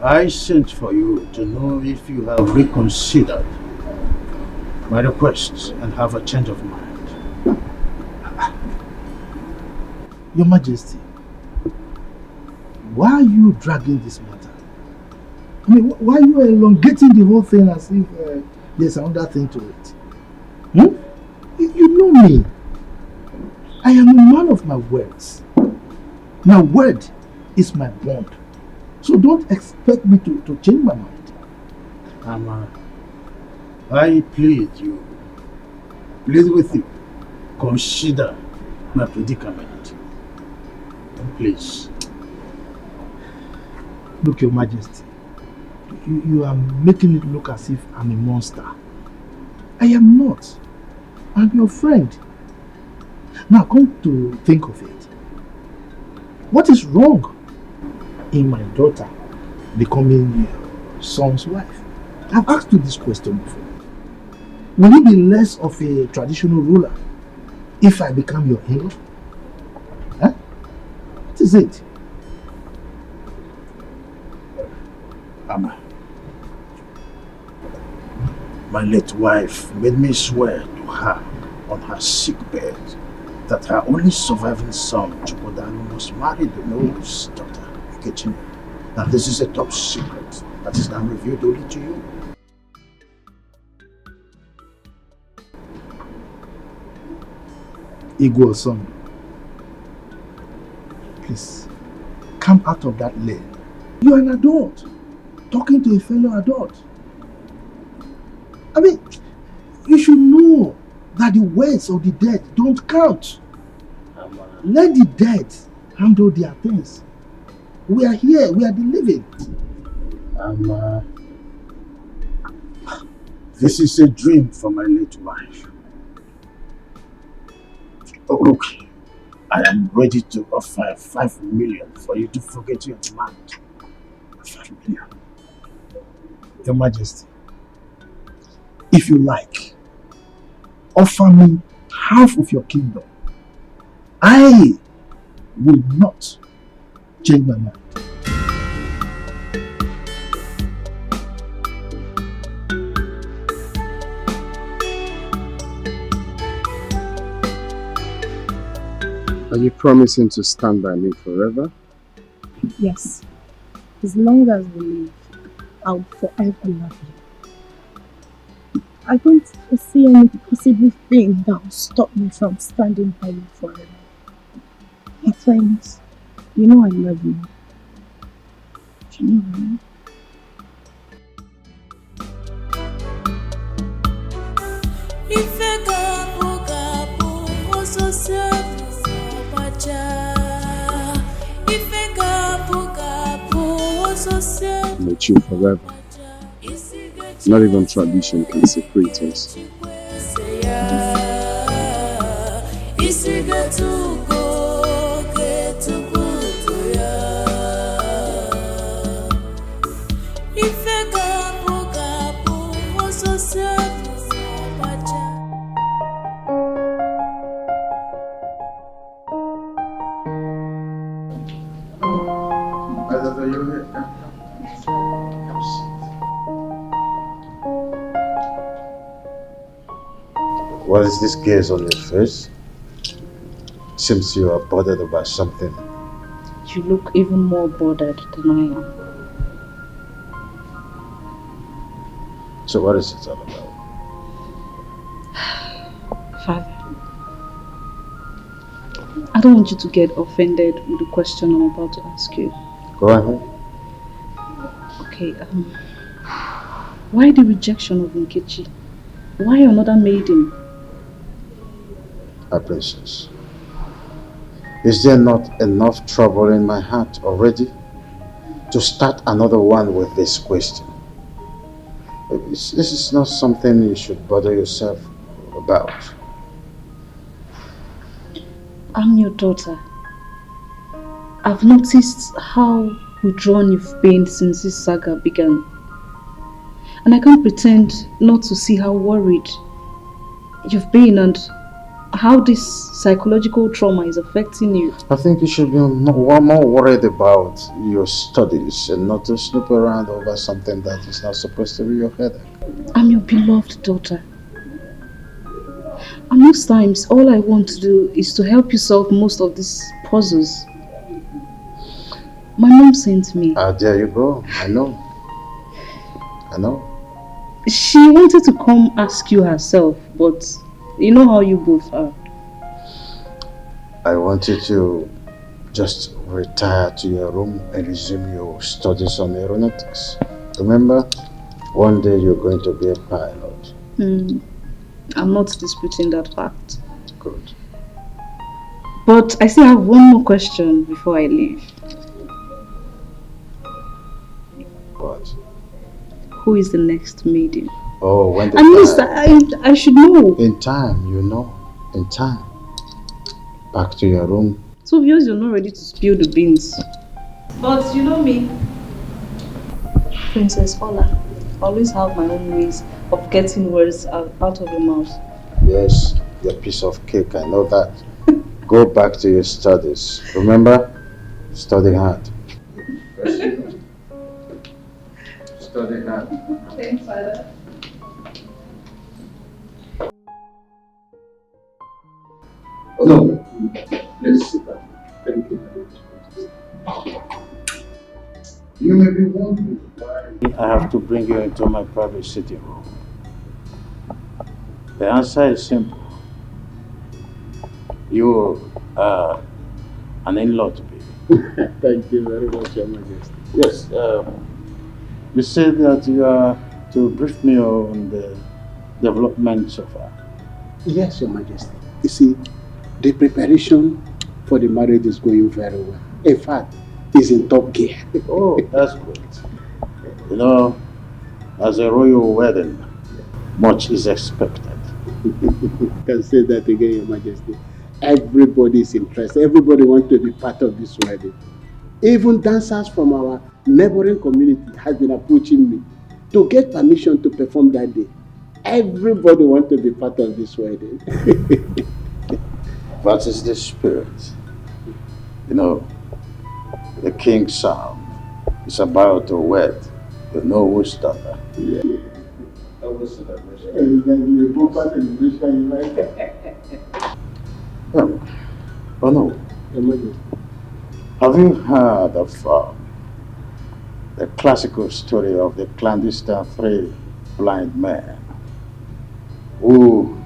I sent for you to know if you have reconsidered my request and have a change of mind.
Your Majesty, why are you dragging this matter? I mean, why are you elongating the whole thing as if there's another thing to it?
Hmm? You know me. I am a man of my words. My word is my bond. So don't expect me to change my mind.
Ama, I plead with you. Consider my predicament. Please.
Look, Your Majesty, you are making it look as if I'm a monster. I am not. I'm your friend. Now come to think of it. What is wrong in my daughter becoming your son's wife? I've asked you this question before. Will you be less of a traditional ruler if I become your in-law? Huh? What is it?
Ama, my late wife made me swear to her on her sick bed that her only surviving son, Chukwudalo, must marry the noble's daughter, Regina. Now this is a top secret that is now revealed only to you.
Godson, please, come out of that lane. You are an adult, talking to a fellow adult. I mean, you should know that the words of the dead don't count. Let the dead handle their things. We are here, we are the living.
This is a dream for my late wife. Oh, look, I am ready to offer 5 million for you to forget your demand. 5 million.
Your Majesty, if you like, offer me half of your kingdom. I will not change my mind.
Are you promising to stand by me forever?
Yes. As long as we live, I'll forever love you. I don't foresee any possible thing that will stop me from standing by you forever. My friends, you know I love you. You know, right?
I'm with you forever. Not even tradition can separate us.
What is this gaze on your face? Seems you are bothered about something.
You look even more bothered than I am.
So what is it all about?
Father, I don't want you to get offended with the question I'm about to ask you.
Go ahead.
Okay, why the rejection of Nkechi? Why another maiden?
My princess, is there not enough trouble in my heart already to start another one with this question? This is not something you should bother yourself about.
I'm your daughter. I've noticed how withdrawn you've been since this saga began. And I can't pretend not to see how worried you've been and how this psychological trauma is affecting you.
I think you should be more worried about your studies and not to snoop around over something that is not supposed to be your headache.
I'm your beloved daughter. And most times, all I want to do is to help you solve most of these puzzles. My mom sent me.
There you go. I know.
She wanted to come ask you herself
but you know how you both are.
I want you to just retire to your room and resume your studies on aeronautics. Remember, one day you're going to be a pilot.
I'm not disputing that fact.
Good.
But I still have one more question before I leave.
What?
Who is the next maiden?
Oh, when the
At least I should know.
In time, you know. In time. Back to your room.
So obvious you're not ready to spill the beans. But you know me, Princess Ola, I always have my own ways of getting words out of your mouth.
Yes, your piece of cake, I know that. Go back to your studies. Remember, study hard. Study hard.
Thanks, Father.
No, let's sit down. Thank you very much. You may be wondering why I have to bring you into my private sitting room. The answer is simple. You are an in-law to me.
Thank you very much, Your Majesty.
Yes, you said that you are to brief me on the development so far.
Yes, Your Majesty. You see, the preparation for the marriage is going very well. In fact, it's in top gear.
Oh, that's great. You know, as a royal wedding, much is expected.
You can say that again, Your Majesty. Everybody is interested. Everybody wants to be part of this wedding. Even dancers from our neighboring community have been approaching me to get permission to perform that day. Everybody wants to be part of this wedding.
That is the spirit. You know, the king's son is about to wed the Nollywood daughter.
Yeah.
Oh no. Have you heard of the classical story of the clandestine three blind men who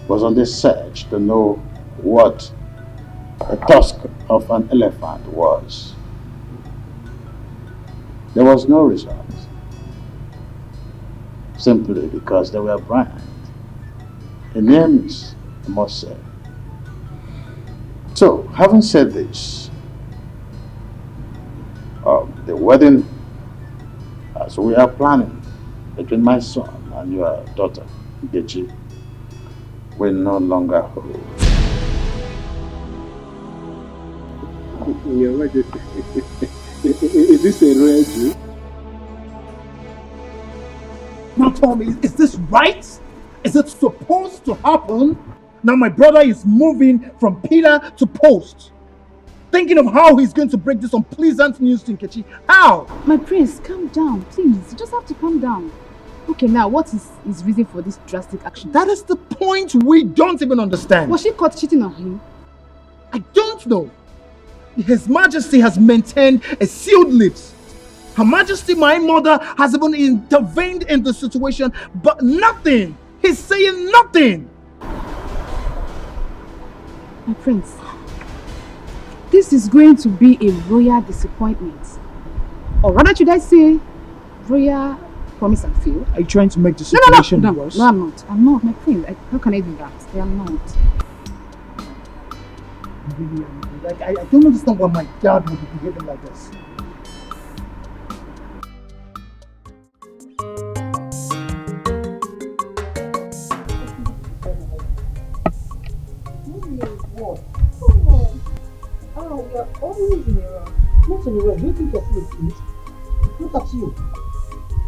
was on the search to know what the tusk of an elephant was? There was no result, simply because they were blind. A nameless, I must say. So, having said this, the wedding, as we are planning between my son and your daughter, Nkechi, will no longer hold.
Your Majesty, is this a royal Jew?
Now tell me, is this right? Is it supposed to happen? Now my brother is moving from pillar to post. Thinking of how he's going to break this unpleasant news to Nkechi. How?
My prince, calm down, please. You just have to calm down. Okay, now what is his reason for this drastic action?
That is the point we don't even understand.
Was she caught cheating on him?
I don't know. His Majesty has maintained a sealed lips. Her Majesty, my mother, has even intervened in the situation, but nothing. He's saying nothing.
My prince, this is going to be a royal disappointment. Or rather, should I say, royal promise and fail?
Are you trying to make the situation worse?
No, I'm not. I'm not, my prince. How can I do that? I am not.
Really, I don't understand why my dad would be behaving like this.
Oh, you're always in a rush. Not in a rush. Do you think you're full of things? Look at you.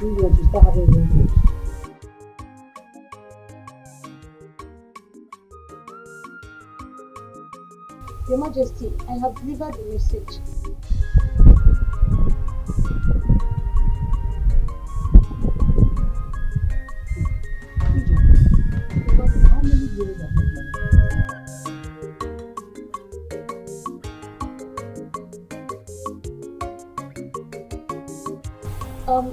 You want to start having wrinkles. Your Majesty, I have delivered the message. How many days have you done?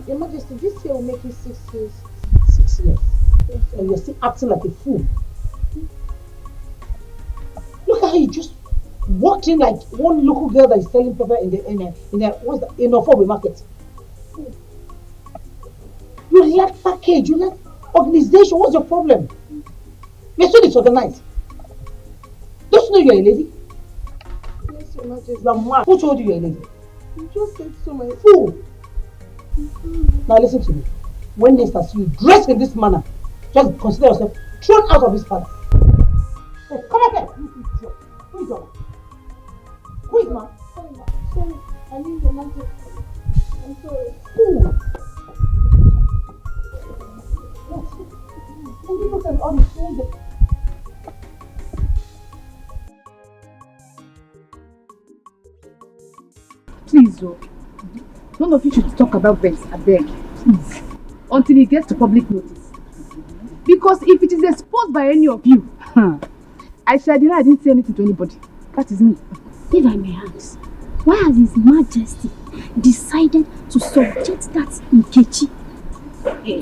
Your Majesty, this year will make you 6 years.
6 years.
And you're still acting like a fool. Look at how you just walked in like one local girl that is selling pepper in Ofobe market. You lack package, you lack organization. What's your problem? You're so disorganized. Don't you know you're a lady?
Yes, Your Majesty.
You're mad. Who told you you're a lady?
You just said so, my
Fool! Now listen to me. When next I see you dressed in this manner, just consider yourself thrown out of this palace. Hey, come back here! Who is your man? Who is man?
Sorry, I mean Your Majesty. I'm sorry.
Fool! And you look at all the things.
Please, none of you should talk about this, I beg. Please. Until it gets to public notice. Because if it is exposed by any of you, I shall deny I didn't say anything to anybody. That is me.
If I may ask, why has His Majesty decided to subject that Nkechi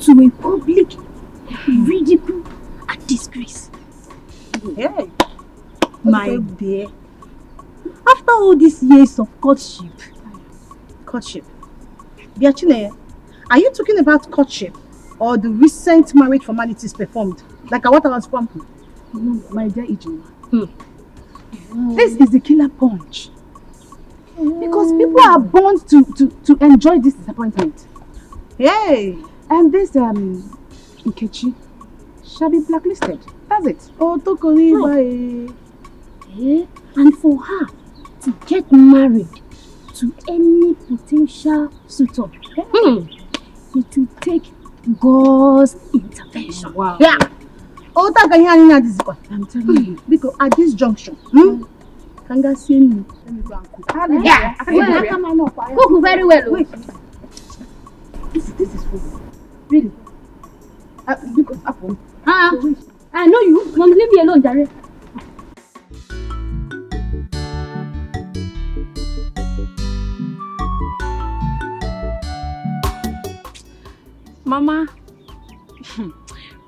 to a public ridicule and disgrace?
Hey, my dear. After all these years of courtship, Biachine, are you talking about courtship or the recent marriage formalities performed? Like what I was from?
No, my dear Ijoma. This is the killer punch. Because people are born to enjoy this disappointment.
Hey!
And this Nkechi shall be blacklisted. That's it.
Oh, Tokori.
And for her to get married to any potential suitor, it will take God's intervention.
Wow. Yeah. Oh, I'm telling you, because at this junction, Kanga see me.
Yeah. Cook very well.
Wait. This is food. Really? Because apple.
I know you. Mom, leave me alone, Jare.
Mama,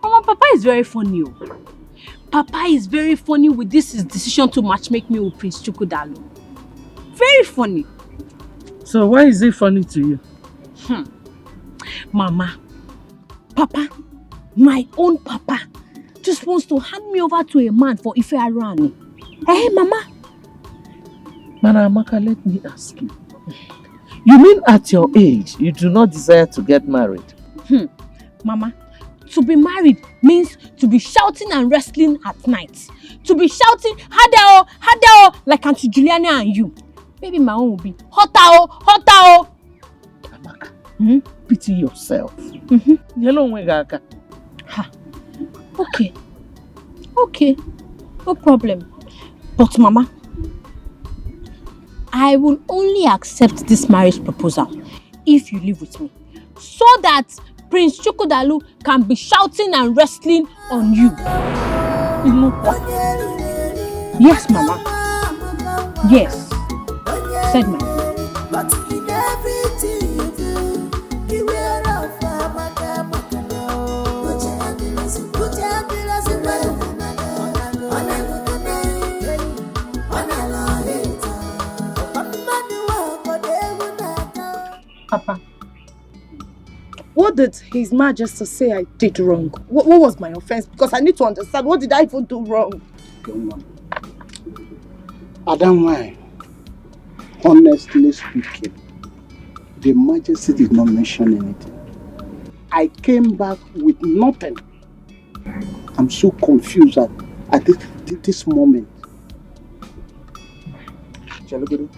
Papa is very funny. Papa is very funny with this his decision to matchmake me with Prince Chukwudalu. Very funny.
So why is it funny to you?
Mama, Papa, my own Papa, just wants to hand me over to a man for Ife Arani. Hey, Mama.
Amaka, let me ask you. You mean at your age, you do not desire to get married?
Mama, to be married means to be shouting and wrestling at night. To be shouting, Hadao, Hadao, like Auntie Juliana and you. Maybe my own will be, Hotao, Hotao.
Amaka, pity yourself.
Okay, no problem. But Mama, I will only accept this marriage proposal if you live with me. So that Prince Chukwudalu can be shouting and wrestling on you. Yes, Mama. Yes. Said Mama.
But in everything you do, beware of
Papa, what did His Majesty say I did wrong? What was my offense? Because I need to understand, what did I even do wrong?
Adam, why? Honestly speaking, the Majesty did not mention anything. I came back with nothing. I'm so confused at this moment.
Chalogodo,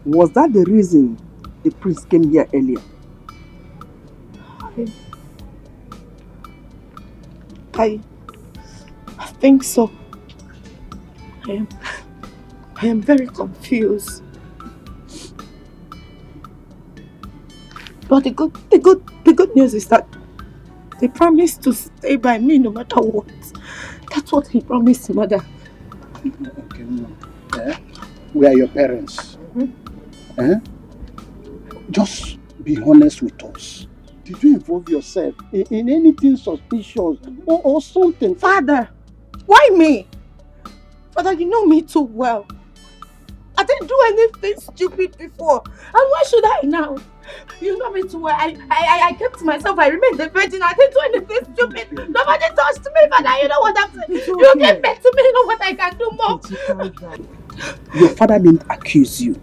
was that the reason the priest came here earlier?
I think so. I am very confused. But the good news is that they promised to stay by me no matter what. That's what he promised, Mother.
Okay, we are your parents. Just be honest with us.
Did you involve yourself in anything suspicious or something?
Father, why me? Father, you know me too well. I didn't do anything stupid before. And why should I now? You know me too well. I kept to myself. I remained a virgin. I didn't do anything stupid. Nobody touched me, Father. You know what I'm saying?
Okay.
You gave back to me. You know what I can do more.
Your father didn't accuse you.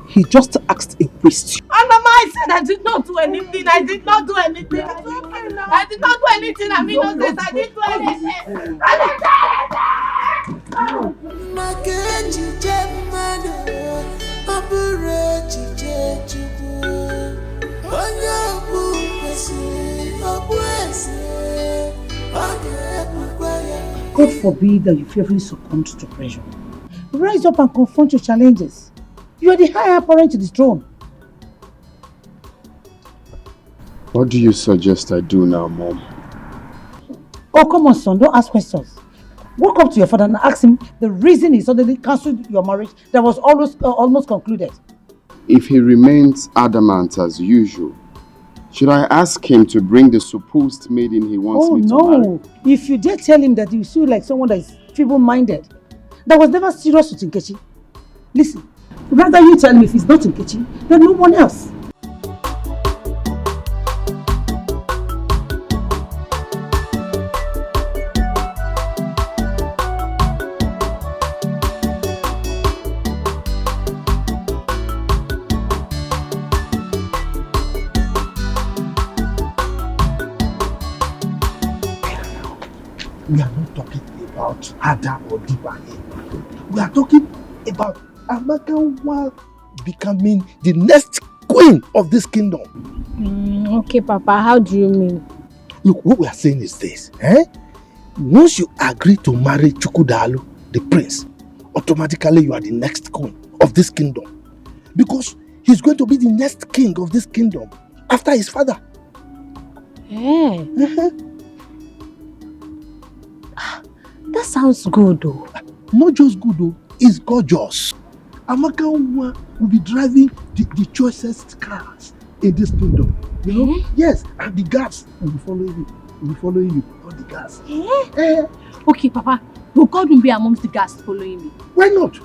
He just asked a question.
And Mama, I said I did not do anything. I did not do anything. I did not do anything. I'm innocent. I didn't do anything. I didn't do
God forbid that you fearfully succumb to pressure. Rise up and confront your challenges. You are the higher apparent to the throne.
What do you suggest I do now, Mom?
Oh, come on, son. Don't ask questions. Walk up to your father and ask him the reason he suddenly cancelled your marriage that was almost concluded.
If he remains adamant as usual, should I ask him to bring the supposed maiden he wants me to marry?
Oh, no. If you dare tell him that you feel like someone that is feeble-minded, that was never serious with Nkechi. Listen, rather you tell me if it's not Nkechi, then no one else.
We are not talking about Ada or Diva here. We are talking about Amaka becoming the next queen of this kingdom.
Okay, Papa, how do you mean?
Look, what we are saying is this. Once you agree to marry Chukwudalu, the prince, automatically you are the next queen of this kingdom. Because he's going to be the next king of this kingdom after his father.
That sounds good though.
Not just good though, it's gorgeous. Amaka will be driving the choicest cars in this kingdom. You know? Yes, and the guards will be following you. All the guards.
Okay, Papa. But God will be amongst the guards following me.
Why not?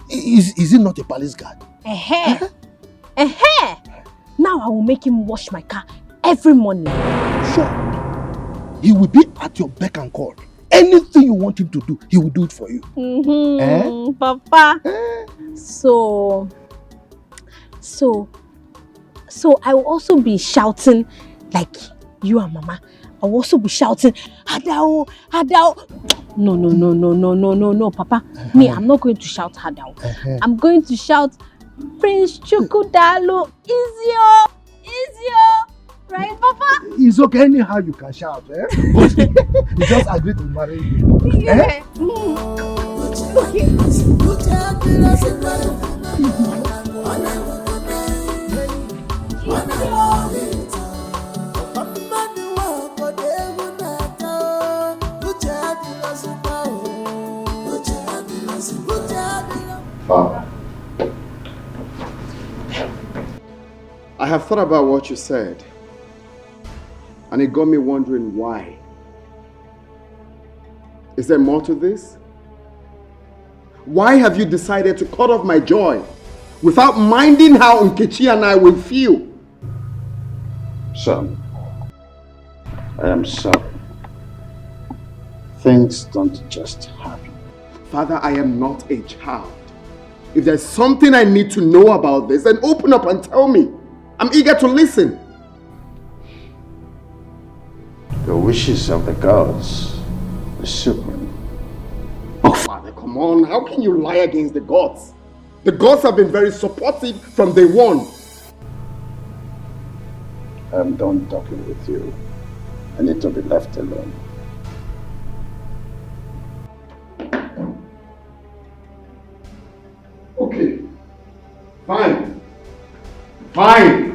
Is it not a palace guard?
Now I will make him wash my car every morning.
Sure. He will be at your beck and call. Anything you want him to do, he will do it for you.
Papa. So I will also be shouting like you and Mama. I will also be shouting, Hadao, Hadao. No, Papa. Me, I'm not going to shout Hadao. I'm going to shout, Prince Chukwudalu, Izio. Right, Papa?
It's okay anyhow you can shout, But you just agree to marry you.
Yeah.
Father, I have thought about what you said. And it got me wondering why. Is there more to this? Why have you decided to cut off my joy without minding how Nkechi and I will feel?
Son, I am sorry. Things don't just happen.
Father, I am not a child. If there's something I need to know about this, then open up and tell me. I'm eager to listen.
The wishes of the gods is supreme.
Oh, Father, come on. How can you lie against the gods? The gods have been very supportive from day one.
I'm done talking with you. I need to be left alone.
Okay. Fine. Fine.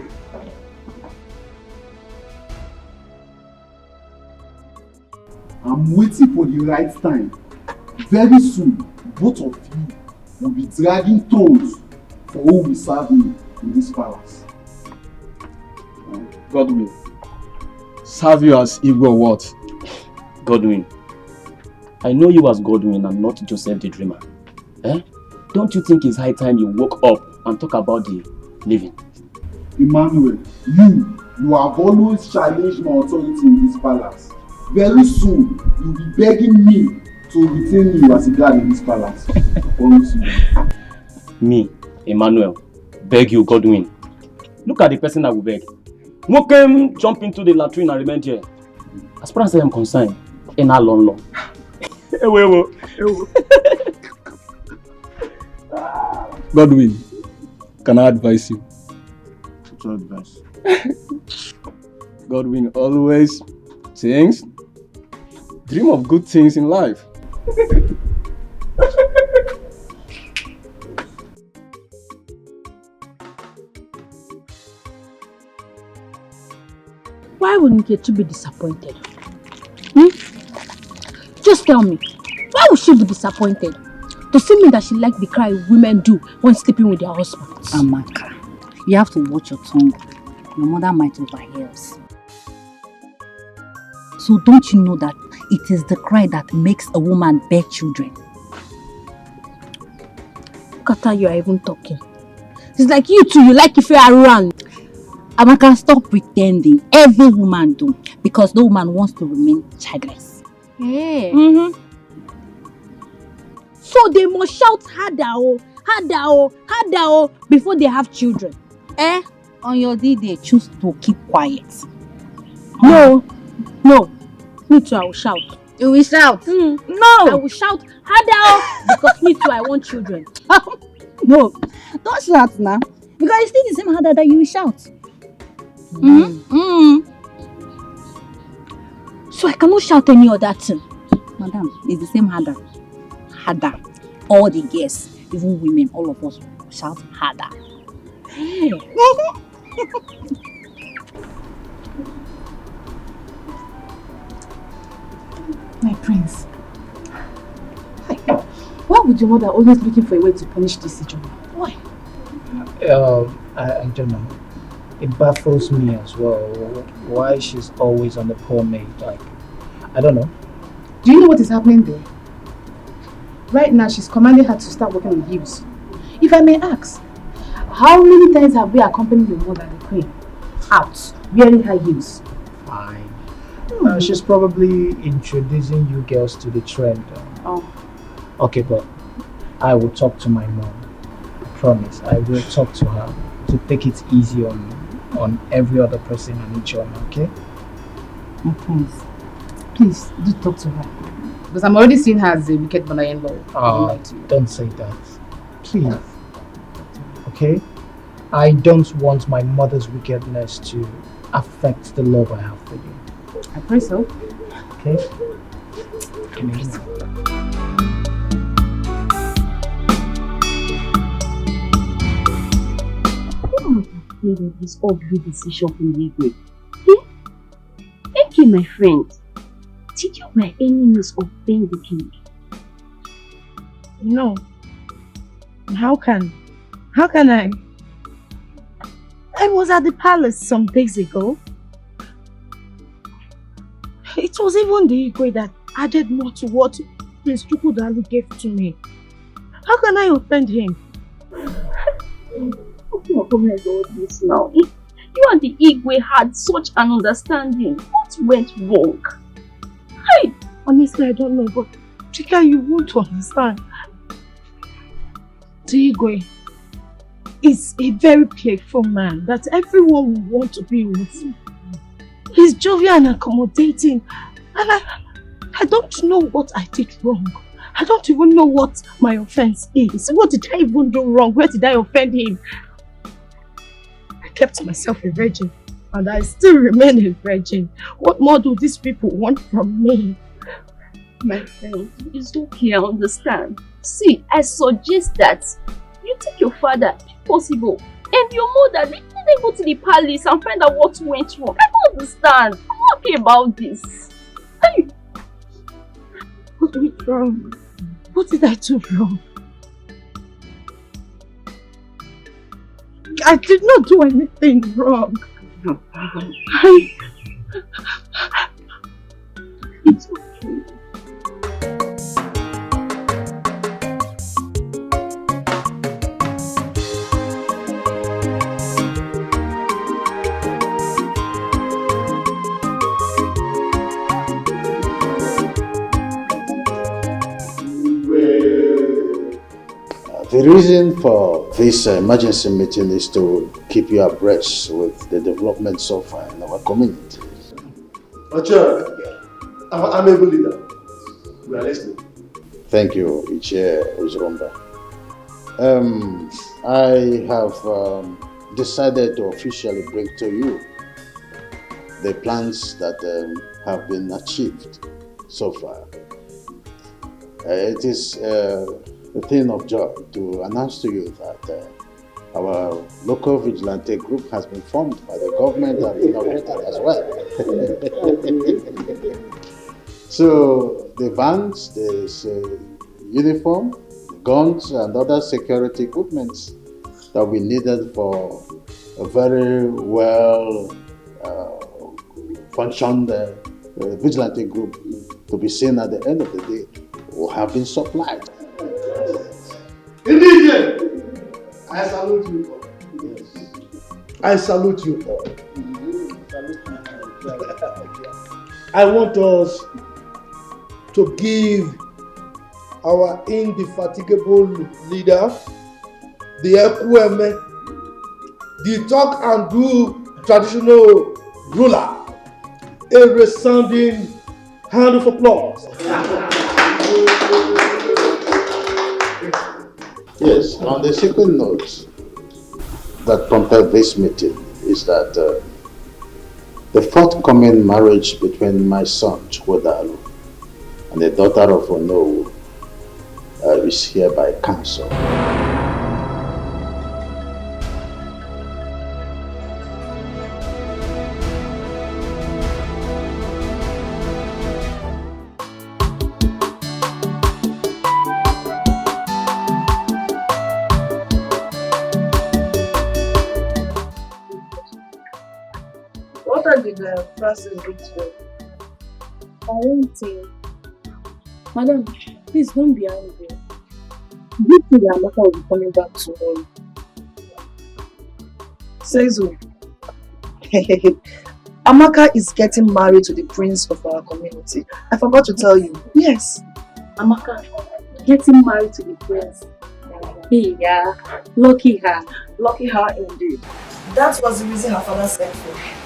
I'm waiting for the right time. Very soon, both of you will be dragging toes for who will serve me in this palace.
God will. serve you as Igwe or what?
Godwin, I know you as Godwin and not Joseph the Dreamer. Eh? Don't you think it's high time you woke up and talk about the living?
Emmanuel, you have always challenged my authority in this palace. Very soon, you'll be begging me to retain you as a guard in this palace. I promise you.
Me, Emmanuel, beg you, Godwin. Look at the person I will beg. Who came jump into the latrine and remain here? As far as I am concerned, in a long.
Godwin, can I advise you?
What's your advice?
Godwin always dream of good things in life.
Why would Nkechi be disappointed? Just tell me, why would she be disappointed? To see me that she likes the cry women do when sleeping with their husbands.
Amaka, you have to watch your tongue. Your mother might overhear us. So don't you know that it is the cry that makes a woman bear children?
Look at how you are even talking. It's like you too, you like if you are around.
Amaka, stop pretending. Every woman do. Because the woman wants to remain childless.
Yeah. Mm-hmm. So they must shout harder, before they have children.
Eh? On your day, they choose to keep quiet.
No. Me too, I will shout.
You will shout?
No! I will shout harder because me too, I want children.
No, don't shout now. Because it's still the same harder that you will shout.
So I cannot shout any other thing.
Madam, it's the same harder. Harder. All the girls, even women, all of us shout harder.
Hey. My prince. Hi. Why would your mother always looking for a way to punish this Ijeoma? Why?
I don't know. It baffles me as well. Why she's always on the poor maid. Like, I don't know.
Do you know what is happening there? Right now, she's commanding her to start working with heels. If I may ask, how many times have we accompanied your mother, the queen, out wearing her heels?
Fine. She's probably introducing you girls to the trend.
Oh.
Okay, but I will talk to my mom. I promise. I will talk to her to take it easy on every other person and each other, okay?
My prince, please do talk to her. Because I'm already seeing her as a wicked mother-in-law.
Don't say that. Please. Okay? I don't want my mother's wickedness to affect the love I have for you.
I pray so.
Okay? Amen.
Who have afraid of this ugly decision from Igwe? Okay, my friend. Did you by any means offend the king?
No. How can I? I was at the palace some days ago. It was even the Igwe that added more to what Prince Chukwudalu gave to me. How can I offend him?
What is all this now? You and the Igwe had such an understanding. What went wrong?
Honestly, I don't know, but Chika, you won't understand. The Igwe is a very playful man that everyone will want to be with. He's jovial and accommodating, and I don't know what I did wrong. I don't even know what my offense is. What did I even do wrong? Where did I offend him? I kept myself a virgin, and I still remain a virgin. What more do these people want from me?
My friend, it's okay, I understand. See, I suggest that you take your father, if possible, and your mother, let them go to the palace and find out what went wrong. I don't understand. I'm not happy about this.
What went wrong? What did I do wrong? I did not do anything wrong.
It's okay.
The reason for this emergency meeting is to keep you abreast with the development so far in our community.
Ocha, I'm able leader. We are listening.
Thank you, Ichie Uzromba. I have decided to officially bring to you the plans that have been achieved so far. It is a thing of joy to announce to you that our local vigilante group has been formed by the government and inaugurated as well. So the vans, the uniform, the guns and other security equipment that we needed for a very well functioned vigilante group to be seen at the end of the day will have been supplied.
Indeed, I salute you all. Yes. I salute you all. I want us to give our indefatigable leader, the Ekweme, the talk and do traditional ruler, a resounding hand of applause.
Yes, on the second note that prompted this meeting is that the forthcoming marriage between my son Chukwodalu and the daughter of Onowu is hereby cancelled.
What time did Francis reach you?
I won't say. Madam, please don't be angry. Do you think that Amaka will be coming back tomorrow?
Says who? Amaka is getting married to the prince of our community. I forgot to tell you. Yes.
Amaka, getting married to the prince. Hey, yeah. Lucky her.
Lucky her indeed. That was the reason her father sent for her.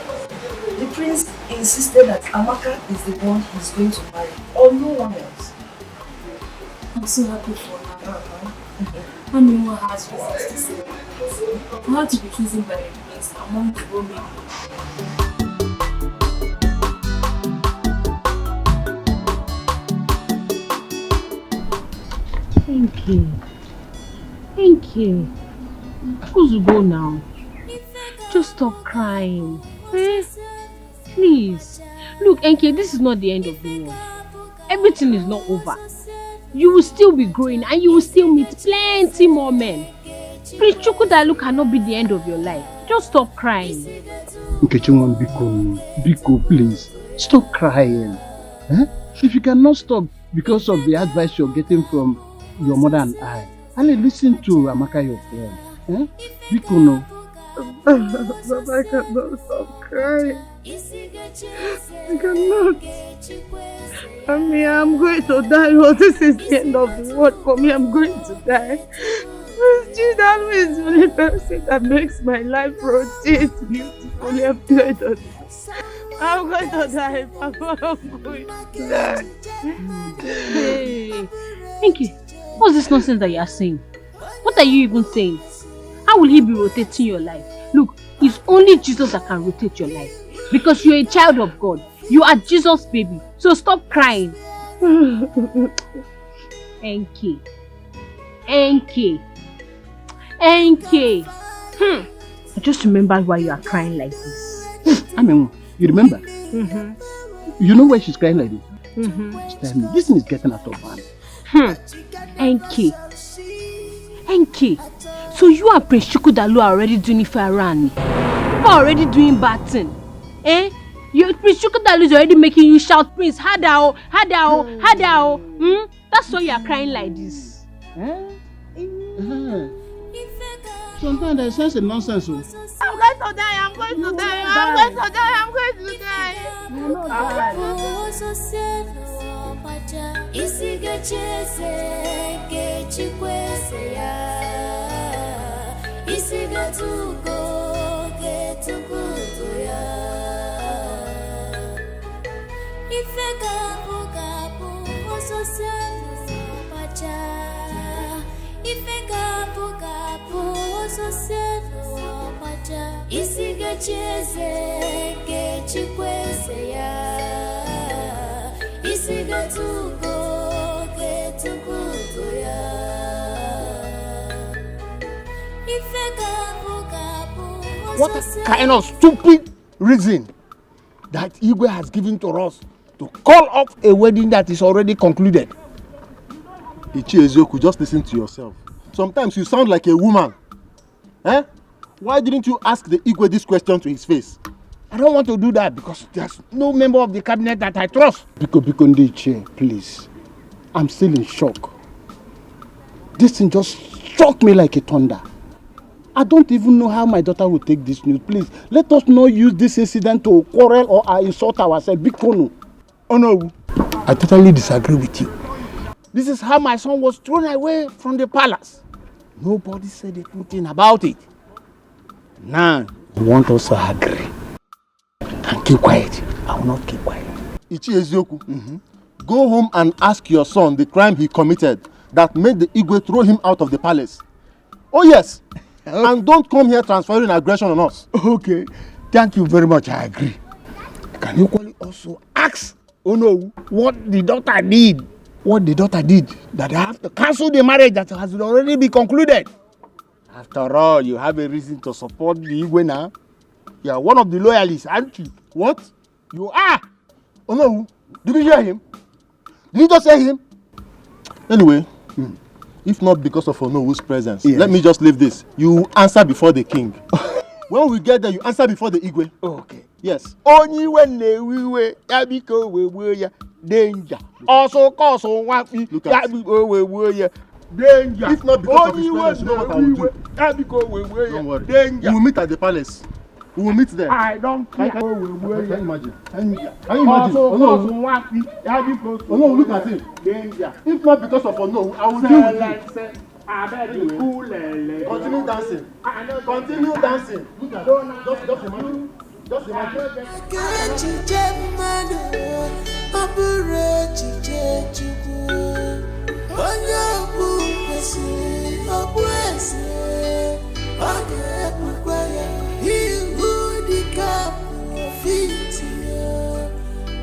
The prince insisted that Amaka is the one he's going to marry, or no one else.
I'm so happy for her. I mean, what has reasons to say. I had to be chosen by the prince among the women.
Thank you. Thank you. Who's to go now? Just stop crying. Eh? Please. Look, Enke, this is not the end of the world. Everything is not over. You will still be growing and you will still meet plenty more men. Please, Chukwodalu cannot be the end of your life. Just stop crying.
Nkechimwan, Biko, please. Stop crying. Eh? If you cannot stop because of the advice you're getting from your mother and I, only listen to Amaka, your friend. Eh? Biko, no.
But I cannot stop crying. I cannot. I mean, I'm going to die. Oh, this is the end of the world for me. I'm going to die. Chukwodalu is the only person that makes my life rotate beautifully. I'm going to die. I'm going to die, Papa. I'm going to die.
Hey, Enke, what's this nonsense that you are saying? What are you even saying? How will he be rotating your life? Look, it's only Jesus that can rotate your life. Because you're a child of God. You are Jesus' baby. So stop crying. Enke. Enke. Enke. I just remembered why you are crying like this.
I mean, you remember? You know why she's crying like this? Tell me, this thing is getting out of hand.
Enke. Enke. So you and Prince Chukwodalu are already doing it for Arani. You are already doing bad thing. Eh?
Prince Chukwudalo is already making you shout, Prince, Hadao, Hadao, Hadao. That's why you are crying like this.
Sometimes there's sense in nonsense.
I'm going to die, I'm going to die, I'm going to die, I'm going to die.
You know that.
What kind of stupid reason that Igwe has given to us to call off a wedding that is already concluded?
Ichiezoku, just listen to yourself. Sometimes you sound like a woman. Eh? Why didn't you ask the Igwe this question to his face?
I don't want to do that because there's no member of the cabinet that I trust.
Biko Ndiche, please. I'm still in shock. This thing just struck me like a thunder. I don't even know how my daughter will take this news. Please, let us not use this incident to quarrel or insult ourselves. Biko, oh no, I totally disagree with you.
This is how my son was thrown away from the palace. Nobody said anything about it. Now,
you want us to agree and keep quiet. I will not keep quiet. Ichiezoku, go home and ask your son the crime he committed that made the Igwe throw him out of the palace. Oh yes, and don't come here transferring aggression on us.
Okay, thank you very much. I agree. Can you also ask Ono what the daughter did? What the daughter did that I have to cancel the marriage that has already been concluded. After all, you have a reason to support the Igwe now. You are one of the loyalists, aren't you?
What?
You are. Oh no, did you hear him? Did you just say him?
Anyway, if not because of Onowu's presence, let me just leave this. You answer before the king. When we get there, you answer before the Igwe.
Okay.
Yes.
Only when we yabiko we danger. Also cause on one yabiko we danger.
If not because of his presence, you know what I will do.
Don't
worry.
Danger.
We will meet at the palace. We will meet there.
I don't care.
Can you imagine? Can you imagine?
Also cause
Ono,
on one yabiko.
Ono, look at him.
Danger.
If not because of Ono, I will deal with you. Continue dancing. Continue dancing. Look at it. Just imagine. Just imagine.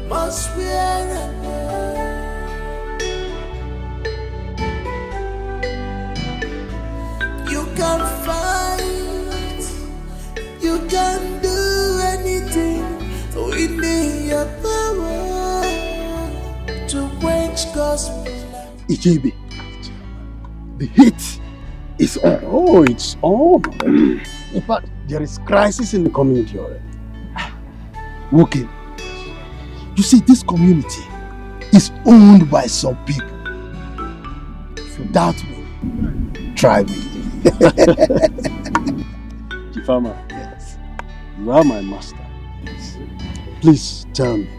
Must wear you can fight, you can do anything within your power to quench gospel.
Ichebe, the heat is on.
Oh, it's on. In fact, there is crisis in the community already.
Okay. You see, this community is owned by some people. If you doubt me, try me.
Chifama, yes. You are my master. Yes. Please tell me,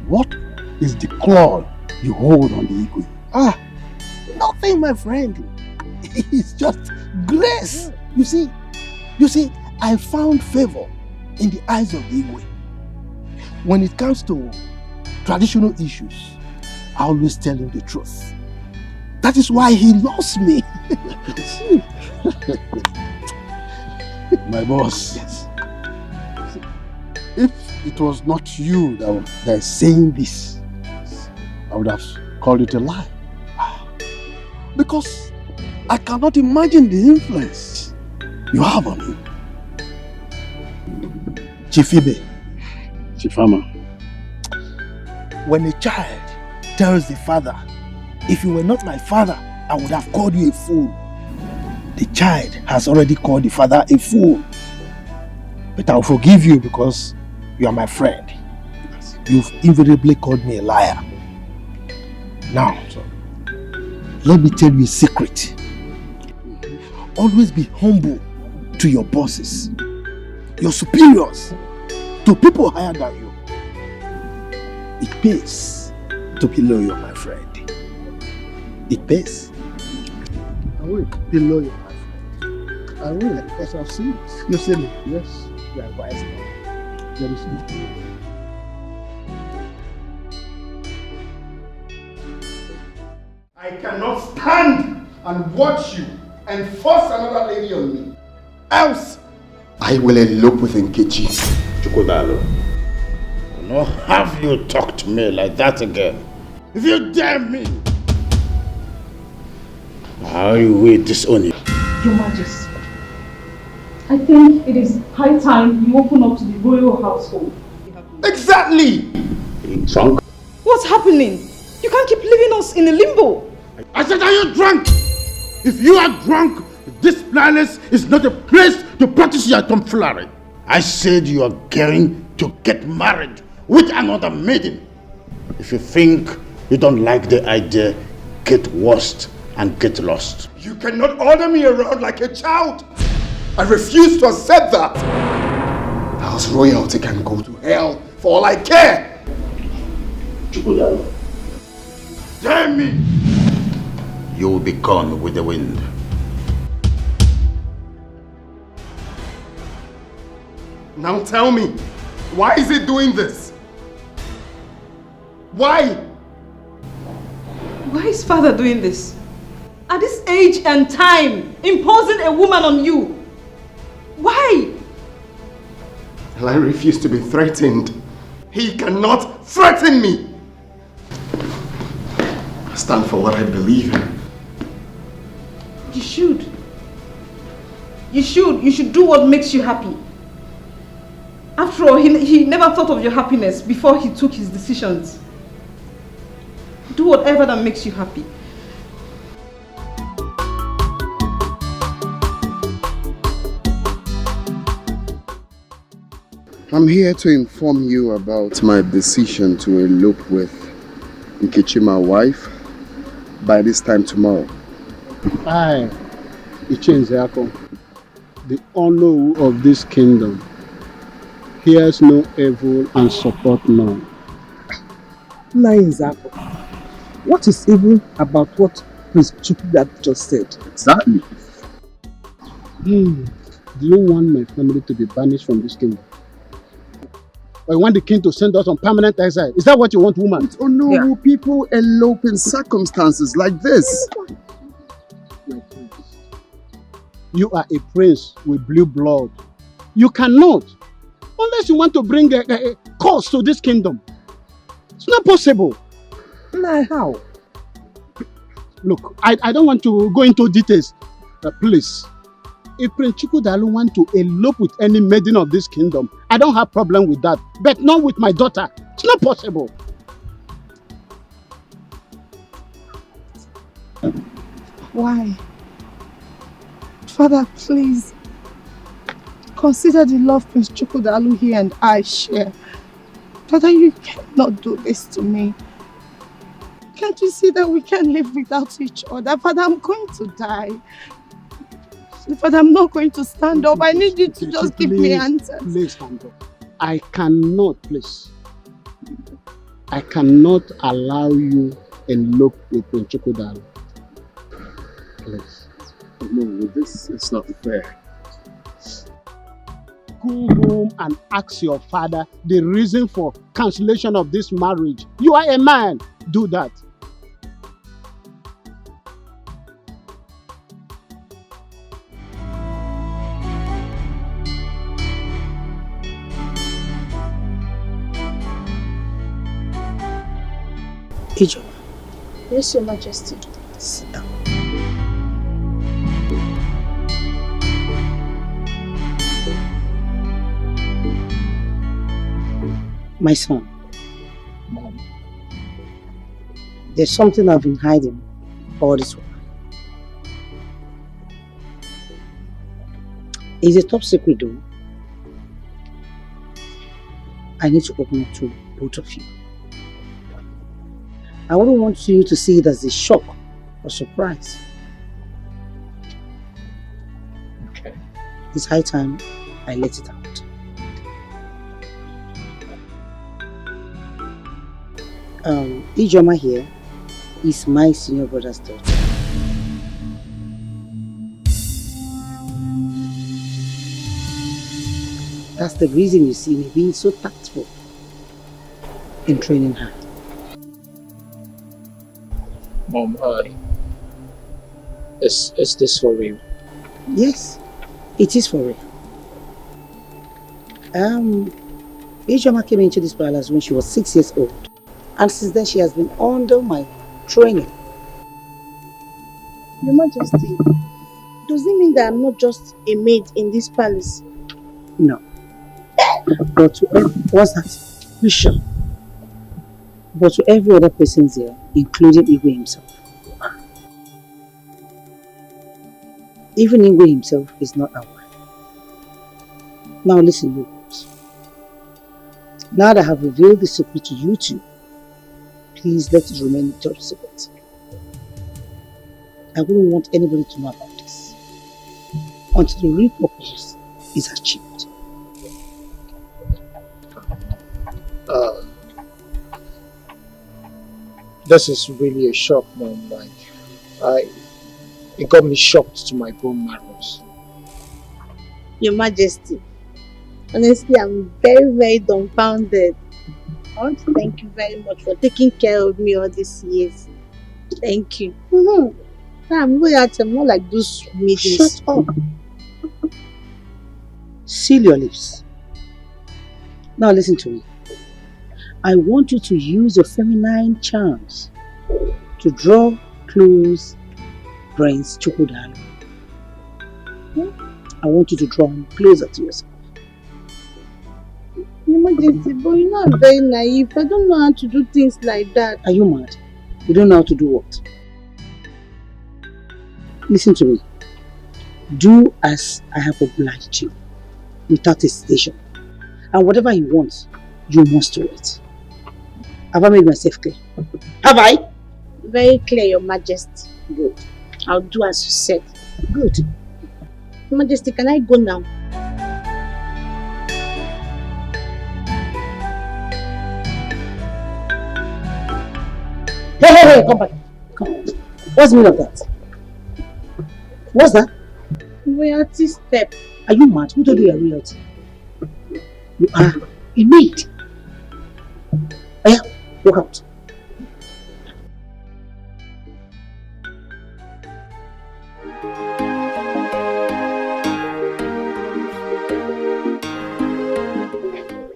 what is the claw you hold on the Igwe?
Nothing, my friend. It's just grace. You see, I found favor in the eyes of the Igwe. When it comes to traditional issues, I always tell him the truth. That is why he loves me.
My boss.
Yes. If it was not you that is saying this,
I would have called it a lie.
Because I cannot imagine the influence you have on him. Chifibe.
Chifama.
When a child tells the father, if you were not my father, I would have called you a fool. The child has already called the father a fool. But I'll forgive you because
You are my friend. You've invariably called me a liar. Now, let me tell you a secret. Always be humble to your bosses, your superiors, to people higher than you. It pays to be loyal, my friend. It pays.
I will be loyal, my friend. I will, because I've seen it.
You see me?
Yes.
You are wise now.
There is no.
I cannot stand and watch you and force another lady on me. Else, I will elope with Nkechi.
Chukwudalo, I will not have you talk to me like that again. If you dare me, I will disown you.
Your Majesty, I think it is high time you open up to the royal household.
Exactly!
Are you drunk?
What's happening? You can't keep leaving us in a limbo.
I said, are you drunk? If you are drunk, this palace is not a place to practice your tomfoolery. I said you are going to get married with another maiden. If you think you don't like the idea, get worst and get lost.
You cannot order me around like a child. I refuse to accept that. House royalty can go to hell for all I care.
Damn me! You will be gone with the wind.
Now tell me, why is it doing this? Why?
Why is father doing this? At this age and time, imposing a woman on you. Why?
Well, I refuse to be threatened. He cannot threaten me. I stand for what I believe in.
You should. You should do what makes you happy. After all, he never thought of your happiness before he took his decisions. Do whatever that makes you happy.
I'm here to inform you about my decision to elope with Nkechi, my wife, by this time tomorrow.
I, Ichenzeako, the honor of this kingdom, hears no evil and support none.
Nainzako, what is evil about what Prince Chukwudalo just said?
Exactly.
Do you want my family to be banished from this kingdom? Or you want the king to send us on permanent exile? Is that what you want, woman?
Oh no, people elope in circumstances like this.
You are a prince with blue blood. You cannot. Unless you want to bring a curse to this kingdom. It's not possible.
Nah, how?
Look, I don't want to go into details. Please. If Prince Chukwudalo want to elope with any maiden of this kingdom, I don't have problem with that. But not with my daughter. It's not possible.
Why? Father, please. Consider the love Prince Chukwudalo here and I share. Father, you cannot do this to me. Can't you see that we can't live without each other? Father, I'm going to die. Father, I'm not going to stand up. I need you to just give me answers.
Please stand up. I cannot, please. I cannot allow you elope with Prince Chukwudalo. Please.
No, this is not fair.
Go home and ask your father the reason for cancellation of this marriage. You are a man. Do that.
Ijo.
Yes, Your Majesty. Sit down.
My son. Mom. There's something I've been hiding all this while. It's a top secret though.
I need to open up to both of you. I wouldn't want you to see it as a shock or surprise.
Okay.
It's high time I let it out. Ijoma here is my senior brother's daughter. That's the reason you see me being so tactful in training her.
Mom, is this for real?
Yes, it is for real. Ijoma came into this palace when she was 6 years old. And since then she has been under my training.
Your Majesty, does it mean that I'm not just a maid in this palace?
No. But to what's that? You sure? But to every other person there, including Igwe himself, you are. Even Igwe himself is not our wife. Now listen, you girls. Now that I have revealed the secret to you two, please let it remain top secret. I wouldn't want anybody to know about this until the real purpose is achieved.
This is really a shock, Mom. It got me shocked to my bone marrows.
Your Majesty, honestly, I'm very, very dumbfounded. I want to thank you very much for taking care of me all these years. Thank you. I'm going out, I'm not like those meetings.
Shut up. Seal your lips. Now listen to me. I want you to use your feminine charms to draw close Prince Chukwudalu. I want you to draw him closer to yourself.
Your Majesty, but you know I'm very naive. I don't know how to do things like that.
Are you mad? You don't know how to do what? Listen to me. Do as I have obliged you, without hesitation. And whatever he wants, you must do it. Have I made myself clear? Have I?
Very clear, Your Majesty.
Good.
I'll do as you said.
Good.
Your Majesty, can I go now?
Hey, come back. Come on. What's the meaning of that? What's that?
Royalty step.
Are you mad? Who told you you're royalty? You are a maid. Oh yeah, walk out.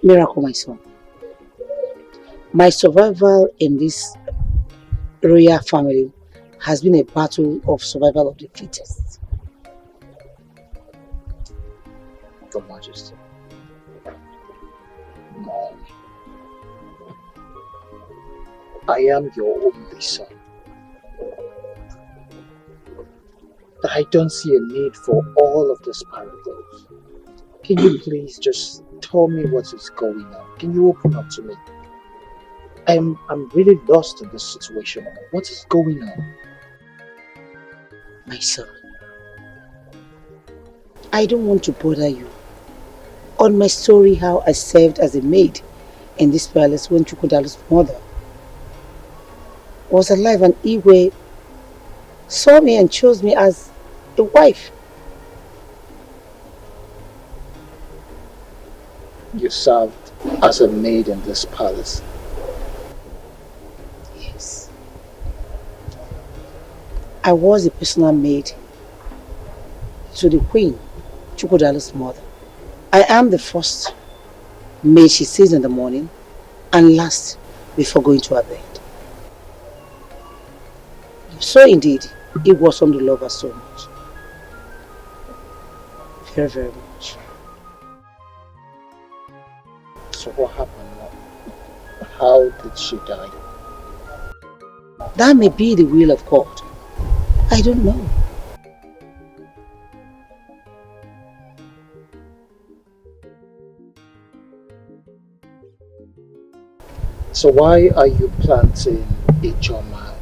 Miracle, my son. My survival in this royal family has been a battle of survival of the fittest.
Your Majesty. Mom. I am your only son. I don't see a need for all of this parables. Can you please just tell me what is going on? Can you open up to me? I'm really lost in this situation. What is going on?
My son, I don't want to bother you on my story how I served as a maid in this palace when Chukwudalu's mother was alive and Igwe saw me and chose me as a wife.
You served as a maid in this palace.
Yes. I was a personal maid to the Queen, Chukwudalu's mother. I am the first maid she sees in the morning and last before going to her bed. So indeed, it was on to love her so much. Very, very much.
So what happened now? How did she die?
That may be the will of God. I don't know.
So why are you planting a Ijoma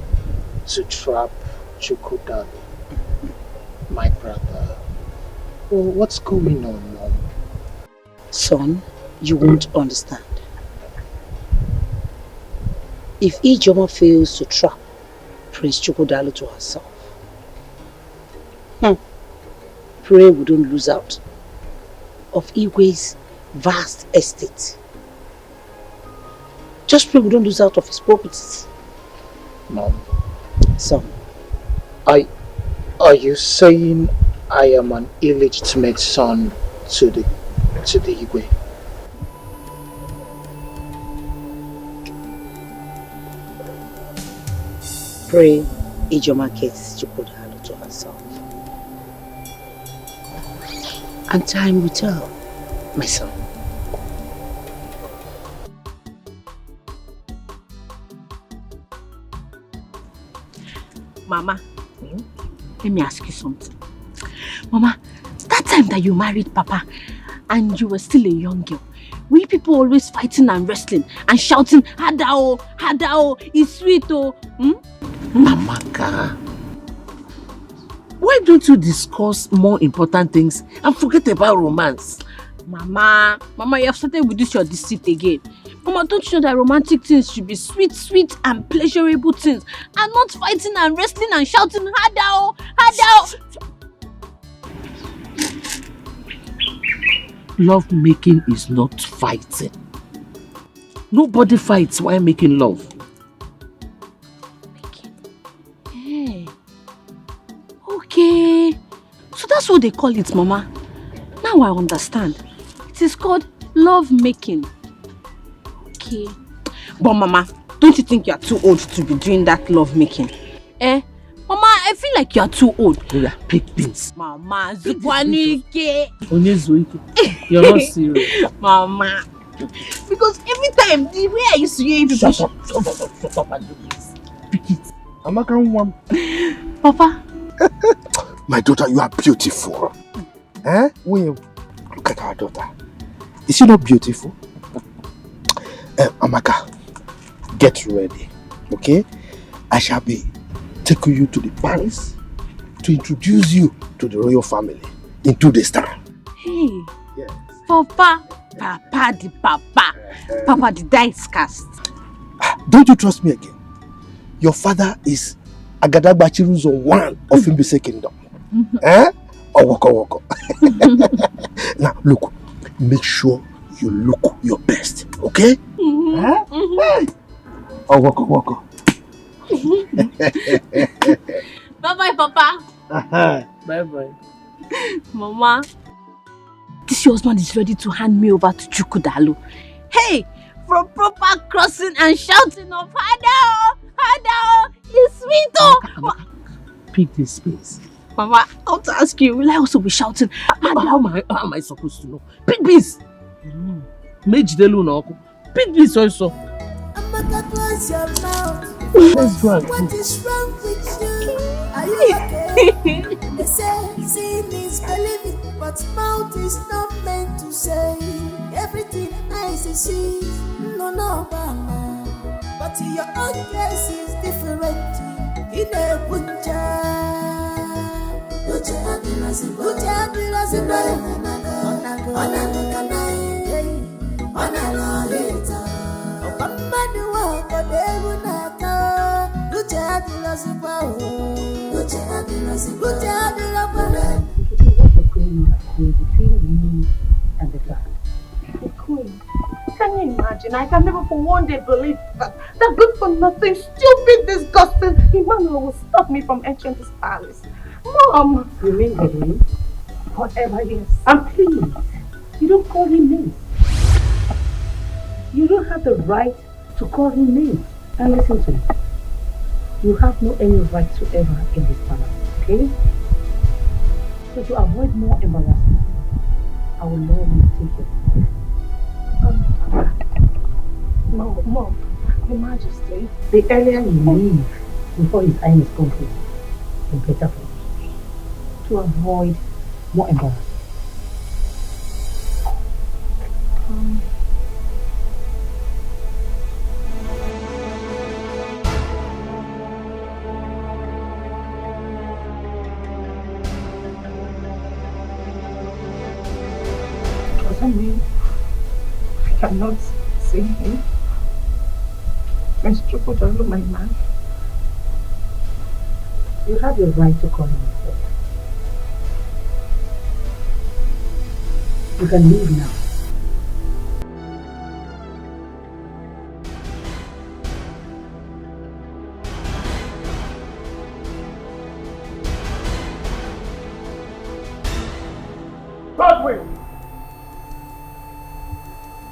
to trap Chukwudalo, my brother? Well, what's going on, Mom?
Son, you won't understand. If Ijoma fails to trap Prince Chukwudalo to herself, pray we don't lose out of Igwe's vast estate. Just pray we don't lose out of his properties.
Mom.
Son.
Are you saying I am an illegitimate son to the Igwe?
Pray Ijoma gets Chukwudalo to herself. And time will tell, my son.
Mama, let me ask you something. Mama, that time that you married Papa and you were still a young girl, we people always fighting and wrestling and shouting, Hadao, Hadao, it's sweet oh.
Amaka, why don't you discuss more important things and forget about romance?
Mama, you have started with this your deceit again. Mama, don't you know that romantic things should be sweet, sweet and pleasurable things and not fighting and wrestling and shouting, Hadao, Hadao.
Love making is not fighting. Nobody fights while making love.
Hey. Okay. So that's what they call it, Mama. Now I understand. It is called love making. Okay. But Mama, don't you think you are too old to be doing that love making? Mama, I feel like you are too old.
Yeah, pick things.
Mama, Zukwanike.
You're not serious.
Mama. Because every time, the way I used to hear you people...
Shut up and do this. Pick it.
Amaka Nwam.
Papa.
My daughter, you are beautiful. William, look at our daughter. Is she not beautiful? Amaka, get ready, okay? I shall be taking you to the palace to introduce you to the royal family in 2 days' time.
Hey, yes. Papa the dice cast.
Don't you trust me again? Your father is Agadagba Chiruzo one of Imbise Kingdom. Woko. Now look, make sure you look your best, okay? Woko.
Bye-bye, Papa.
Bye-bye.
Mama, this your husband is ready to hand me over to Chukwudalo. Hey, from proper crossing and shouting of Hadao, Hadao, it's sweet oh.
Pick this space.
Mama, I want to ask you, will I also be shouting?
How am I supposed to know? Pick this. Pick this also.
Amaka, close your mouth.
Let's go and
What is wrong with you? Are you okay? They say seeing is believing, but mouth is not meant to say. Everything eyes is see, no, mama. But your own case is different. In a punja,
and the God. The Queen. Can you imagine? I can never for one day believe that good for nothing, stupid, disgusting Emmanuel will stop me from entering this palace. Mom! Remain with him forever, yes. And please, you don't call him names. You don't have the right to call him names. And listen to me. You have no any right whatsoever in this palace, okay? So to avoid more embarrassment, I will love you take it. Mom, Your Majesty, the earlier you leave before his time is complete, the better for you. To avoid more embarrassment.
cannot see him. Mr. Chukwudalu, my man.
You have your right to call him a friend. You can leave now.
Godwin!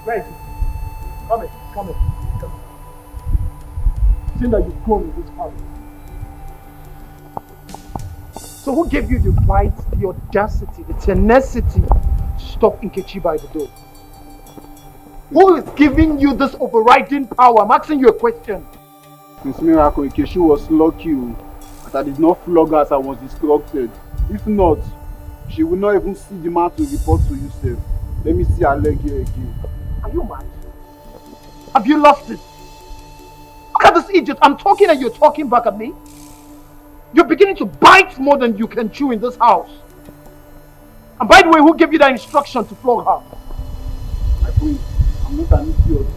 Where is he? Come in, come in, come in. Seeing that you've grown in this house. So who gave you the right, the audacity, the tenacity to stop Nkechi by the door? Who is giving you this overriding power? I'm asking you a question.
Miss Miracle, Nkechi was lucky that I did not flog her as I was instructed. If not, she will not even see the man to report to you, sir. Let me see her leg here again.
Are you mad? Have you lost it? Look at this idiot. I'm talking and you're talking back at me. You're beginning to bite more than you can chew in this house. And by the way, who gave you that instruction to flog her?
My friend, I'm not an idiot.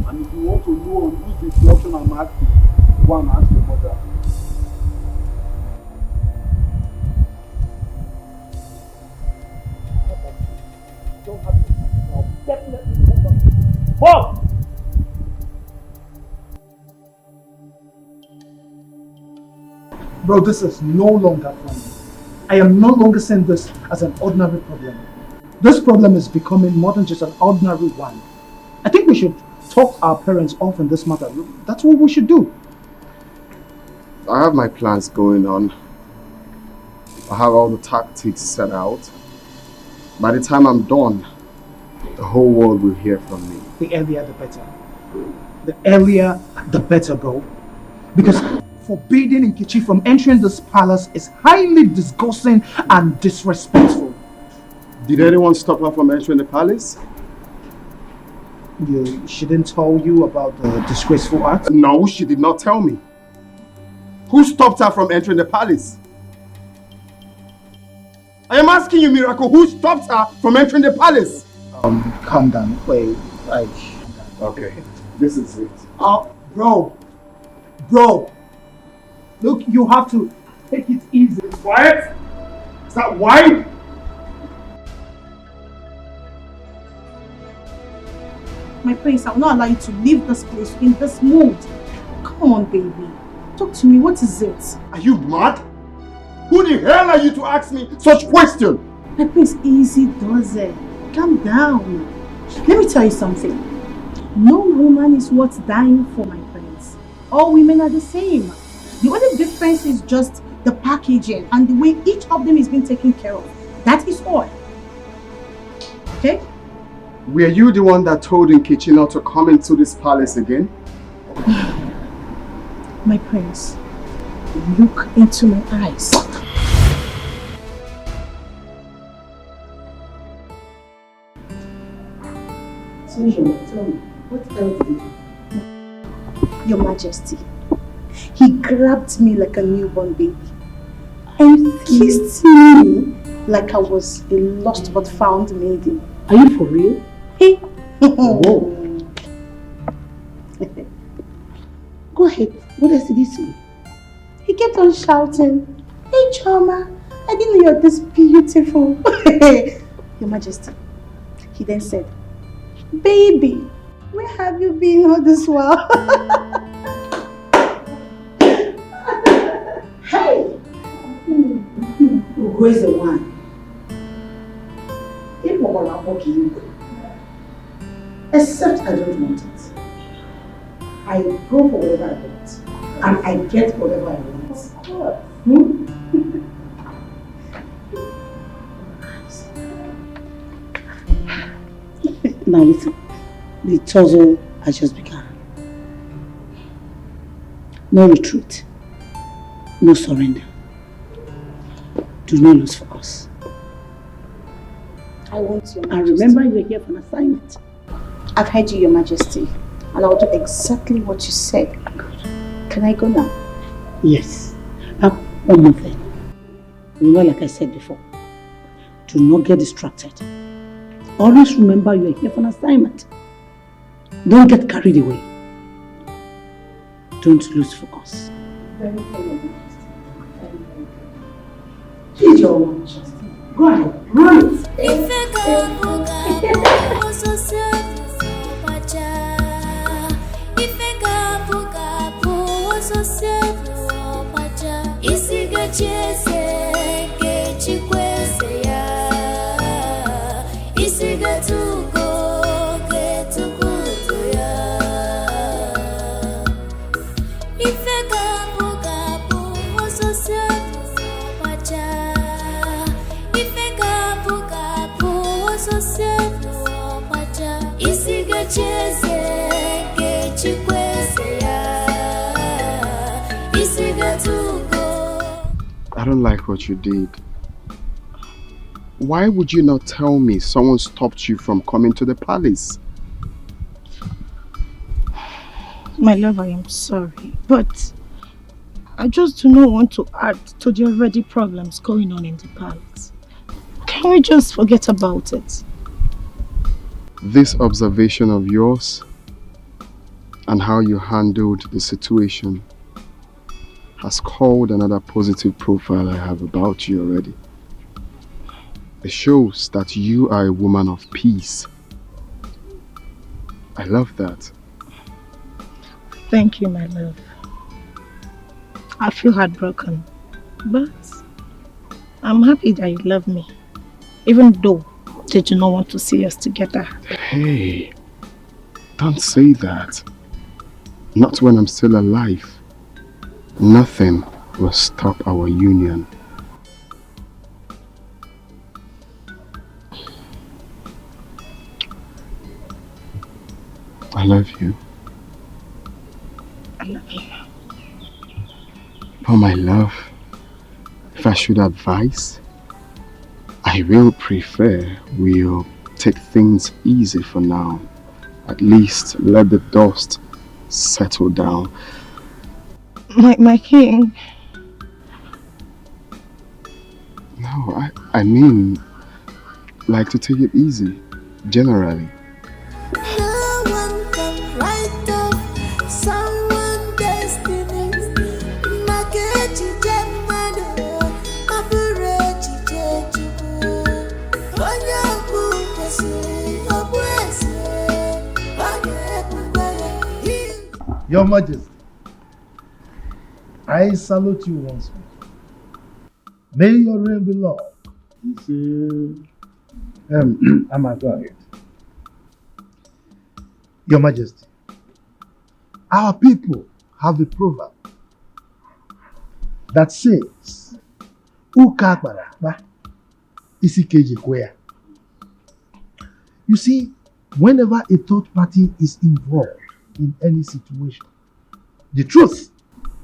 And if you want to know on whose instruction I'm asking, go and ask your mother.
Don't have to. I'll definitely come back. Mom! Bro, this is no longer funny. I am no longer seeing this as an ordinary problem. This problem is becoming more than just an ordinary one. I think we should talk our parents off in this matter. That's what we should do.
I have my plans going on. I have all the tactics set out. By the time I'm done, the whole world will hear from me.
The earlier the better. The earlier the better, bro. Because forbidding Nkechi from entering this palace is highly disgusting and disrespectful.
Did anyone stop her from entering the palace?
She didn't tell you about the disgraceful act?
No, she did not tell me. Who stopped her from entering the palace? I am asking you, Miracle, who stopped her from entering the palace?
Calm down. Wait,
okay, this is it.
Bro. Look, you have to take it easy.
Quiet? Is that why?
My prince, I will not allow you to leave this place in this mood. Come on, baby. Talk to me. What is it?
Are you mad? Who the hell are you to ask me such question?
My prince, easy does it. Calm down. Let me tell you something. No woman is worth dying for, my prince. All women are the same. The only difference is just the packaging and the way each of them is being taken care of. That is all. Okay?
Were you the one that told Nkechi not to come into this palace again?
My prince, look into my eyes.
Tell me, what else did you do?
Your Majesty, he grabbed me like a newborn baby and kissed me like I was a lost but found maiden.
Are you for real?
Hey.
Oh. Go ahead. What else did he say?
He kept on shouting, "Hey Choma, I didn't know you're this beautiful." Your Majesty. He then said, "Baby, where have you been all this while?"
Hey! Who is the one? Except I don't want it. I go for whatever I want. And I get whatever I want. Of course. Now listen, the tussle has just begun. No retreat. No surrender. Do not lose focus.
I want your Majesty.
And remember, you're here for an assignment.
I've heard you, Your Majesty, and I'll do exactly what you said. Can I go now?
Yes. Now, one more thing. Remember, like I said before, do not get distracted. Always remember you're here for an assignment. Don't get carried away. Don't lose focus. Here's your watch. Go ahead, run it.
I don't like what you did. Why would you not tell me someone stopped you from coming to the palace?
My love, I am sorry, but I just do not want to add to the already problems going on in the palace. Can we just forget about it?
This observation of yours and how you handled the situation has called another positive profile I have about you already. It shows that you are a woman of peace. I love that.
Thank you, my love. I feel heartbroken, but I'm happy that you love me, even though they do not want to see us together.
Hey, don't say that. Not when I'm still alive. Nothing will stop our union. I love you.
I love you.
But my love, if I should advise, I will prefer we'll take things easy for now. At least let the dust settle down.
My king.
No, I mean, like to take it easy, generally.
No one can write off someone's destiny. Makechi Jemado, Maburechi Jeju. Onyaku Kwesi, Obwese, Onyaku.
Your Majesty, I salute you once more. May your reign be long. I'm a god. Your Majesty, our people have a proverb that says, Uka Baraba Isikeji Kwea. You see, whenever a third party is involved in any situation, the truth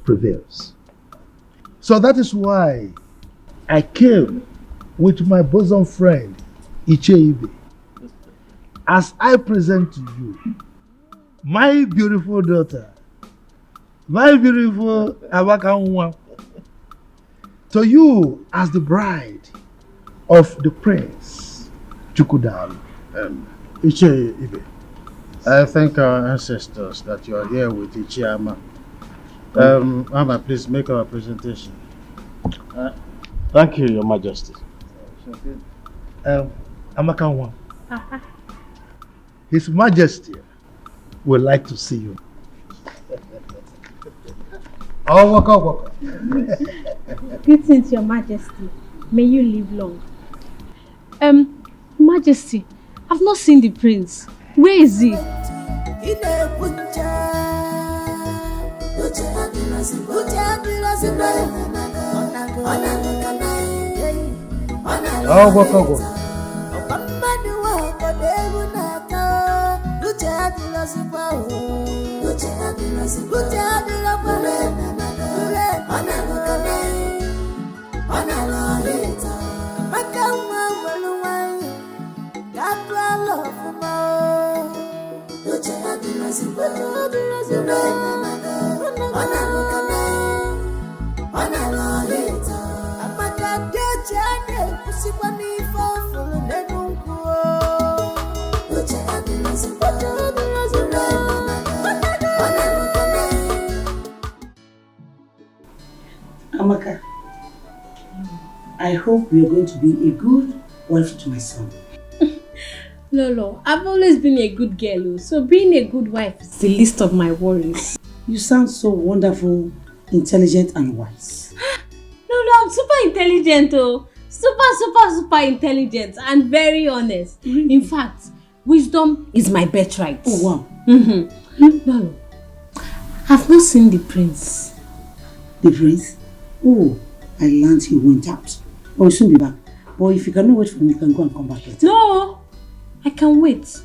prevails. So that is why I came with my bosom friend Icheibe as I present to you my beautiful daughter, my beautiful Awakanwa, to you as the bride of the prince Chukwudalu.
Icheibe, I thank our ancestors that you are here with Ichiama. Mama, please make our presentation.
Thank you, Your Majesty.
Amakanwa, His Majesty would like to see you. Oh, waka.
Greetings, Your Majesty. May you live long. Majesty, I've not seen the prince. Where is he?
Oh, waka.
hope you're going to be a good wife to my son.
Lolo, I've always been a good girl, so being a good wife is the least of my worries.
You sound so wonderful, intelligent and wise.
Lolo, I'm super intelligent, oh. Super intelligent and very honest. In fact, wisdom is my birthright.
Oh, wow.
Lolo, I've not seen the prince.
The prince? Oh, I learned he went out. But we'll soon be back. But if you cannot wait for me, you can go and come back later.
No, I can wait.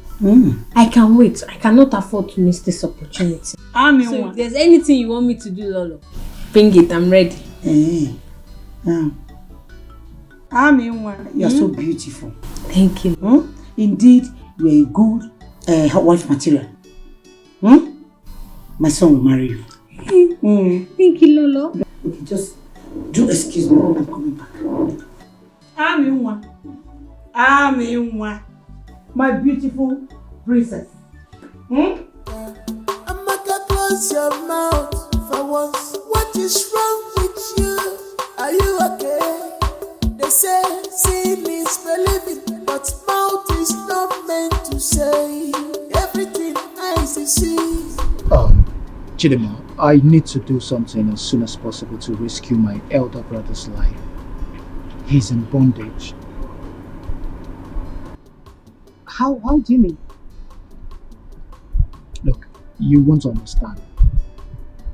I can wait. I cannot afford to miss this opportunity. So if there's anything you want me to do, Lolo, bring it. I'm ready.
You are so beautiful.
Thank you.
Indeed, you are a good wife material. My son will marry you.
Thank you, Lolo.
Okay, just do excuse me. I'm coming back. My beautiful princess.
Amaka, close your mouth for once. What is wrong with you? Are you okay? They say seeing is believing, but mouth is not meant to say everything eyes see.
Chidima, I need to do something as soon as possible to rescue my elder brother's life. He's in bondage.
How do you mean?
Look, you won't understand.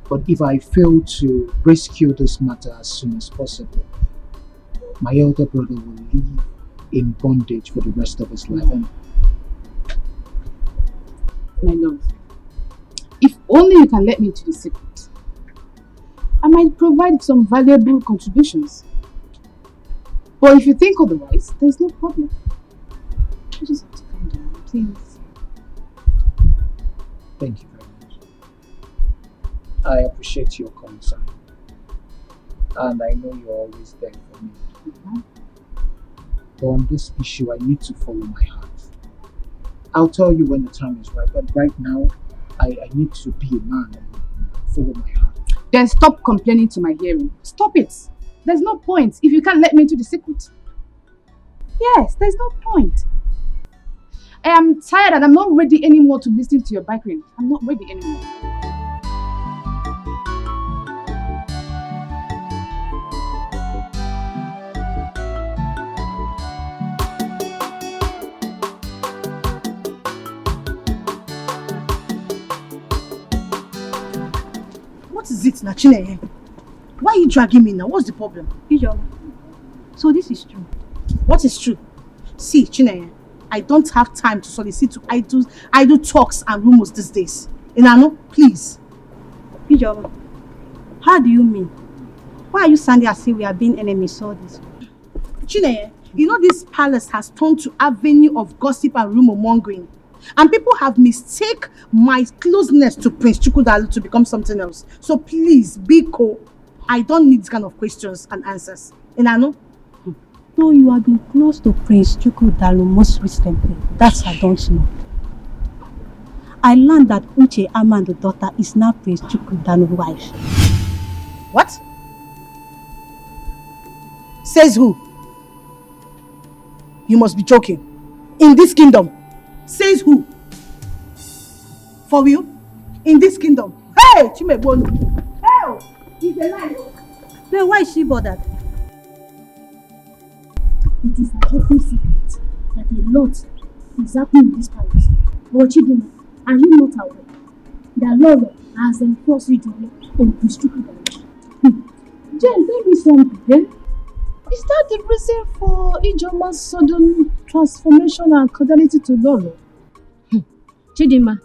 But if I fail to rescue this matter as soon as possible, my elder brother will live in bondage for the rest of his life.
My love, if only you can let me into the secret, I might provide some valuable contributions. But if you think otherwise, there's no problem. You just have to calm down, please.
Thank you very much. I appreciate your concern. And I know you're always there for me. But on this issue, I need to follow my heart. I'll tell you when the time is right, but right now, I need to be a man and follow my heart.
Then stop complaining to my hearing. Stop it. There's no point if you can't let me into the secret. Yes, there's no point. I am tired and I'm not ready anymore to listen to your bickering. I'm not ready anymore.
What is it, Nachine? Why are you dragging me now? What's the problem?
So this is true.
What is true? See, Chineye, I don't have time to solicit to idle talks and rumors these days. Inano, please.
Ijeoma, how do you mean? Why are you sounding as if we are being enemies all this?
Chineye, you know this palace has turned to avenue of gossip and rumor mongering. And people have mistaken my closeness to Prince Chukwudalu to become something else. So please, Biko, I don't need this kind of questions and answers. Inano?
No, you have been close to Prince Chukwudalu most recently. That I don't know. I learned that Uche Amando's daughter is now Prince Chukwudalu's wife.
What? Says who? You must be joking. In this kingdom. Says who? For real? In this kingdom. Hey, Chimebonu. Hey, he's alive.
Then why is she bothered?
It is an open secret that a lot is happening in this palace. But Chidima, are you not aware that Lolo has enforced it on Prince Chukwudalu? Jen, tell me something.
Is that the reason for Ijeoma's sudden transformation and cordiality to Lolo?
Chidima,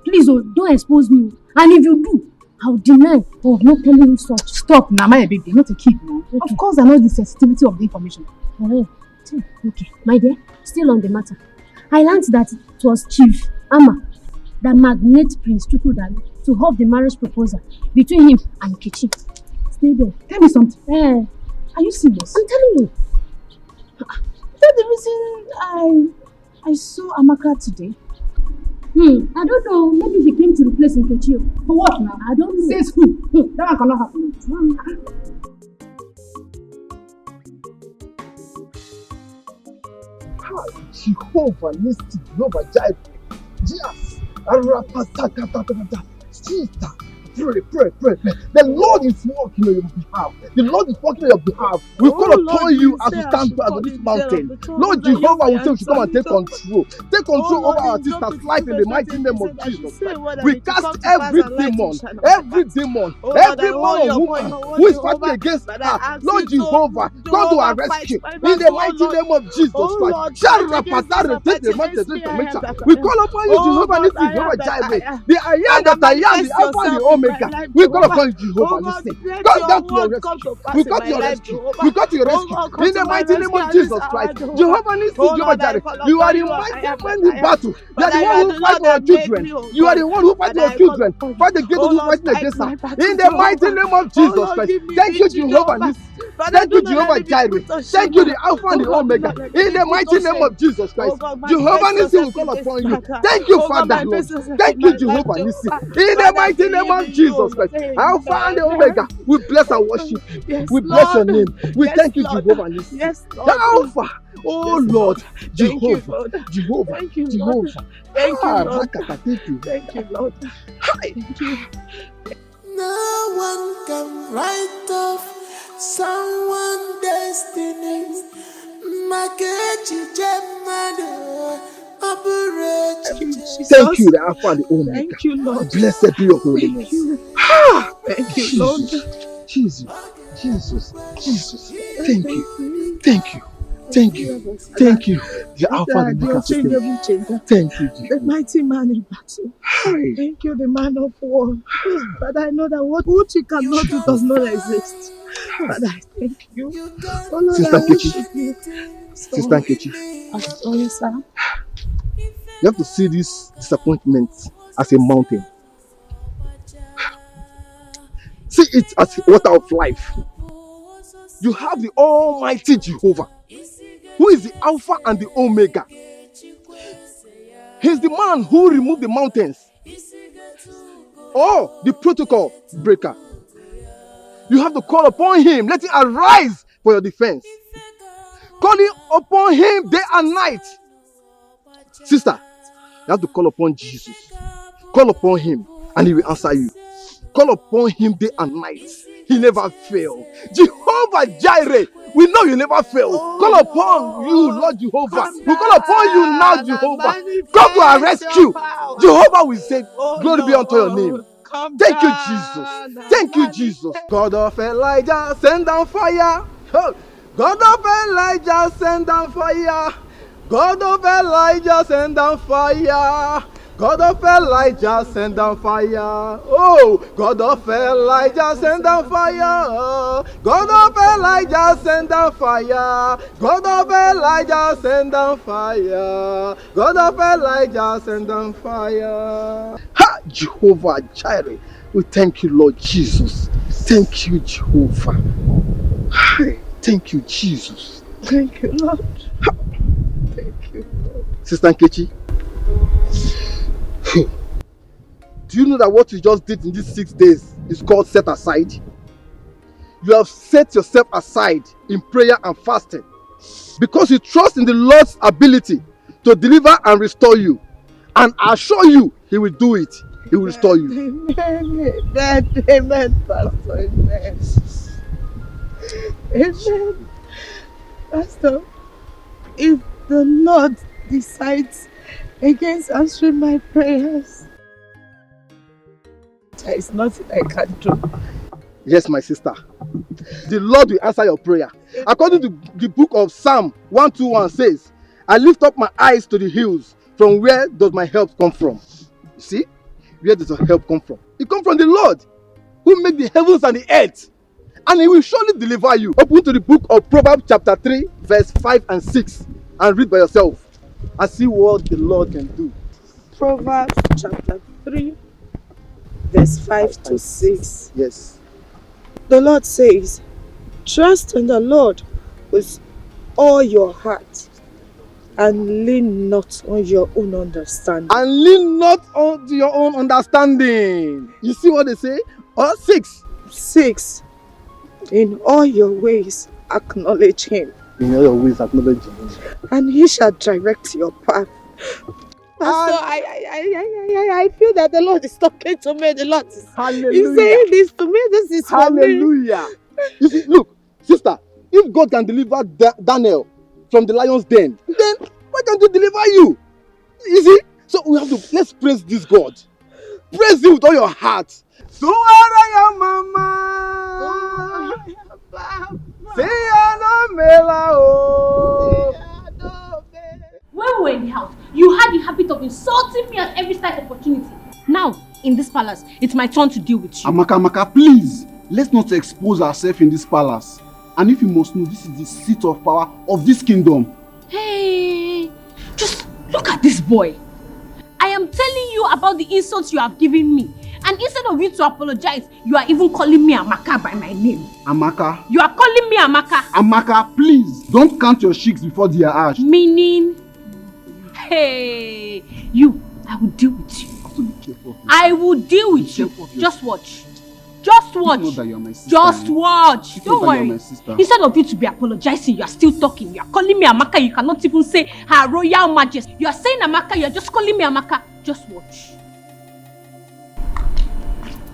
please don't expose me. And if you do, I'll deny of not telling you such.
Stop now, my baby. You're not a kid now. Okay. Of course, I know the sensitivity of the information.
Okay, my dear, still on the matter. I learned that it was Chief Ama that magnated Prince Chukwudalu to hold the marriage proposal between him and Kechi. Stay there.
Tell me something. Are you serious?
I'm telling you.
Is that the reason I saw Amaka today?
I don't know. Maybe he came to replace Nkechi.
For what now?
I don't know.
Says who? That one cannot happen.
Jehovah Nissi, Jehovah Jireh. Yes. Arapasakatatata. Sister, pray. The Lord is working on your behalf. The Lord is working on your behalf. We call upon you as we stand on this mountain. Lord Jehovah will say we should come and take control. Take control over our sister's life in the mighty name of Jesus Christ. We cast every demon, every demon or woman who is fighting against her. Lord Jehovah, come to our rescue in the mighty name of Jesus Christ. We call upon you, Jehovah Nissi, Jehovah Jireh, the I am that I am, the Alpha and the Omega. We call upon you, Jehovah Nissi. Come down to your rescue. We got to your rescue. We got to your rescue in the mighty name of Jesus Christ. Jehovah Nissi, Jehovah Jireh, you are the mighty man in battle. You are the one who fights for our children. You are the one who fights for your children. Fight against those who fight against us. In the mighty name of Jesus Christ. Thank you, Jehovah Nissi. Thank you, Jehovah Jireh. Thank you, the Alpha and the Omega. In the mighty name of Jesus Christ. Jehovah Nissi will call upon you. Thank you, Father Lord. Thank you, Jehovah Nissi. In the mighty name of Jesus Christ. Alpha and the Omega. We bless and worship you. We bless your name. We thank you, Jehovah Nissi. The Alpha. Oh Lord, Jehovah, Jehovah,
Thank you,
Jehovah.
Thank you, Lord.
Thank you.
Thank you, Lord. Thank you.
No one can write off someone's destiny.
Thank you, the Alpha and the Omega.
Thank you, Lord.
Blessed be your holy name.
Thank you, Lord.
Jesus. Thank you. Thank you. Thank you. The Alpha and the Omega. Thank you,
The mighty man in battle. Thank you, the man of war. But I know that what you cannot do does not exist. But I thank you. Oh Lord,
Sister
I
Nkechi.
worship you.
Sister Nkechi.
Oh yes, sir.
You have to see this disappointment as a mountain. See it as a water of life. You have the Almighty Jehovah, who is the Alpha and the Omega. He's the man who removed the mountains. Oh, the protocol breaker. You have to call upon him. Let him arise for your defense. Calling upon him day and night. Sister, you have to call upon Jesus. Call upon him and he will answer you. Call upon him day and night. He never fails. Jehovah Jireh, we know you never fail. Call upon you, Lord Jehovah. We call upon you now, Jehovah. Come to our rescue. Jehovah will say, glory be unto your name. Thank you, Jesus. Thank you, Jesus. God of Elijah, send down fire. God of Elijah, send down fire. God of Elijah, send down fire. God of Elijah, send down fire. Oh, God of Elijah, send down fire. God of Elijah, send down fire. God of Elijah, send down fire. God of Elijah, send down fire. Ha! Jehovah Jireh. We thank you, Lord Jesus. Thank you, Jehovah. Thank you, Jesus.
Thank you, Lord.
Thank you, Lord. Sister Nkechi. Do you know that what you just did in these 6 days is called set aside? You have set yourself aside in prayer and fasting because you trust in the Lord's ability to deliver and restore you. And I assure you, he will do it. He will restore you.
Amen, Pastor. Amen. Amen. Pastor, if the Lord decides against answering my prayers, there is nothing I can do.
Yes, my sister. The Lord will answer your prayer. According to the book of Psalm 121 says, I lift up my eyes to the hills. From where does my help come from? You see? Where does your help come from? It comes from the Lord who made the heavens and the earth. And he will surely deliver you. Open to the book of Proverbs chapter 3 verse 5 and 6 and read by yourself and see what the Lord can do.
Proverbs chapter 3 verse 5 to 6.
Yes.
The Lord says, trust in the Lord with all your heart and lean not on your own understanding.
And lean not on your own understanding. You see what they say? 6.
6. In all your ways acknowledge him.
in all your ways acknowledge Jehovah.
And he shall direct your path. Pastor, I feel that the Lord is talking to me. The Lord is saying this to me. This is for me.
Hallelujah. You see, look, sister, if God can deliver Daniel from the lion's den, then why can't he deliver you? You see? So we have to, let's praise this God. Praise him with all your heart. So are your mama.
When we were in the house, you had the habit of insulting me at every slight opportunity. Now, in this palace, it's my turn to deal with you.
Amaka, please, let's not expose ourselves in this palace. And if you must know, this is the seat of power of this kingdom.
Hey, just look at this boy. I am telling you about the insults you have given me. And instead of you to apologize, you are even calling me Amaka by my name.
Amaka?
You are calling me Amaka.
Amaka, please, don't count your cheeks before they are ash.
Meaning, hey, you, I will deal with you. I will deal with you. Just watch. Just watch.
You know that you're my sister.
Just watch.
You
Don't
know that you're
worry.
my sister.
Instead of you to be apologizing, you are still talking. You are calling me Amaka. You cannot even say Her Royal Majesty. You are saying Amaka. You are just calling me Amaka. Just watch.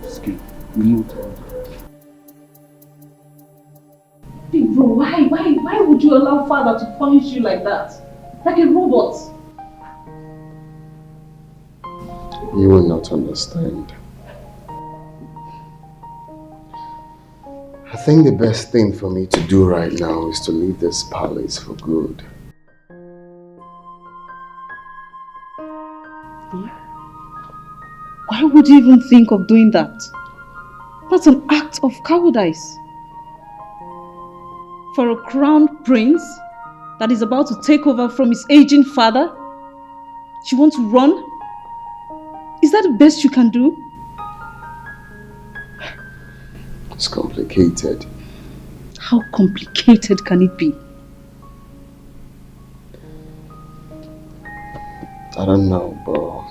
Skip. You know that.
Hey bro, why would you allow father to punish you like that? Like a robot?
You will not understand. I think the best thing for me to do right now is to leave this palace for good.
Why would you even think of doing that? That's an act of cowardice. For a crowned prince that is about to take over from his aging father, you want to run? Is that the best you can do?
It's complicated.
How complicated can it be?
I don't know, but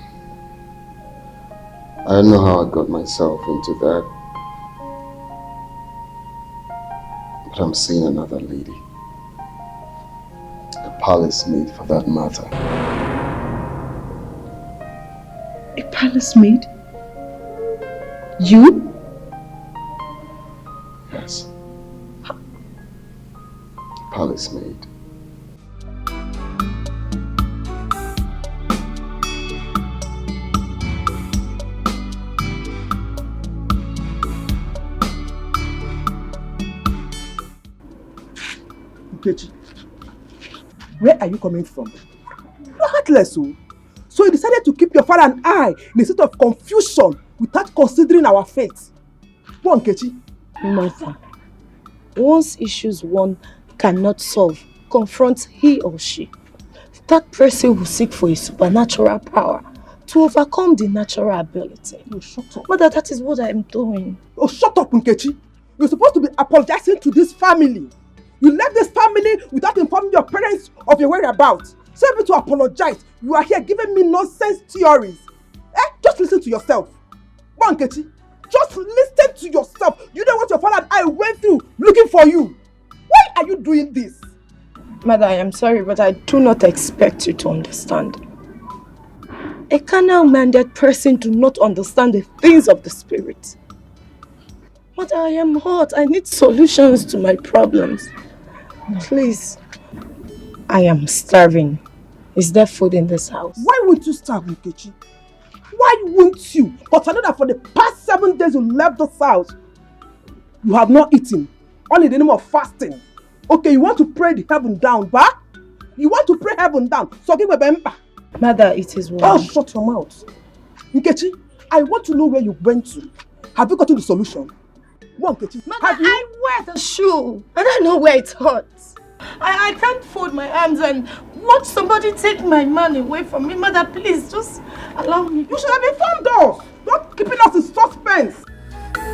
I don't know how I got myself into that. But I'm seeing another lady. A palace maid for that matter.
A palace maid? You?
Yes. Palace maid.
Nkechi, where are you coming from? You're heartless, oh. So you decided to keep your father and I in a state of confusion without considering our fate. Go on, Nkechi.
Martha, once issues one cannot solve, confront he or she. That person will seek for a supernatural power to overcome the natural ability.
Oh, shut up.
Mother, that is what I am doing.
Oh, shut up, Nkechi. You're supposed to be apologizing to this family. You left this family without informing your parents of your whereabouts. So able to apologize, you are here giving me nonsense theories. Just listen to yourself. Go on, Nkechi. Just listen to yourself. You know what your father and I went through looking for you. Why are you doing this?
Mother, I am sorry, but I do not expect you to understand. A carnal-minded person do not understand the things of the spirit. Mother, I am hot. I need solutions to my problems. Please. I am starving. Is there food in this house?
Why won't you starve, Nkechi? Why won't you? But I know that for the past 7 days you left this house, you have not eaten. Only in the name of fasting. Okay, you want to pray the heaven down, bah? You want to pray heaven down. So give me bemba.
Mother, it is well.
Oh, shut your mouth. Nkechi, I want to know where you went to. Have you gotten the solution? Go, Nkechi.
Mother, I wear the shoe. I don't know where it hurts. I can't fold my arms and watch somebody take my man away from me. Mother, please, just allow me.
You should have informed us. Not keeping us in suspense.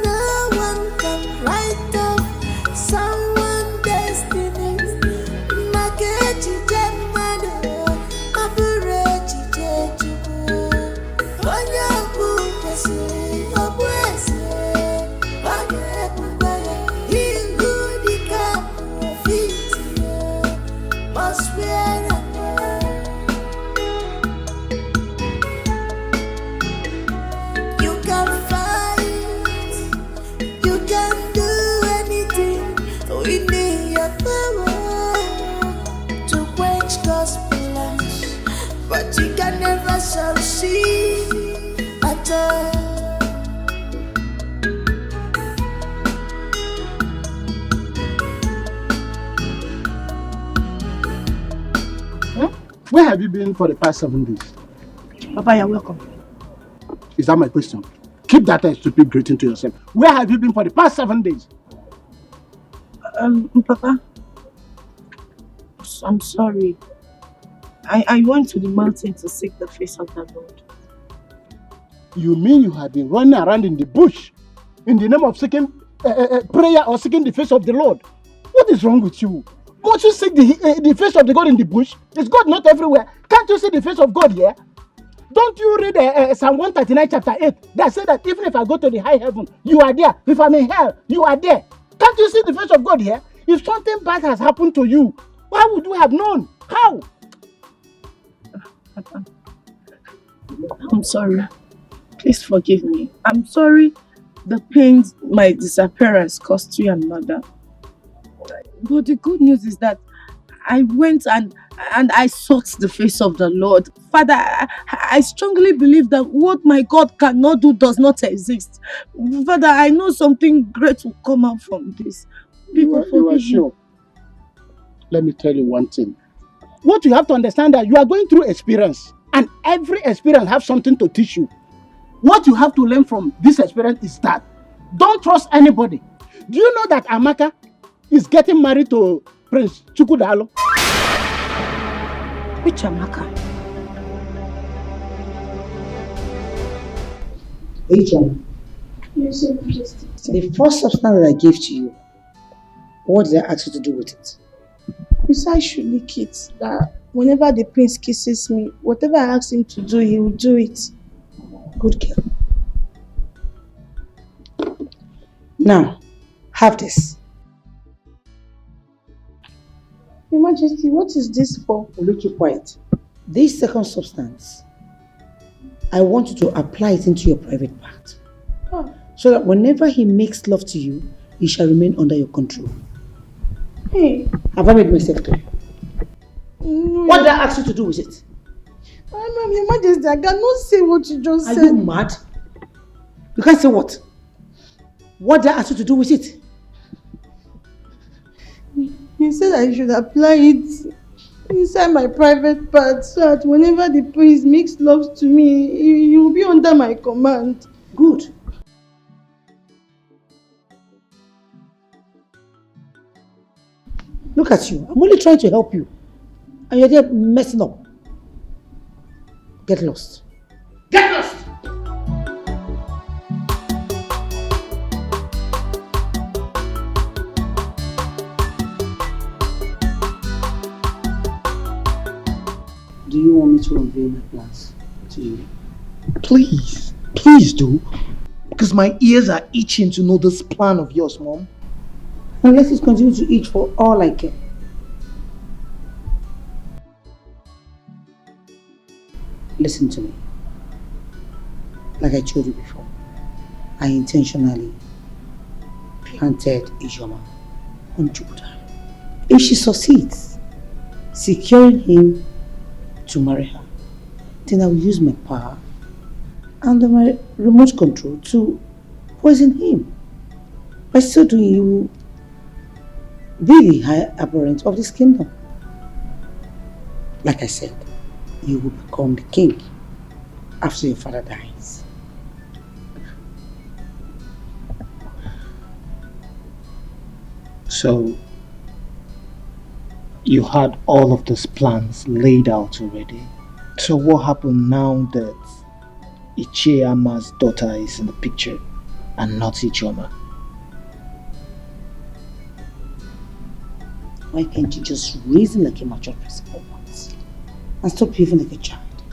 No one can write off someone's destiny. Makechi Jemado, Aburechi Jeju, Onyabu Pesi, Obuese, Bagebu Baye, Ingudika, Fiti,
Where have you been for the past 7 days?
Papa, you're welcome.
Is that my question? Keep that stupid greeting to yourself. Where have you been for the past 7 days?
Papa, I'm sorry. I went to the mountain to seek the face of the Lord.
You mean you have been running around in the bush in the name of seeking prayer or seeking the face of the Lord? What is wrong with you? Won't you seek the face of the God in the bush? Is God not everywhere? Can't you see the face of God here? Don't you read Psalm 139 chapter 8 that says that even if I go to the high heaven, you are there. If I'm in hell, you are there. Can't you see the face of God here? If something bad has happened to you, why would you have known? How?
I'm sorry. Please forgive me. I'm sorry the pains my disappearance caused you and mother. But the good news is that I went and I sought the face of the Lord. Father, I strongly believe that what my God cannot do does not exist. Father, I know something great will come out from this.
You are sure? Let me tell you one thing. What you have to understand that you are going through experience, and every experience has something to teach you. What you have to learn from this experience is that don't trust anybody. Do you know that Amaka is getting married to Prince Chukudalo?
Which Amaka?
Regina.
Yes, Majesty.
The first substance that I gave to you, what did I ask you to do with it?
You said I should lick it. That whenever the prince kisses me, whatever I ask him to do, he will do it.
Good girl. Now, have this.
Your Majesty, what is this for?
Will you keep quiet? This second substance, I want you to apply it into your private part.
Oh.
So that whenever he makes love to you, he shall remain under your control.
Hey.
Have I made myself clear?
No,
what did I ask you to do with it?
Ma'am, Your Majesty, I cannot say what you just said.
Are you mad? You can't say what? What did I ask you to do with it?
You said I should apply it inside my private part so that whenever the prince makes love to me, he will be under my command.
Good. Look at you. I'm only trying to help you. And you're there messing up. Get lost. Get lost! Do you want me to unveil my plans to you?
Please, please do. Because my ears are itching to know this plan of yours, Mom.
And let it continue to itch for all I care. Listen to me. Like I told you before, I intentionally planted Ijoma on Jupiter. If she succeeds, securing him to marry her, then I will use my power and my remote control to poison him. By so doing, he will be the high apparent of this kingdom. Like I said, you will become the king after your father dies.
So, you had all of those plans laid out already. So what happened now that Ichiama's daughter is in the picture and not Ichioma?
Why can't you just reason like a mature person for once and stop behaving like a child?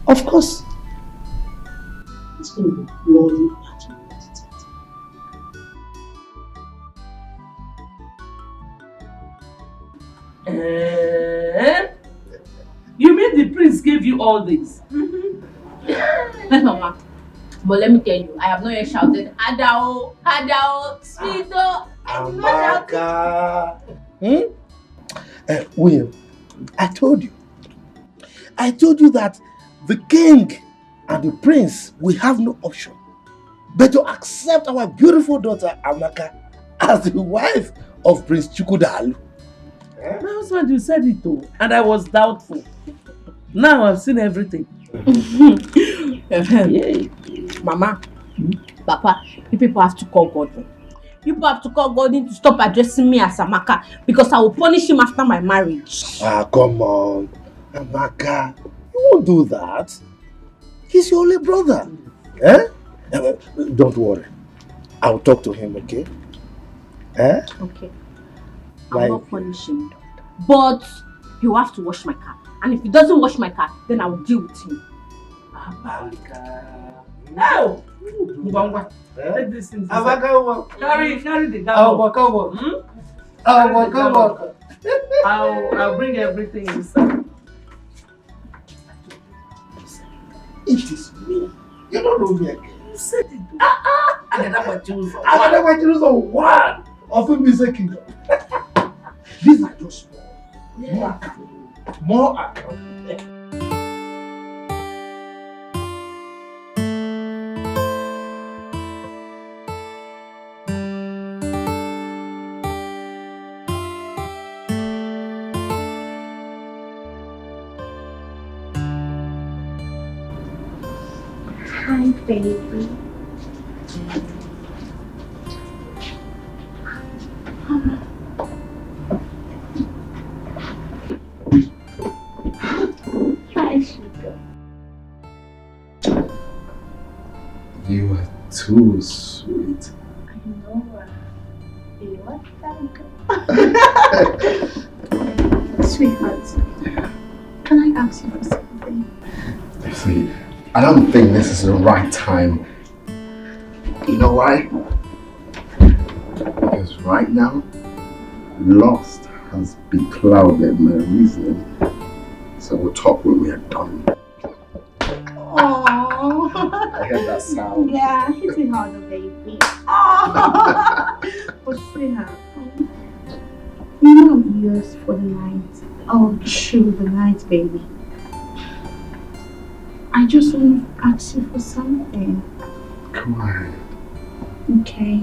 Of course, it's going to be bloody at me.
You mean the prince gave you all this?
Mama, but let me tell you, I have not yet shouted Adao, Adao, Sweeto.
Amaka. William, I told you that the king and the prince will have no option but to accept our beautiful daughter Amaka as the wife of Prince Chukwudalu.
My husband, you said it too, and I was doubtful. Now I've seen everything.
Mama, Papa, you people have to call Godwin. You people have to call Godwin to stop addressing me as Amaka because I will punish him after my marriage.
Ah, come on. Amaka, you won't do that. He's your only brother. Don't worry. I'll talk to him, okay?
Okay. I'll not punish him. But you have to wash my car. And if he doesn't wash my car, then I will deal with him.
No! Take this thing. Carry the dog. I'll bring everything inside.
It is me. You don't know me again.
You said it.
I never choose one of him is a kingdom. These are just more account. More account.
Hi, baby. Hi, sugar.
You are too sweet.
I know. You are Sweetheart, can I ask you for something?
See, I don't think this is the right time. You know why? Because right now, lust has beclouded my reasoning. So we'll talk when we are done.
Oh,
I heard that sound.
Yeah, hit it harder, baby. Oh, but sweetheart, you know I'm yours for the night. Oh, through the night, baby. I just want to ask you for something.
Come on.
Okay.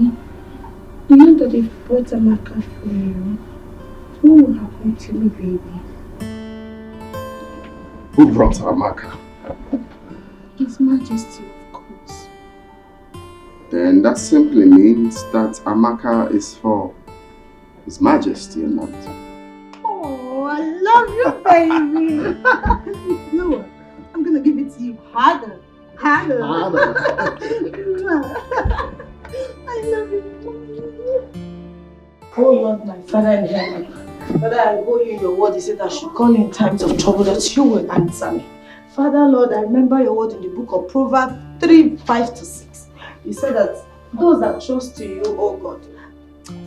You know that if brought Amaka for you, what will happen to me, baby?
Who brought Amaka?
His Majesty, of course.
Then that simply means that Amaka is for His Majesty and not.
Oh, I love you, baby. You know what? I'm gonna give it to you harder. Harder. I love you.
Oh Lord, my Father in heaven, Father, I owe you your word. You said I should call in times of trouble, that you will answer me. Father, Lord, I remember your word in the book of Proverbs 3:5-6. You said that those that trust in you, oh God.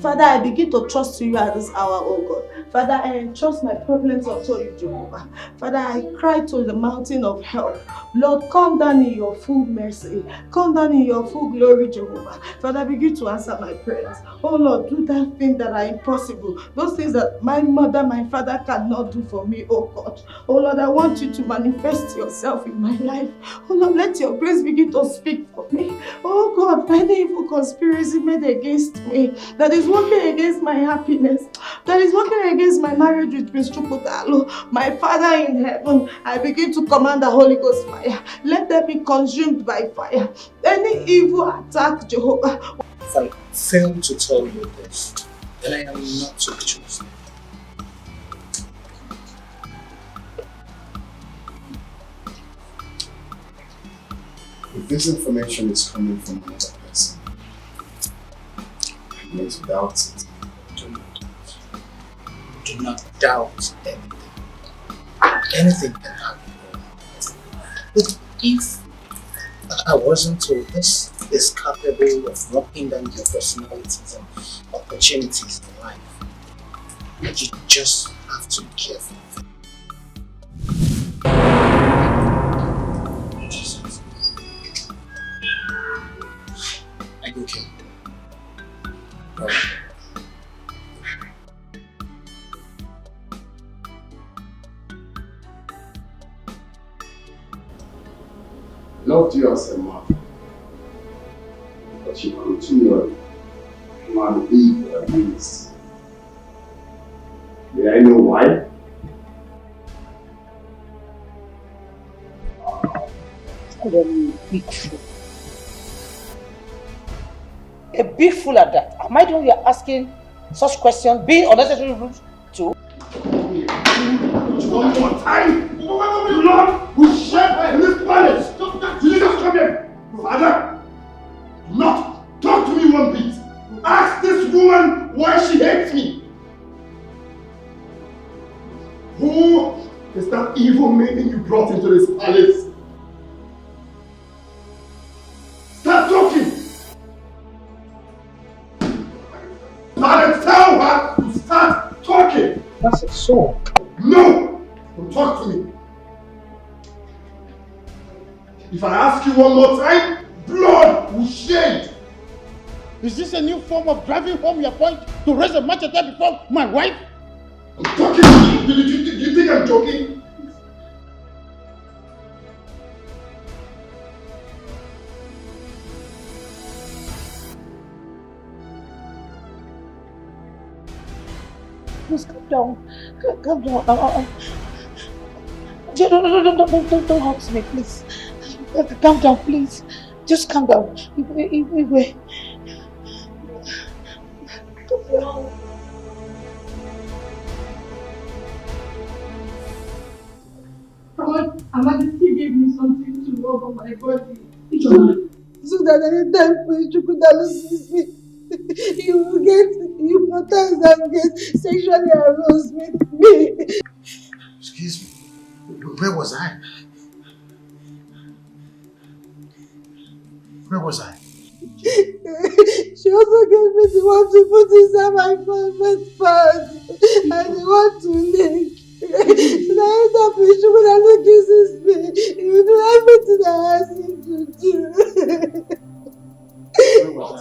Father, I begin to trust you at this hour, oh God. Father, I entrust my problems unto you, Jehovah. Father, I cry to the mountain of help. Lord, come down in your full mercy. Come down in your full glory, Jehovah. Father, begin to answer my prayers. Oh Lord, do that thing that are impossible. Those things that my mother, my father cannot do for me, oh God. Oh Lord, I want you to manifest yourself in my life. Oh Lord, let your grace begin to speak for me. Oh God, any evil conspiracy made against me, that is working against my happiness, that is working against my marriage with Prince Chukudalo, my Father in heaven, I begin to command the Holy Ghost fire. Let them be consumed by fire. Any evil attack, Jehovah.
If I fail to tell you this, then I am not to be chosen.
If this information is coming from another person, you need to doubt it.
Do not doubt anything. Anything can happen. But if I wasn't told this is capable of knocking down your personalities and opportunities in life, you just have to be careful. Are you okay? No.
Loved you as a mother, but you continually command evil against
May I know why?
Big fool. A big fool at that. Am I the one you are asking such questions? Being unnecessary rude too?
One more time! Lord, we share in this palace! Jesus, come here! Father, do not talk to me one bit! Ask this woman why she hates me! Who is that evil maiden you brought into this palace? Start talking! Father, tell her to start talking!
That's it, so.
No! Don't talk to me! If I ask you one more time, blood will shed!
Is this a new form of driving home your point to raise a machete before my wife?
I'm talking to you! Do you think I'm joking?
Please calm down. Calm down. Don't hurt me, please. Calm down, please. Just calm down. Wait.
Amadi gave me something to rub on my body. So that anytime Chukwudalu sees me, he will get hypnotized and get sexually aroused with me.
Excuse me, where was I? Where was I?
She also gave me the one to put inside my private part and the one to lick. So that anytime Chukwudalu kisses me, he will do everything I ask him to do.
Where was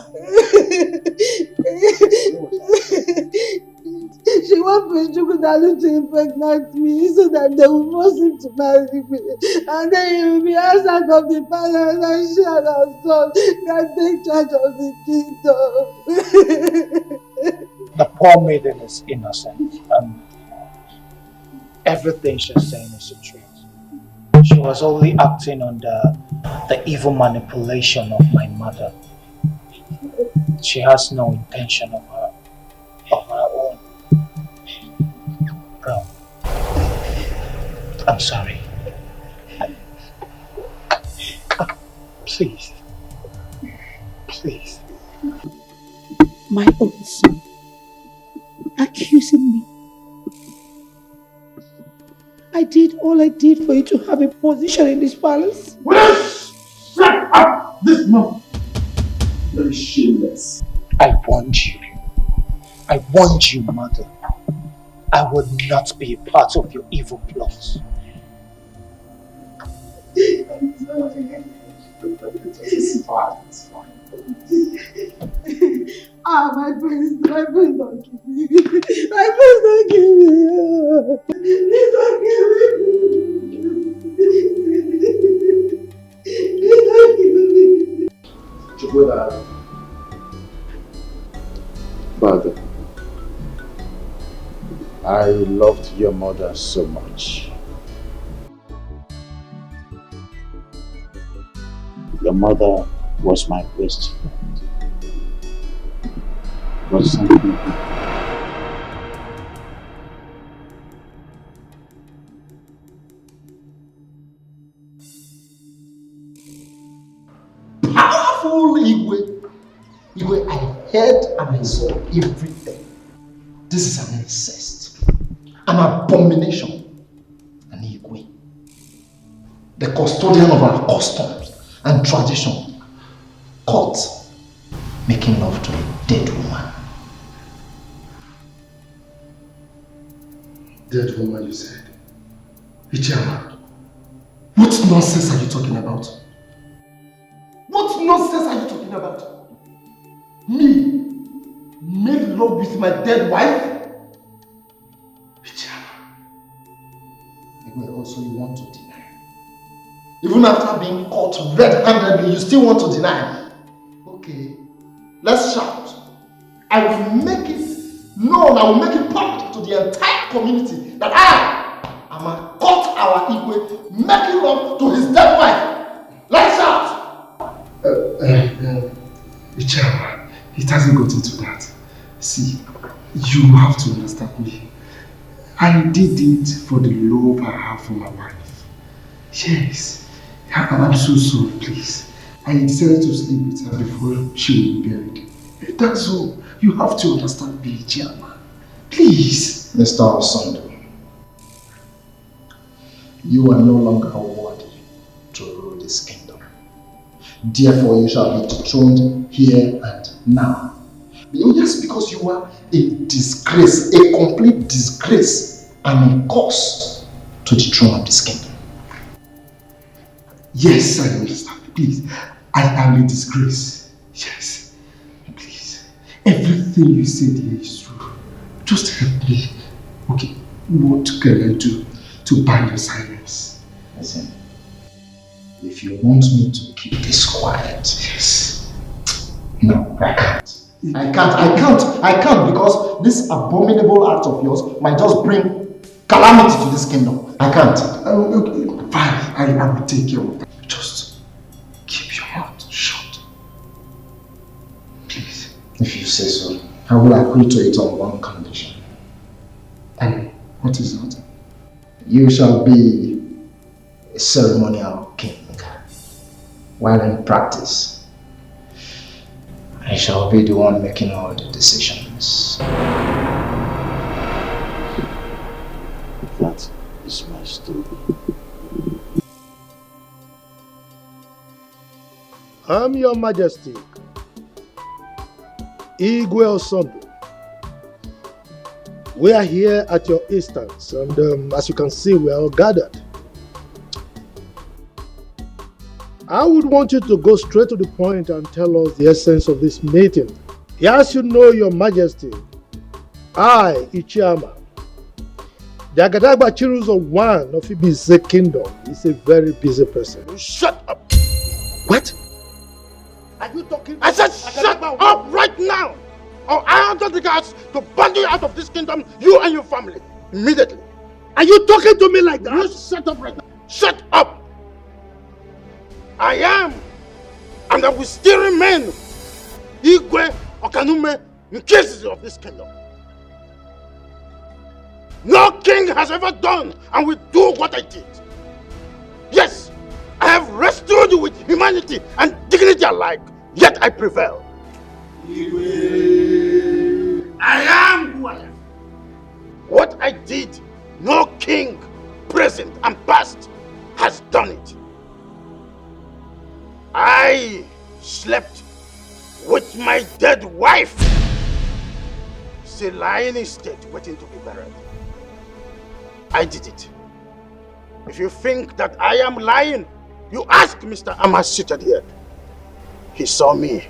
She wants Prince Chukwudalu to impregnate me so that they will force him to marry me. And then he will be outside of the palace and she and her son can take charge of the kingdom.
The poor maiden is innocent and everything she's saying is the truth. She was only acting under the evil manipulation of my mother. She has no intention of her own. Bro, I'm sorry. Please.
My own son accusing me. I did all I did for you to have a position in this palace.
Shut up this month! Very shameless.
I warned you, mother. I would not be a part of your evil plots.
I'm sorry.
It's fine.
My friends don't give me. My friends don't give me. Please don't give me. Please don't give me.
Chukwudalu.
Father, I loved your mother so much. Your mother was my best friend. Godson.
Powerful Igwe, I heard and I saw everything. This is an incest, an abomination, an Igwe. The custodian of our customs and tradition, caught making love to a dead woman. Dead woman, you said? Ichama, what nonsense are you talking about? What nonsense are you talking about? Me? Made love with my dead wife? Ichama. Also, you want to deny. Even after being caught red-handedly, you still want to deny. Okay, let's shout. I will make it
No, I will make it public to the entire community that I am a caught our Igwe making love to his dead wife. Lights out!
Chairman, it hasn't gotten to that. See, you have to understand me. I did it for the love I have for my wife. Yes, I'm so sorry, please. I decided to sleep with her before she will be buried. That's all. You have to understand me, Chairman. Please.
Mr. Osondo, you are no longer worthy to rule this kingdom. Therefore, you shall be dethroned here and now. Just because you are a disgrace, a complete disgrace, and a curse to the throne of this kingdom.
Yes, I understand. Please, I am a disgrace. Yes, please. Everything you said here is true. Just help me. Okay, what can I do to buy your silence?
Listen, if you want me to keep this quiet,
yes.
No, I can't. I can't because this abominable act of yours might just bring calamity to this kingdom. I can't.
Okay, fine, I will take care of that. Just keep your mouth shut. Please.
If you say so, I will agree to it on one condition.
And what is that?
You shall be a ceremonial king, while in practice, I shall be the one making all the decisions.
That is my story. I'm Your Majesty, Igwe Osondo. We are here at your instance, and as you can see, we are all gathered. I would want you to go straight to the point and tell us the essence of this meeting. Yes, you know, Your Majesty, I, Ichiama, the Agadagba Chiruzo one of Ibize Kingdom, is a very busy person.
Shut up! What? Are you talking? I said shut up right now! Or I order the guards to burn you out of this kingdom, you and your family, immediately. Are you talking to me like that? You shut up right now. Shut up! I am, and I will still remain Igwe Okanume in cases of this kingdom. No king has ever done and will do what I did. Yes, I have wrestled with humanity and dignity alike, yet I prevail. I am who I am. What I did, no king, present and past, has done it. I slept with my dead wife, still lying in state, waiting to be buried. I did it. If you think that I am lying, you ask Mr. Amma seated here. He saw me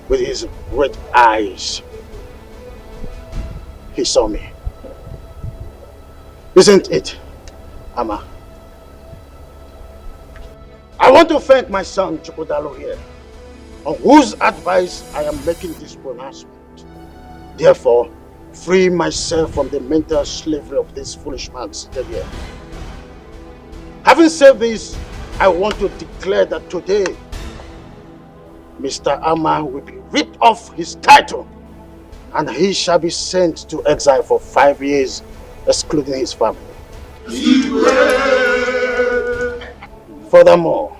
with his red eyes. He saw me. Isn't it, Amma? I want to thank my son Chukwudalo here, on whose advice I am making this pronouncement. Therefore, free myself from the mental slavery of this foolish man seated here. Having said this, I want to declare that today, Mr. Amma will be ripped off his title and he shall be sent to exile for 5 years, excluding his family. Furthermore,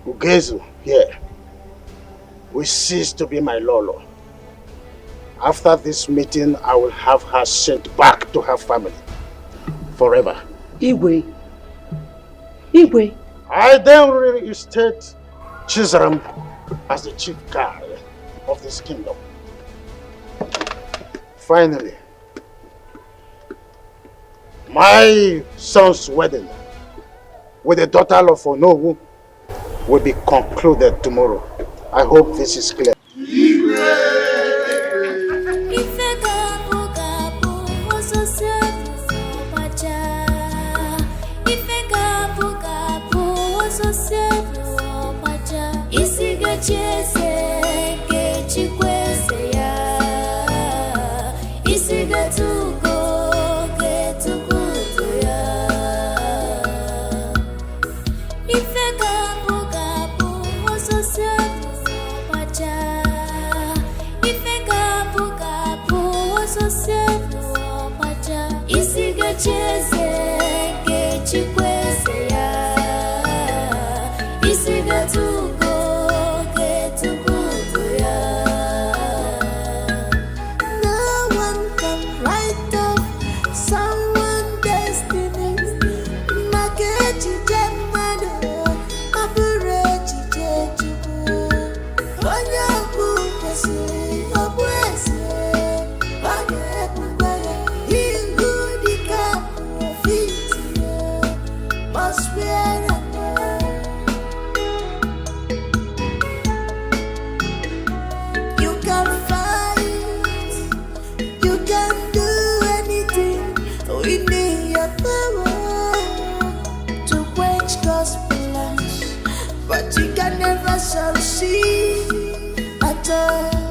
Ugezu here will cease to be my Lolo. After this meeting, I will have her sent back to her family forever.
Igwe.
I then reinstate Chizaram as the chief guard of this kingdom. Finally, my son's wedding with the daughter of Onowu will be concluded tomorrow. I hope this is clear.
never shall see at all.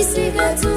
Isiga